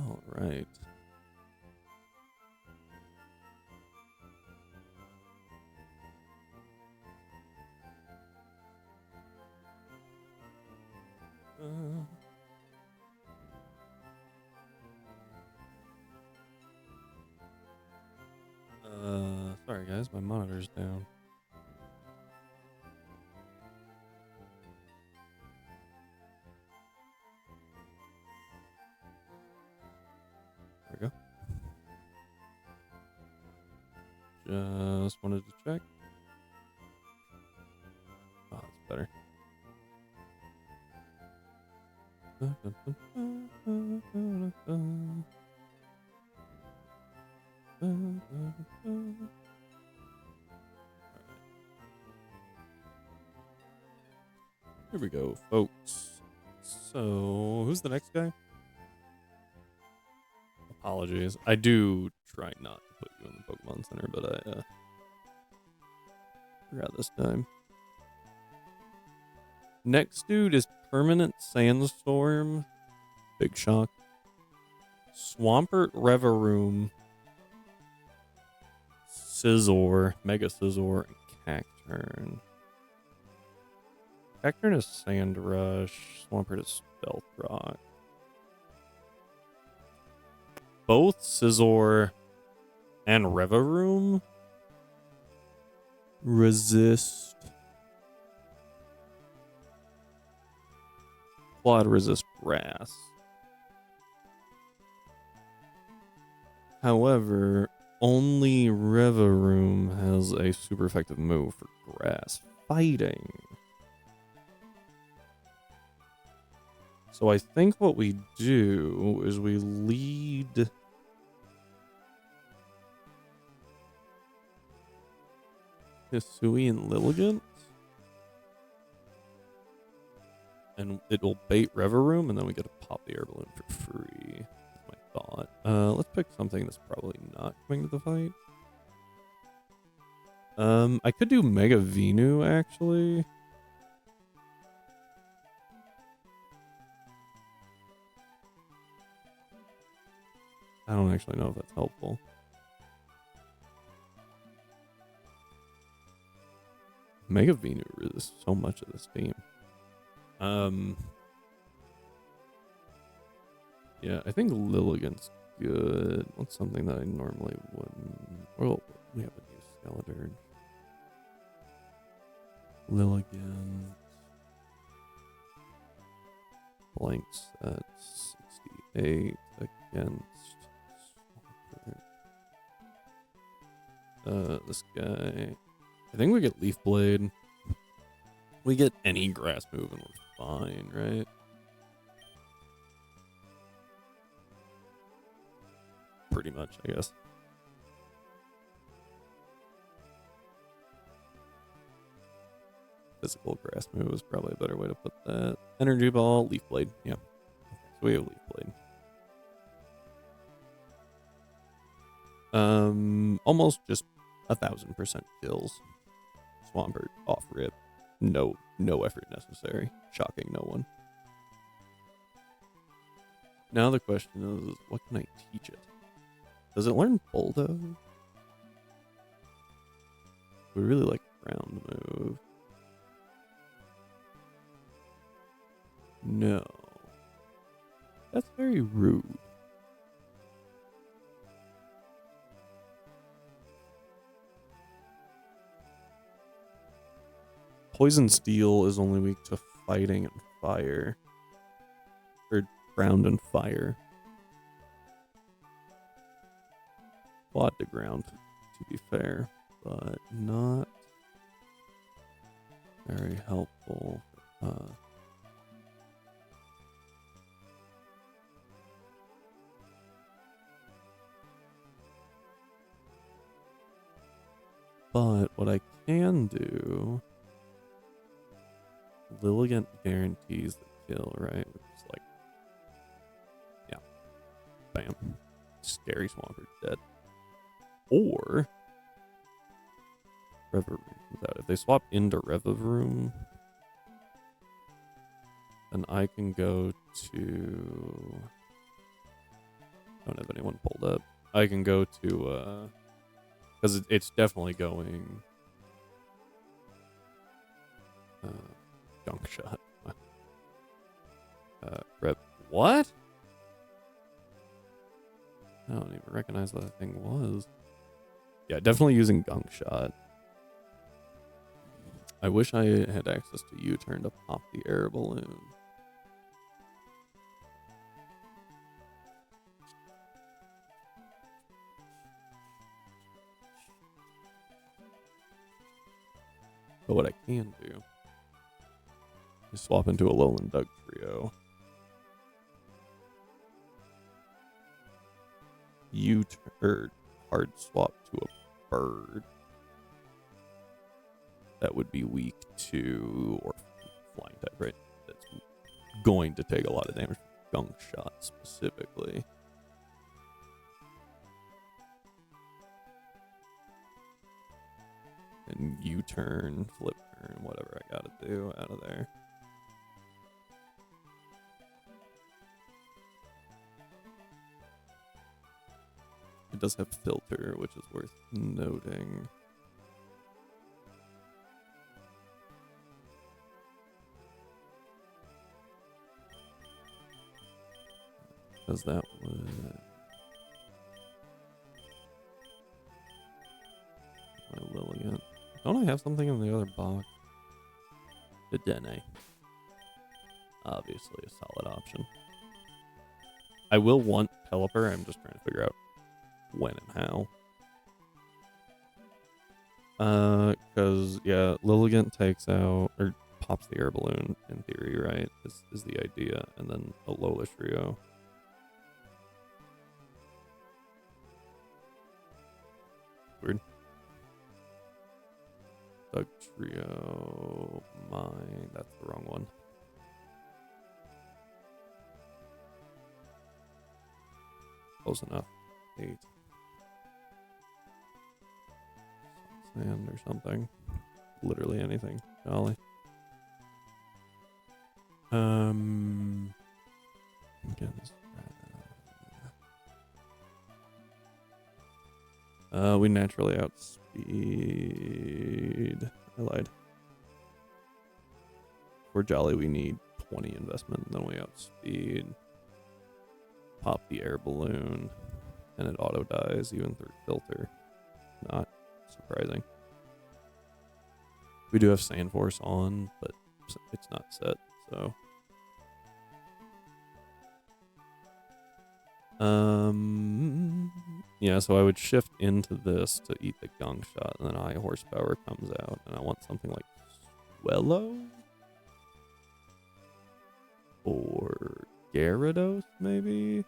All right. Sorry guys, my monitor's down. There we go. Just wanted to check. Oh, that's better. Here we go, folks. So, who's the next guy? Apologies. I do try not to put you in the Pokemon Center, but I forgot this time. Next dude is Permanent Sandstorm. Big shock. Swampert Reveroom. Scizor, Mega Scizor, and Cacturn. Cacturn is Sand Rush. Swampert is Stealth Rock. Both Scizor and Reveroom resist Quad resist Grass. However, only Reveroom has a super effective move for Grass Fighting. So I think what we do is we lead Hisui and Lilligant. And it will bait Reveroom, and then we get to pop the air balloon for free. That's my thought. Let's pick something that's probably not coming to the fight. I could do Mega Venu, actually. I don't actually know if that's helpful. Mega Venu resists so much of this team. Yeah, I think Lilligant's good. What's something that I normally wouldn't? Well, we have a new Skeletor. Lilligant. Blank set 68 against this guy. I think we get Leaf Blade. We get any grass move and we're fine, right? Pretty much, I guess. Physical grass move is probably a better way to put that. Energy Ball, Leaf Blade. Yeah. Okay, so we have Leaf Blade. Almost just 1000% kills. Swampert off rip. No effort necessary. Shocking no one. Now the question is, what can I teach it? Does it learn Bulldoze? We really like ground move. No. That's very rude. Poison Steel is only weak to fighting and fire. Or ground and fire. Quad to ground, to be fair, but not very helpful. But what I can do, Lilligant guarantees the kill, right? Which is like, yeah, bam, scary Swampert dead. Or Reveroom comes out. If they swap into Reveroom, then I can go to Don't have anyone pulled up. I can go to because it's definitely going gunk shot. Rep what? I don't even recognize what that thing was. Yeah, definitely using gunk shot. I wish I had access to U-turn to pop the air balloon. But what I can do is swap into a Lowland Doug trio. U-turn hard swap to a bird. That would be weak to or flying type, right? That's going to take a lot of damage from gunk shot specifically. And U-turn, flip turn, whatever I gotta do out of there. It does have filter, which is worth noting. Because that would... My Lilligant. Don't I have something in the other box? The Dene. Obviously a solid option. I will want Pelipper, I'm just trying to figure out when and how. Because, yeah, Lilligant takes out, or pops the air balloon, in theory, right? Is the idea. And then a Lola Trio. Weird. Doug Trio, mine. That's the wrong one. Close enough. 8. Sand or something. Literally anything. Jolly. Again, we naturally outspeed. I lied. For Jolly, we need 20 investment, then we outspeed. Pop the air balloon, and it auto dies even through filter. Not surprising. We do have Sand Force on, but it's not set, so. Yeah, so I would shift into this to eat the gunk shot, and then high horsepower comes out, and I want something like Swellow? Or Gyarados, maybe?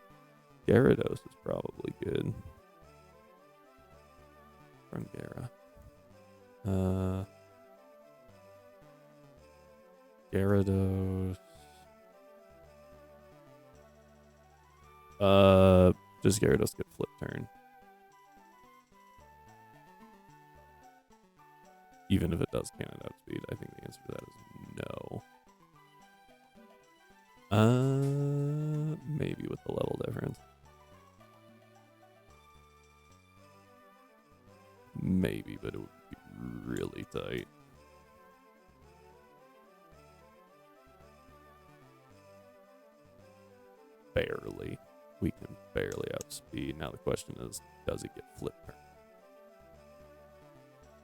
Gyarados is probably good. From Gyara. Gyarados. Does Gyarados get flip turn? Even if it does cannon outspeed, I think the answer to that is no. Maybe with the level difference. Maybe, but it would be really tight. Barely. We can barely outspeed. Now the question is, does it get flip turn?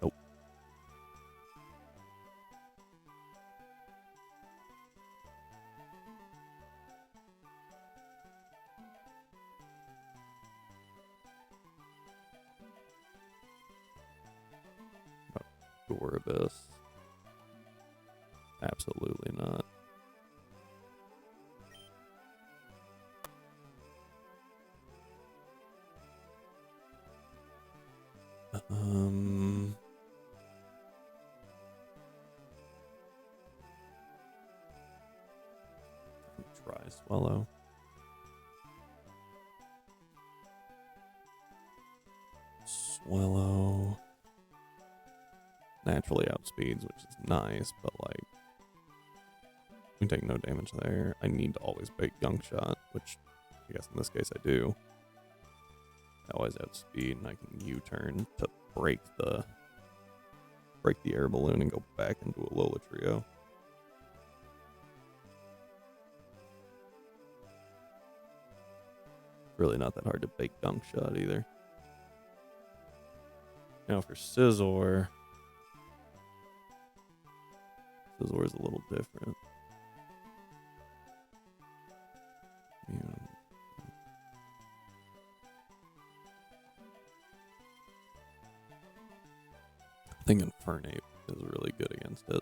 Nope. Goribus. Absolutely not. Try Swallow. Swallow. Naturally outspeeds, which is nice, but like, we take no damage there. I need to always bait Gunk Shot, which I guess in this case I do. I always outspeed, and I can U-turn to break the air balloon and go back into a Lola trio. Really not that hard to bake Gunk Shot either. Now for Scizor. Scizor is a little different. I think Infernape is really good against it.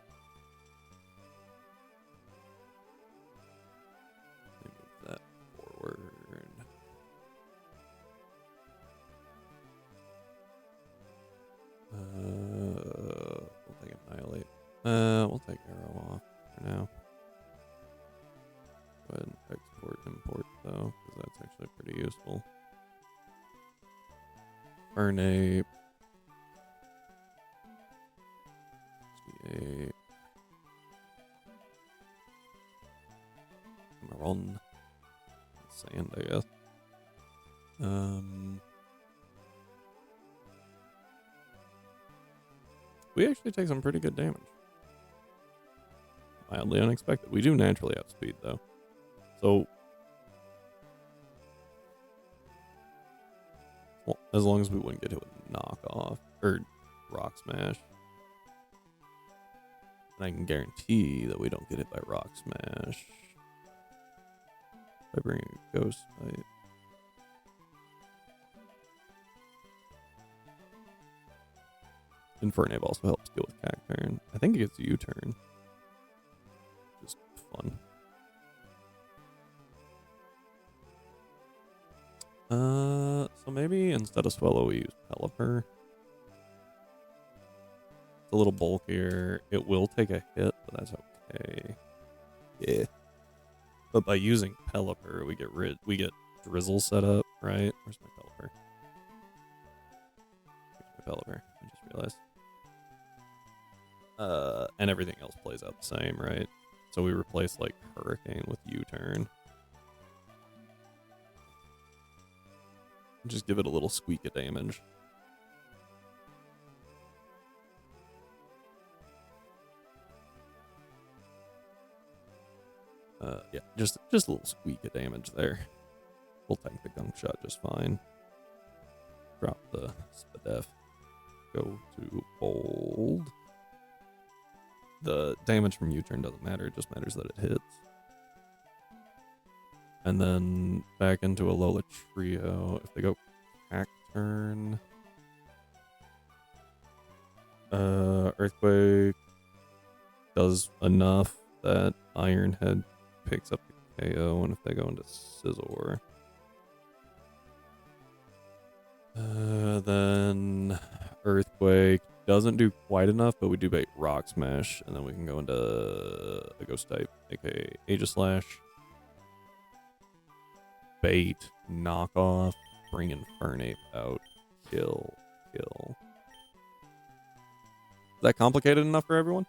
Let me move that forward. We'll take Annihilate. We'll take Arrow off for now. Go ahead and export, import though, because that's actually pretty useful. Infernape. 68. Maron. Sand, I guess. We actually take some pretty good damage. Mildly unexpected. We do naturally outspeed though. So, well, as long as we wouldn't get hit with knock off or rock smash. And I can guarantee that we don't get hit by rock smash by bringing a ghost bite. Infernape also helps deal with Cacturn. I think it gets a U-turn. Just fun. So maybe instead of Swellow, we use Pelipper. It's a little bulkier. It will take a hit, but that's okay. Yeah. But by using Pelipper, we get Drizzle set up, right? Where's my Pelipper? Where's my Pelipper? I just realized. And everything else plays out the same, right? So we replace like Hurricane with U-turn. Just give it a little squeak of damage. Yeah, just a little squeak of damage there. We'll tank the Gunk Shot just fine. Drop the Spadef. Go to Bold. The damage from U-turn doesn't matter, it just matters that it hits. And then back into a Lola trio. If they go Cacturn, Earthquake does enough that Iron Head picks up the KO, and if they go into Scizor, then Earthquake doesn't do quite enough, but we do bait Rock Smash, and then we can go into a Ghost type, aka Aegislash. Bait, knock off, bring Infernape out, kill. Is that complicated enough for everyone?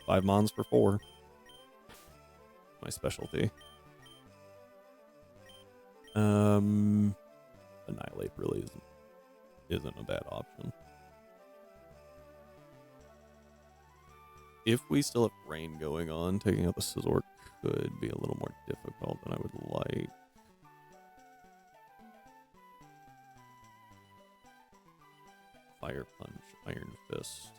Five mons for 4. My specialty. Annihilate really isn't a bad option. If we still have rain going on, taking out the Scizor could be a little more difficult than I would like. Fire Punch, Iron Fist.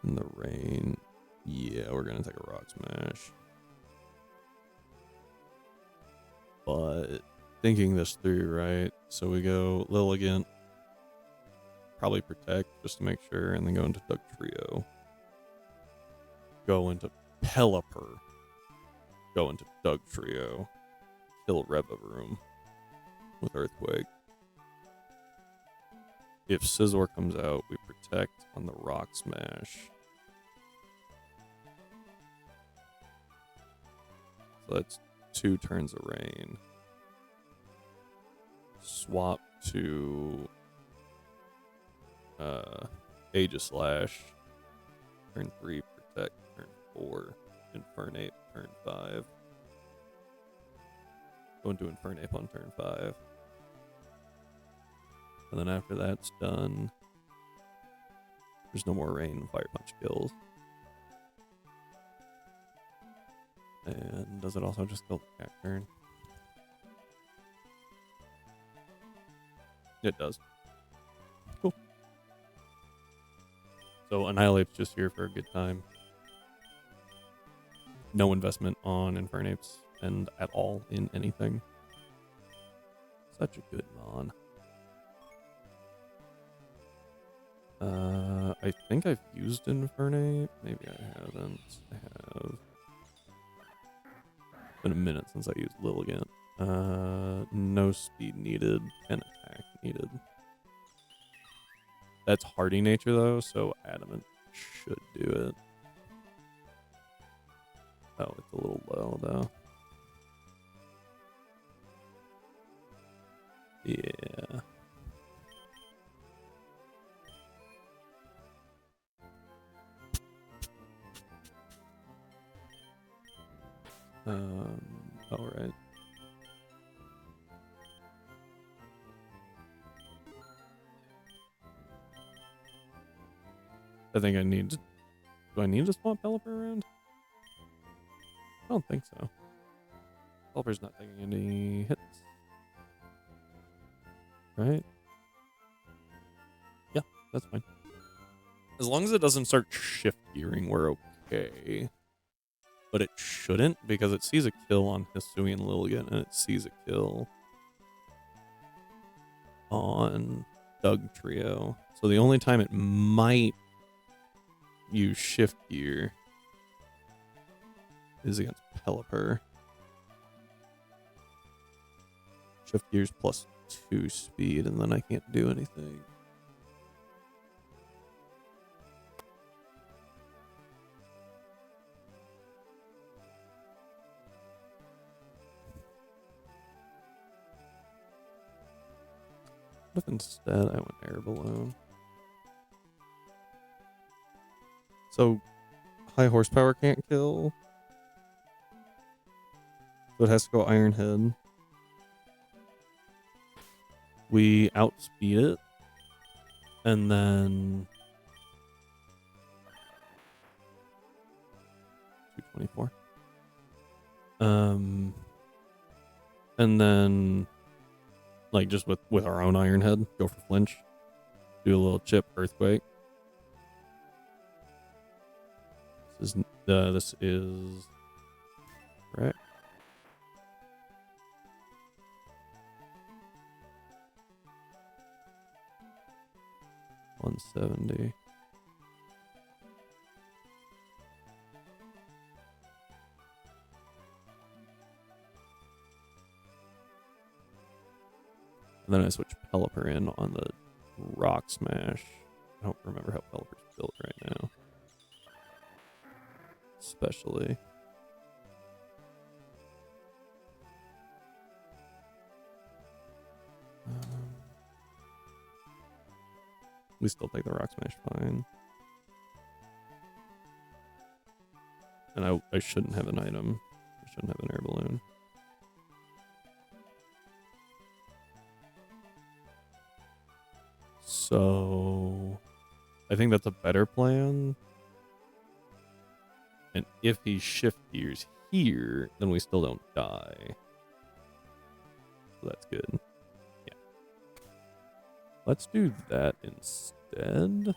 In the rain. Yeah, we're gonna take a Rock Smash. But thinking this through, right? So we go Lilligant, probably Protect just to make sure, and then go into Doug Trio. Go into Pelipper. Go into Doug Trio. Kill Revavroom with Earthquake. If Scizor comes out, we Protect on the Rock Smash. So that's 2 turns of rain. swap to Aegislash, turn 3, Protect, turn 4, Infernape, turn 5. Go into Infernape on turn 5. And then after that's done, there's no more rain, Fire Punch kills. And does it also just kill the cat turn? It does. Cool. So Annihilape's just here for a good time. No investment on Infernapes and at all in anything. Such a good mon. I think I've used Infernape. Maybe I haven't. I have. It's been a minute since I used Lilligant. No speed needed and attack needed. That's hardy nature though, so Adamant should do it. Oh, it's a little low though. Yeah. All right. I think I need to... Do I need to swap Pelipper around? I don't think so. Pelipper's not taking any hits. Right? Yeah, that's fine. As long as it doesn't start shift gearing, we're okay. But it shouldn't, because it sees a kill on Hisuian Lilligant, and it sees a kill on Doug Trio. So the only time it might use shift gear is against Pelipper. Shift gear's plus 2 speed, and then I can't do anything. What if instead I went Air Balloon? So, high horsepower can't kill. So it has to go Iron Head. We outspeed it. And then... 224. And then... Like, just with our own Iron Head, go for flinch. Do a little chip Earthquake. This is correct. $170. And then I switch Pelipper in on the Rock Smash. I don't remember how Pelipper's built right now. Especially. We still take the Rock Smash fine. And I shouldn't have an item. I shouldn't have an Air Balloon. So I think that's a better plan. And if he shift gears here, then we still don't die. So that's good. Yeah. Let's do that instead.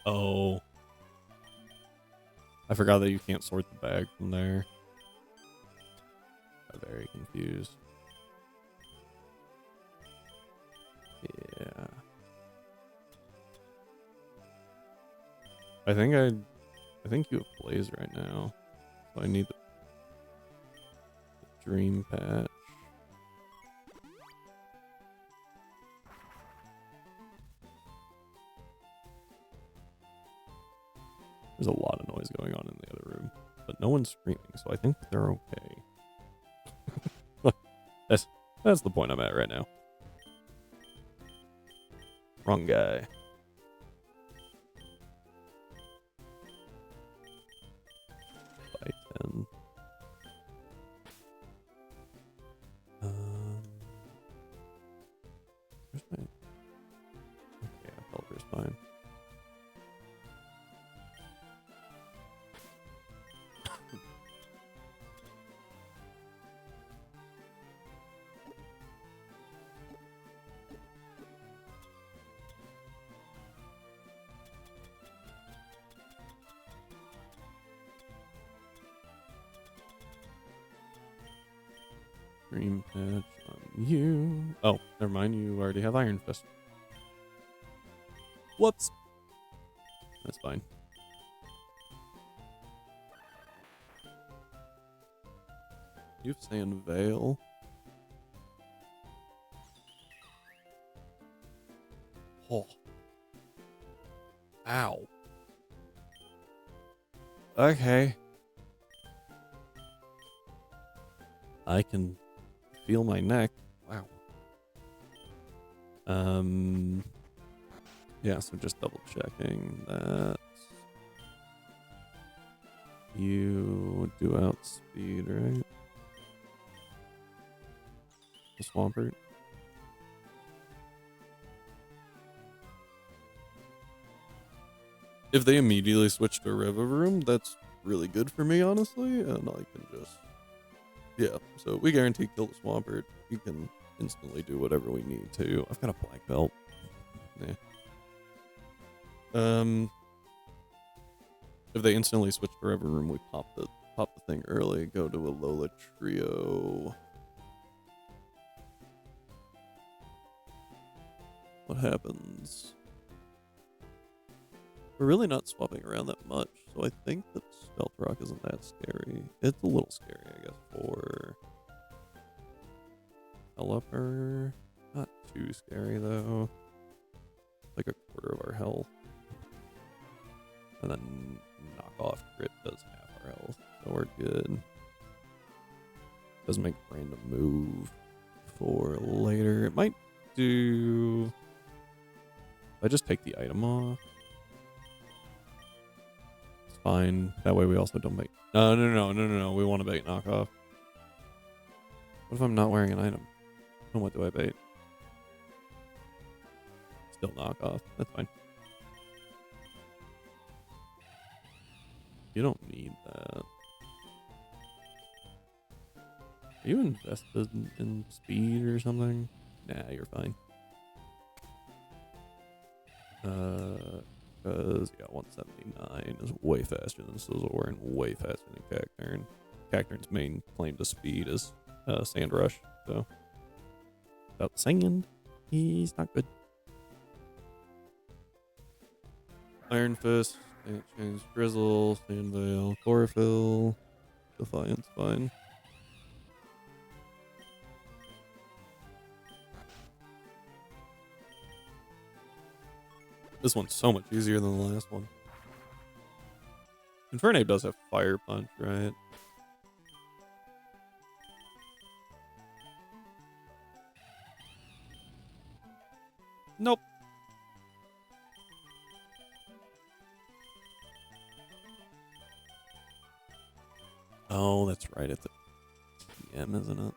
Oh. I forgot that you can't sort the bag from there. I'm very confused. Yeah. I think you have Blaze right now. So I need the Dream Patch. There's a lot of noise going on in the other room, but no one's screaming, so I think they're okay. That's the point I'm at right now. Wrong guy. By 10. Where's my... Okay, Pelter's fine. Dream Patch on you. Oh, never mind. You already have Iron Fist. Whoops. That's fine. You have Sand Veil. Oh. Ow. Okay. I can feel my neck. Wow. Yeah, so just double checking that. You do outspeed, right? The Swampert. If they immediately switch to a River Room, that's really good for me, honestly, and I can just... Yeah, so we guarantee kill the Swampert. You can instantly do whatever we need to. I've got a black belt. Yeah. If they instantly switch to River Room, we pop the thing early, go to a Lola Trio. What happens? We're really not swapping around that much, so I think that Stealth Rock isn't that scary. It's a little scary, I guess, for Pelipper. Not too scary, though. Like a quarter of our health. And then knock off crit does half our health, so we're good. Doesn't make a random move for later. It might do... If I just take the item off. Fine. That way we also don't bait. No. We want to bait knockoff. What if I'm not wearing an item? Then what do I bait? Still knockoff. That's fine. You don't need that. Are you invested in speed or something? Nah, you're fine. Because, yeah, 179 is way faster than Sizzleware and way faster than Cacturn. Cacturn's main claim to speed is Sand Rush, so. Without Sand, he's not good. Iron Fist, Ant Chains, Drizzle, Sand Veil, Chlorophyll, Defiance, fine. This one's so much easier than the last one. Infernape does have Fire Punch, right? Nope. Oh, that's right. It's a TM, isn't it?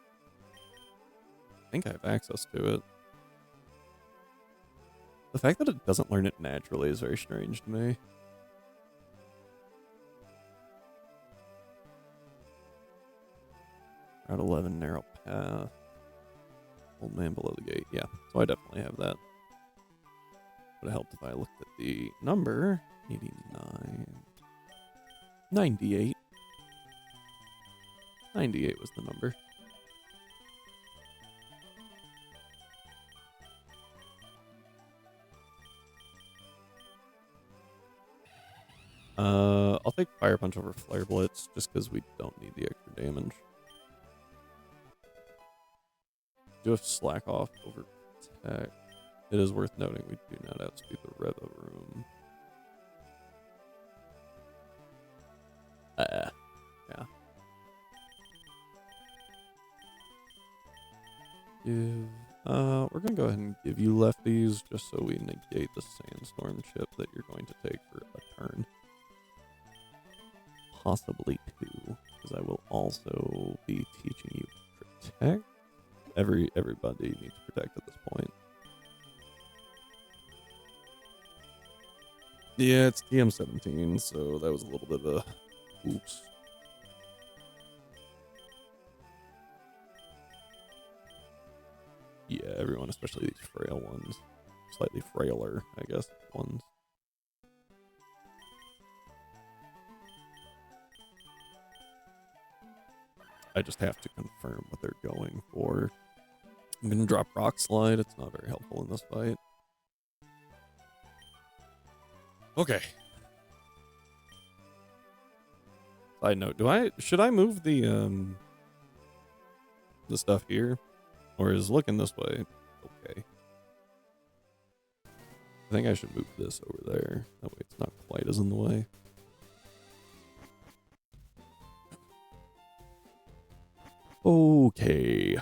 I think I have access to it. The fact that it doesn't learn it naturally is very strange to me. Route 11, Narrow Path. Old Man Below the Gate. Yeah, so I definitely have that. Would have helped if I looked at the number. 89. 98. 98 was the number. I'll take Fire Punch over Flare Blitz just because we don't need the extra damage. Do have slack off over tech. It is worth noting we do not outspeed the Reva room. Yeah. We're gonna go ahead and give you lefties just so we negate the sandstorm chip that you're going to take for a turn. Possibly two, because I will also be teaching you protect. Everybody needs protect at this point. Yeah, it's TM17, so that was a little bit of a oops. Yeah, everyone, especially these frail ones. Slightly frailer, I guess, ones. I just have to confirm what they're going for. I'm going to drop Rock Slide. It's not very helpful in this fight. Okay. Side note, should I move the stuff here? Or is looking this way okay? I think I should move this over there. That way it's not quite as in the way. Okay.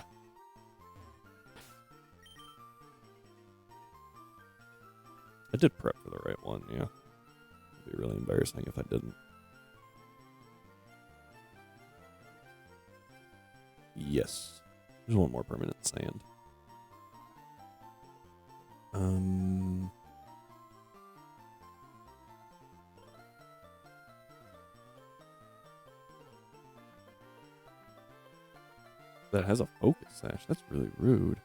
I did prep for the right one, yeah. It'd be really embarrassing if I didn't. Yes. There's one more permanent sand. That has a focus sash. That's really rude.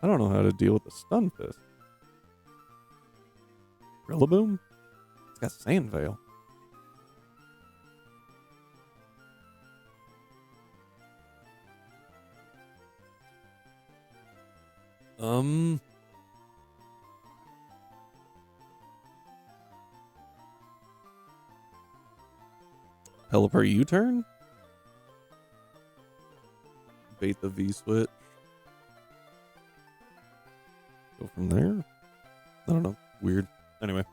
I don't know how to deal with the stun fist. Rillaboom? It's got Sand Veil. Pelipper U-turn? Bait the V-switch. Go from there? I don't know. Weird. Anyway.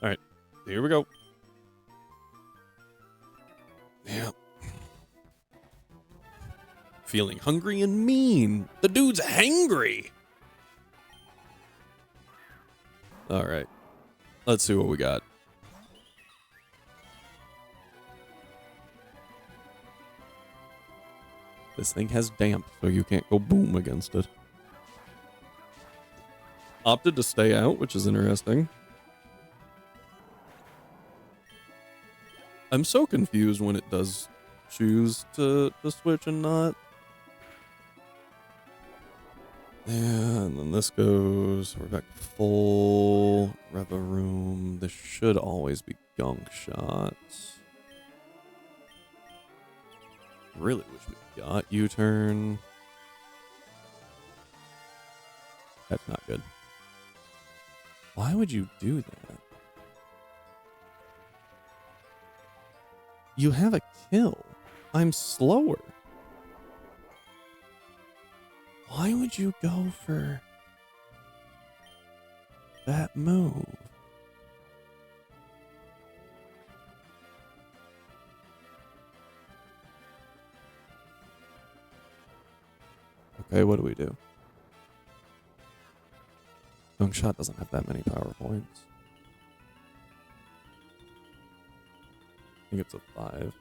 Alright. Here we go. Yeah. Feeling hungry and mean. The dude's hangry. Alright. Let's see what we got. This thing has damp, so you can't go boom against it. Opted to stay out, which is interesting. I'm so confused when it does choose to switch and not. Yeah, and then this goes. We're back to full Reva room. This should always be gunk shots. Really wish we got U-turn. That's not good. Why would you do that? You have a kill. I'm slower. Why would you go for that move? Okay, what do we do? Gunk shot doesn't have that many power points. I think it's a 5.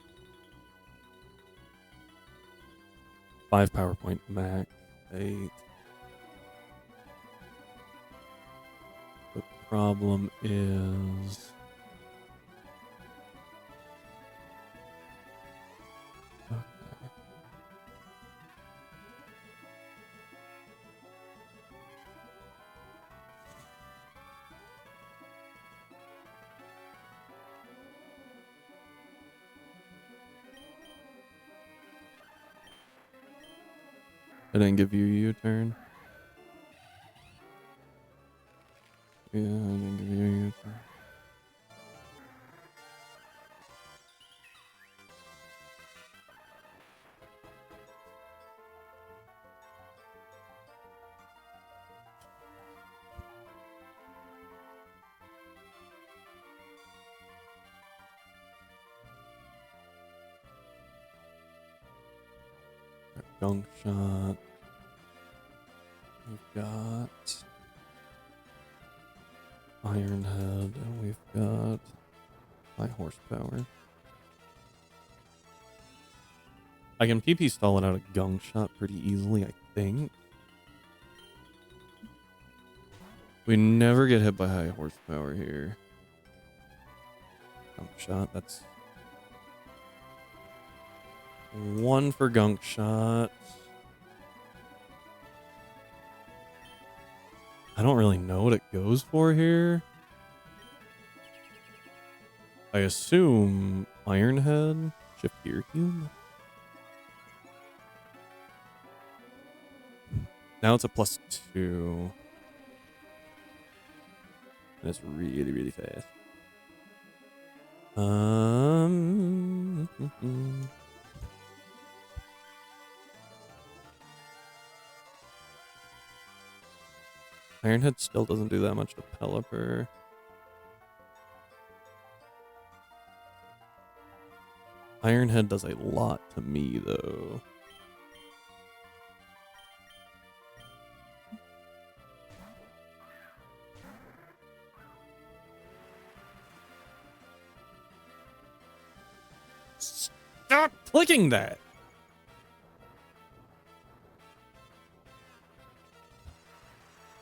5 power point max. 8. The problem is... Okay. I didn't give you a U-turn. Yeah, I didn't give you a U-turn. Gunk Shot. We've got Iron Head, and we've got high horsepower. I can PP stall it out a Gunk Shot pretty easily, I think. We never get hit by high horsepower here. Gunk Shot, that's 1 for Gunk Shot. I don't really know what it goes for here. I assume Iron Head, Shift Gear Cube. Now it's a +2. And it's really, really fast. Ironhead still doesn't do that much to Pelipper. Ironhead does a lot to me, though. Stop clicking that!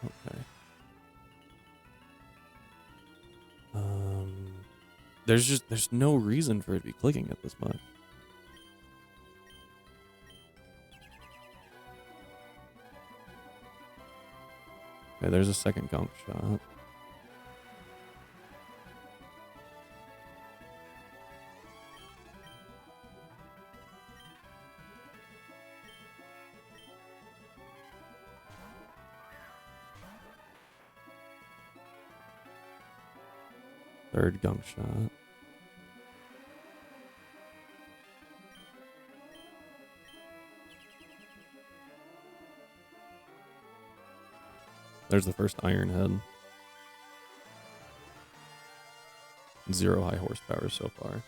Okay. There's no reason for it to be clicking it this much. Okay, there's a second Gunk Shot. Third Gunk Shot. There's the first Iron Head. 0 high horsepower so far.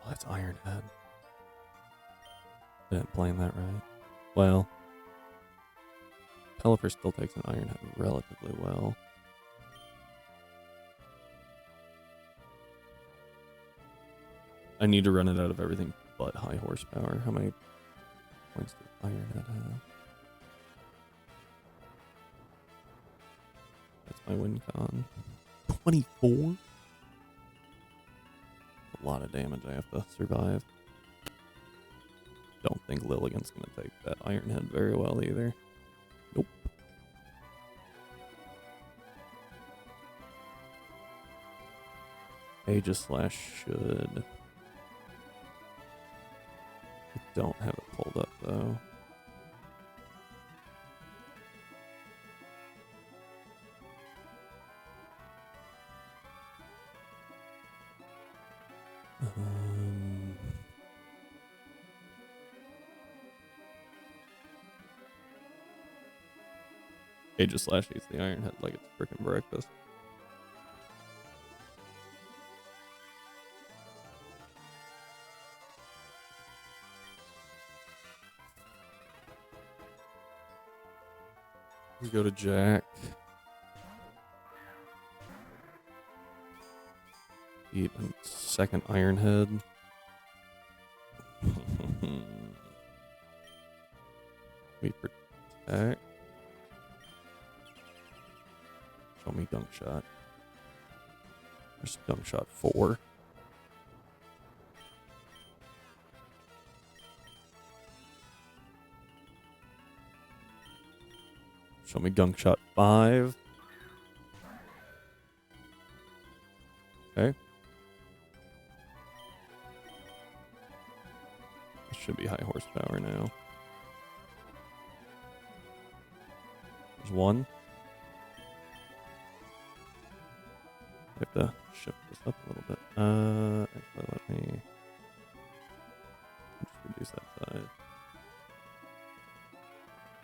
Oh, that's Iron Head. Didn't plan that right. Well, Pelipper still takes an Iron Head relatively well. I need to run it out of everything but high horsepower. How many points does Iron Head have? That's my win con. 24? A lot of damage I have to survive. Don't think Lilligant's going to take that Iron Head very well either. Nope. Aegislash should. I don't have it pulled up though. Aegislash eats the Iron Head like it's freaking breakfast. We go to Jack. Eat a second Iron Head. We protect. Show me Gunk Shot. There's Gunk Shot 4. Show me Gunk Shot 5. Okay. This should be high horsepower now. There's 1. I have to shift this up a little bit. Actually, let me just reduce that size.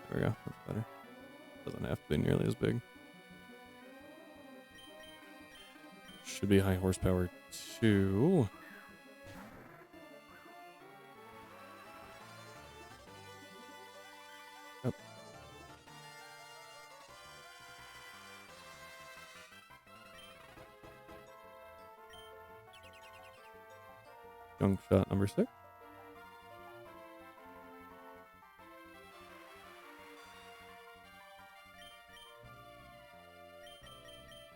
There we go. That's better. Doesn't have to be nearly as big. Should be high horsepower 2. Junk shot number 6.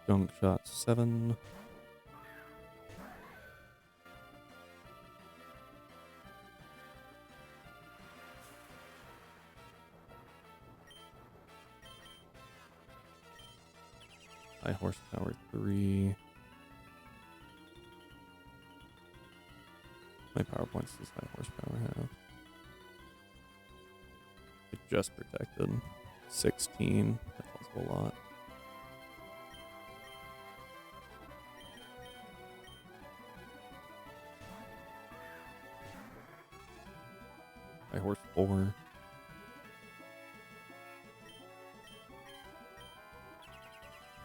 Junk shot 7. High horsepower 3. My power points does high horsepower have? It just protected. 16. That's also a lot. High horse 4.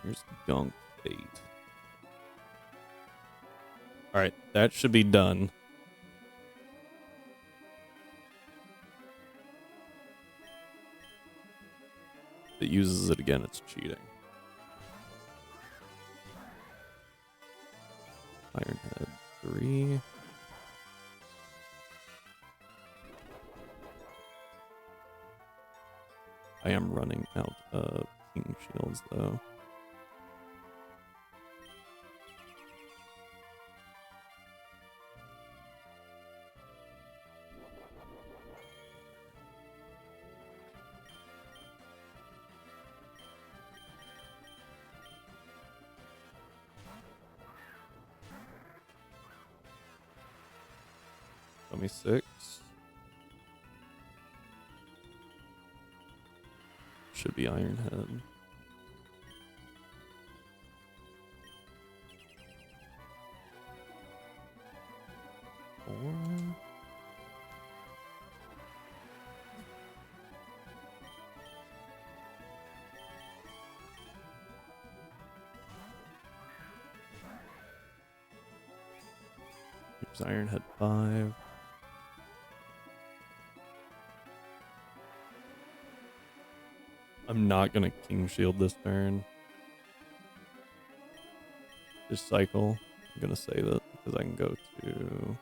Here's Gunk 8. Alright, that should be done. If it uses it again, it's cheating. Ironhead 3. I am running out of King Shields, though. Show me 6. Should be Ironhead. Four. Here's Ironhead 5. I'm not gonna King Shield this turn. This cycle, I'm gonna save it because I can go to.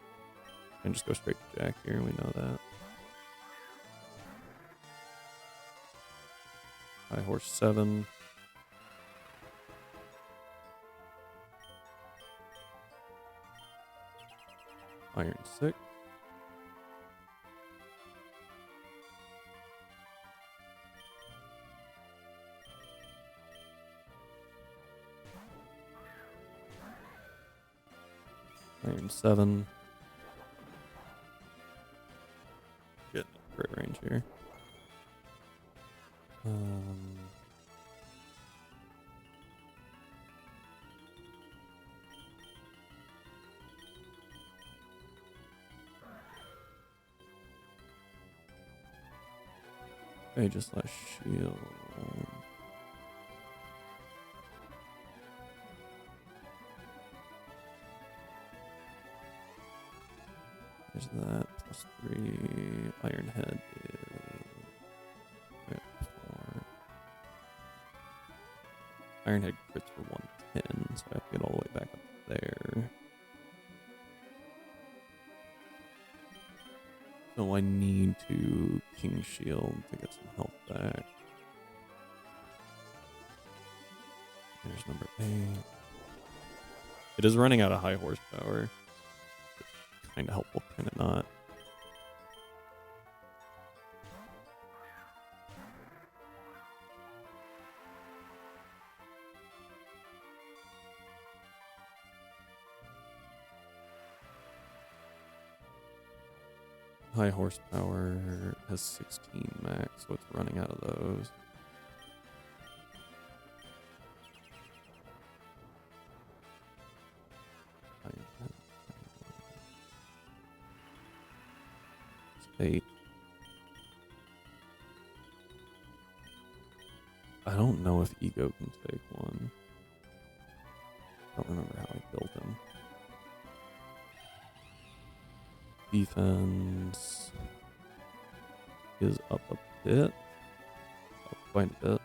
I can just go straight to Jack here. We know that. High horse 7. Iron 6. Iron 7. Getting great range here. Okay, just less shield. There's that. Plus 3. Ironhead is. Right, 4. Ironhead crits for 110, so I have to get all the way back up there. So I need to King Shield to get some health back. There's number 8. It is running out of high horsepower. Kind of helpful, kind of not. High horsepower has 16 max, so it's running out of those. It's 8. I don't know if Ego can take one. I don't remember how I built him. Defense is up a bit. Up quite a bit.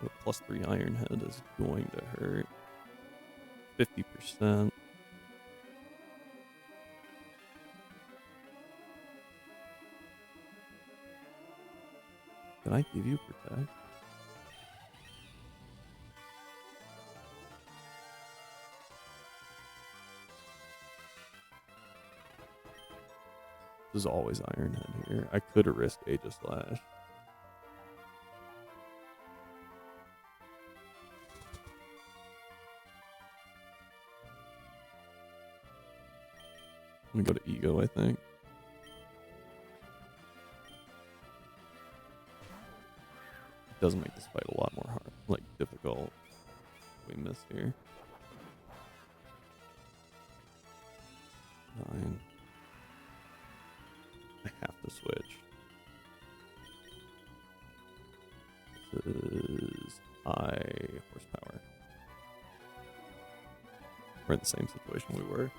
A +3 Iron Head is going to hurt. 50%. Can I give you Protect? This is always Iron Head here. I could have risked Aegis Slash. I'm gonna go to Ego, I think. It does make this fight a lot more hard, like difficult. We miss here. 9. I have to switch. This is high horsepower. We're in the same situation we were.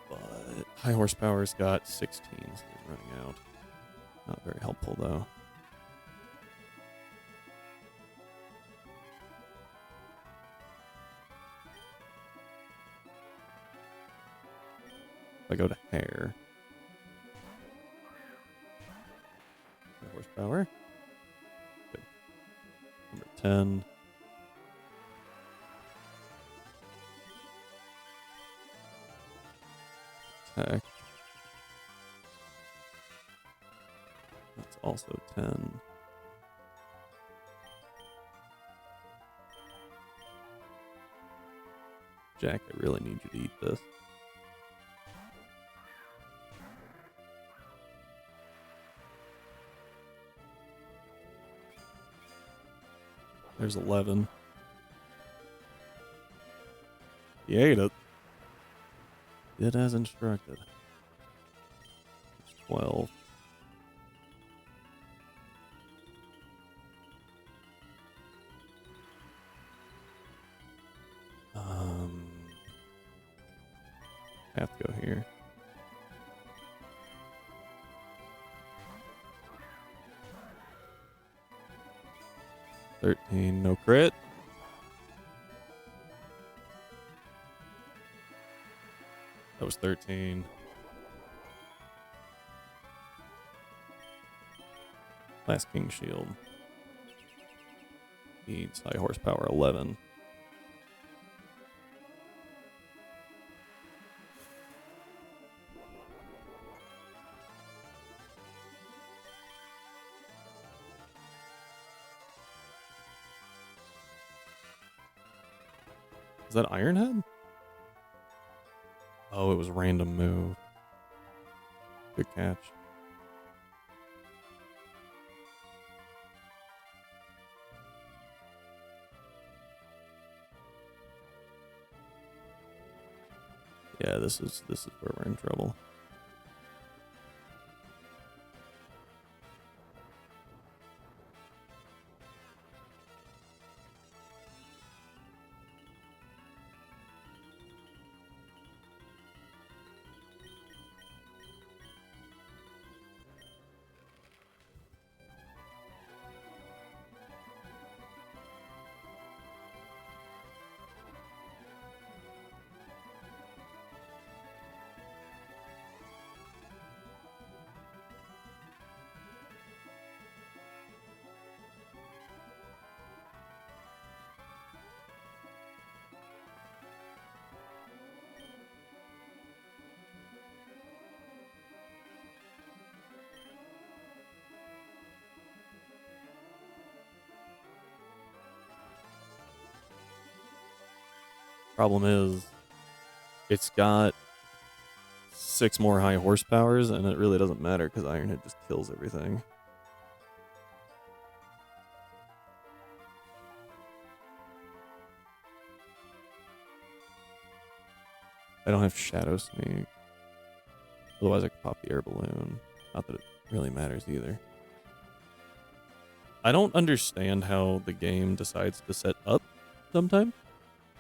But high horsepower's got 16, so he's running out. Not very helpful though. If I go to hair. High horsepower. Good. Number 10. Attack. That's also 10. Jack, I really need you to eat this. There's 11. He ate it. Did as instructed. It's 12. Have to go here. $13, no crit. That was 13. Last King Shield. Needs high horsepower 11. Is that Iron Head? Oh, it was random move. Good catch. Yeah, this is where we're in trouble. Problem is, it's got 6 more high horsepowers, and it really doesn't matter because Ironhead just kills everything. I don't have Shadow Sneak. Otherwise, I could pop the air balloon. Not that it really matters either. I don't understand how the game decides to set up sometimes.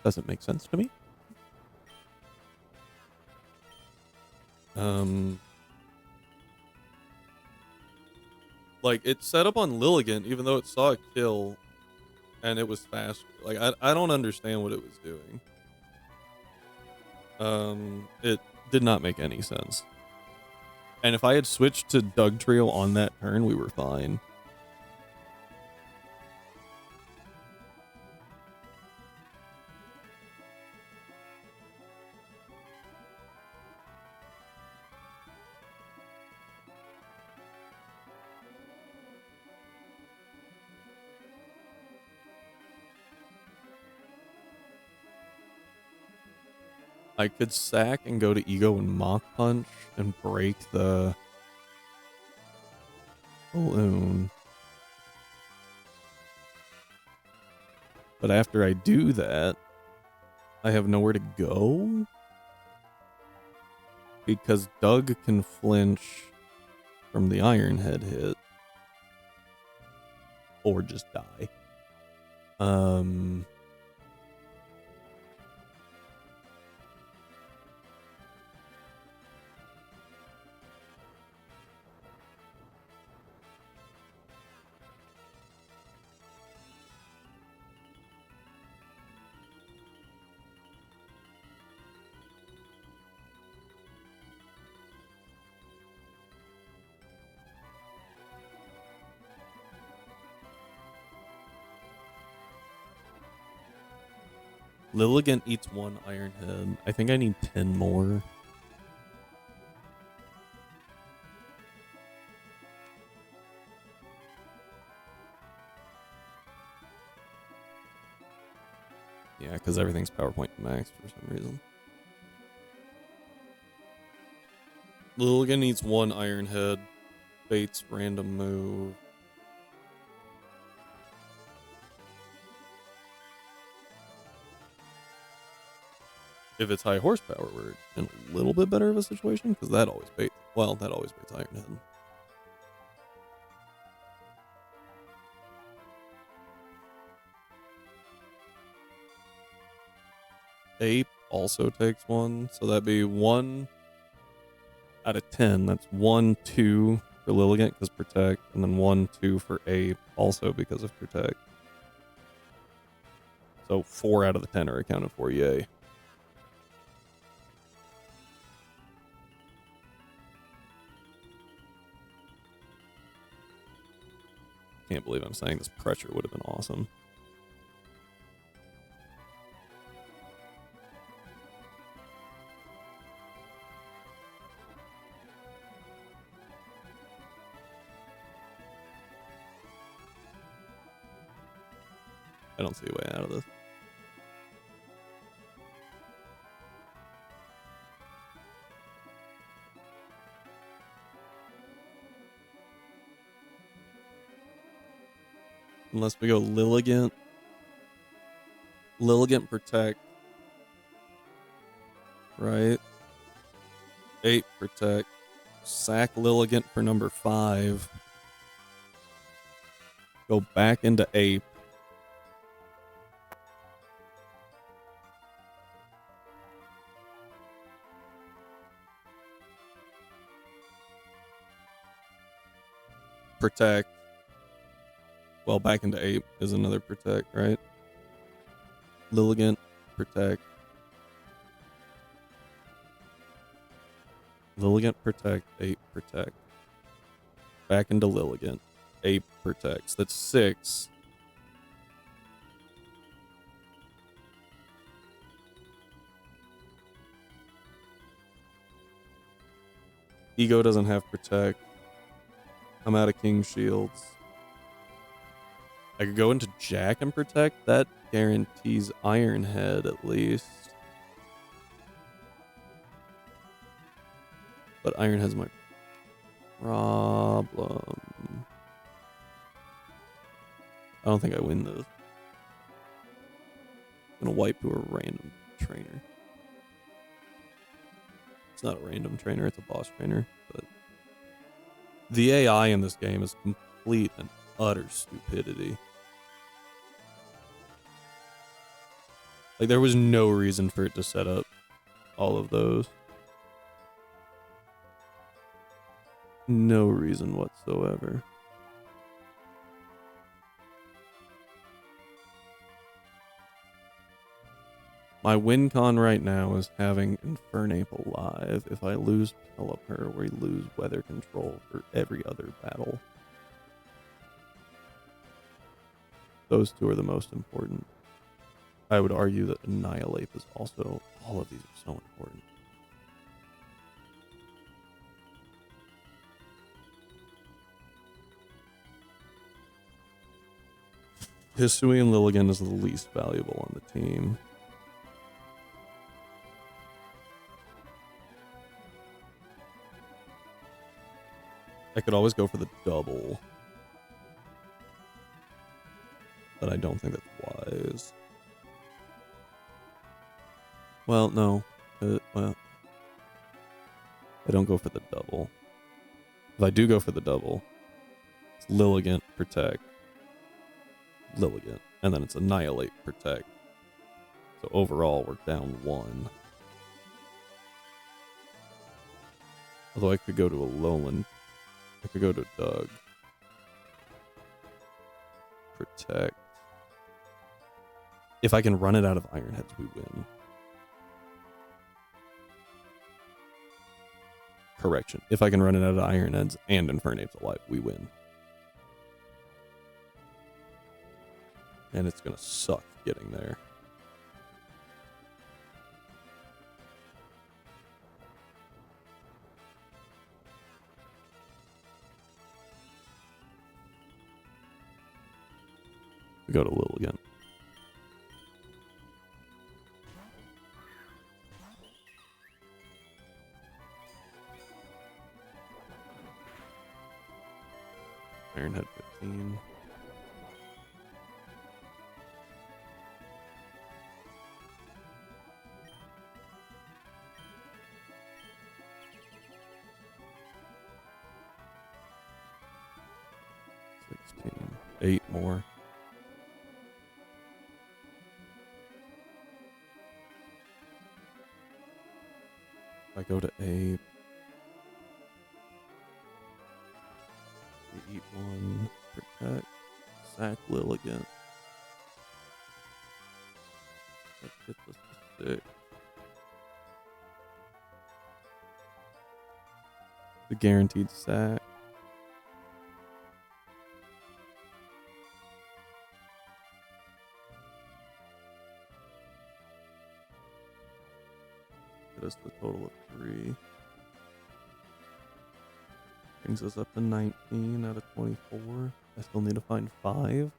Doesn't make sense to me. Like, it set up on Lilligant, even though it saw a kill, and it was faster. Like, I don't understand what it was doing. It did not make any sense. And if I had switched to Dugtrio on that turn, we were fine. I could sack and go to Ego and Mach Punch and break the balloon. But after I do that, I have nowhere to go because Doug can flinch from the Iron Head hit or just die. Lilligant eats one Iron Head. I think I need 10 more. Yeah, because everything's PowerPoint max for some reason. Lilligant eats one Iron Head. Bates random move. If it's high horsepower, we're in a little bit better of a situation because that always baits. Well, that always baits Iron Head. Ape also takes one, so that'd be 1 out of 10. That's 1, 2 for Lilligant because Protect, and then 1, 2 for Ape also because of Protect. So 4 out of the 10 are accounted for. Yay. Can't believe I'm saying this. Pressure would have been awesome. I don't see a way out of this. Unless we go Lilligant. Lilligant Protect. Right. 8 Protect. Sack Lilligant for number 5. Go back into Ape. Protect. Well, back into Ape is another Protect, right? Lilligant, Protect. Lilligant, Protect, Ape, Protect. Back into Lilligant. Ape protects. That's 6. Ego doesn't have Protect. I'm out of King Shields. I could go into Jack and Protect. That guarantees Iron Head at least. But Iron Head's my problem. I don't think I win those. I'm gonna wipe to a random trainer. It's not a random trainer, it's a boss trainer, but the AI in this game is complete and utter stupidity. Like, there was no reason for it to set up all of those. No reason whatsoever. My win con right now is having Infernape alive. If I lose Pelipper, we lose weather control for every other battle. Those two are the most important. I would argue that Annihilate is also... All of these are so important. Hisui and Lilligant is the least valuable on the team. I could always go for the double. But I don't think that's wise. Well, no. Well, I don't go for the double. If I do go for the double, it's Lilligant, Protect, Lilligant, and then it's Annihilate, Protect. So overall, we're down 1. Although I could go to a Alolan. I could go to Doug. Protect. If I can run it out of Iron Heads, we win. Correction. If I can run it out of Iron Heads and Infernape's alive, we win. And it's going to suck getting there. We go to Lilligant. Iron Head 15. Eight more. If I go to Ape, we eat 1, Protect, sack Lilligant. That gets us to 6. The guaranteed sack. Get us to a total of 3. Brings us up to 19 out of 24. I still need to find 5.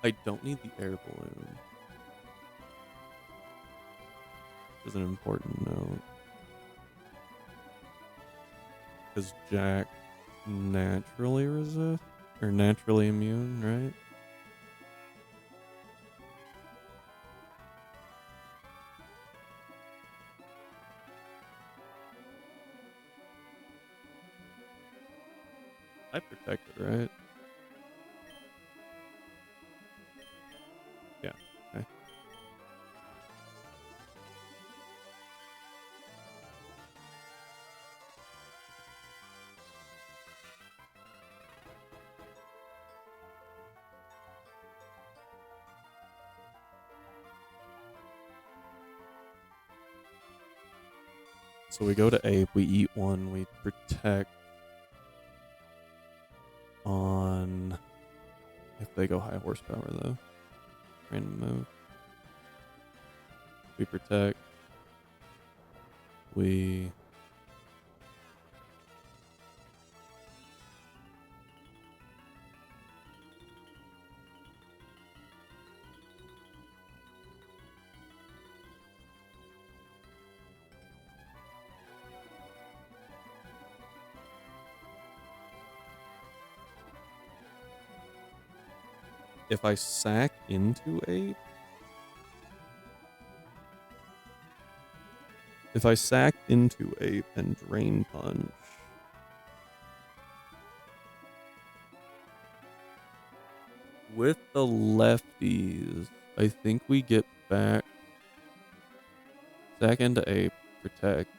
I don't need the air balloon. Is an important note. Because Jack naturally resist or naturally immune, right? I protected, right? Yeah. Okay. So we go to Ape, we eat 1, we protect on if they go high horsepower though. Random move. We protect. We if I sack into Ape, if I sack into Ape and Drain Punch, with the lefties, I think we get back Second, a protect.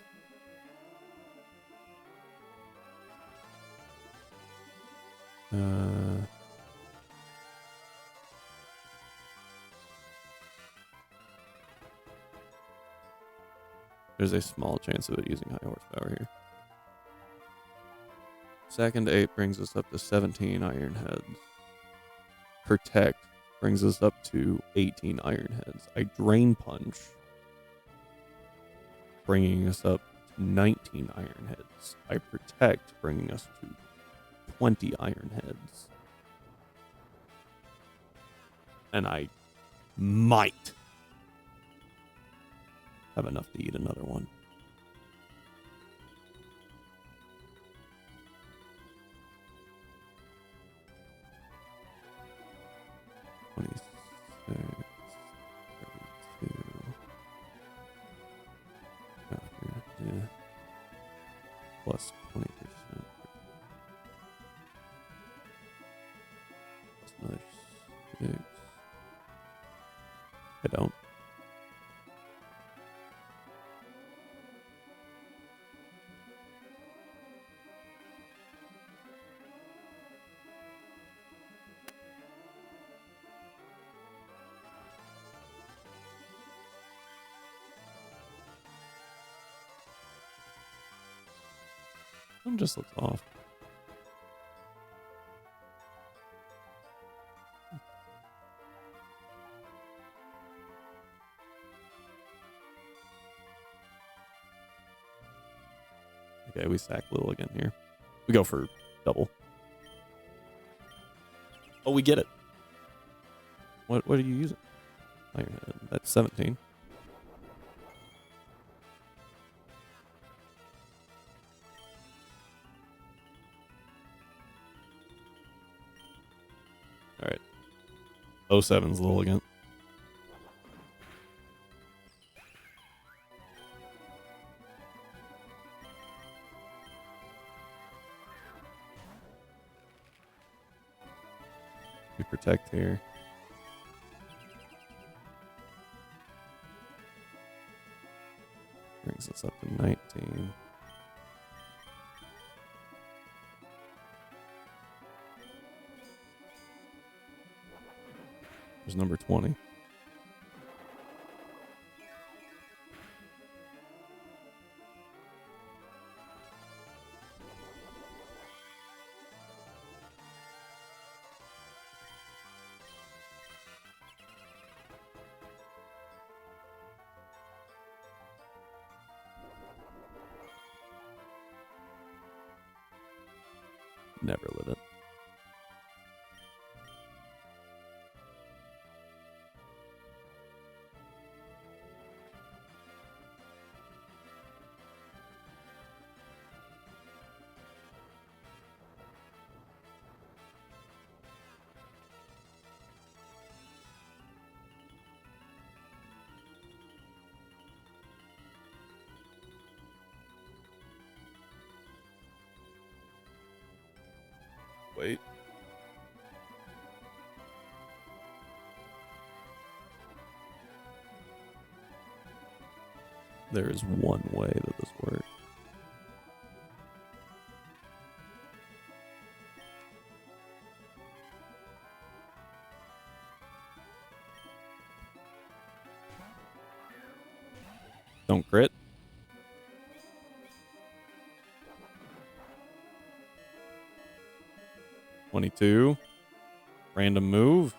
There's a small chance of it using high horsepower here. Second 8 brings us up to 17 iron heads. Protect brings us up to 18 iron heads. I drain punch, bringing us up to 19 iron heads. I protect, bringing us to 20 iron heads. And I might have enough to eat another one. Plus 20%. Plus another 6. I don't. Something just looks off. Okay, we sack Lil again here. We go for double. Oh, we get it. What are you using? That's 17. All right. 07's Lil again. We protect here. Brings us up to 19. There's number 20. Never lit it. Wait. There is one way that this works. Don't crit. $22. Random move.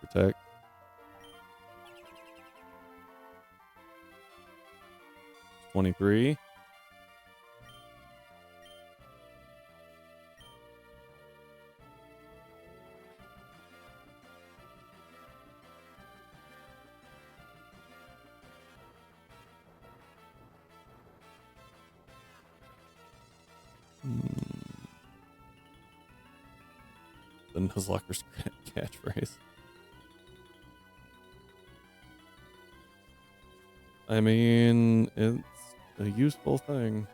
Protect. $23. The Nuzlocker's catchphrase. I mean, it's a useful thing.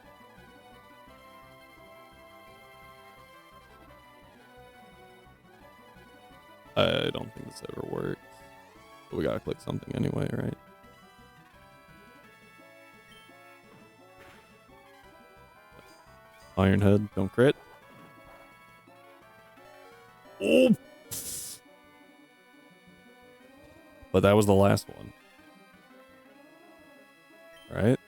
I don't think this ever works. But we gotta click something anyway, right? Ironhead, don't crit. Oh! But that was the last one. Right?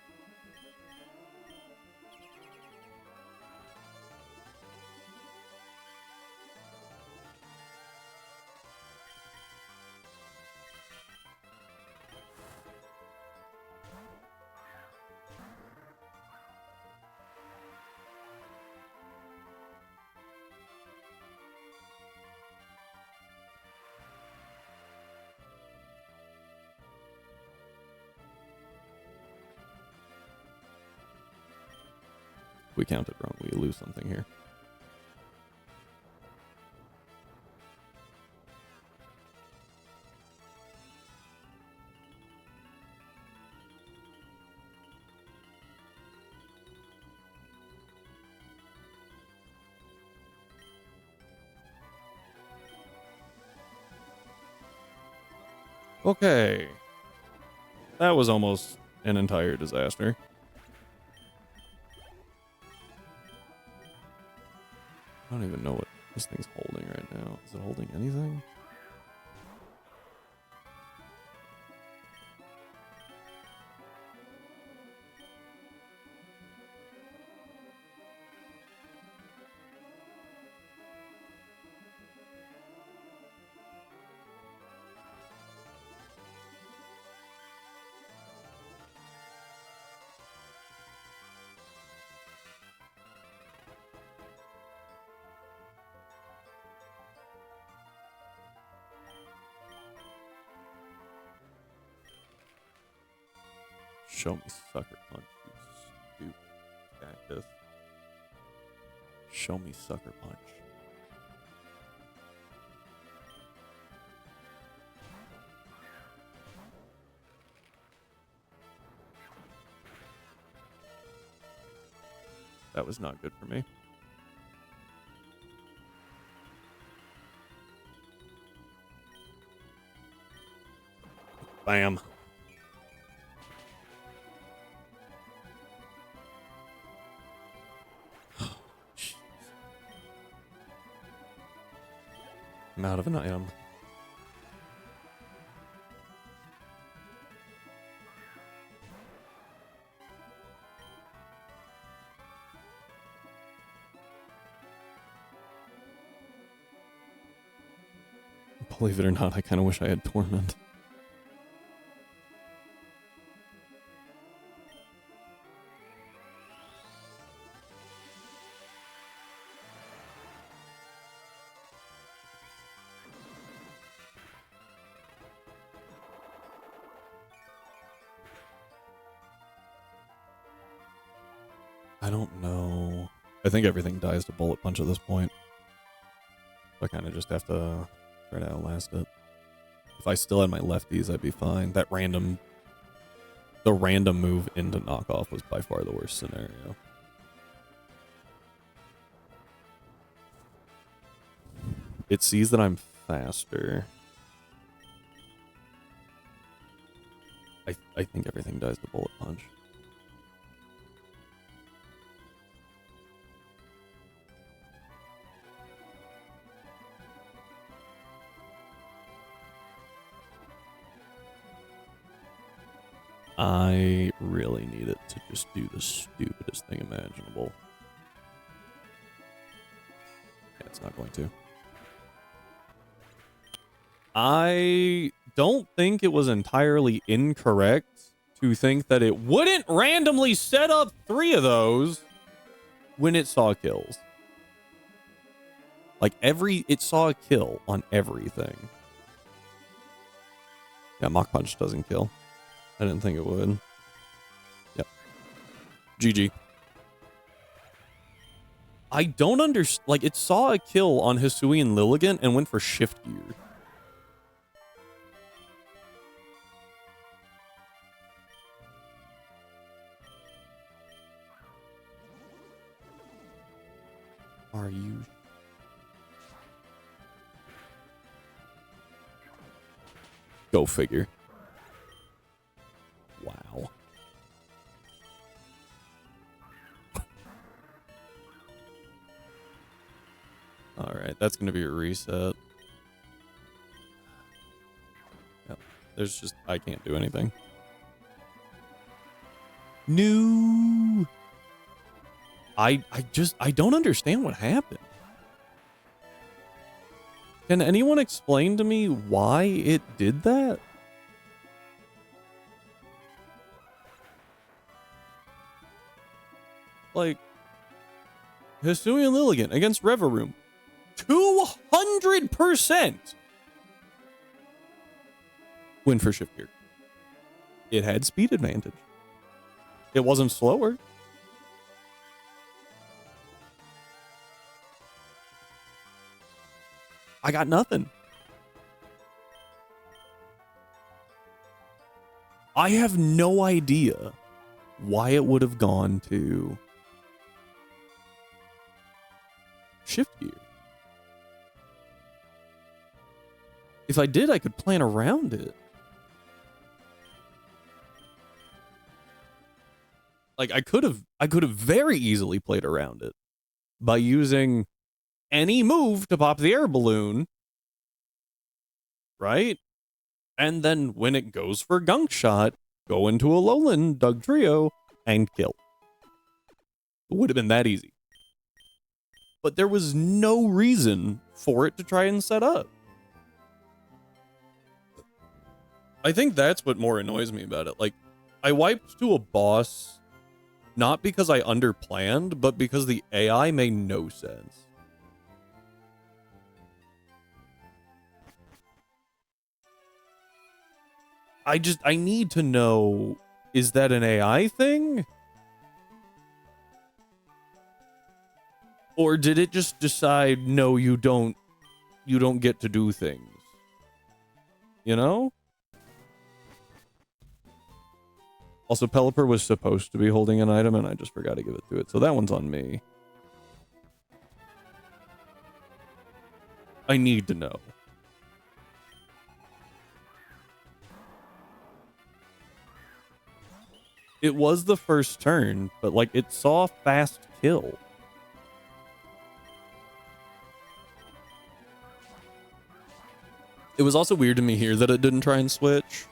We counted wrong. We lose something here. Okay. That was almost an entire disaster. I don't even know what this thing's holding right now. Is it holding anything? Show me sucker punch, you stupid cactus. Show me sucker punch. That was not good for me. Bam. I'm out of an item. Believe it or not, I kind of wish I had Torment. I don't know. I think everything dies to Bullet Punch at this point. I kind of just have to try to outlast it. If I still had my lefties, I'd be fine. The random move into knockoff was by far the worst scenario. It sees that I'm faster. I think everything dies to Bullet Punch. I really need it to just do the stupidest thing imaginable. Yeah, it's not going to. I don't think it was entirely incorrect to think that it wouldn't randomly set up 3 of those when it saw kills. Like it saw a kill on everything. Yeah, Mach Punch doesn't kill. I didn't think it would. Yep. GG. I don't understand. Like, it saw a kill on Hisui and Lilligant and went for Shift Gear. Are you... Go figure. Wow. All right, that's going to be a reset. Yep. There's just, I can't do anything. No. I don't understand what happened. Can anyone explain to me why it did that? Like, Hisuian Lilligant against Reveroom. 200% win for Shift Gear. It had speed advantage. It wasn't slower. I got nothing. I have no idea why it would have gone to Shift Gear. If I did, I could plan around it. Like I could have very easily played around it by using any move to pop the air balloon, right? And then when it goes for gunk shot, go into a Lowland Doug Trio and kill. It would have been that easy. But there was no reason for it to try and set up. I think that's what more annoys me about it. Like, I wiped to a boss not because I underplanned, but because the AI made no sense. I need to know, is that an AI thing? Or did it just decide, no, you don't get to do things? You know? Also, Pelipper was supposed to be holding an item, and I just forgot to give it to it. So that one's on me. I need to know. It was the first turn, but, like, it saw fast kill. It was also weird to me here that it didn't try and switch.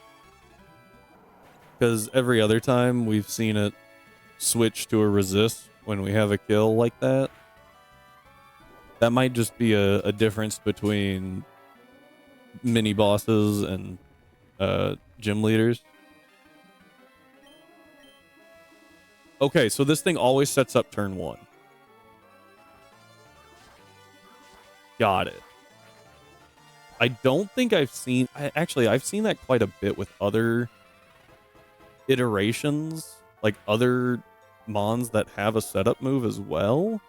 Because every other time we've seen it switch to a resist when we have a kill like that. That might just be a difference between mini bosses and gym leaders. Okay, so this thing always sets up turn 1. Got it. I don't think I've seen... Actually, I've seen that quite a bit with other iterations, like other mons that have a setup move as well.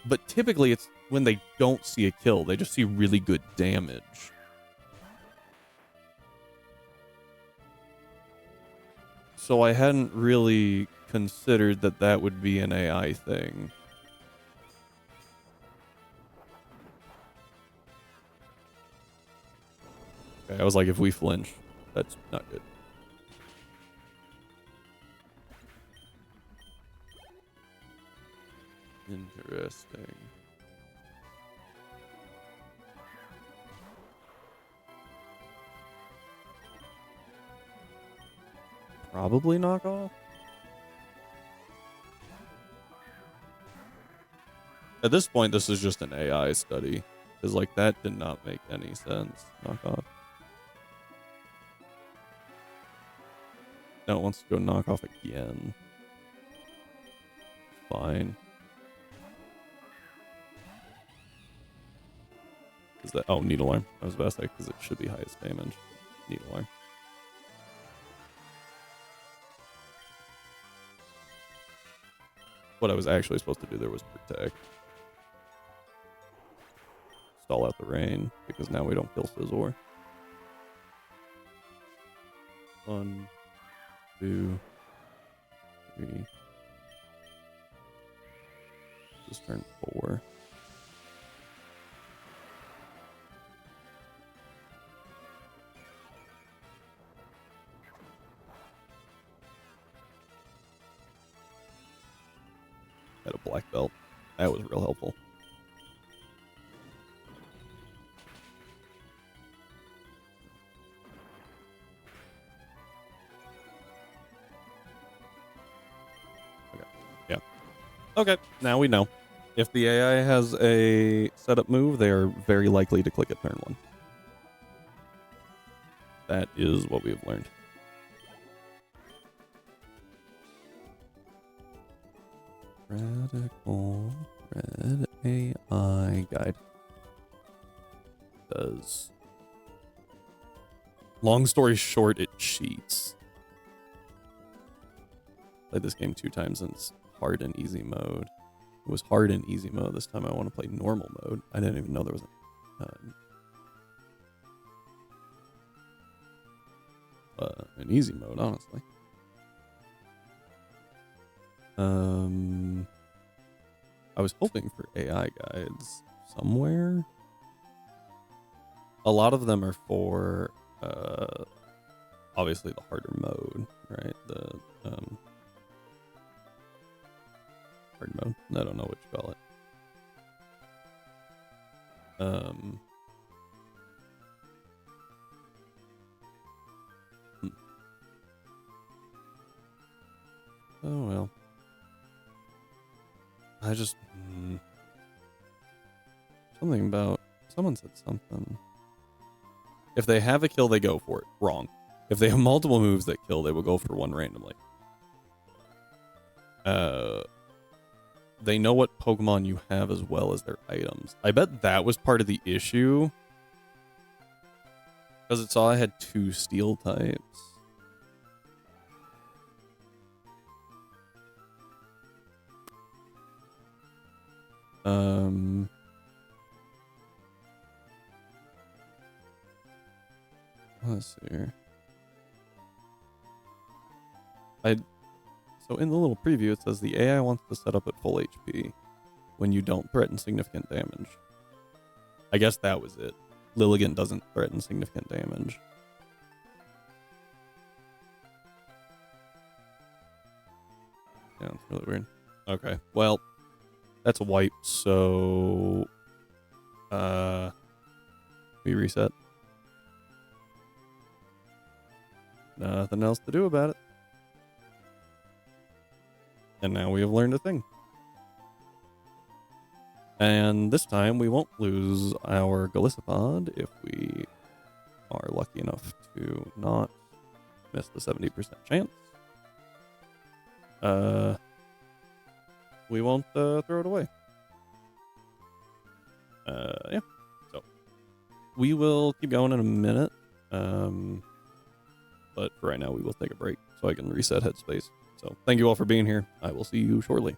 But typically it's when they don't see a kill, they just see really good damage. So I hadn't really considered that that would be an AI thing. Okay, I was like, if we flinch, that's not good. Interesting. Probably knock off. At this point, this is just an AI study. Because, like, that did not make any sense. Knock off. Now it wants to go knock off again. Fine. Is that... Oh, needle arm. I was about to say, because it should be highest damage. Needle arm. What I was actually supposed to do there was protect. Stall out the rain, because now we don't kill Scizor. 1, 2, 3. Just turn 4. black belt. That was real helpful. Okay. Yeah. Okay. Now we know. If the AI has a setup move, they are very likely to click at turn 1. That is what we have learned. Radical Red AI Guide. Does. Long story short, it cheats. Played this game 2 times and it's hard and easy mode. It was hard and easy mode. This time I want to play normal mode. I didn't even know there was an easy mode, honestly. I was hoping for AI guides somewhere. A lot of them are for obviously the harder mode, right? The hard mode. I don't know what you call it. Oh well. I just something about someone said something. If they have a kill, they go for it. Wrong. If they have multiple moves that kill, they will go for one randomly. They know what Pokemon you have as well as their items. I bet that was part of the issue. Because it saw I had 2 steel types. Let's see here. So in the little preview, it says the AI wants to set up at full HP when you don't threaten significant damage. I guess that was it. Lilligant doesn't threaten significant damage. Yeah, it's really weird. Okay, well, that's a wipe, so we reset. Nothing else to do about it. And now we have learned a thing. And this time we won't lose our Golisopod if we are lucky enough to not miss the 70% chance. We won't throw it away. Yeah. So we will keep going in a minute. But for right now, we will take a break so I can reset headspace. So thank you all for being here. I will see you shortly.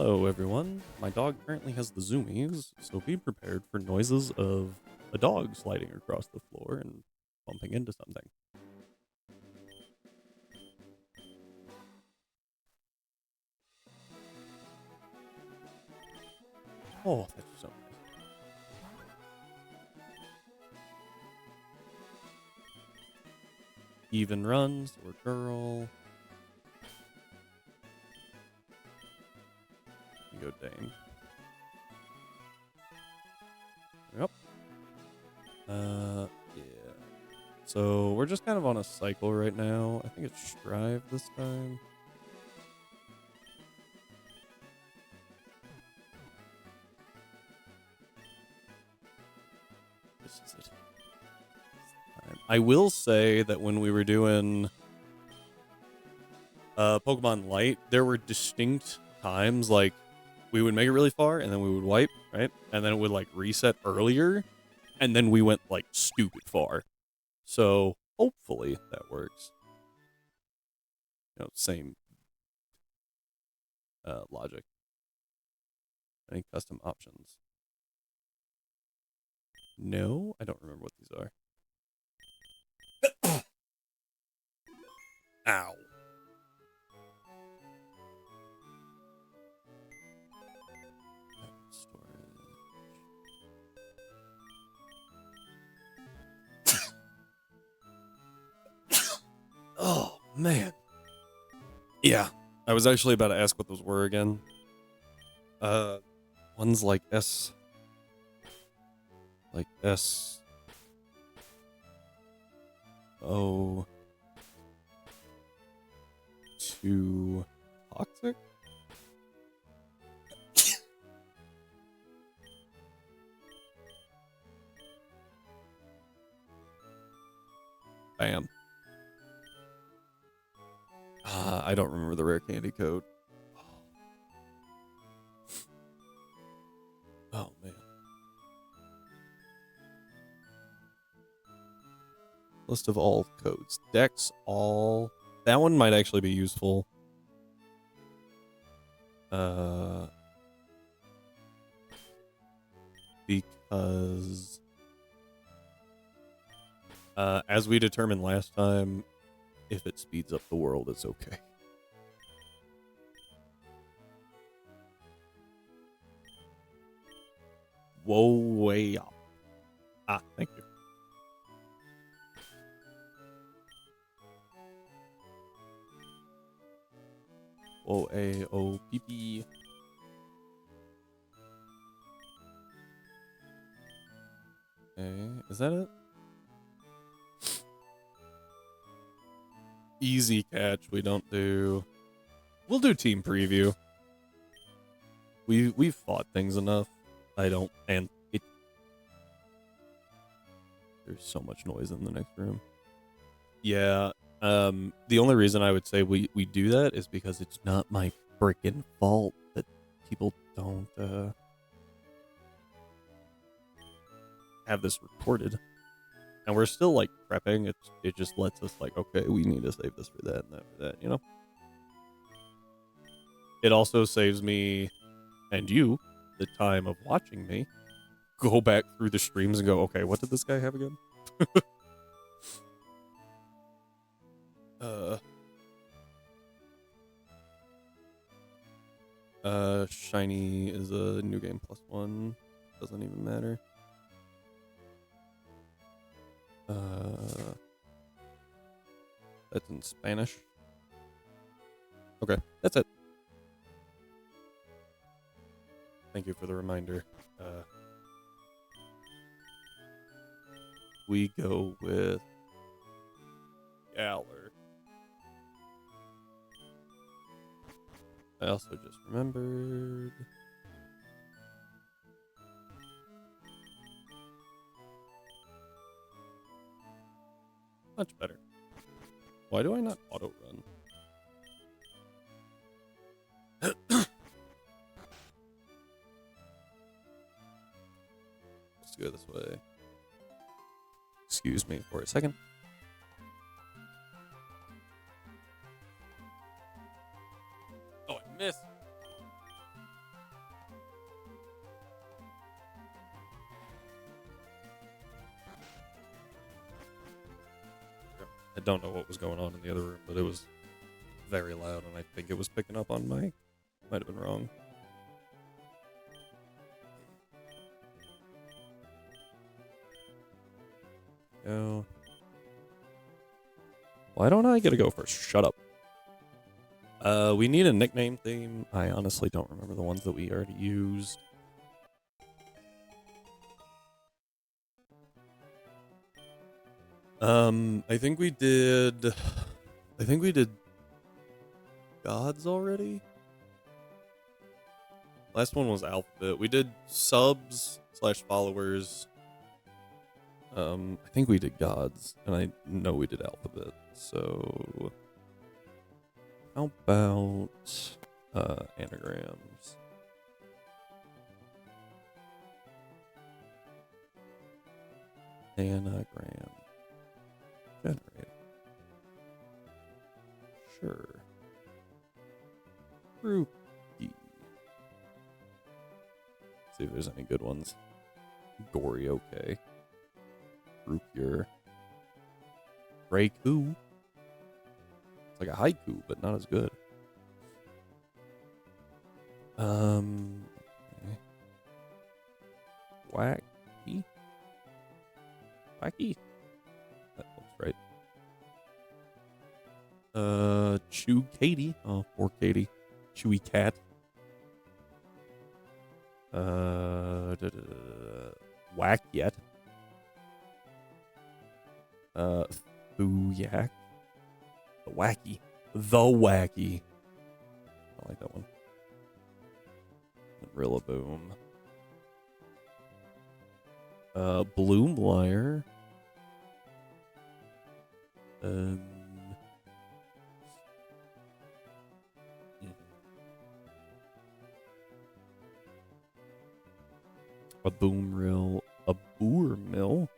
Hello, everyone. My dog currently has the zoomies, so be prepared for noises of a dog sliding across the floor and bumping into something. Oh, that's so nice. Even runs or girl. You go Dane. Yep. Yeah. So we're just kind of on a cycle right now. I think it's Strive this time. This is it. I will say that when we were doing Pokemon Light, there were distinct times like we would make it really far and then we would wipe, right? And then it would like reset earlier and then we went like stupid far. So hopefully that works. You know, same logic. Any custom options? No, I don't remember what these are. Ow. Oh, man. Yeah, I was actually about to ask what those were again. One's like S. Like S. O. 2 toxic? Bam. I don't remember the rare candy code. Oh, man. List of all codes. Dex all. That one might actually be useful. Because as we determined last time, if it speeds up the world, it's okay. Whoa, way up. Ah, thank you. Whoa, a o p p. Okay, is that it? Easy catch. We don't do. We'll do team preview. We've fought things enough. I don't, and it. There's so much noise in the next room. Yeah. The only reason I would say we do that is because it's not my freaking fault that people don't have this recorded. And we're still like prepping. It just lets us like, okay, we need to save this for that and that for that, you know? It also saves me and you the time of watching me go back through the streams and go, okay, what did this guy have again? Shiny is a new game +1. Doesn't even matter. That's in Spanish. Okay, that's it. Thank you for the reminder. We go with Galler. I also just remembered. Much better. Why do I not auto run? Let's go this way. Excuse me for a second. Oh, I missed. I don't know what was going on in the other room, but it was very loud, and I think it was picking up on mic. Might have been wrong. Go. Why don't I get to go first? Shut up. We need a nickname theme. I honestly don't remember the ones that we already used. I think we did gods already. Last one was alphabet. We did subs/followers. I think we did gods, and I know we did alphabet. So how about anagrams? Anagram. Generate. Sure. Groupie. See if there's any good ones. Gory, okay. Groupier. Raikou. It's like a haiku, but not as good. Okay. Wacky. Wacky. That looks right. Chew Katie. Oh, poor Katie. Chewy cat. Whack yet. Thuyak. The wacky. The wacky. I like that one. Rillaboom. Bloomlier. A boomrill. A boormill.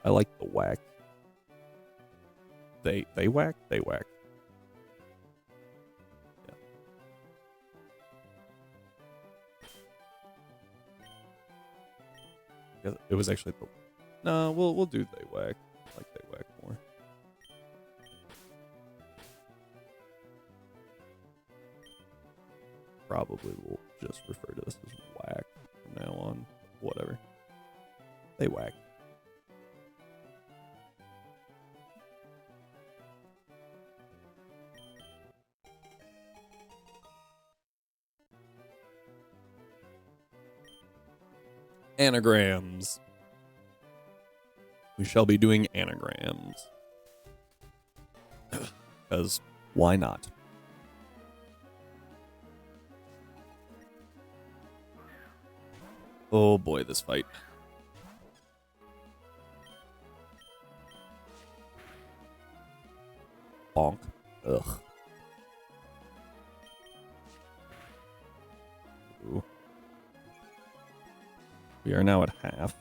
I like the whack. They whack? They whack. Yeah. It was actually the... No, we'll do they whack. I like they whack more. Probably we'll just refer to this as whack from now on. Whatever. They whack. Anagrams. We shall be doing anagrams. Because why not? Oh boy, this fight. Bonk. Ugh. Ooh. We are now at half.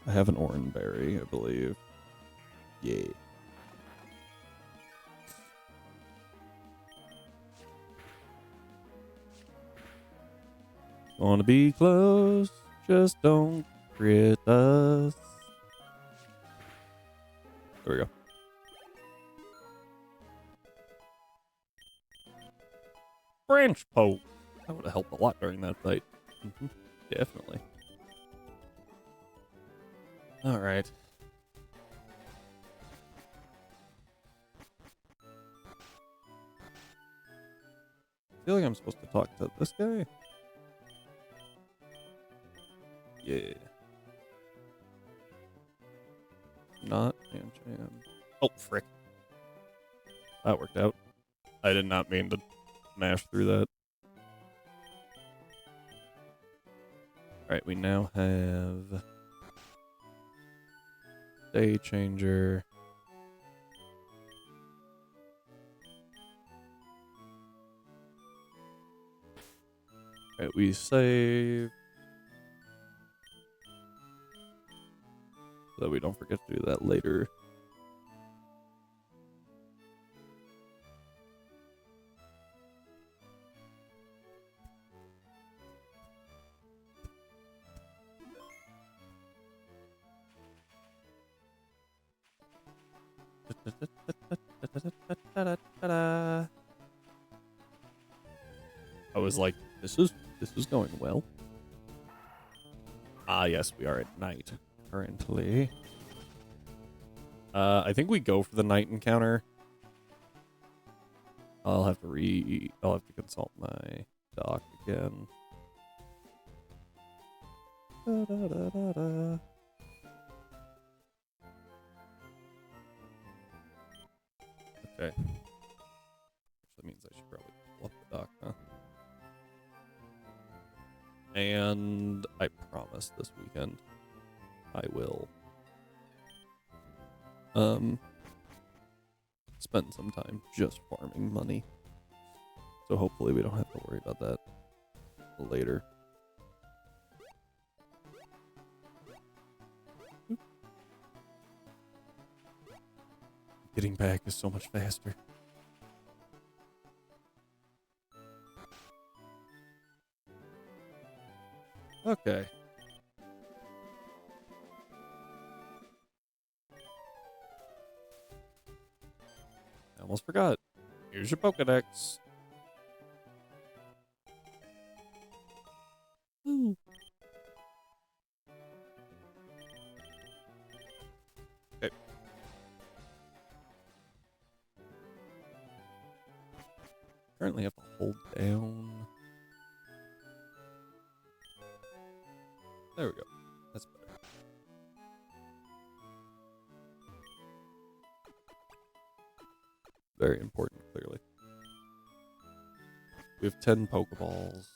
I have an orange berry, I believe. Yeah. Wanna be close, just don't crit us. There we go. Branch poke. That would have helped a lot during that fight. Definitely. Alright. I feel like I'm supposed to talk to this guy. Yeah. Not Pancham. Oh, frick. That worked out. I did not mean to mash through that. Alright, we now have Day Changer. Alright, we save. So that we don't forget to do that later. I was like, this is going well. Ah, yes, we are at night currently. I think we go for the night encounter. I'll have to consult my doc again. Da-da-da-da-da. Okay. That means I should probably pull up the doc, huh? And I promise this weekend I will spend some time just farming money. So hopefully we don't have to worry about that later. Getting back is so much faster. Okay. I almost forgot. Here's your Pokedex. Ooh. Okay. Currently have to hold down. There we go. That's better. Very important, clearly. We have 10 Pokeballs.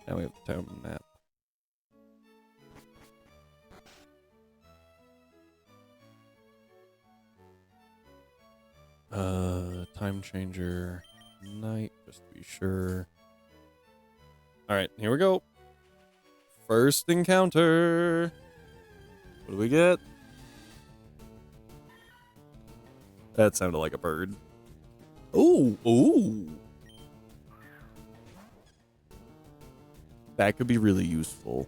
Now we have the town map. Time changer. Night, just to be sure. Alright, here we go. First encounter. What do we get? That sounded like a bird. Ooh, ooh. That could be really useful.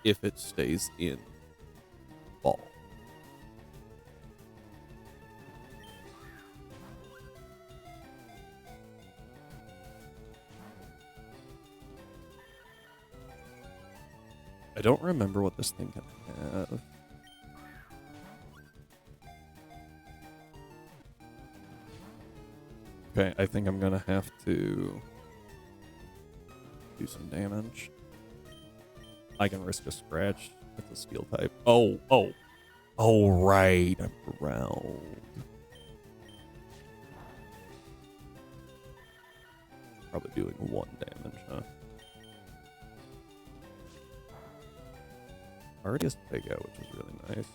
If it stays in ball. I don't remember what this thing can have. Okay, I think I'm gonna have to do some damage. I can risk a scratch. It's a steel type. Oh, oh. Oh, right. I'm ground. Probably doing 1 damage, huh? Already has to take out, which is really nice.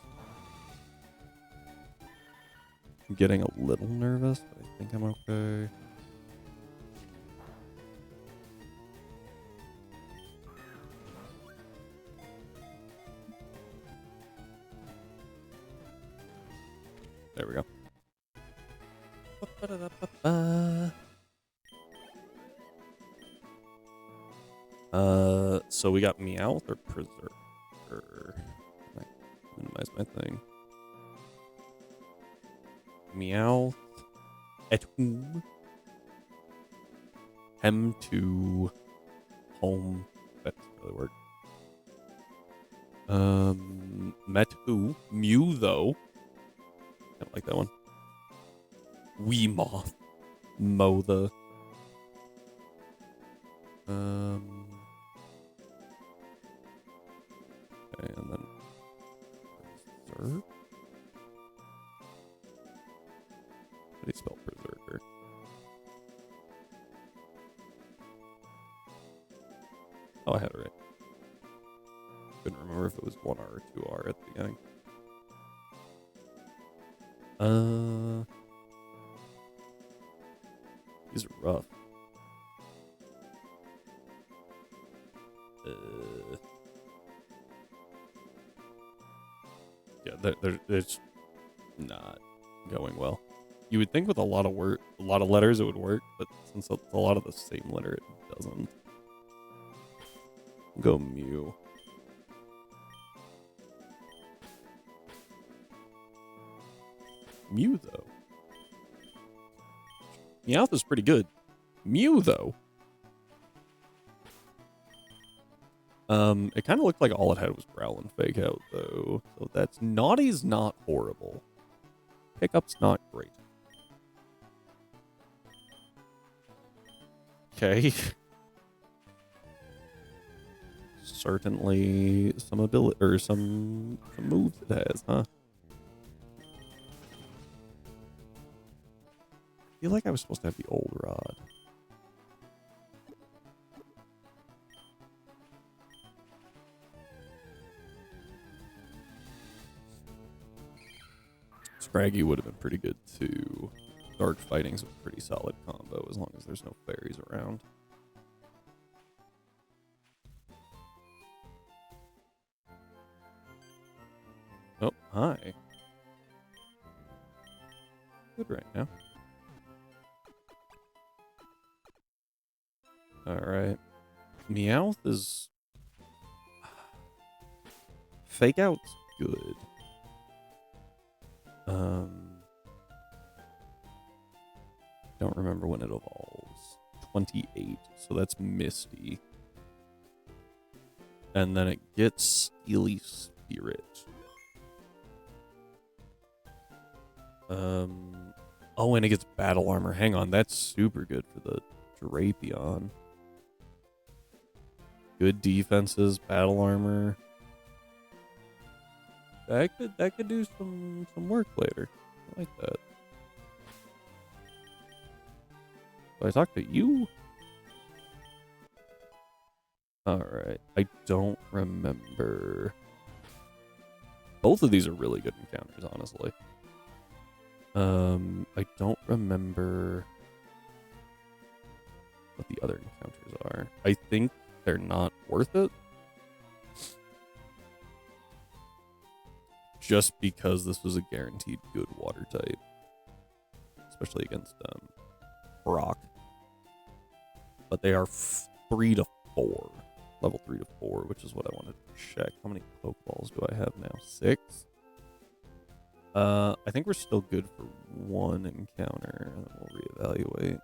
I'm getting a little nervous, but I think I'm okay. There we go. So we got Meowth or Berserker. I minimize my thing. Meowth at whom? Hem to home. That doesn't really work. Met who? Mew though. Don't like that one. Weemoth. Mother. Okay, and then Berserk? How do you spell Berserker? Oh, I had it right. Couldn't remember if it was 1R or 2R at the beginning. These are rough. Yeah, there's not going well. You would think with a lot of letters it would work, but since it's a lot of the same letter, it doesn't. Go Mew. Mew, though. Meowth is pretty good. Mew, though. It kind of looked like all it had was Growl and Fake Out, though. So that's Naughty's not horrible. Pickup's not great. Okay. Certainly some ability or some moves it has, huh? I feel like I was supposed to have the old rod. Scraggy would have been pretty good too. Dark Fighting's a pretty solid combo as long as there's no fairies around. Oh, hi. Good right now. Alright. Meowth is... Fake Out's good. Don't remember when it evolves. 28, so that's Misty. And then it gets Steely Spirit. Oh, and it gets Battle Armor. Hang on, that's super good for the Drapion. Good defenses, Battle Armor. That could do some work later. I like that. Do I talk to you? Alright. I don't remember. Both of these are really good encounters, honestly. I don't remember what the other encounters are. I think they're not worth it. Just because this was a guaranteed good water type. Especially against Brock. But they are 3 to 4. Level 3 to 4, which is what I wanted to check. How many Pokeballs do I have now? 6? I think we're still good for 1 encounter, and then we'll reevaluate.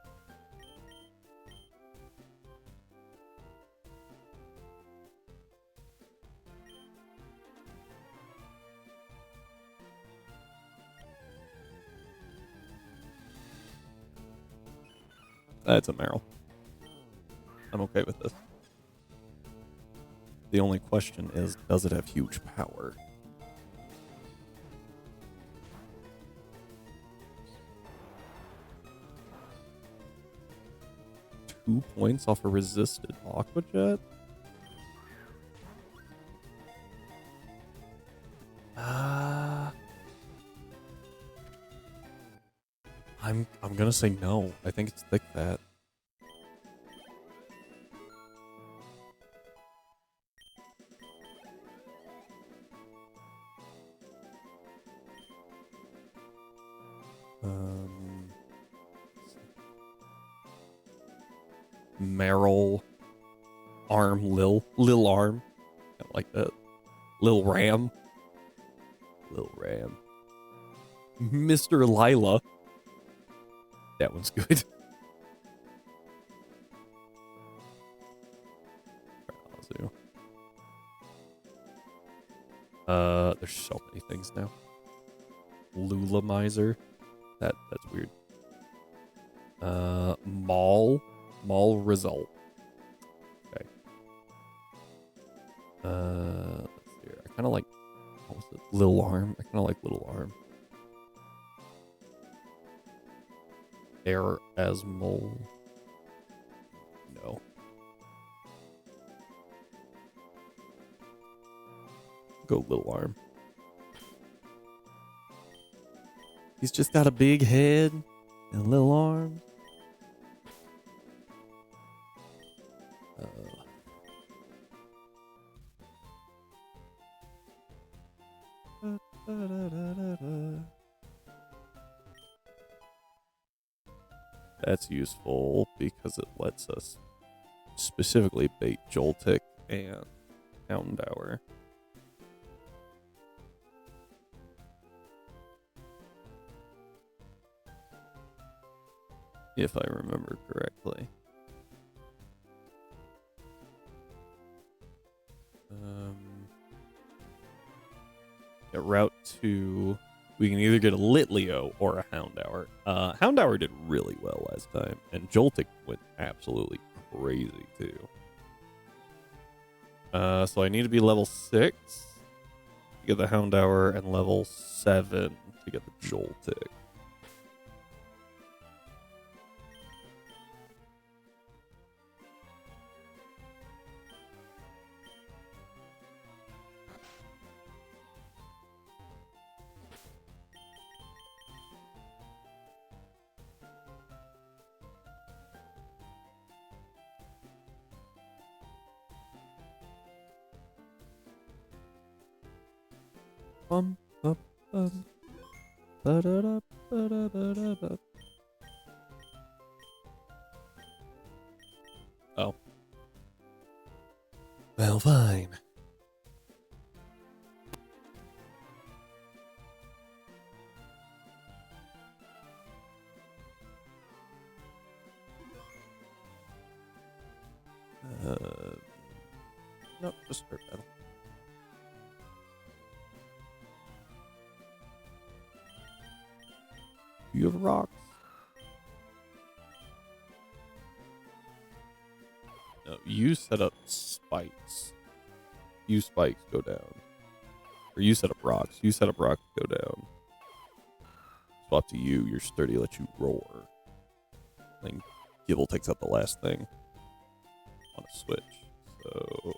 That's a Meryl. I'm okay with this. The only question is, does it have huge power? Two points off a resisted Aqua Jet? I'm gonna say no. I think it's Thick Fat. Meryl, Arm, Lil Arm. I like that. Lil Ram. Mr. Lila. That one's good. There's so many things now. Lula Miser. That's weird. Mall Result. Okay. Let's see here. I kind of like, what was it? Lil Arm. I kind of like Little Arm. Air as Mole. No. Go Little Arm. He's just got a big head and little arms. That's useful because it lets us specifically bait Joltik and Houndour. If I remember correctly. At Route 2, we can either get a Litleo or a Houndour. Houndour did really well last time, and Joltik went absolutely crazy too. So I need to be level 6 to get the Houndour and level 7 to get the Joltik. Bum, bum, bum. Ba-da-da, ba-da-ba-da-ba. Oh. Well, fine. Nope, just start battle. You have rocks. No, you set up spikes. You spikes go down. Or you set up rocks. You set up rocks go down. Swap to you. Your sturdy lets you roar. Then Gibble takes out the last thing on a switch. So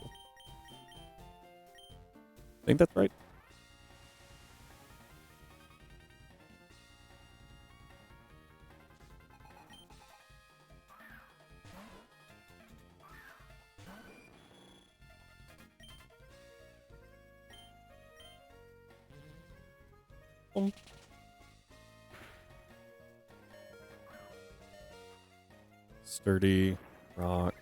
I think that's right. Sturdy, rocks.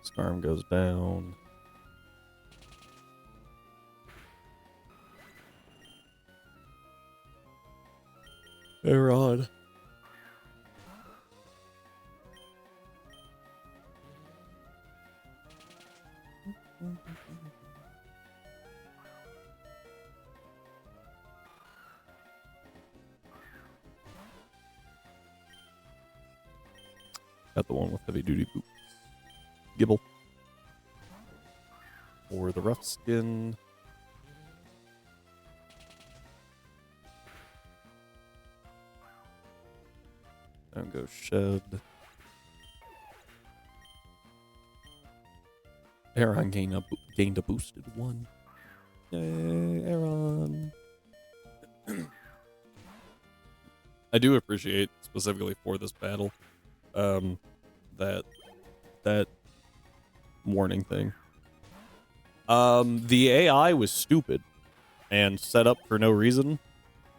Scarm goes down. Aeron. Got the one with heavy duty boots. Gibble. Or the rough skin. And go shed. Aeron gained a boosted 1. Yay, Aeron. I do appreciate, specifically for this battle, that warning thing. The AI was stupid and set up for no reason,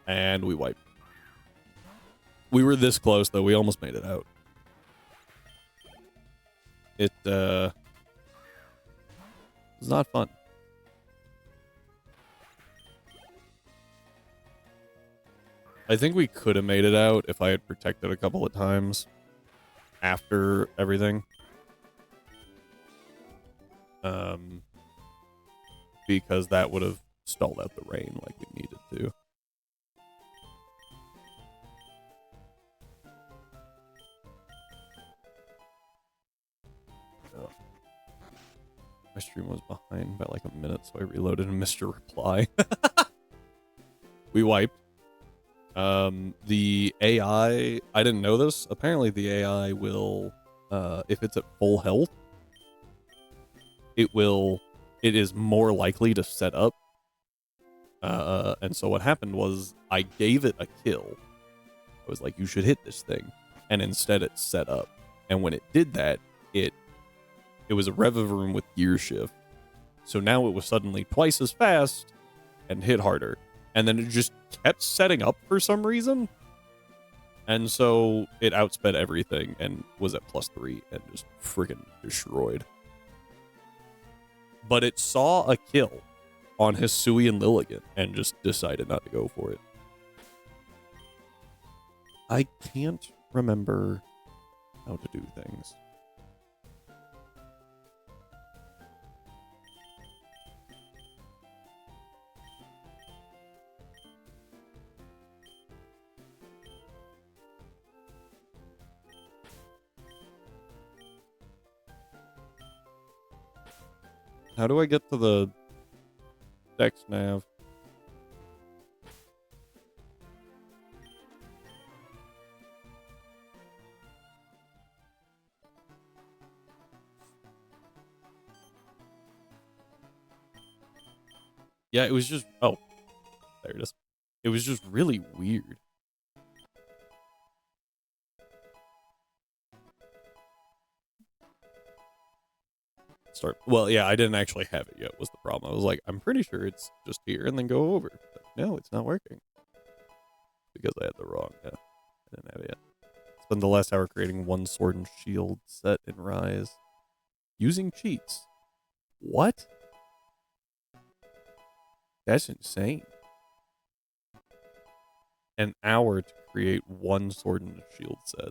and we wiped. We were this close, though. We almost made it out. It was not fun. I think we could have made it out if I had protected a couple of times after everything. Because that would have stalled out the rain like we needed to. Oh. My stream was behind by like a minute, so I reloaded and missed your reply. We wiped. The AI, I didn't know this. Apparently the AI will, if it's at full health, it is more likely to set up. And so what happened was I gave it a kill. I was like, you should hit this thing. And instead it set up. And when it did that, it was a Revivroom with gear shift. So now it was suddenly twice as fast and hit harder. And then it just kept setting up for some reason. And so it outsped everything and was at +3 and just friggin' destroyed. But it saw a kill on Hisui and Lilligant and just decided not to go for it. I can't remember how to do things. How do I get to the Dex nav? Yeah, it was just... Oh, there it is. It was just really weird. Well, yeah, I didn't actually have it yet was the problem. I was like, I'm pretty sure it's just here and then go over. But no, it's not working. Because I had the wrong... Yeah, I didn't have it yet. Spend the last hour creating one sword and shield set in Rise. Using cheats. What? That's insane. An hour to create one sword and a shield set.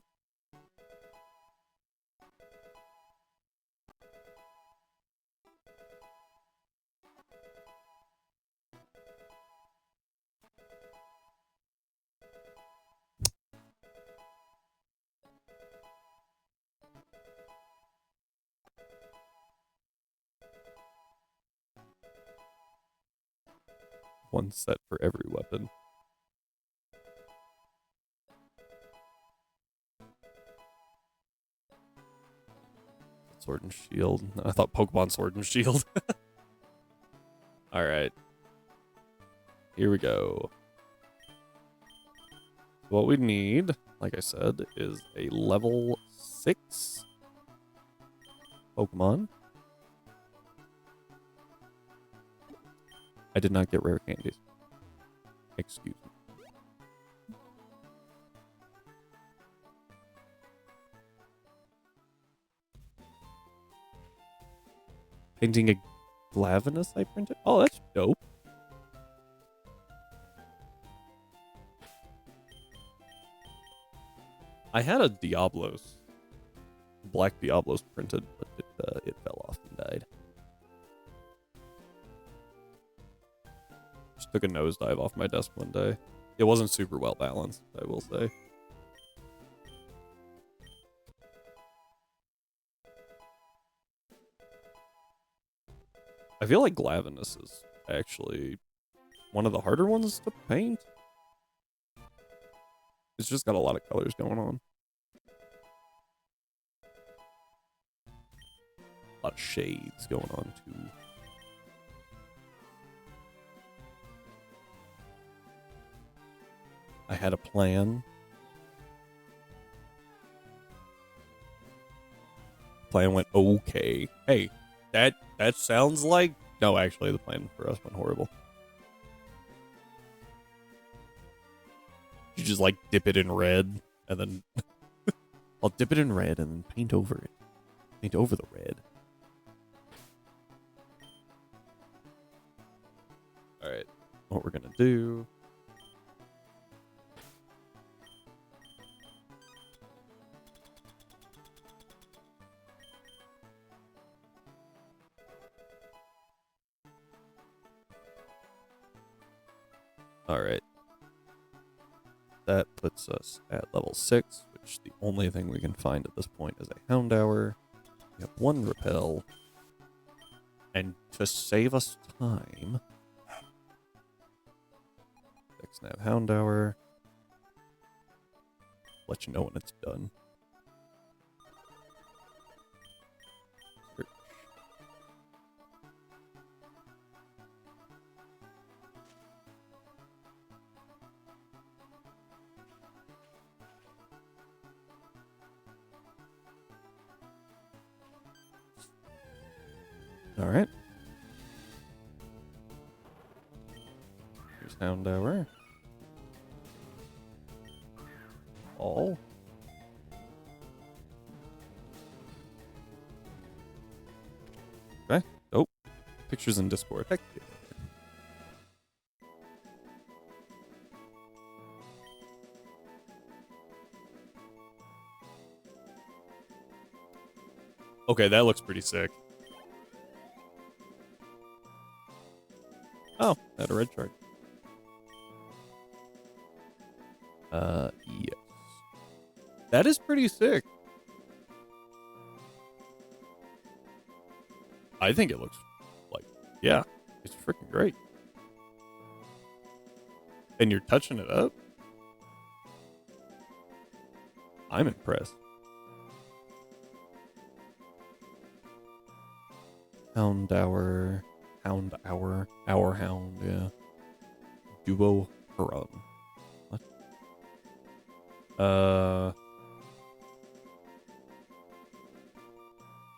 One set for every weapon. Sword and Shield. I thought Pokemon Sword and Shield. Alright. Here we go. What we need, like I said, is a level 6 Pokemon. I did not get rare candies. Excuse me. Painting a Glavenus I printed? Oh, that's dope. I had a Diablos. Black Diablos printed, but it fell off and died. Just took a nosedive off my desk one day. It wasn't super well balanced, I will say. I feel like Glavenus is actually one of the harder ones to paint. It's just got a lot of colors going on. A lot of shades going on, too. I had a plan. Plan went okay. Hey, that sounds like... No, actually, the plan for us went horrible. You just, like, dip it in red, and then... I'll dip it in red and then paint over it. Paint over the red. Alright, what we're gonna do... Alright. That puts us at level 6, which the only thing we can find at this point is a Houndour. We have one Repel. And to save us time... Snap Houndour. Let you know when it's done. Search. All right. Here's Houndour. all. Okay. Oh, pictures in Discord. Heck yeah. Okay, that looks pretty sick. Oh, had a red chart. Yes. That is pretty sick. I think it looks like, yeah, it's freaking great. And you're touching it up? I'm impressed. Hound, yeah. Duo Huron. What?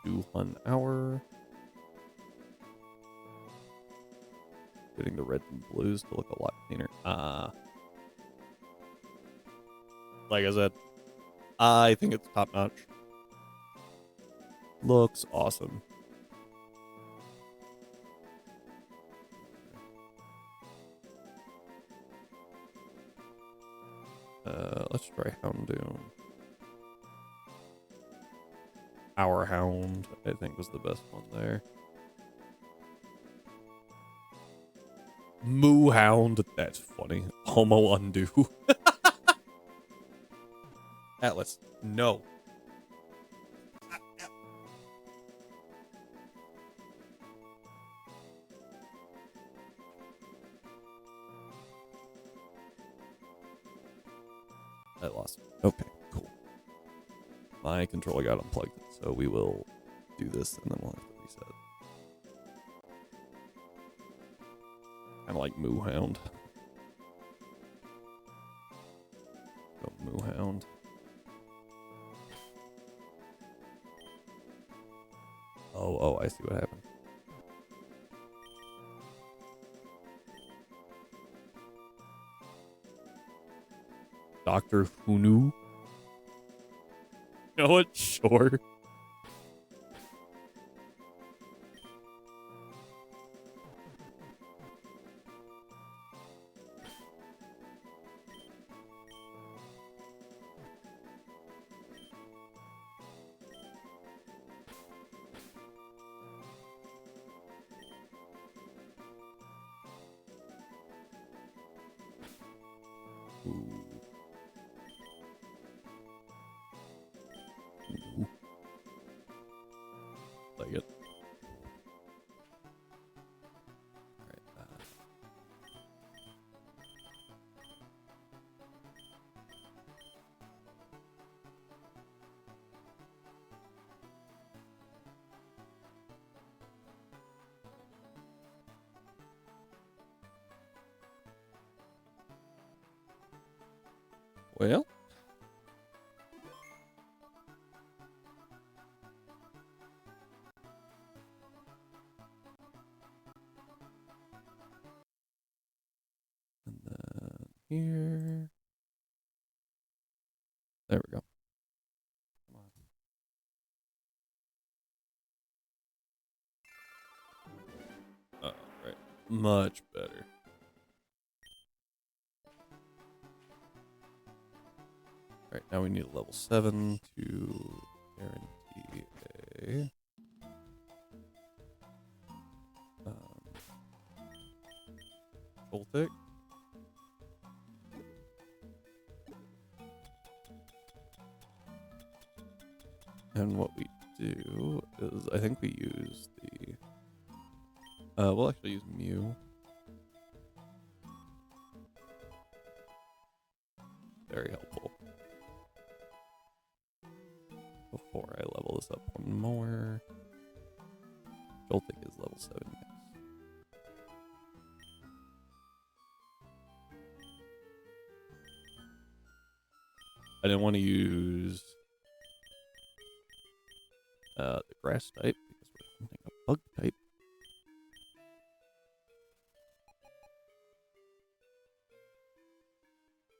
Do 1 hour. Getting the reds and blues to look a lot cleaner. Like I said, I think it's top notch. Looks awesome. Let's try Houndoom. Our Hound, I think, was the best one there. Moo Hound, that's funny. Homo Undo. Atlas, no. I lost. Okay, cool. My controller got unplugged, so we will do this and then we'll have to reset. Kind of like Moo Hound. Go Moo Hound. Oh, I see what happened. Dr. Hunu? You know what? Sure. Ooh. Ooh. Like it. Alright, well. And then here. There we go. Come on. Alright. Much better. Alright, now we need a level 7 to guarantee a Voltic. And what we do is, I think we use the, we'll actually use Mew. Very helpful. Before I level this up one more. Joltik is level 7, yes. I didn't want to use the grass type because we're hunting a bug type.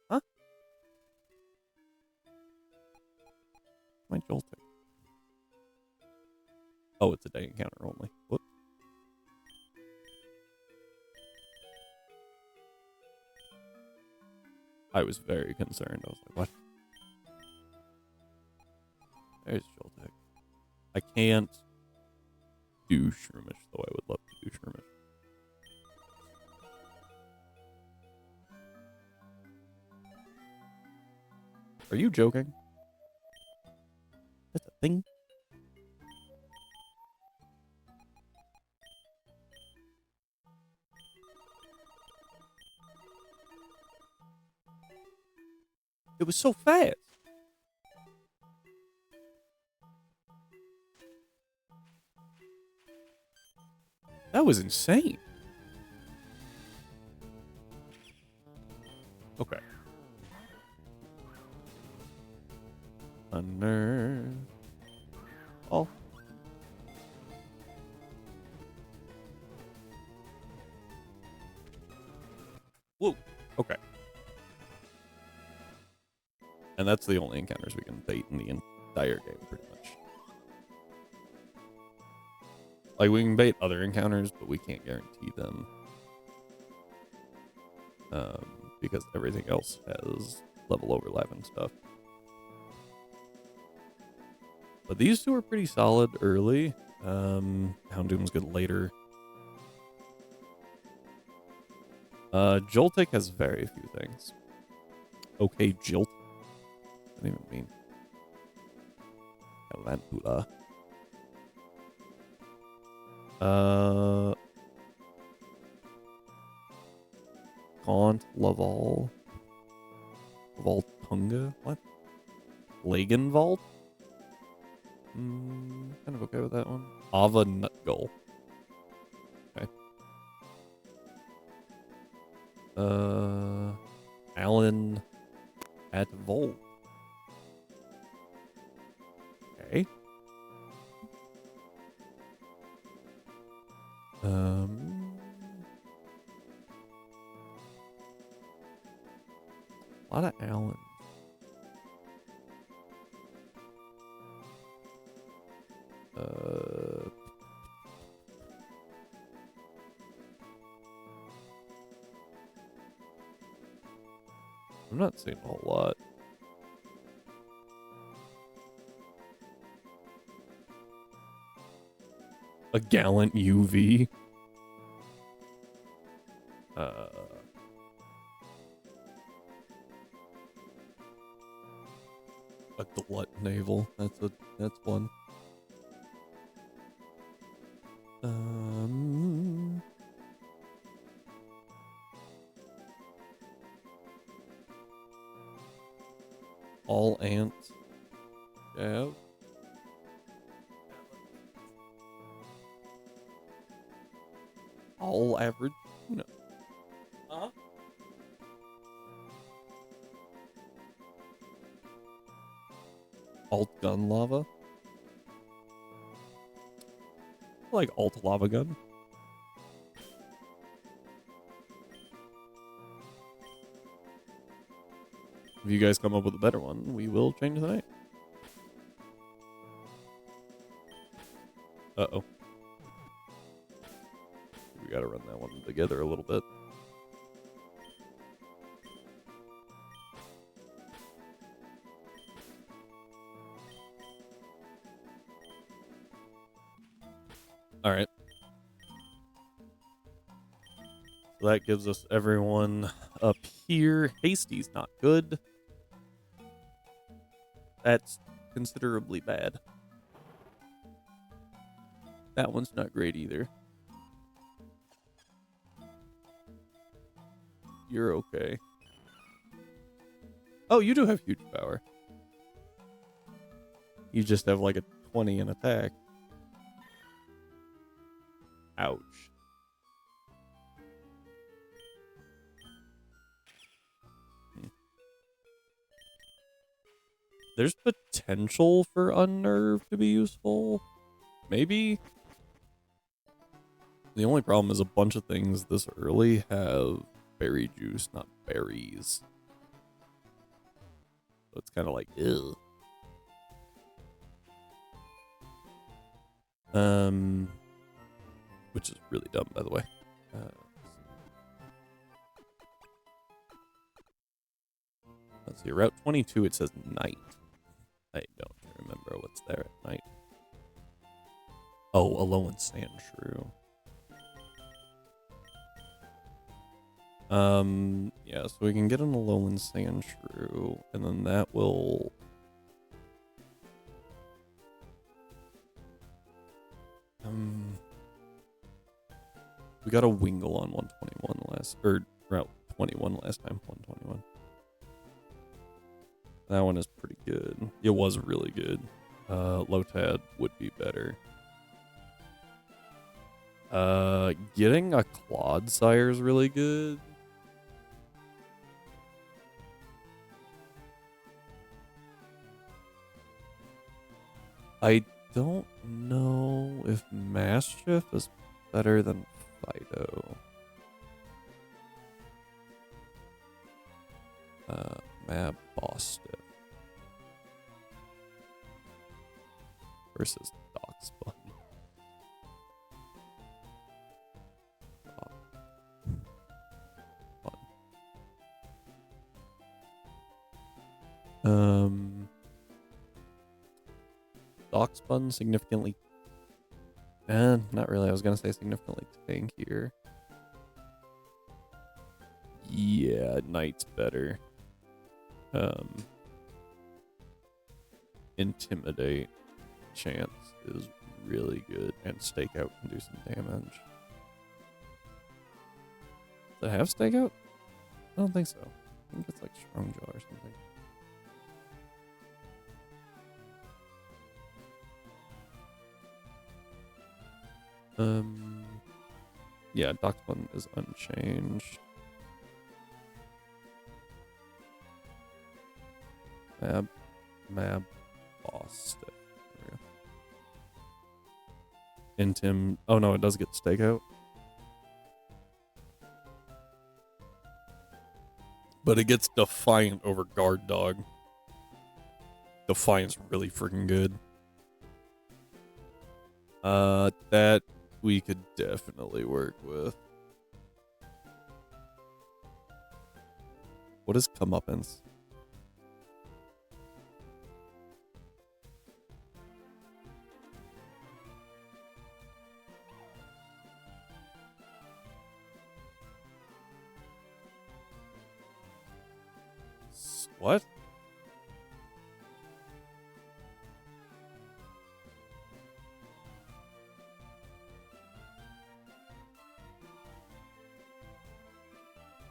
Huh? Oh, it's a day encounter only. Whoops. I was very concerned. I was like, what? There's Joltek. I can't do Shroomish, though I would love to do Shroomish. Are you joking? That's a thing? It was so fast. That was insane. Okay. Unnerve. Oh. Whoa. Okay. And that's the only encounters we can bait in the entire game, pretty much. Like, we can bait other encounters, but we can't guarantee them. Because everything else has level overlap and stuff. But these two are pretty solid early. Houndoom's good later. Joltik has very few things. Okay, Jilt. I don't even mean Galantula. Gaunt, Laval. Voltunga? What? Lagenvault? Kind of okay with that one. Ava Nutgull. Okay. Alan at Volt. Okay. A lot of Alan. I'm not seeing a whole lot. A Gallant UV. A Glut Naval. That's one. All ants. Yeah. All average. No. Uh-huh. Alt gun lava. I like alt lava gun. If you guys come up with a better one, we will change the name. Uh-oh. We gotta run that one together a little bit. Alright. So that gives us everyone up here. Hasty's not good. That's considerably bad. That one's not great either. You're okay. Oh, you do have huge power. You just have like a 20 in attack. Ouch. There's potential for Unnerve to be useful. Maybe. The only problem is a bunch of things this early have berry juice, not berries. So it's kind of like, ew. Which is really dumb, by the way. Let's see, Route 22, it says night. I don't remember what's there at night. Oh, Alolan Sand Shrew. Yeah, so we can get an Alolan Sand Shrew, and then that will... we got a Wingull on 121 or Route 21 last time, 121. That one is pretty good. It was really good. Lotad would be better. Getting a Clodsire is really good. I don't know if Mastiff is better than Fido. Mab Bostiff versus Doxbun. Doxbun significantly... not really. I was gonna say significantly tankier. Yeah, Knight's better. Intimidate chance is really good, and Stakeout can do some damage. Does it have Stakeout? I don't think so. I think it's like Strong Jaw or something. Yeah, Doxbun is unchanged. Mab Bostiff. Intim. Oh no, it does get Stakeout. But it gets Defiant over Guard Dog. Defiant's really freaking good. That we could definitely work with. What is Comeuppance? What?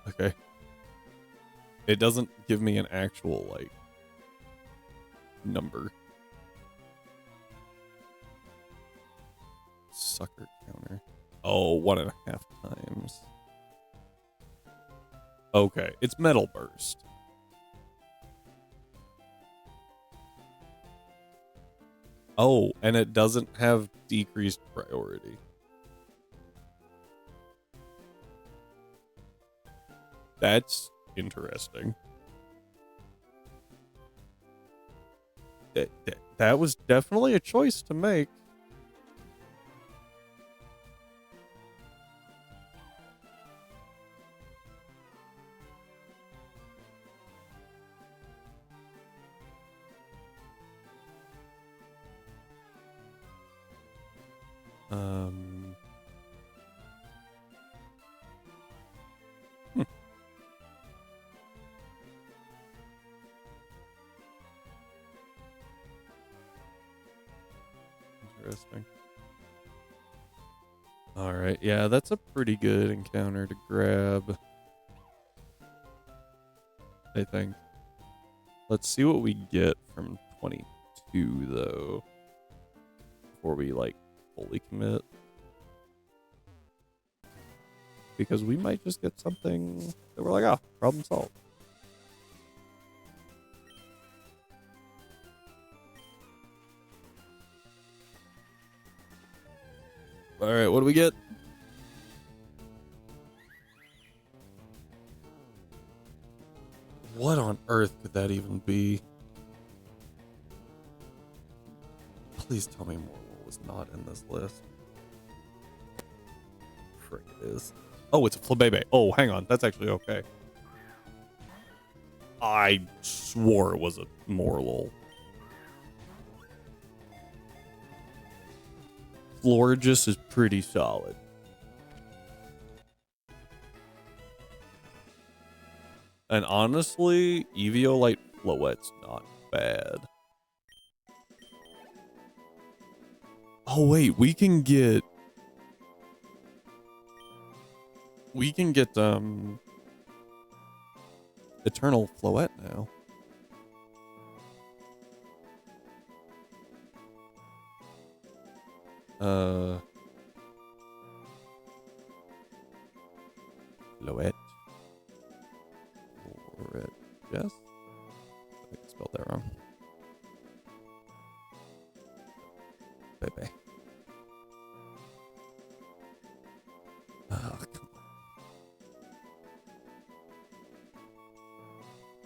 Okay. It doesn't give me an actual, like, number. Sucker counter. Oh, 1.5 times. Okay, it's Metal Burst. Oh, and it doesn't have decreased priority. That's interesting. That was definitely a choice to make. Interesting. All right, yeah, that's a pretty good encounter to grab, I think. Let's see what we get from 22, though, before we, like, fully commit. Because we might just get something that we're like, ah, problem solved. All right, what do we get? What on earth could that even be? Please tell me more Will with It's not in this list. Frick it is. Oh, it's a Flabebe. Oh, hang on. That's actually okay. I swore it was a Morlul. Florges is pretty solid. And honestly, Eviolite Floette's not bad. Oh wait, we can get Eternal Floette now. Floette. Yes? I think I spelled that wrong. Bebe. Oh, come on.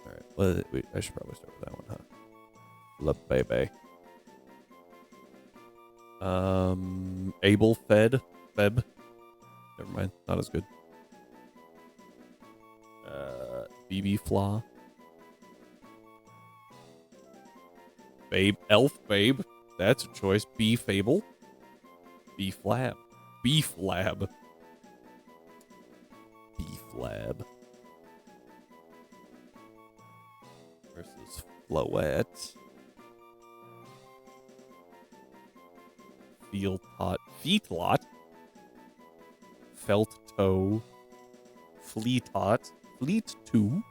Alright, well, I should probably start with that one, huh? La Bebe. Able Fed. Feb. Never mind, not as good. BB Flaw. Babe. Elf Babe. That's a choice. B Fable. Beef Lab. Beef Lab. Beef Lab. Versus Floette. Feeltot. Feetlot. Felt Toe. Fleetot. Fleet 2.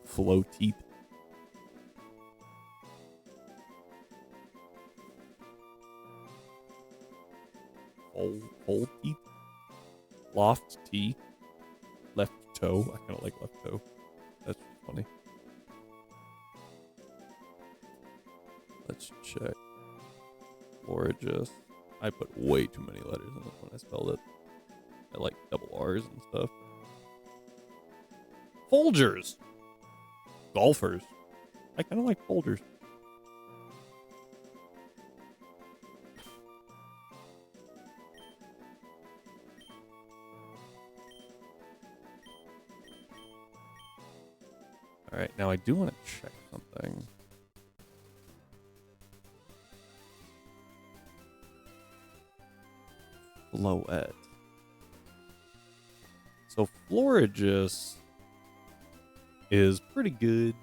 Floateeth. Whole teeth. Loft T. Left toe. I kind of like left toe. That's just funny. Let's check. Florges. I put way too many letters in this when I spelled it. I like double R's and stuff. Folgers. Golfers. I kind of like Folgers. All right, now I do want to check something. Floette. So Florges is pretty good.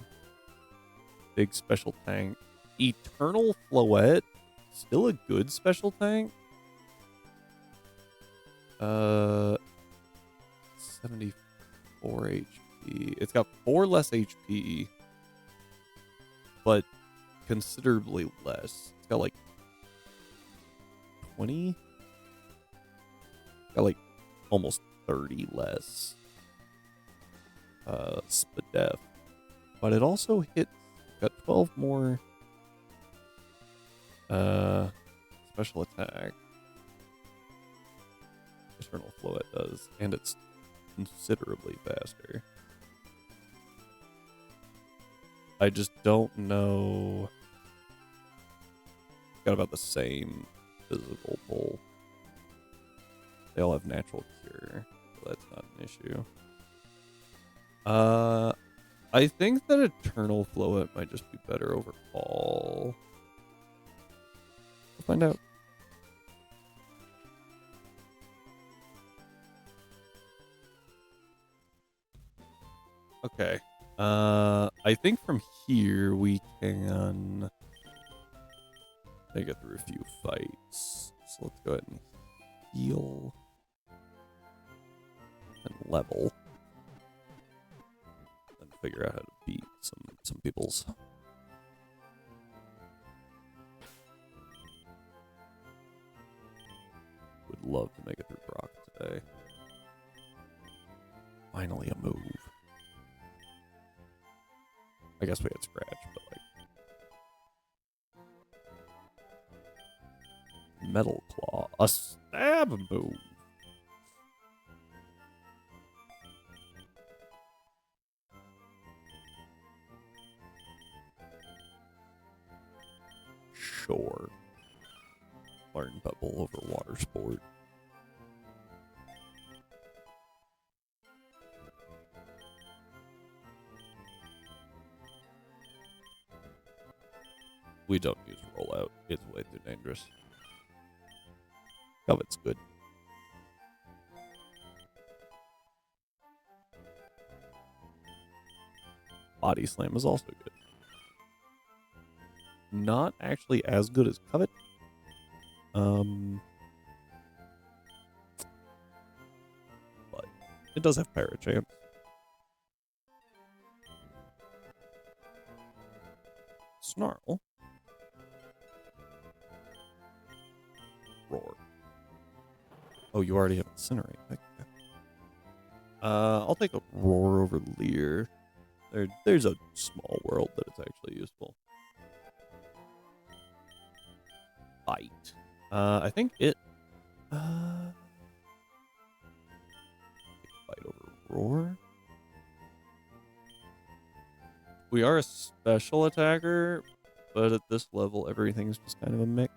Big special tank. Eternal Floette, still a good special tank. 74 HP. It's got 4 less HP, but considerably less. It's got like 20. Got like almost 30 less Spadef. But it also hits, got 12 more special attack. Eternal Floette does, and it's considerably faster. I just don't know. Got about the same physical pull. They all have natural cure, so that's not an issue. I think that Eternal Floette might just be better overall. We'll find out. Okay. I think from here we can make it through a few fights. So let's go ahead and heal and level, and figure out how to beat some people's. Would love to make it through Brock today. Finally a move. I guess we had Scratch, but like Metal Claw, a stab move. chore. Learn Pebble over water sport. We don't use rollout. It's way too dangerous. Covet's good. Body Slam is also good. Not actually as good as Covet. But it does have Parachance. Snarl. Roar. Oh, you already have Incinerate. Okay. I'll take a Roar over Leer. There's a small world that it's actually useful. Bite. I think it. Bite over Roar. We are a special attacker, but at this level, everything's just kind of a mixed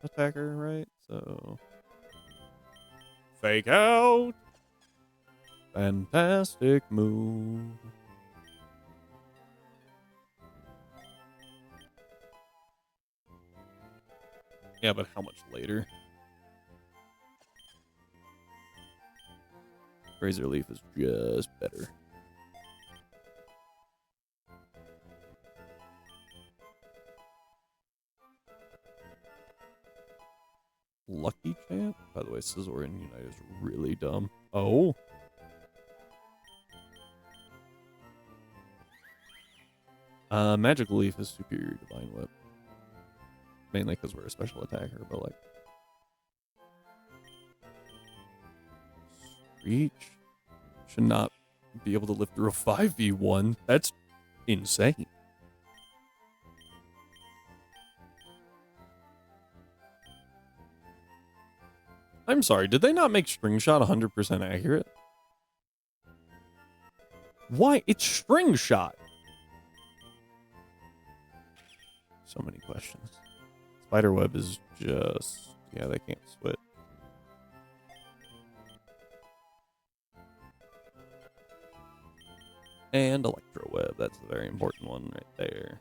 attacker, right? So. Fake out! Fantastic move. Yeah, but how much later? Razor Leaf is just better. Lucky Chant? By the way, Scizor and Unite is really dumb. Oh? Magical Leaf is superior to Divine Whip. Mainly because we're a special attacker, but like... Screech should not be able to live through a 5v1. That's insane. I'm sorry, did they not make String Shot 100% accurate? Why? It's String Shot! So many questions. Spiderweb is just... Yeah, they can't switch. And Electroweb, that's a very important one right there.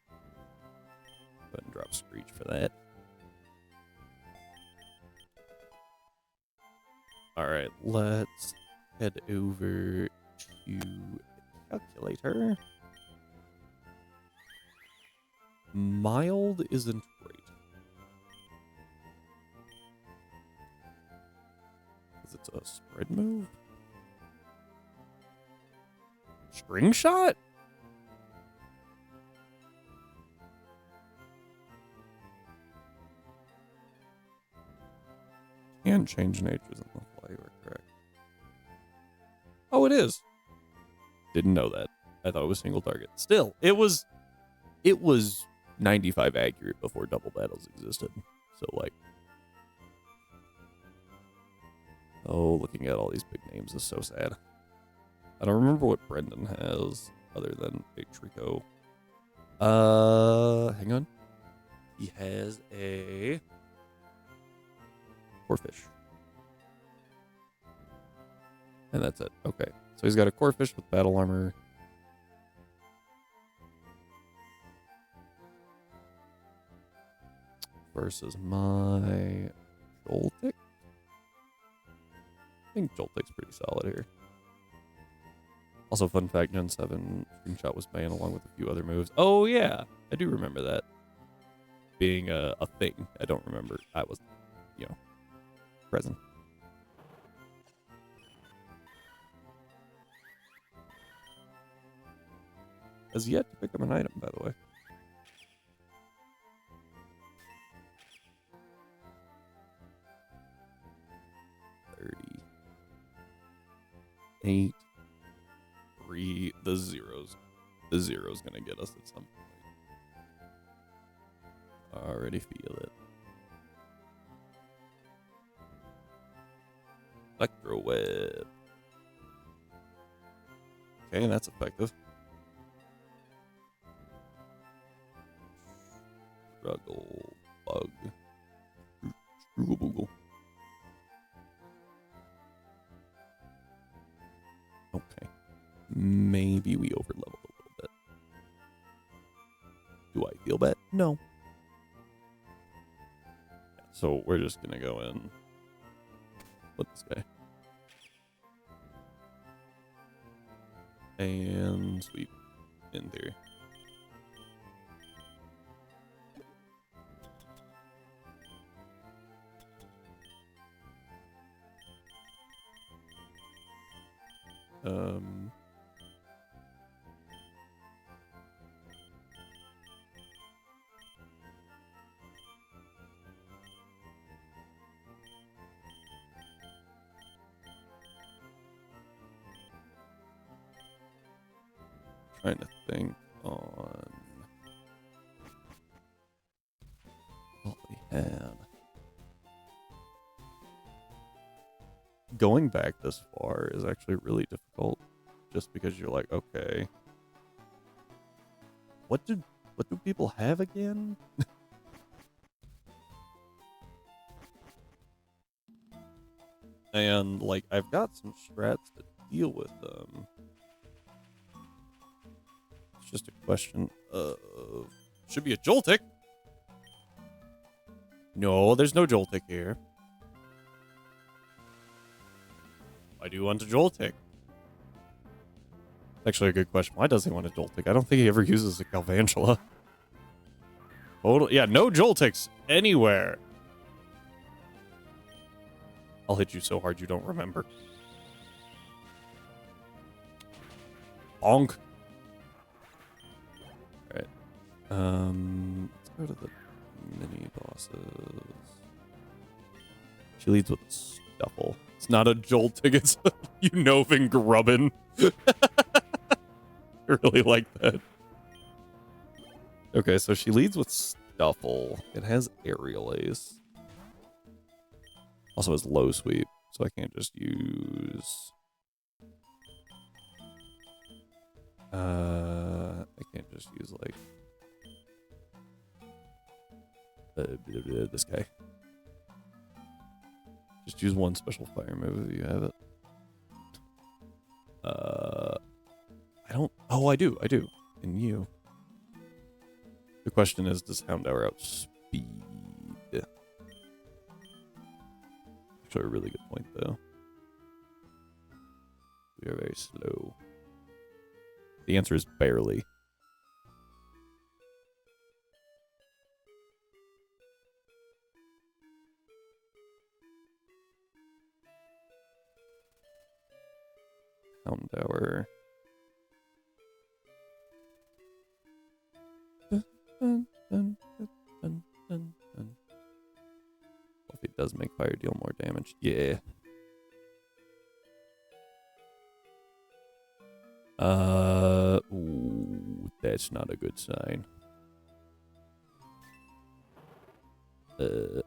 Go ahead and drop Screech for that. Alright, let's head over to the calculator. Mild isn't great. Because it's a spread move? String Shot? And change natures in the fly, you are correct. Oh, it is. Didn't know that. I thought it was single target. Still, it was 95 accurate before double battles existed. So like, oh, looking at all these big names is so sad. I don't remember what Brendan has other than a Trico. Hang on. He has a Corphish. And that's it. Okay. So he's got a Corphish with battle armor. Versus my Joltik. I think Joltik's pretty solid here. Also, fun fact, Gen 7 Screenshot was banned along with a few other moves. Oh, yeah. I do remember that being a thing. I don't remember. I was, present. Has yet to pick up an item, by the way. $38. The zero's gonna get us at some point. Already feel it. Electroweb. Okay, that's effective. Struggle bug. Struggle boogle. Okay. Maybe we overleveled a little bit. Do I feel bad? No. So we're just gonna go in. Put this guy. And sweep in there. Trying to think on what we had. Going back this far is actually really difficult, just because you're like, okay, what do people have again? And like, I've got some strats to deal with them. It's just a question of, should be a Joltik. No, there's no Joltik here. I do want a Joltik. Actually, a good question. Why does he want a Joltik? I don't think he ever uses a Galvantula. Total, yeah, no Joltiks anywhere. I'll hit you so hard you don't remember. Bonk. Alright. Let's go to the mini bosses. She leads with Stuffle. It's not a Joltik, it's a Unova Grubbin. I really like that. Okay, so she leads with Stuffle. It has Aerial Ace. Also has Low Sweep, so I can't just use... I can't just use, like... this guy. Just use one special fire move if you have it. I don't... Oh, I do. And you. The question is, does Houndour outspeed? Actually, a really good point, though. We are very slow. The answer is barely. Houndour. Well, if it does make fire deal more damage, yeah. Ooh, that's not a good sign. 8.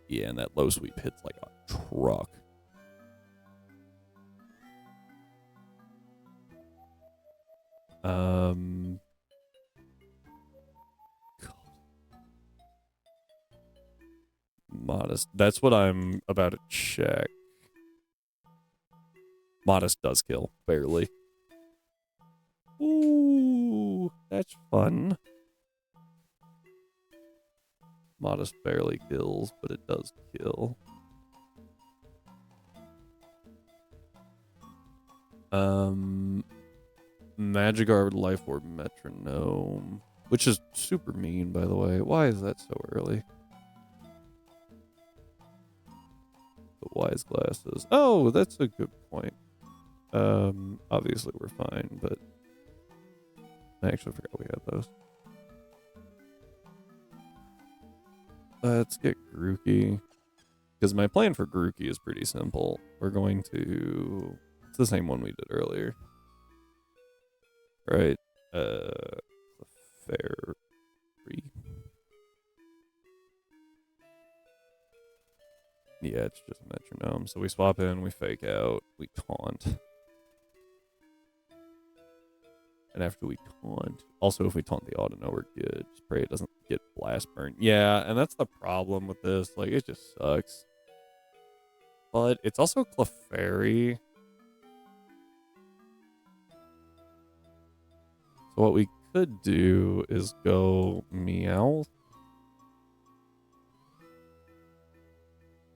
Yeah, and that low sweep hits like a truck. Modest. That's what I'm about to check. Modest does kill, barely. Ooh, that's fun. Modest barely kills, but it does kill. Magikarp, Life Orb, Metronome, which is super mean, by the way. Why is that so early? The Wise Glasses. Oh, that's a good point. Obviously we're fine, but I actually forgot we had those. Let's get Grookey. Because my plan for Grookey is pretty simple. We're going to... It's the same one we did earlier. Right? Fairy. Yeah, it's just a metronome. So we swap in, we fake out, we taunt. And after we taunt, also if we taunt the auto, we're good. Just pray it doesn't get blast burn. Yeah, and that's the problem with this. Like, it just sucks. But it's also Clefairy. So what we could do is go Meowth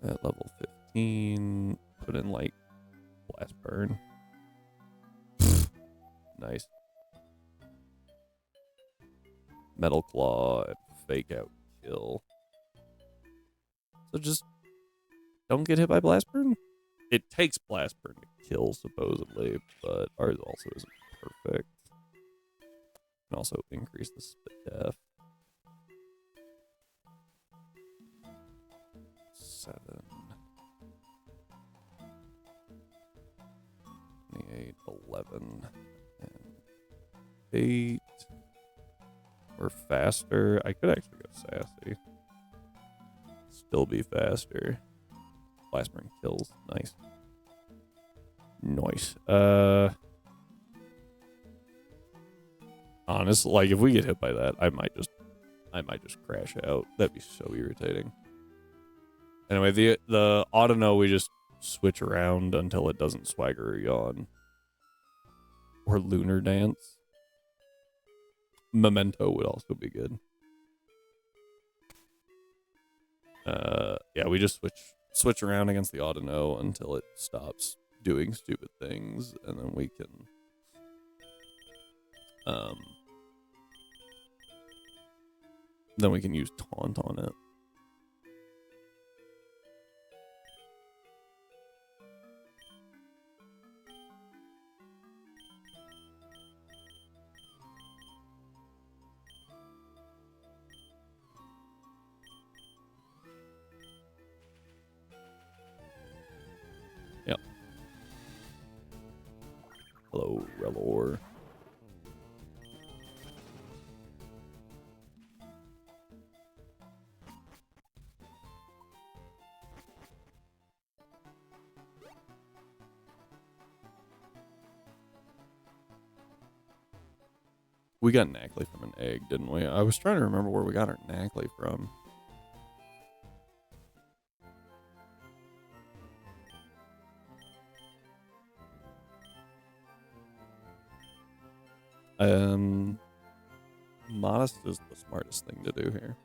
at level 15. Put in like blast burn. Nice. Metal Claw and fake out kill. So just don't get hit by blast burn. It takes blast burn to kill supposedly, but ours also isn't perfect. Can also increase the spit def. 7. 28, 11, and 8. Or faster. I could actually go sassy. Still be faster. Blast burn kills. Nice. Nice. Honestly, like if we get hit by that, I might just crash out. That'd be so irritating. Anyway, the auto we just switch around until it doesn't swagger or yawn. Or lunar dance. Memento would also be good. Yeah, we just switch around against the auto until it stops doing stupid things, and then we can use taunt on it. Yep. Hello, Relor. We got Knackley from an egg, didn't we? I was trying to remember where we got our Knackley from. Modest is the smartest thing to do here.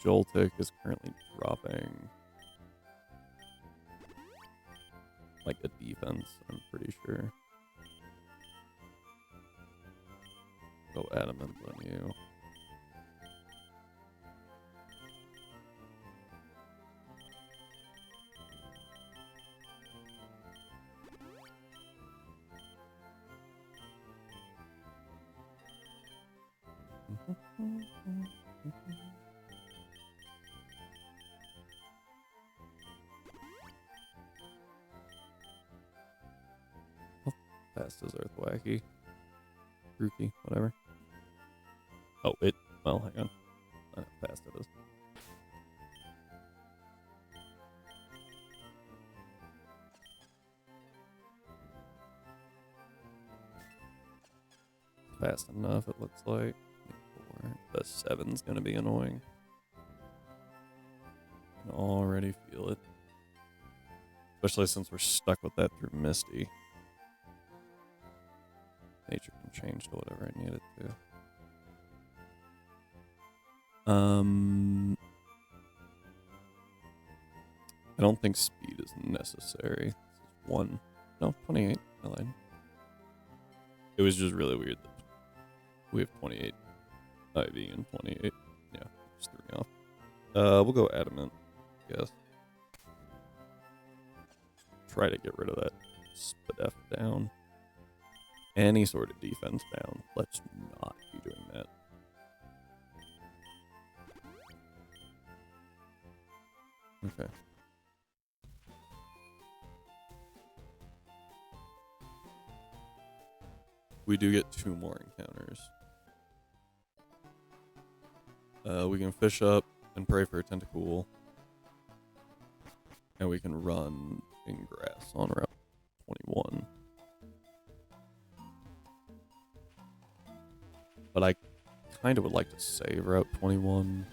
Joltik is currently dropping like a defense, I'm pretty sure. Go adamant on you. Fast as Earthwacky. Rookie, whatever. Oh, well, hang on. Not how fast it is. Fast enough, it looks like. The 7's gonna be annoying. I can already feel it. Especially since we're stuck with that through Misty. Nature can change to whatever I need it to. I don't think speed is necessary. This is 1. No, 28. I lied. It was just really weird that we have 28 IV and 28. Yeah, just threw me off. We'll go adamant, I guess. Try to get rid of that Spadef down. Any sort of defense down. Let's not be doing that. Okay. We do get 2 more encounters. We can fish up and pray for a Tentacool. And we can run in grass on Route 21. But I kind of would like to save Route 21.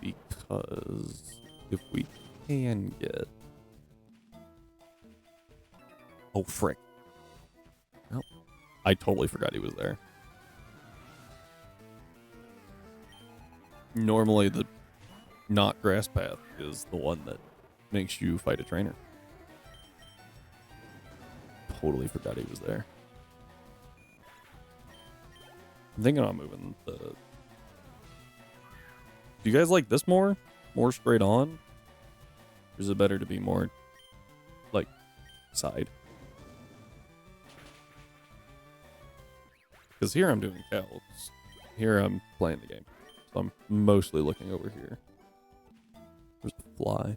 Because if we can get... Oh, frick. Well, I totally forgot he was there. Normally the not grass path is the one that makes you fight a trainer. Totally forgot he was there. I'm thinking I'm moving the... Do you guys like this more? More straight on? Or is it better to be more, like, side? Because here I'm doing cows. Here I'm playing the game. So I'm mostly looking over here. There's the fly.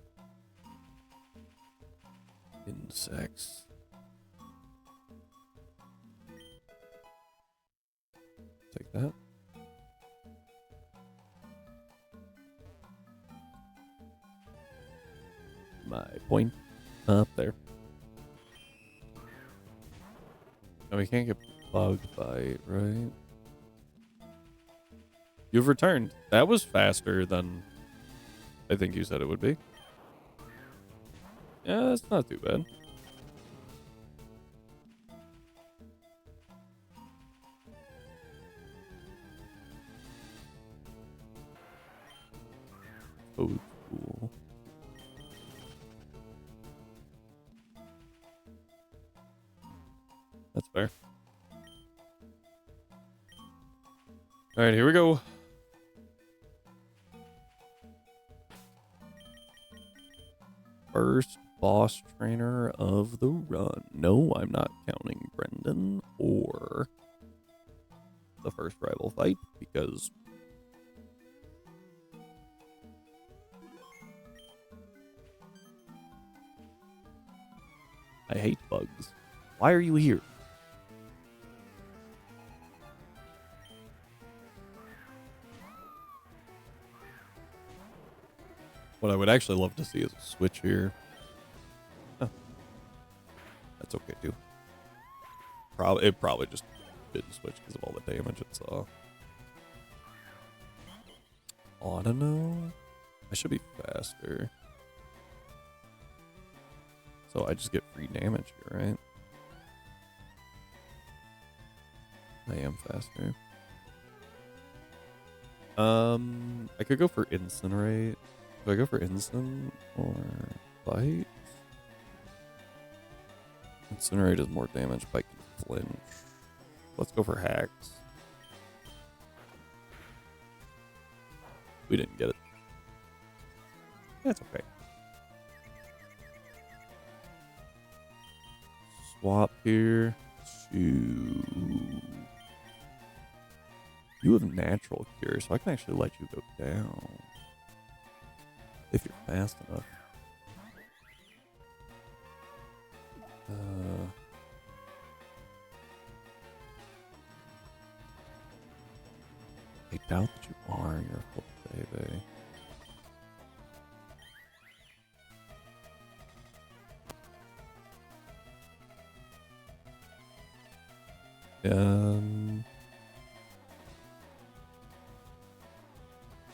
Insects. Take that. My point up there. And we can't get bugged by it, right? You've returned. That was faster than I think you said it would be. Yeah, that's not too bad. Oh, cool. That's fair. All right, here we go. First boss trainer of the run. No, I'm not counting Brendan or the first rival fight because I hate bugs. Why are you here? What I would actually love to see is a switch here. Huh. That's okay too. It probably just didn't switch because of all the damage it saw. I don't know. I should be faster. So I just get free damage here, right? I am faster. I could go for incinerate. Do I go for instant or bite? Incinerate does more damage. Bite can flinch. Let's go for hacks. We didn't get it. That's okay. Swap here to... You have natural cure, so I can actually let you go down. If you're fast enough. I doubt that you are. You're a full baby.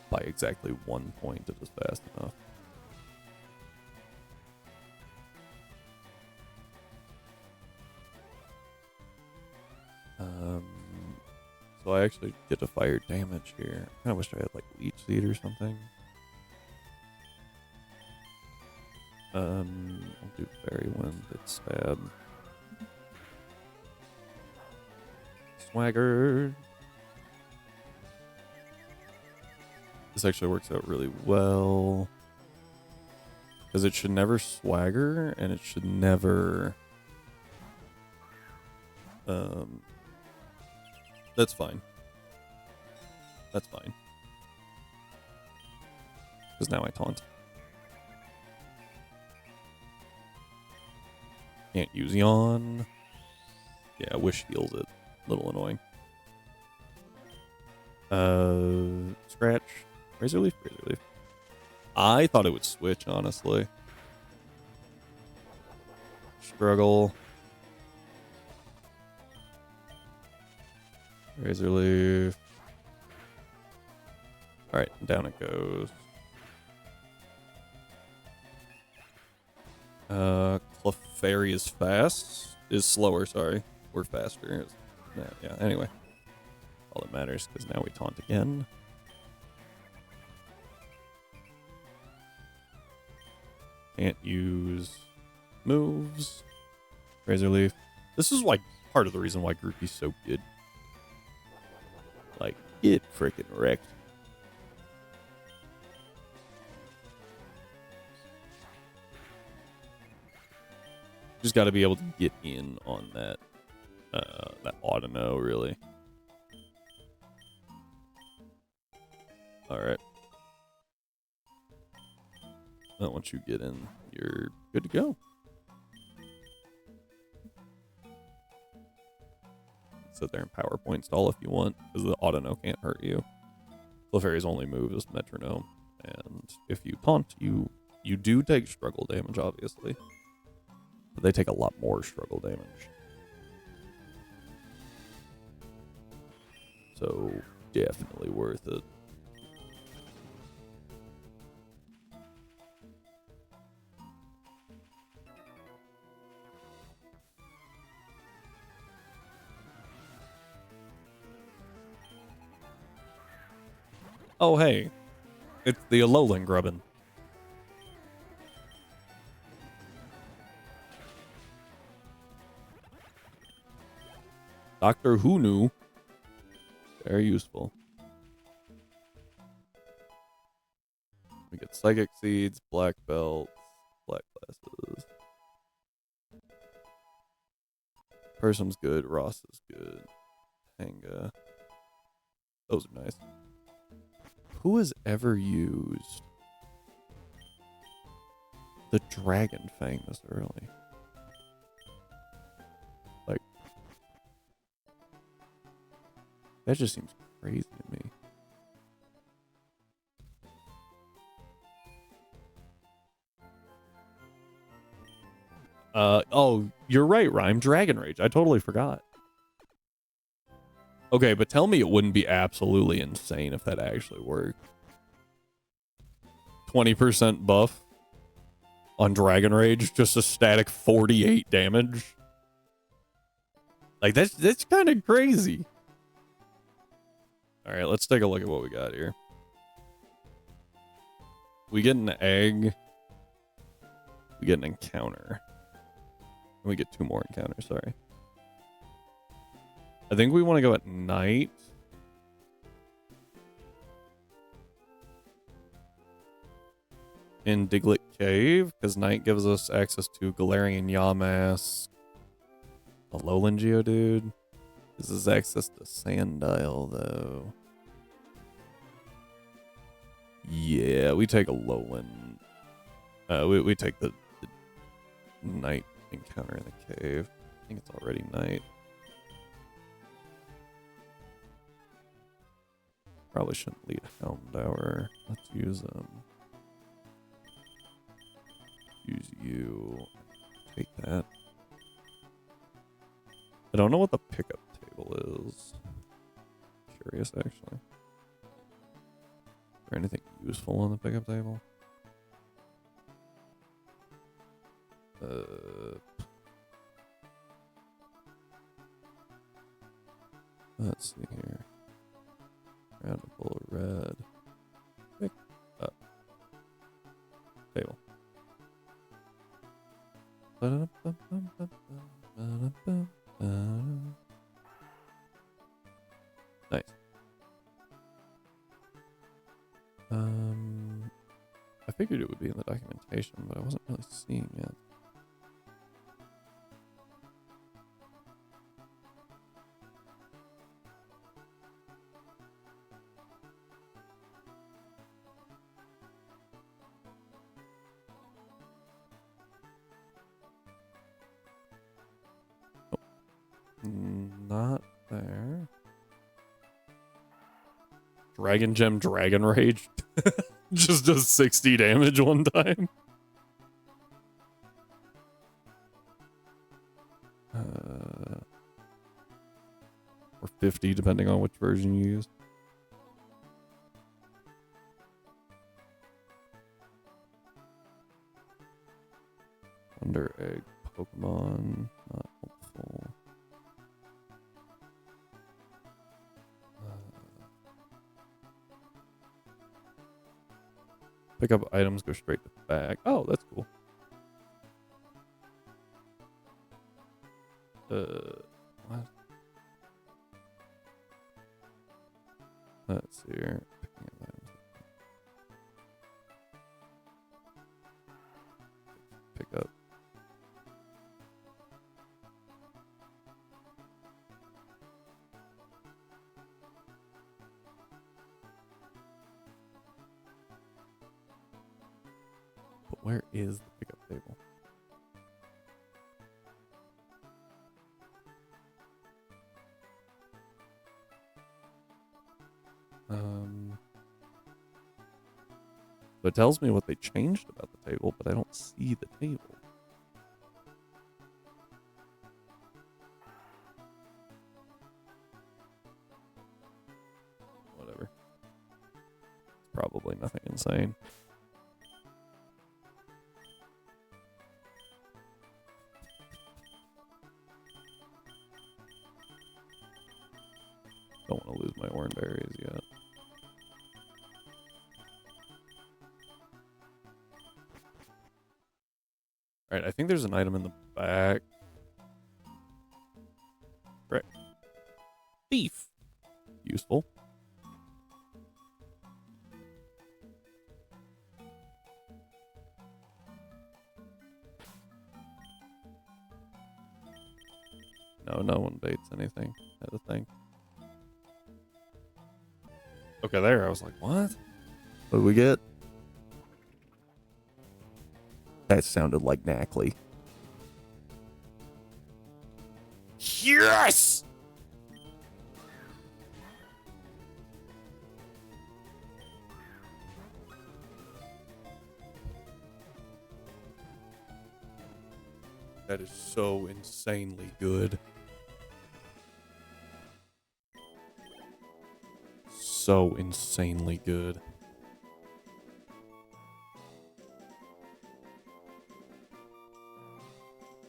By exactly 1 point, it is fast enough. So I actually get to fire damage here. I kind of wish I had like leech seed or something. I'll do fairy wind. It's stab. Swagger. This actually works out really well. Because it should never swagger, and it should never... That's fine. That's fine. Because now I taunt. Can't use yawn. Yeah, wish heals it. Little annoying. Scratch. Razor leaf. Razor leaf. I thought it would switch, honestly. Struggle. Razor Leaf. Alright, down it goes. Clefairy is fast. Is slower, sorry. We're faster. Yeah, anyway. All that matters, because now we taunt again. Can't use moves. Razor Leaf. This is like part of the reason why Groupie's so good. Like, get freaking wrecked. Just got to be able to get in on that auto-no, really. All right. Now, once you get in, you're good to go. Sit there and PowerPoint stall if you want, because the auto-no can't hurt you. Clefairy's only move is Metronome, and if you taunt, you do take struggle damage, obviously. But they take a lot more struggle damage. So, definitely worth it. Oh, hey. It's the Alolan Grubbin. Doctor Who knew. Very useful. We get Psychic Seeds, Black Belts, Black Glasses. Person's good, Ross is good. Tanga. Those are nice. Who has ever used the Dragon Fang this early? Like, that just seems crazy to me. Oh, you're right, Rhyme. Dragon Rage. I totally forgot. Okay, but tell me it wouldn't be absolutely insane if that actually worked. 20% buff on Dragon Rage, just a static 48 damage. Like, that's kind of crazy. All right, let's take a look at what we got here. We get an egg. We get an encounter. We get 2 more encounters, sorry. I think we want to go at night. In Diglett Cave, because night gives us access to Galarian Yamask. Alolan Geodude. This is access to Sandile, though. Yeah, we take Alolan. We take the night encounter in the cave. I think it's already night. Probably shouldn't lead Houndour. Let's use you. Take that. I don't know what the pickup table is. Curious, actually. Is there anything useful on the pickup table? Let's see here. Radical red. Pick up. Table. Nice. I figured it would be in the documentation, but I wasn't really seeing it. Not there. Dragon Gem, Dragon Rage. Just does 60 damage one time. Or 50, depending on which version you use. Wonder Egg Pokemon, not helpful. Pick up items, go straight to bag. Oh, that's cool. What? Let's see here. Picking up items. Pick up. But where is the pickup table? So it tells me what they changed about the table, but I don't see the table. Whatever. It's probably nothing insane. Don't want to lose my orange berries yet. Alright, I think there's an item in the back. Right. Thief. Useful. No, no one baits anything. That's the thing. Okay, there. I was like, what? What did we get? That sounded like Knackley. Yes! That is so insanely good. So insanely good.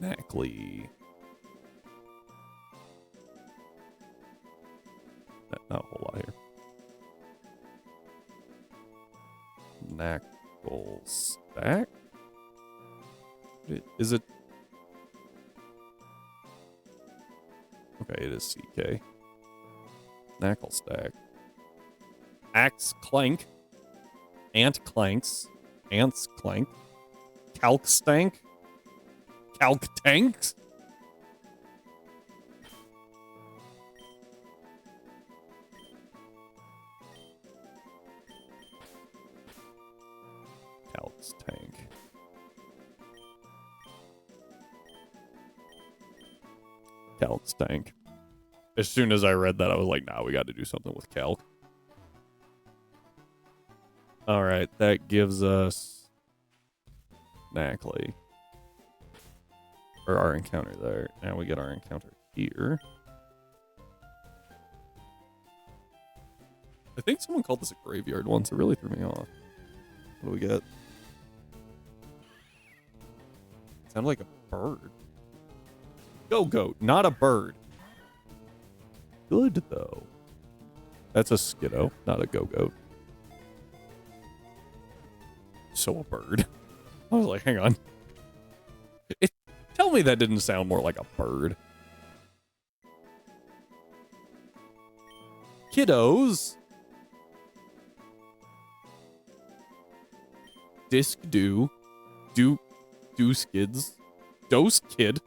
Knackley. Not a whole lot here. Knackle stack? Is it? Okay, it is CK. Knackle stack. Axe clank. Ant clanks. Ants clank. Calc stank. Calc tanks? Calc's tank. Calc's tank. As soon as I read that, I was like, nah, we got to do something with Calc. Alright, that gives us Knackley. Or our encounter there. Now we get our encounter here. I think someone called this a graveyard once. It really threw me off. What do we get? It sounded like a bird. Go-goat, not a bird. Good, though. That's a skiddo, not a go-goat. So a bird. I was like, hang on. Tell me that didn't sound more like a bird. Kiddos. Disc do skids. Dose kid.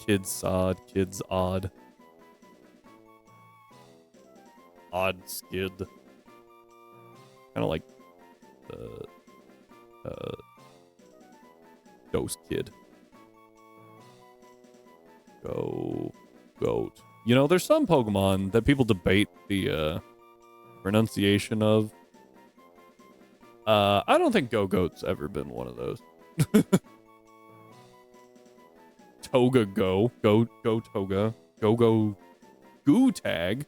Kid sod, kids odd. Odd skid. Kind of like the Dose kid. Go goat. You know, there's some Pokemon that people debate the pronunciation of. I don't think Go-Goat's ever been one of those. Toga Go. Go Toga. Go Goo Tag.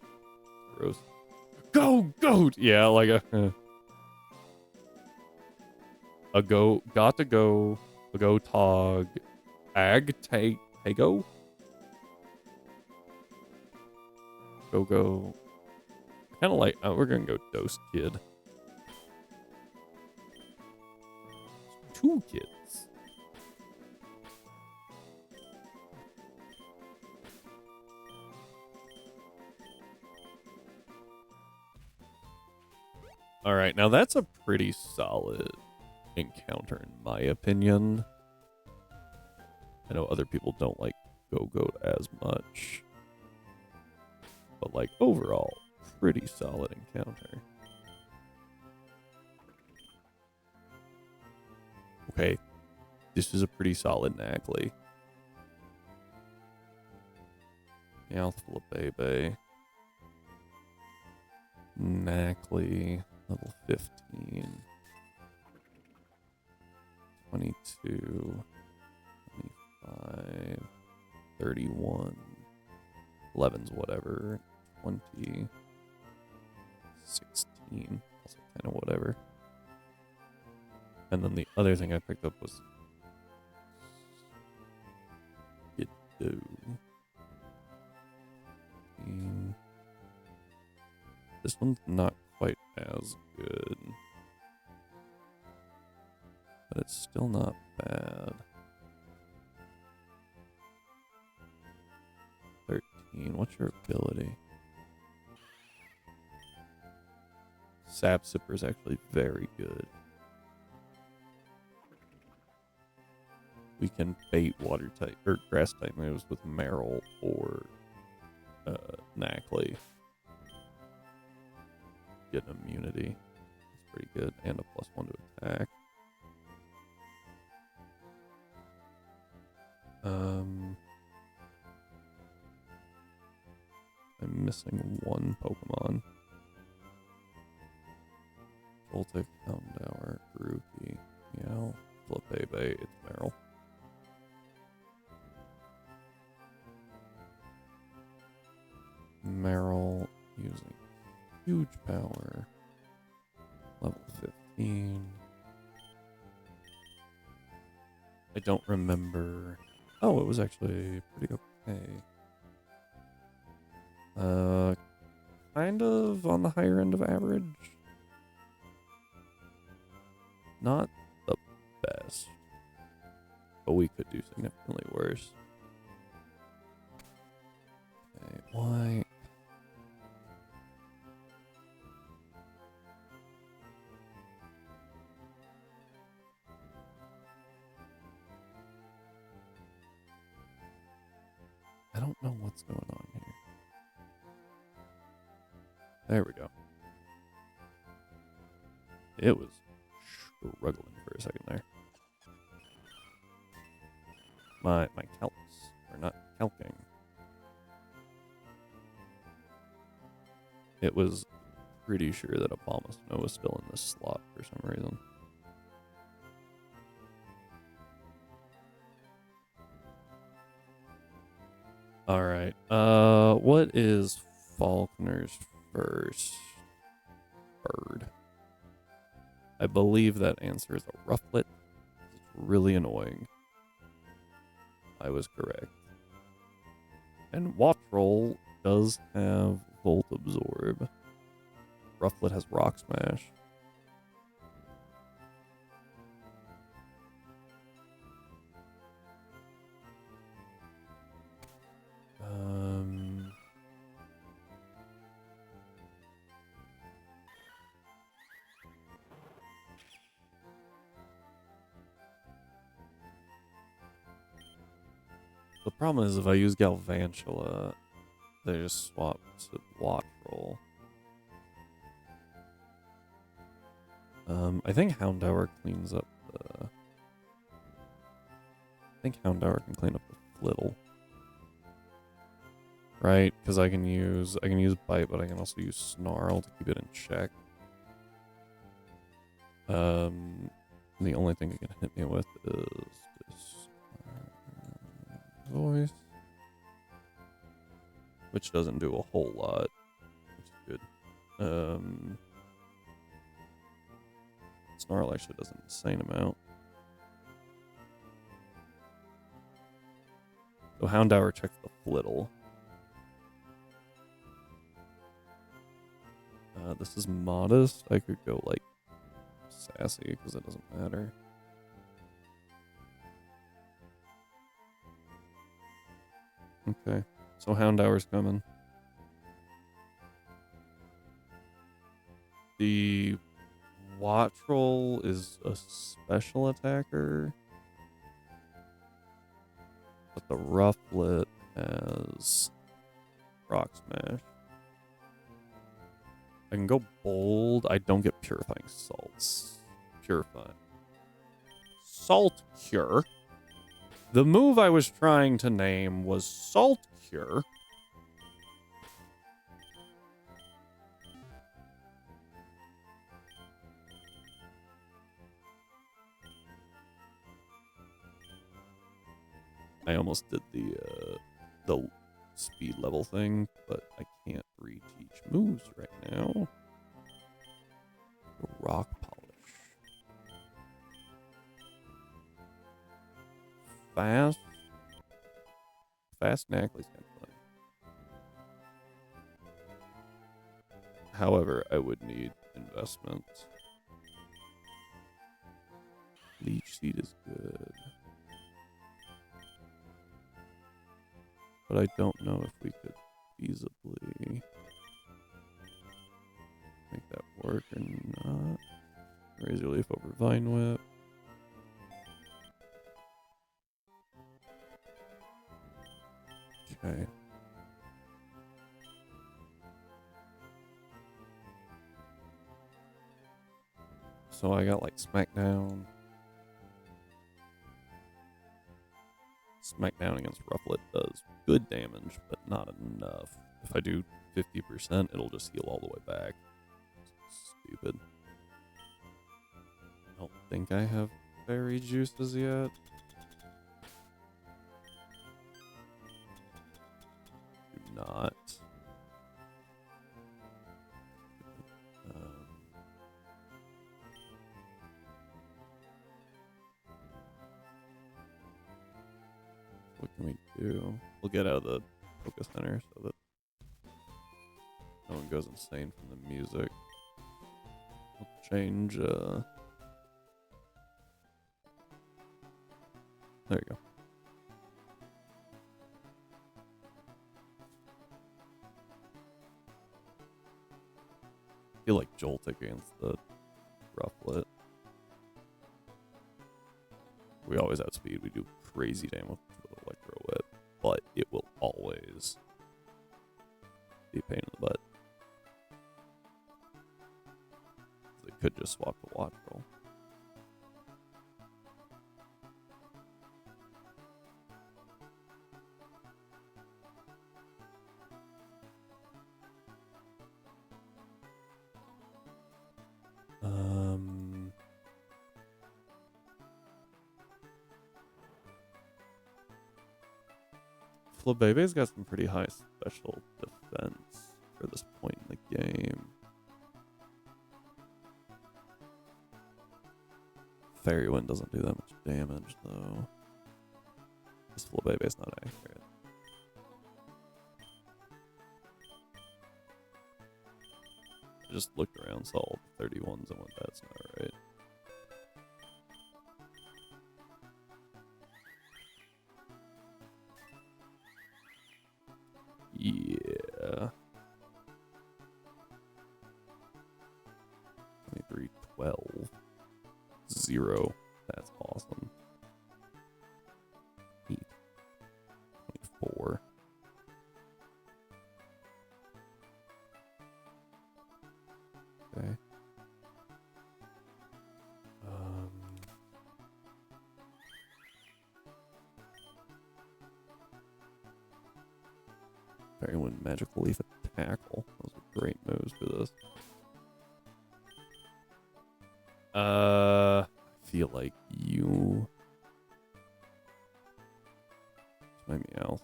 Gross. Go Goat! Yeah, like a go, got to go, a go tog, ag, tago, go, kind of like, we're gonna go Dose Kid. 2 kids. All right, now that's a pretty solid encounter in my opinion. I know other people don't like Go-Goat as much, but like overall, pretty solid encounter. Okay, this is a pretty solid Nackley. Mouthful of Bebe. Nackley, level 15. 22, 25, 31, 11's whatever, 20, 16, also kind of whatever. And then the other thing I picked up was Giddo. This one's not quite as good, but it's still not bad. 13, what's your ability? Sap Sipper is actually very good. We can bait water type or grass type moves with Meryl or Nackley. Get an immunity. That's pretty good. And a +1 to attack. I'm missing one Pokemon. Voltic, Houndour, Grookey, Meow, Flipebe, it's Meryl. Meryl using huge power. Level 15. I don't remember. Oh, it was actually pretty okay. Kind of on the higher end of average. Not the best. But we could do significantly worse. Okay, why? I don't know what's going on here. There we go. It was struggling for a second there. My calcs are not calking. It was pretty sure that Abomasnow was still in this slot for some reason. Alright, what is Faulkner's first bird? I believe that answer is a Rufflet. It's really annoying. I was correct. And Wattrel does have Volt Absorb. Rufflet has Rock Smash. The problem is if I use Galvantula, they just swap to Wattrel. I think Houndour cleans up the... I think Houndour can clean up the Flittle. right? Because I can use bite, but I can also use snarl to keep it in check. The only thing it can hit me with is this voice, which doesn't do a whole lot, which is good. Snarl actually does an insane amount. So Houndour checks the flittle. This is modest. I could go like sassy because it doesn't matter. Okay, so Houndour's coming. The Wattrel is a special attacker, but the Rufflet has Rock Smash. I can go bold. I don't get Purifying Salts. Purifying. Salt Cure. The move I was trying to name was Salt Cure. I almost did the speed level thing, but I can't reteach moves right now. Rock Polish. Fast Knackley's kind of fun. However, I would need investment. Leech Seed is good. But I don't know if we could feasibly make that work or not. Razor Leaf over Vine Whip. Okay. So I got like Smackdown. Smackdown against Rufflet does good damage, but not enough. If I do 50%, it'll just heal all the way back. Stupid. I don't think I have fairy juices yet. Do not. What can we do? We'll get out of the focus center so that no one goes insane from the music. We'll change, there you go. I feel like Jolt against the Rufflet. We always outspeed. We do crazy damage with the Electro Whip, but it will always be a pain in the butt. They could just swap the Watch Roll. Flabebe's got some pretty high special defense for this point in the game. Fairy Wind doesn't do that much damage, though. This Flabebe's not accurate. I just looked around, saw all the 31s, and went, that's not right. Yeah. 23, 12, 0. That's awesome. 8, 24. Okay. Fairy Wind, Magical Leaf, Tackle. Those are great moves for this. I feel like you. It's my Meowth.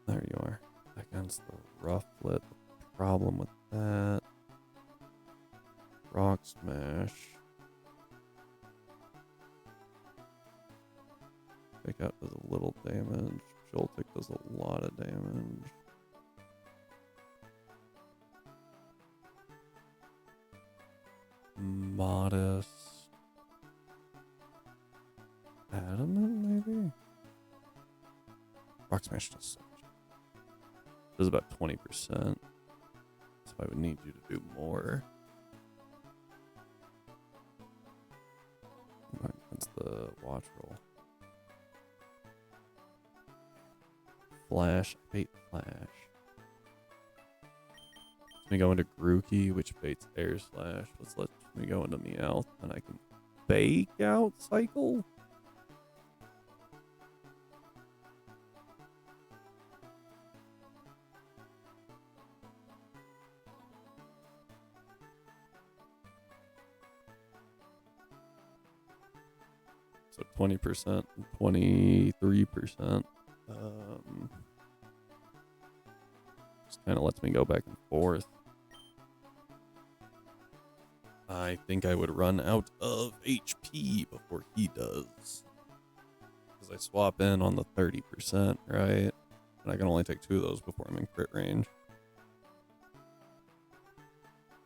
There you are. Against the Rufflet. The problem with that. Rock Smash. Fake Out does a little damage. Joltik does a lot of damage. Modest. Adamant, maybe? Rock Smash does so much. Does about 20%. So I would need you to do more. That's the watch roll. Flash. I bait Flash. Let me go into Grookey, which baits Air Slash. Let me go into Meowth, and I can Fake Out Cycle? So 20%, 23%. Just kind of lets me go back and forth. I think I would run out of HP before he does. Because I swap in on the 30%, right? And I can only take 2 of those before I'm in crit range.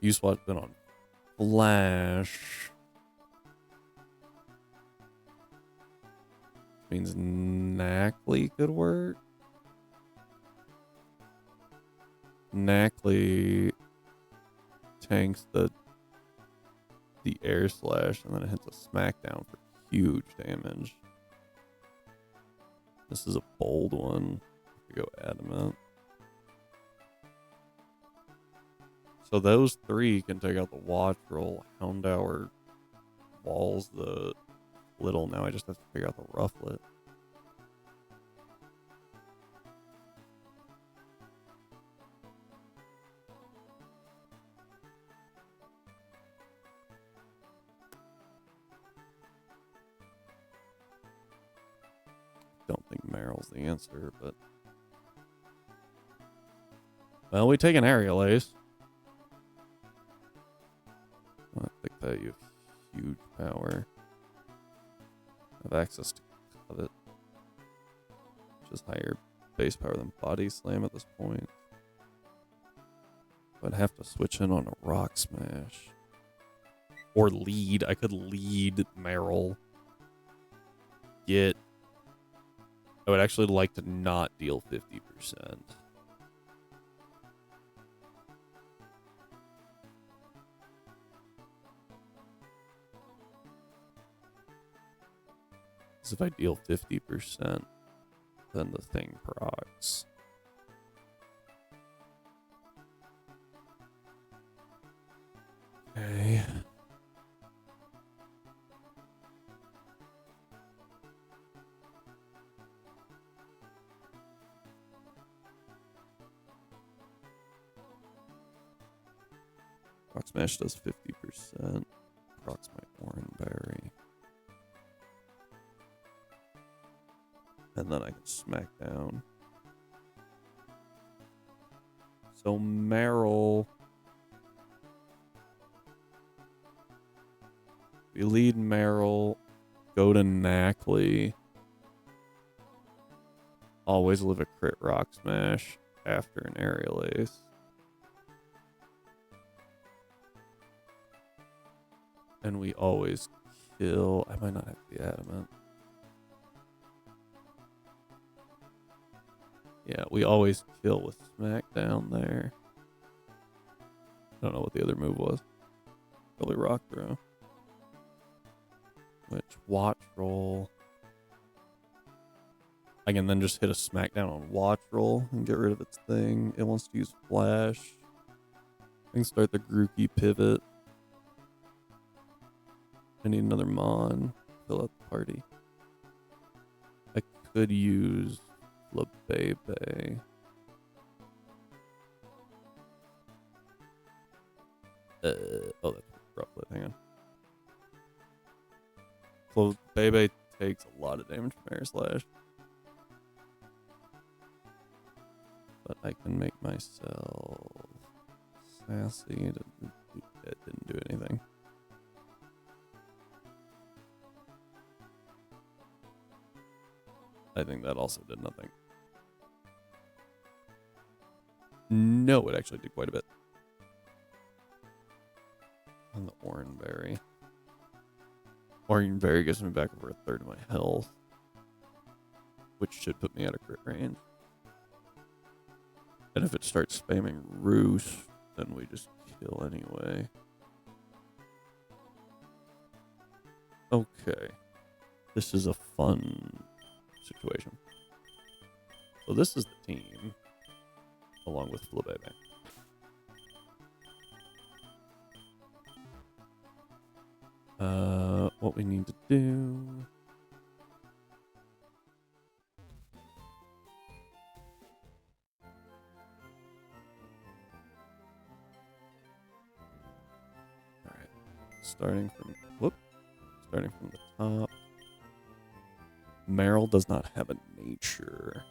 You swapped in on Flash. Means Knackley could work. Knackley tanks the Air Slash and then it hits a Smackdown for huge damage. This is a bold one. We go Adamant. So those 3 can take out the Watch Roll. Houndour walls the little. Now I just have to figure out the Rufflet. Don't think Meryl's the answer, but well, we take an Aerial Ace. I think that you have huge power. Have access to Covet, which is higher base power than Body Slam at this point. But I'd have to switch in on a Rock Smash. Or lead. I could lead Meryl. I would actually like to not deal 50%. Because if I deal 50%, then the thing procs. Okay. Rock Smash does 50%. Procs my Oranberry. And then I can smack down. So Meryl. We lead Meryl. Go to Knackley. Always live a crit Rock Smash after an Aerial Ace. And we always kill. I might not have to be Adamant. Yeah, we always kill with Smackdown there. I don't know what the other move was. Probably Rock Throw. Which Watch Roll. I can then just hit a Smackdown on Watch Roll and get rid of its thing. It wants to use Flash. I can start the Grookey pivot. I need another Mon. Fill out the party. I could use Lebebe. Oh, that's Rufflet. Hang on. So Bebe takes a lot of damage from Air Slash. But I can make myself sassy. It didn't do anything. I think that also did nothing. No, it actually did quite a bit. On the Oranberry. Oranberry gives me back over a third of my health, which should put me out of crit range. And if it starts spamming Roost, then we just kill anyway. Okay. This is a fun situation. So this is the team, along with Flabebe. What we need to do... Alright. Starting from the top. Meryl does not have a nature.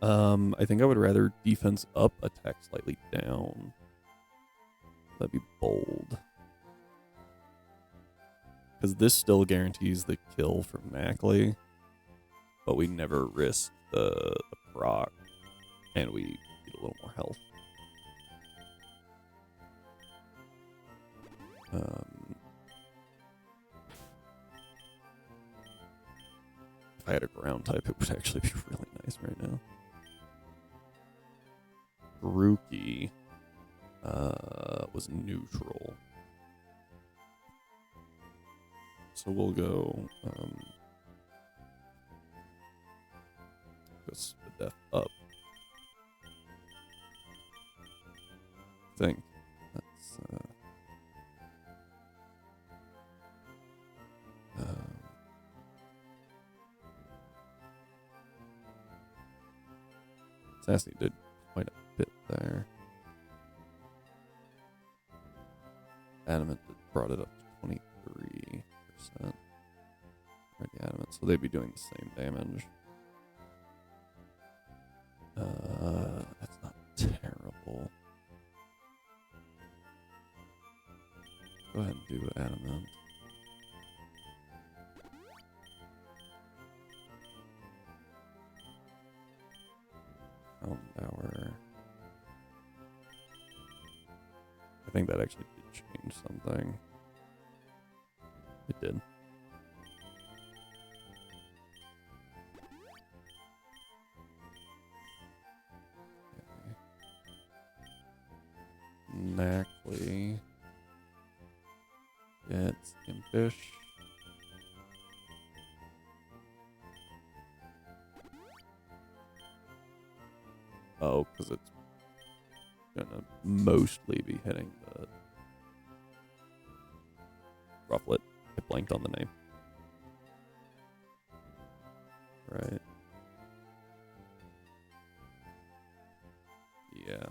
I think I would rather defense up, attack slightly down. That'd be bold. Because this still guarantees the kill from Mackley, but we never risk the proc, and we get a little more health. If I had a ground type, it would actually be really nice right now. Grookey was neutral. So we'll go the death up. I think that's Sassy did quite a bit there. Adamant brought it up to 23%. Already Adamant, so they'd be doing the same damage. That's not terrible. Go ahead and do Adamant. Hour. I think that actually did change something. It did. Okay. Mackley gets Impish. Oh, because it's gonna mostly be hitting the Rufflet. I blanked on the name. Right. Yeah.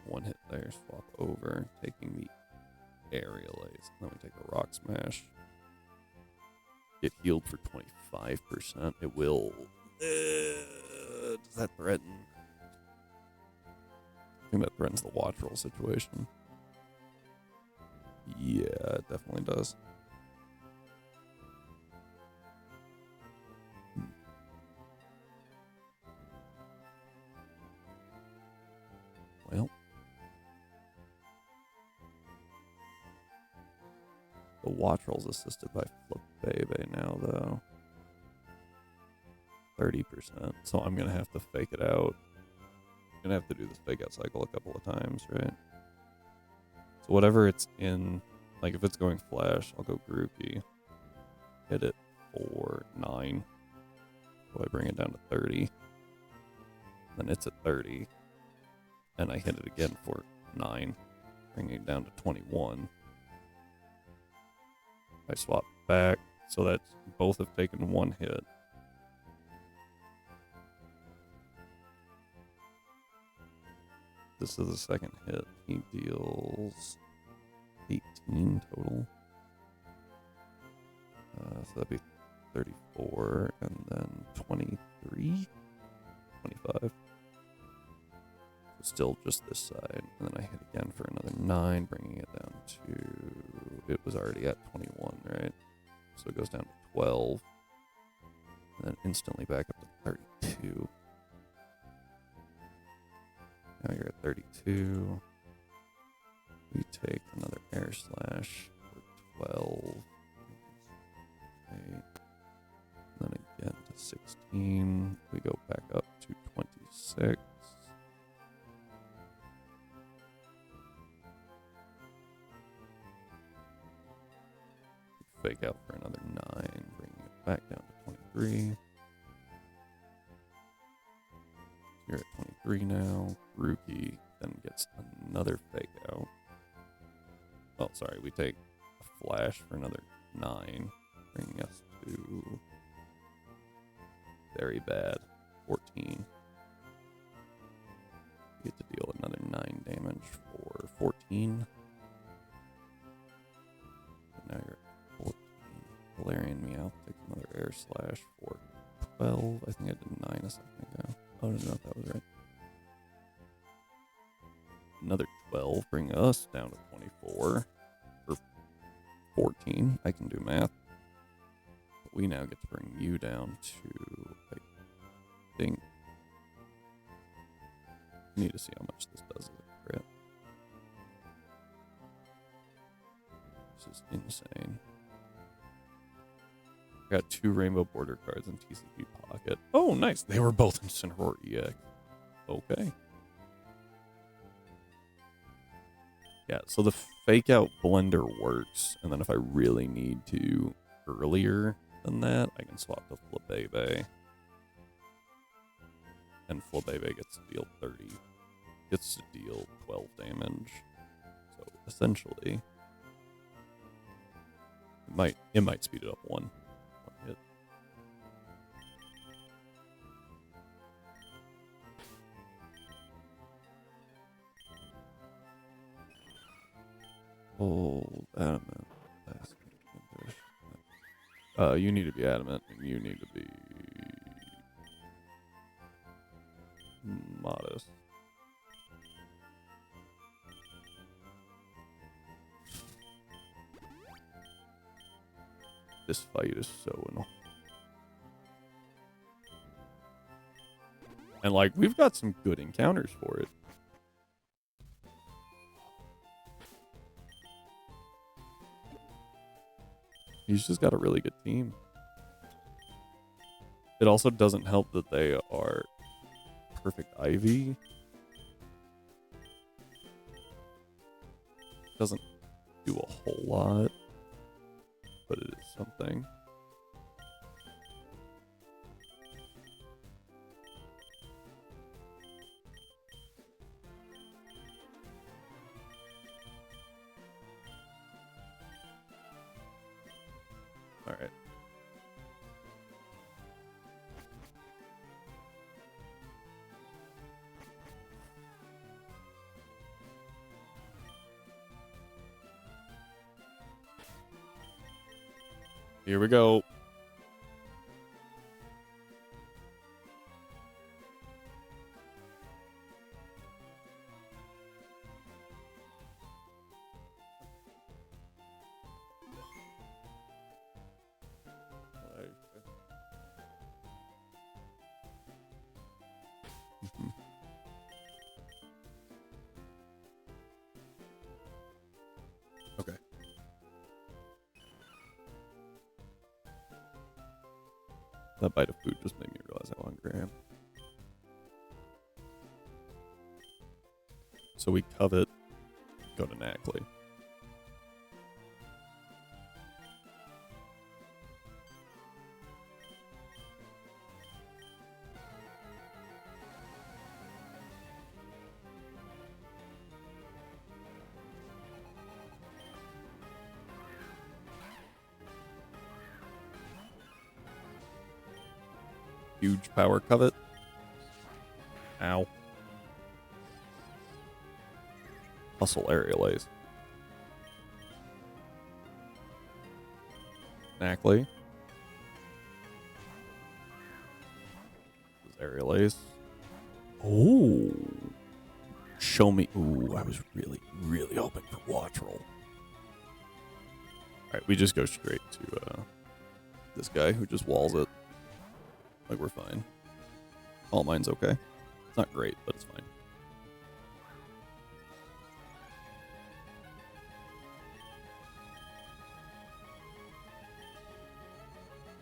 One hit there, swap over, taking the Aerial Ace. Then we take a Rock Smash. Get healed for 25%. It will. Does that threaten? I think that threatens the watch roll situation. Yeah, it definitely does. Well. The watch roll's assisted by Flabebe now, though. 30%. So I'm going to have to fake it out. I'm going to have to do this fake out cycle a couple of times, right? So whatever it's in, like if it's going flash, I'll go Grookey. Hit it for 9. So I bring it down to 30. Then it's at 30. And I hit it again for 9. Bringing it down to 21. I swap back, so that both have taken 1 hit. This is the second hit. He deals 14 total. So that'd be 34 and then 23, 25. So still just this side. And then I hit again for another 9, bringing it down to, it was already at 21, right? So it goes down to 12. And then instantly back up to 32. Now you're at 32. We take another air slash for 12. 8. And then again to 16. We go back up to 26. Fake out for another 9, bringing it back down to 23. You're at 23 now. Rookie then gets another fake out. Oh, sorry. We take a flash for another 9, bringing us to very bad 14. You get to deal another 9 damage for 14. And now you're at 14. Valerian Meow takes another air slash for 12. I think I did 9 a second ago. I don't know if that was right. Another 12, bring us down to 24. Or 14. I can do math. But we now get to bring you down to, I think, need to see how much this does as a crit. This is insane. Got 2 rainbow border cards in TCP Pocket. Oh, nice. They were both in Cineroar EX. Okay. Yeah, so the fake out blender works, and then if I really need to earlier than that, I can swap to Flabebe. And Flabebe gets to deal 30. Gets to deal 12 damage. So essentially, it might speed it up one hit. Hold adamant. You need to be adamant, and you need to be modest. This fight is so annoying. And like, we've got some good encounters for it. He's just got a really good team. It also doesn't help that they are perfect Ivy. Doesn't do a whole lot, but it is something. All right. Here we go. Okay. That bite of food just made me realize how hungry I am. So we covet, go to Nackley. Huge power covet. Ow. Hustle aerial ace. Exactly. This is Aerial Ace. Oh. Show me. Ooh, I was really, really hoping for Watch Roll. Alright, we just go straight to this guy who just walls it. Like, we're fine. All mine's okay. It's not great, but it's fine.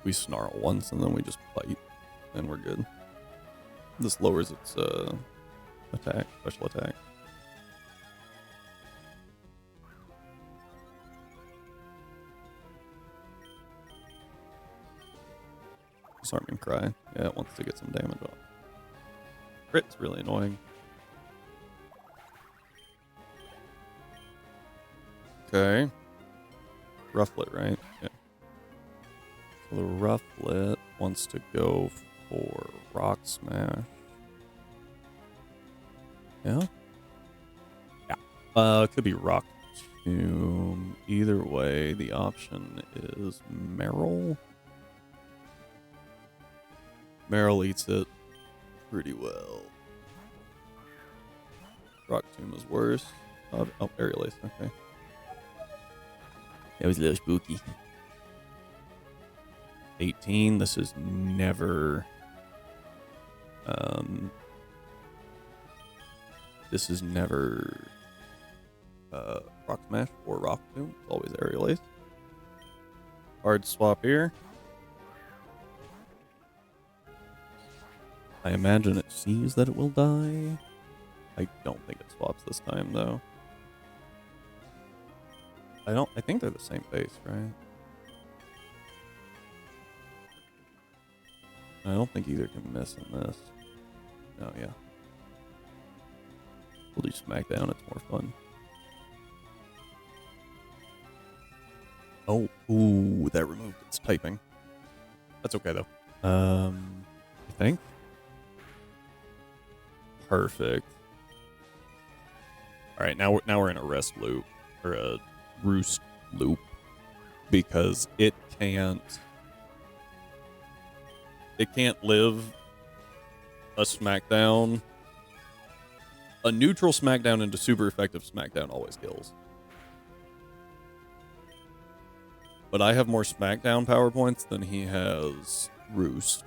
We snarl once and then we just bite, and we're good. This lowers its attack, special attack. Disarming Cry. Yeah, it wants to get some damage off. Crit's really annoying. Okay. Rufflet, right? Yeah. So the Rufflet wants to go for Rock Smash. Yeah? Yeah. It could be Rock Tomb. Either way, the option is Meryl. Meryl eats it pretty well. Rock Tomb is worse. Oh, Aerial Ace, okay. That was a little spooky. 18, this is never... this is never... Rock Smash or Rock Tomb. It's always Aerial Ace. Hard swap here. I imagine it sees that it will die. I don't think it swaps this time, though. I think they're the same base, right? I don't think either can miss in this. Oh, yeah. We'll do Smackdown, it's more fun. Oh, ooh, that removed its typing. That's okay, though. I think. Perfect. All right, now we're in a rest loop, or a roost loop, because it can't live a Smackdown. A neutral Smackdown into super effective Smackdown always kills. But I have more Smackdown power points than he has Roost.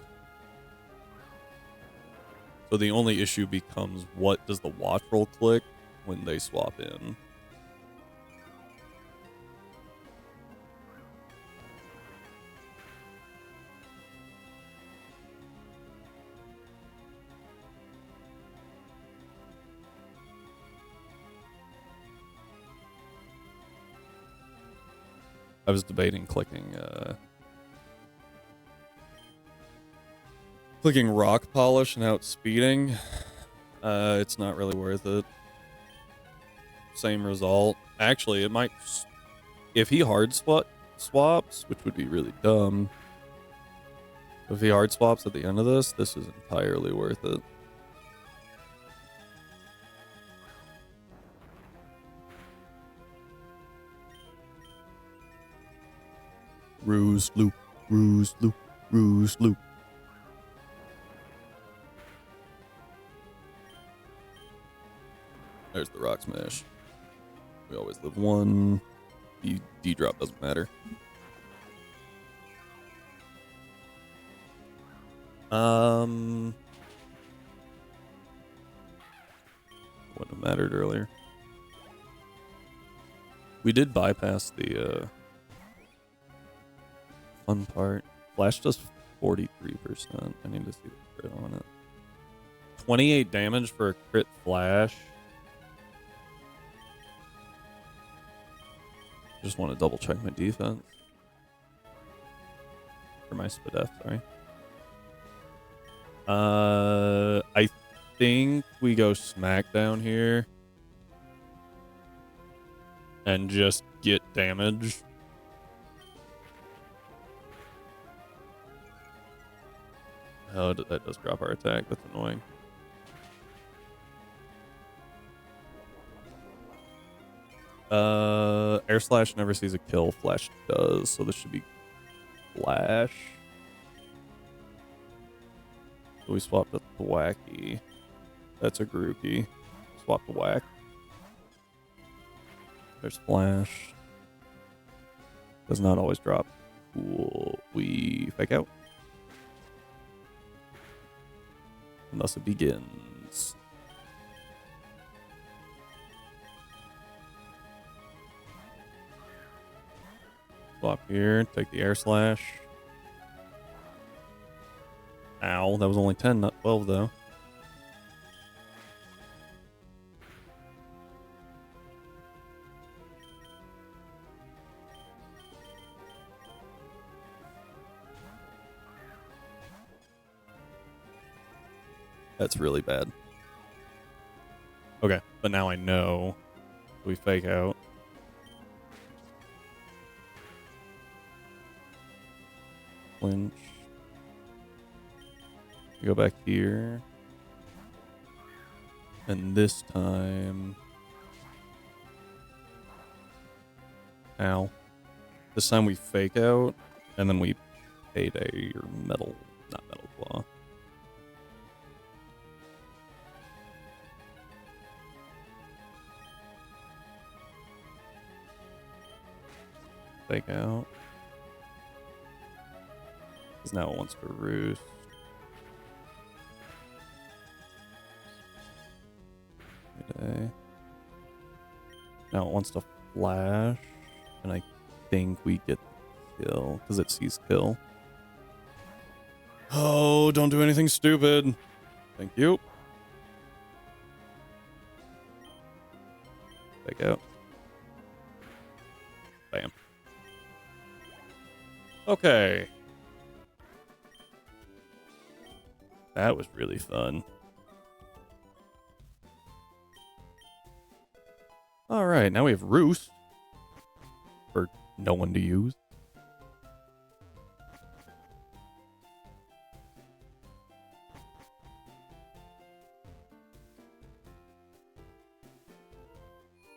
So the only issue becomes, what does the Watch Roll click when they swap in? I was debating clicking Rock Polish and outspeeding. It's not really worth it. Same result. Actually, it might... If he hard swaps, which would be really dumb. If he hard swaps at the end of this is entirely worth it. Ruse loop, ruse loop, ruse loop. There's the Rock Smash. We always live one. D drop doesn't matter. Wouldn't have mattered earlier. We did bypass the fun part. Flash does 43%. I need to see the crit on it. 28 damage for a crit flash. Just want to double check my defense. For my Spadef, sorry. I think we go Smackdown here. And just get damage. Oh, that does drop our attack. That's annoying. Air Slash never sees a kill. Flash does, so this should be Flash. So we swapped a Thwacky. That's a Grookey. Swap the Whack. There's Flash. Does not always drop. Cool. We fake out. And thus it begins. Swap here. Take the Air Slash. Ow. That was only 10, not 12, though. That's really bad. Okay, but now I know. We fake out. Flinch. We go back here. And this time... Ow. This time we fake out, and then we Payday or Metal... Not Metal Claw. Fake out. Because now it wants to roost. Okay. Now it wants to flash. And I think we get the kill. Because it sees kill. Oh, don't do anything stupid. Thank you. Fake out. Bam. Okay. That was really fun. Alright, now we have Roost. For no one to use.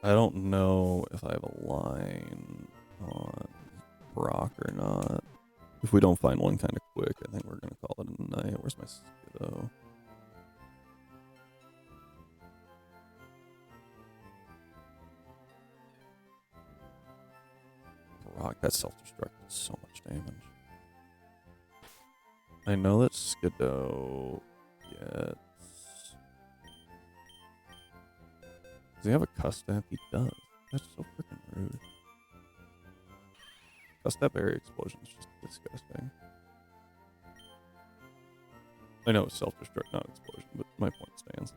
I don't know if I have a line on Brock or not. If we don't find one kind of quick, I think we're going to call it a night. Where's my Skiddo? Brock, that self-destruct did so much damage. I know that Skiddo gets... Does he have a Custap? He does. That's so freaking rude. Custap Area Explosion is just disgusting. I know it's self-destruct, not explosion, but my point stands.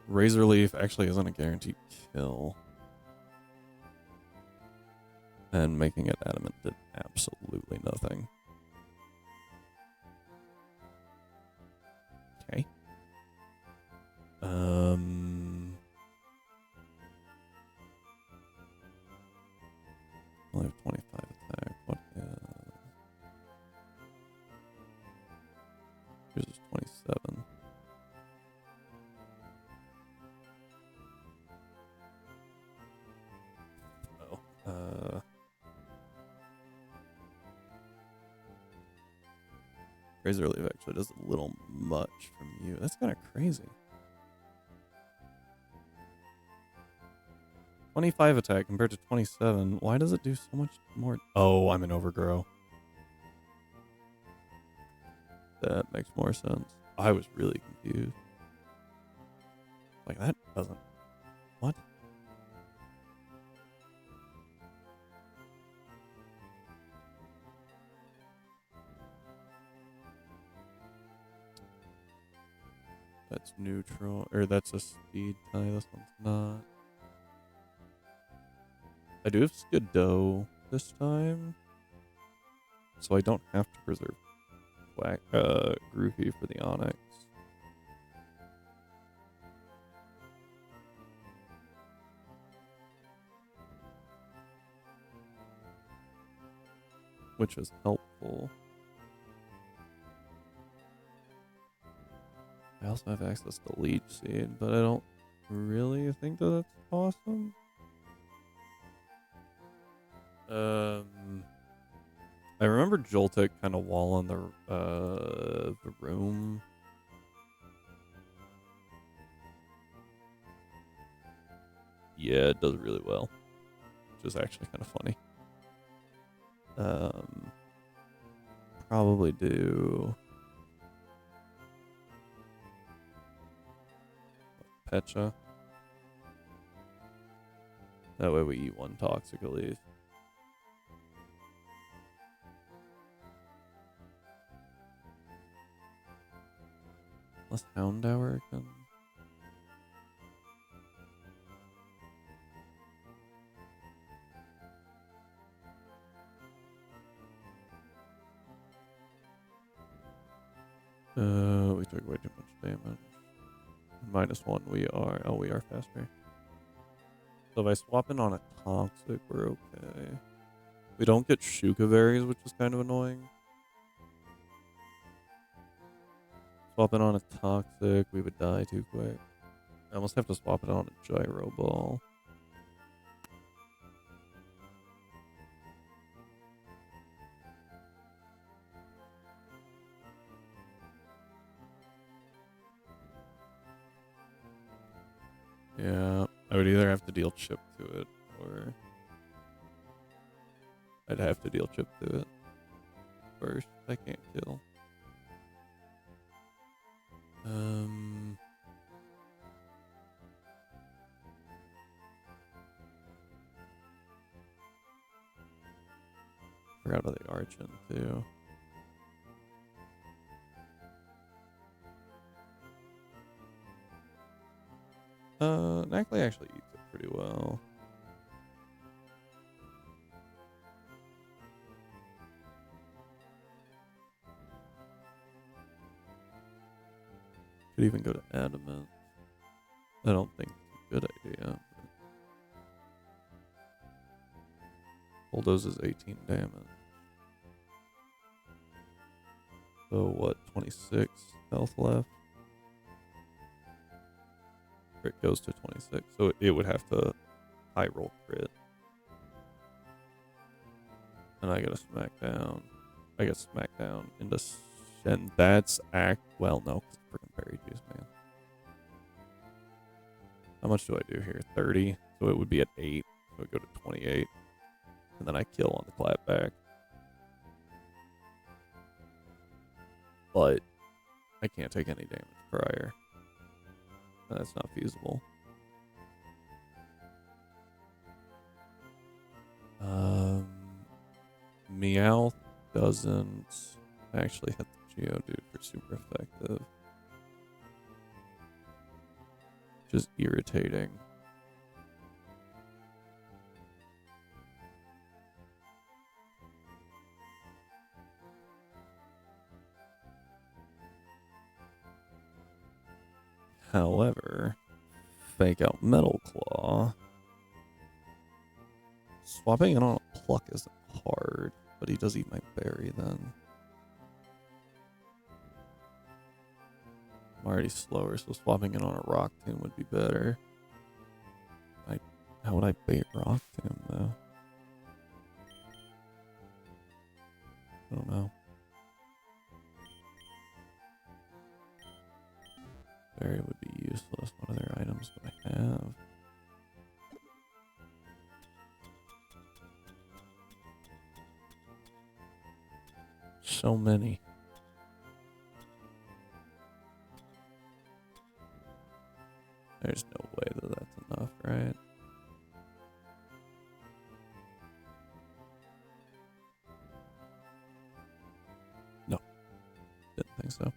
Razor Leaf actually isn't a guaranteed kill. And making it adamant did absolutely nothing. Okay. Only have 25 attack. What is... Here's 27. Oh. Razor Leaf actually does a little much from you. That's kind of crazy. 25 attack compared to 27. Why does it do so much more? Oh, I'm an Overgrow. That makes more sense. I was really confused. Like, that doesn't... What? That's neutral. Or that's a speed tie. This one's not. I do have Skiddo this time. So I don't have to preserve Groovy for the Onyx. Which is helpful. I also have access to Leech Seed, but I don't really think that that's awesome. I remember Joltik kind of walling the room. Yeah, it does really well, which is actually kind of funny. Probably do Pecha. That way we eat one toxic at least. Unless Houndour can. We took way too much damage. -1, we are faster. So if I swap in on a toxic, we're okay. We don't get Shuka berries, which is kind of annoying. Swap in on a toxic, we would die too quick. I almost have to swap it on a gyro ball. Yeah, I would either have to deal chip to it, or I'd have to deal chip to it first. I can't kill. Forgot about the Archon too. Nackley actually eats it pretty well. Could even go to Adamant. I don't think it's a good idea. Bulldoze is 18 damage. So what, 26 health left? Crit goes to 26, so it would have to high roll crit. And I gotta smack down. I get smacked down into, and that's well, no, because freaking berry juice, man. How much do I do here? 30, so it would be at 8, so it would go to 28. And then I kill on the clapback. But I can't take any damage prior. That's not feasible. Meowth doesn't actually hit the Geodude for super effective. Just irritating. However, fake out Metal Claw. Swapping it on a Pluck isn't hard, but he does eat my berry then. I'm already slower, so swapping it on a Rock Tomb would be better. How would I bait Rock Tomb though? I don't know. Berry would be useless. What other items do I have? So many. There's no way that that's enough, right? No. Didn't think so.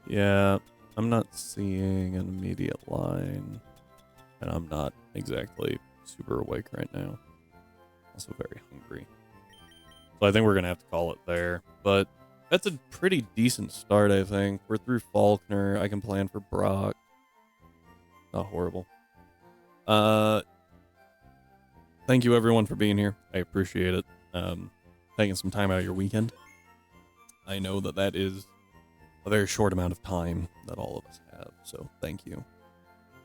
Yeah, I'm not seeing an immediate line, and I'm not exactly super awake right now. Also very hungry. So I think we're going to have to call it there. But that's a pretty decent start, I think. We're through Faulkner. I can plan for Brock. Not horrible. thank you everyone for being here. I appreciate it. Taking some time out of your weekend. I know that that is a very short amount of time that all of us have, so thank you.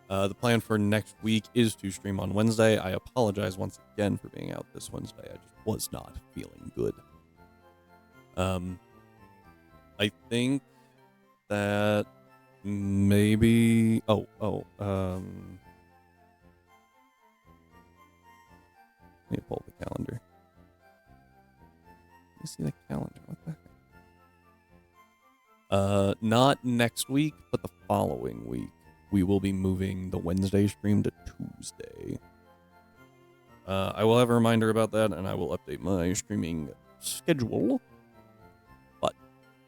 The plan for next week is to stream on Wednesday. I apologize once again for being out this Wednesday. I just was not feeling good. I think that maybe... let me pull the calendar. Let me see the calendar. What the heck? Not next week, but the following week. We will be moving the Wednesday stream to Tuesday. I will have a reminder about that, and I will update my streaming schedule. But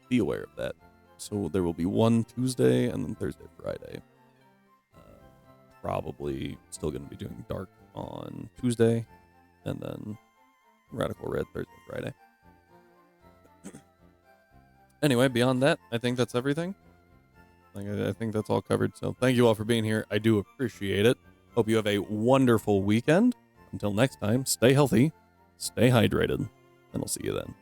be aware of that. So there will be one Tuesday and then Thursday, Friday. Probably still going to be doing Dark on Tuesday, and then Radical Red Thursday, Friday. Anyway, beyond that, I think that's everything. I think that's all covered. So thank you all for being here. I do appreciate it. Hope you have a wonderful weekend. Until next time, stay healthy, stay hydrated, and I'll see you then.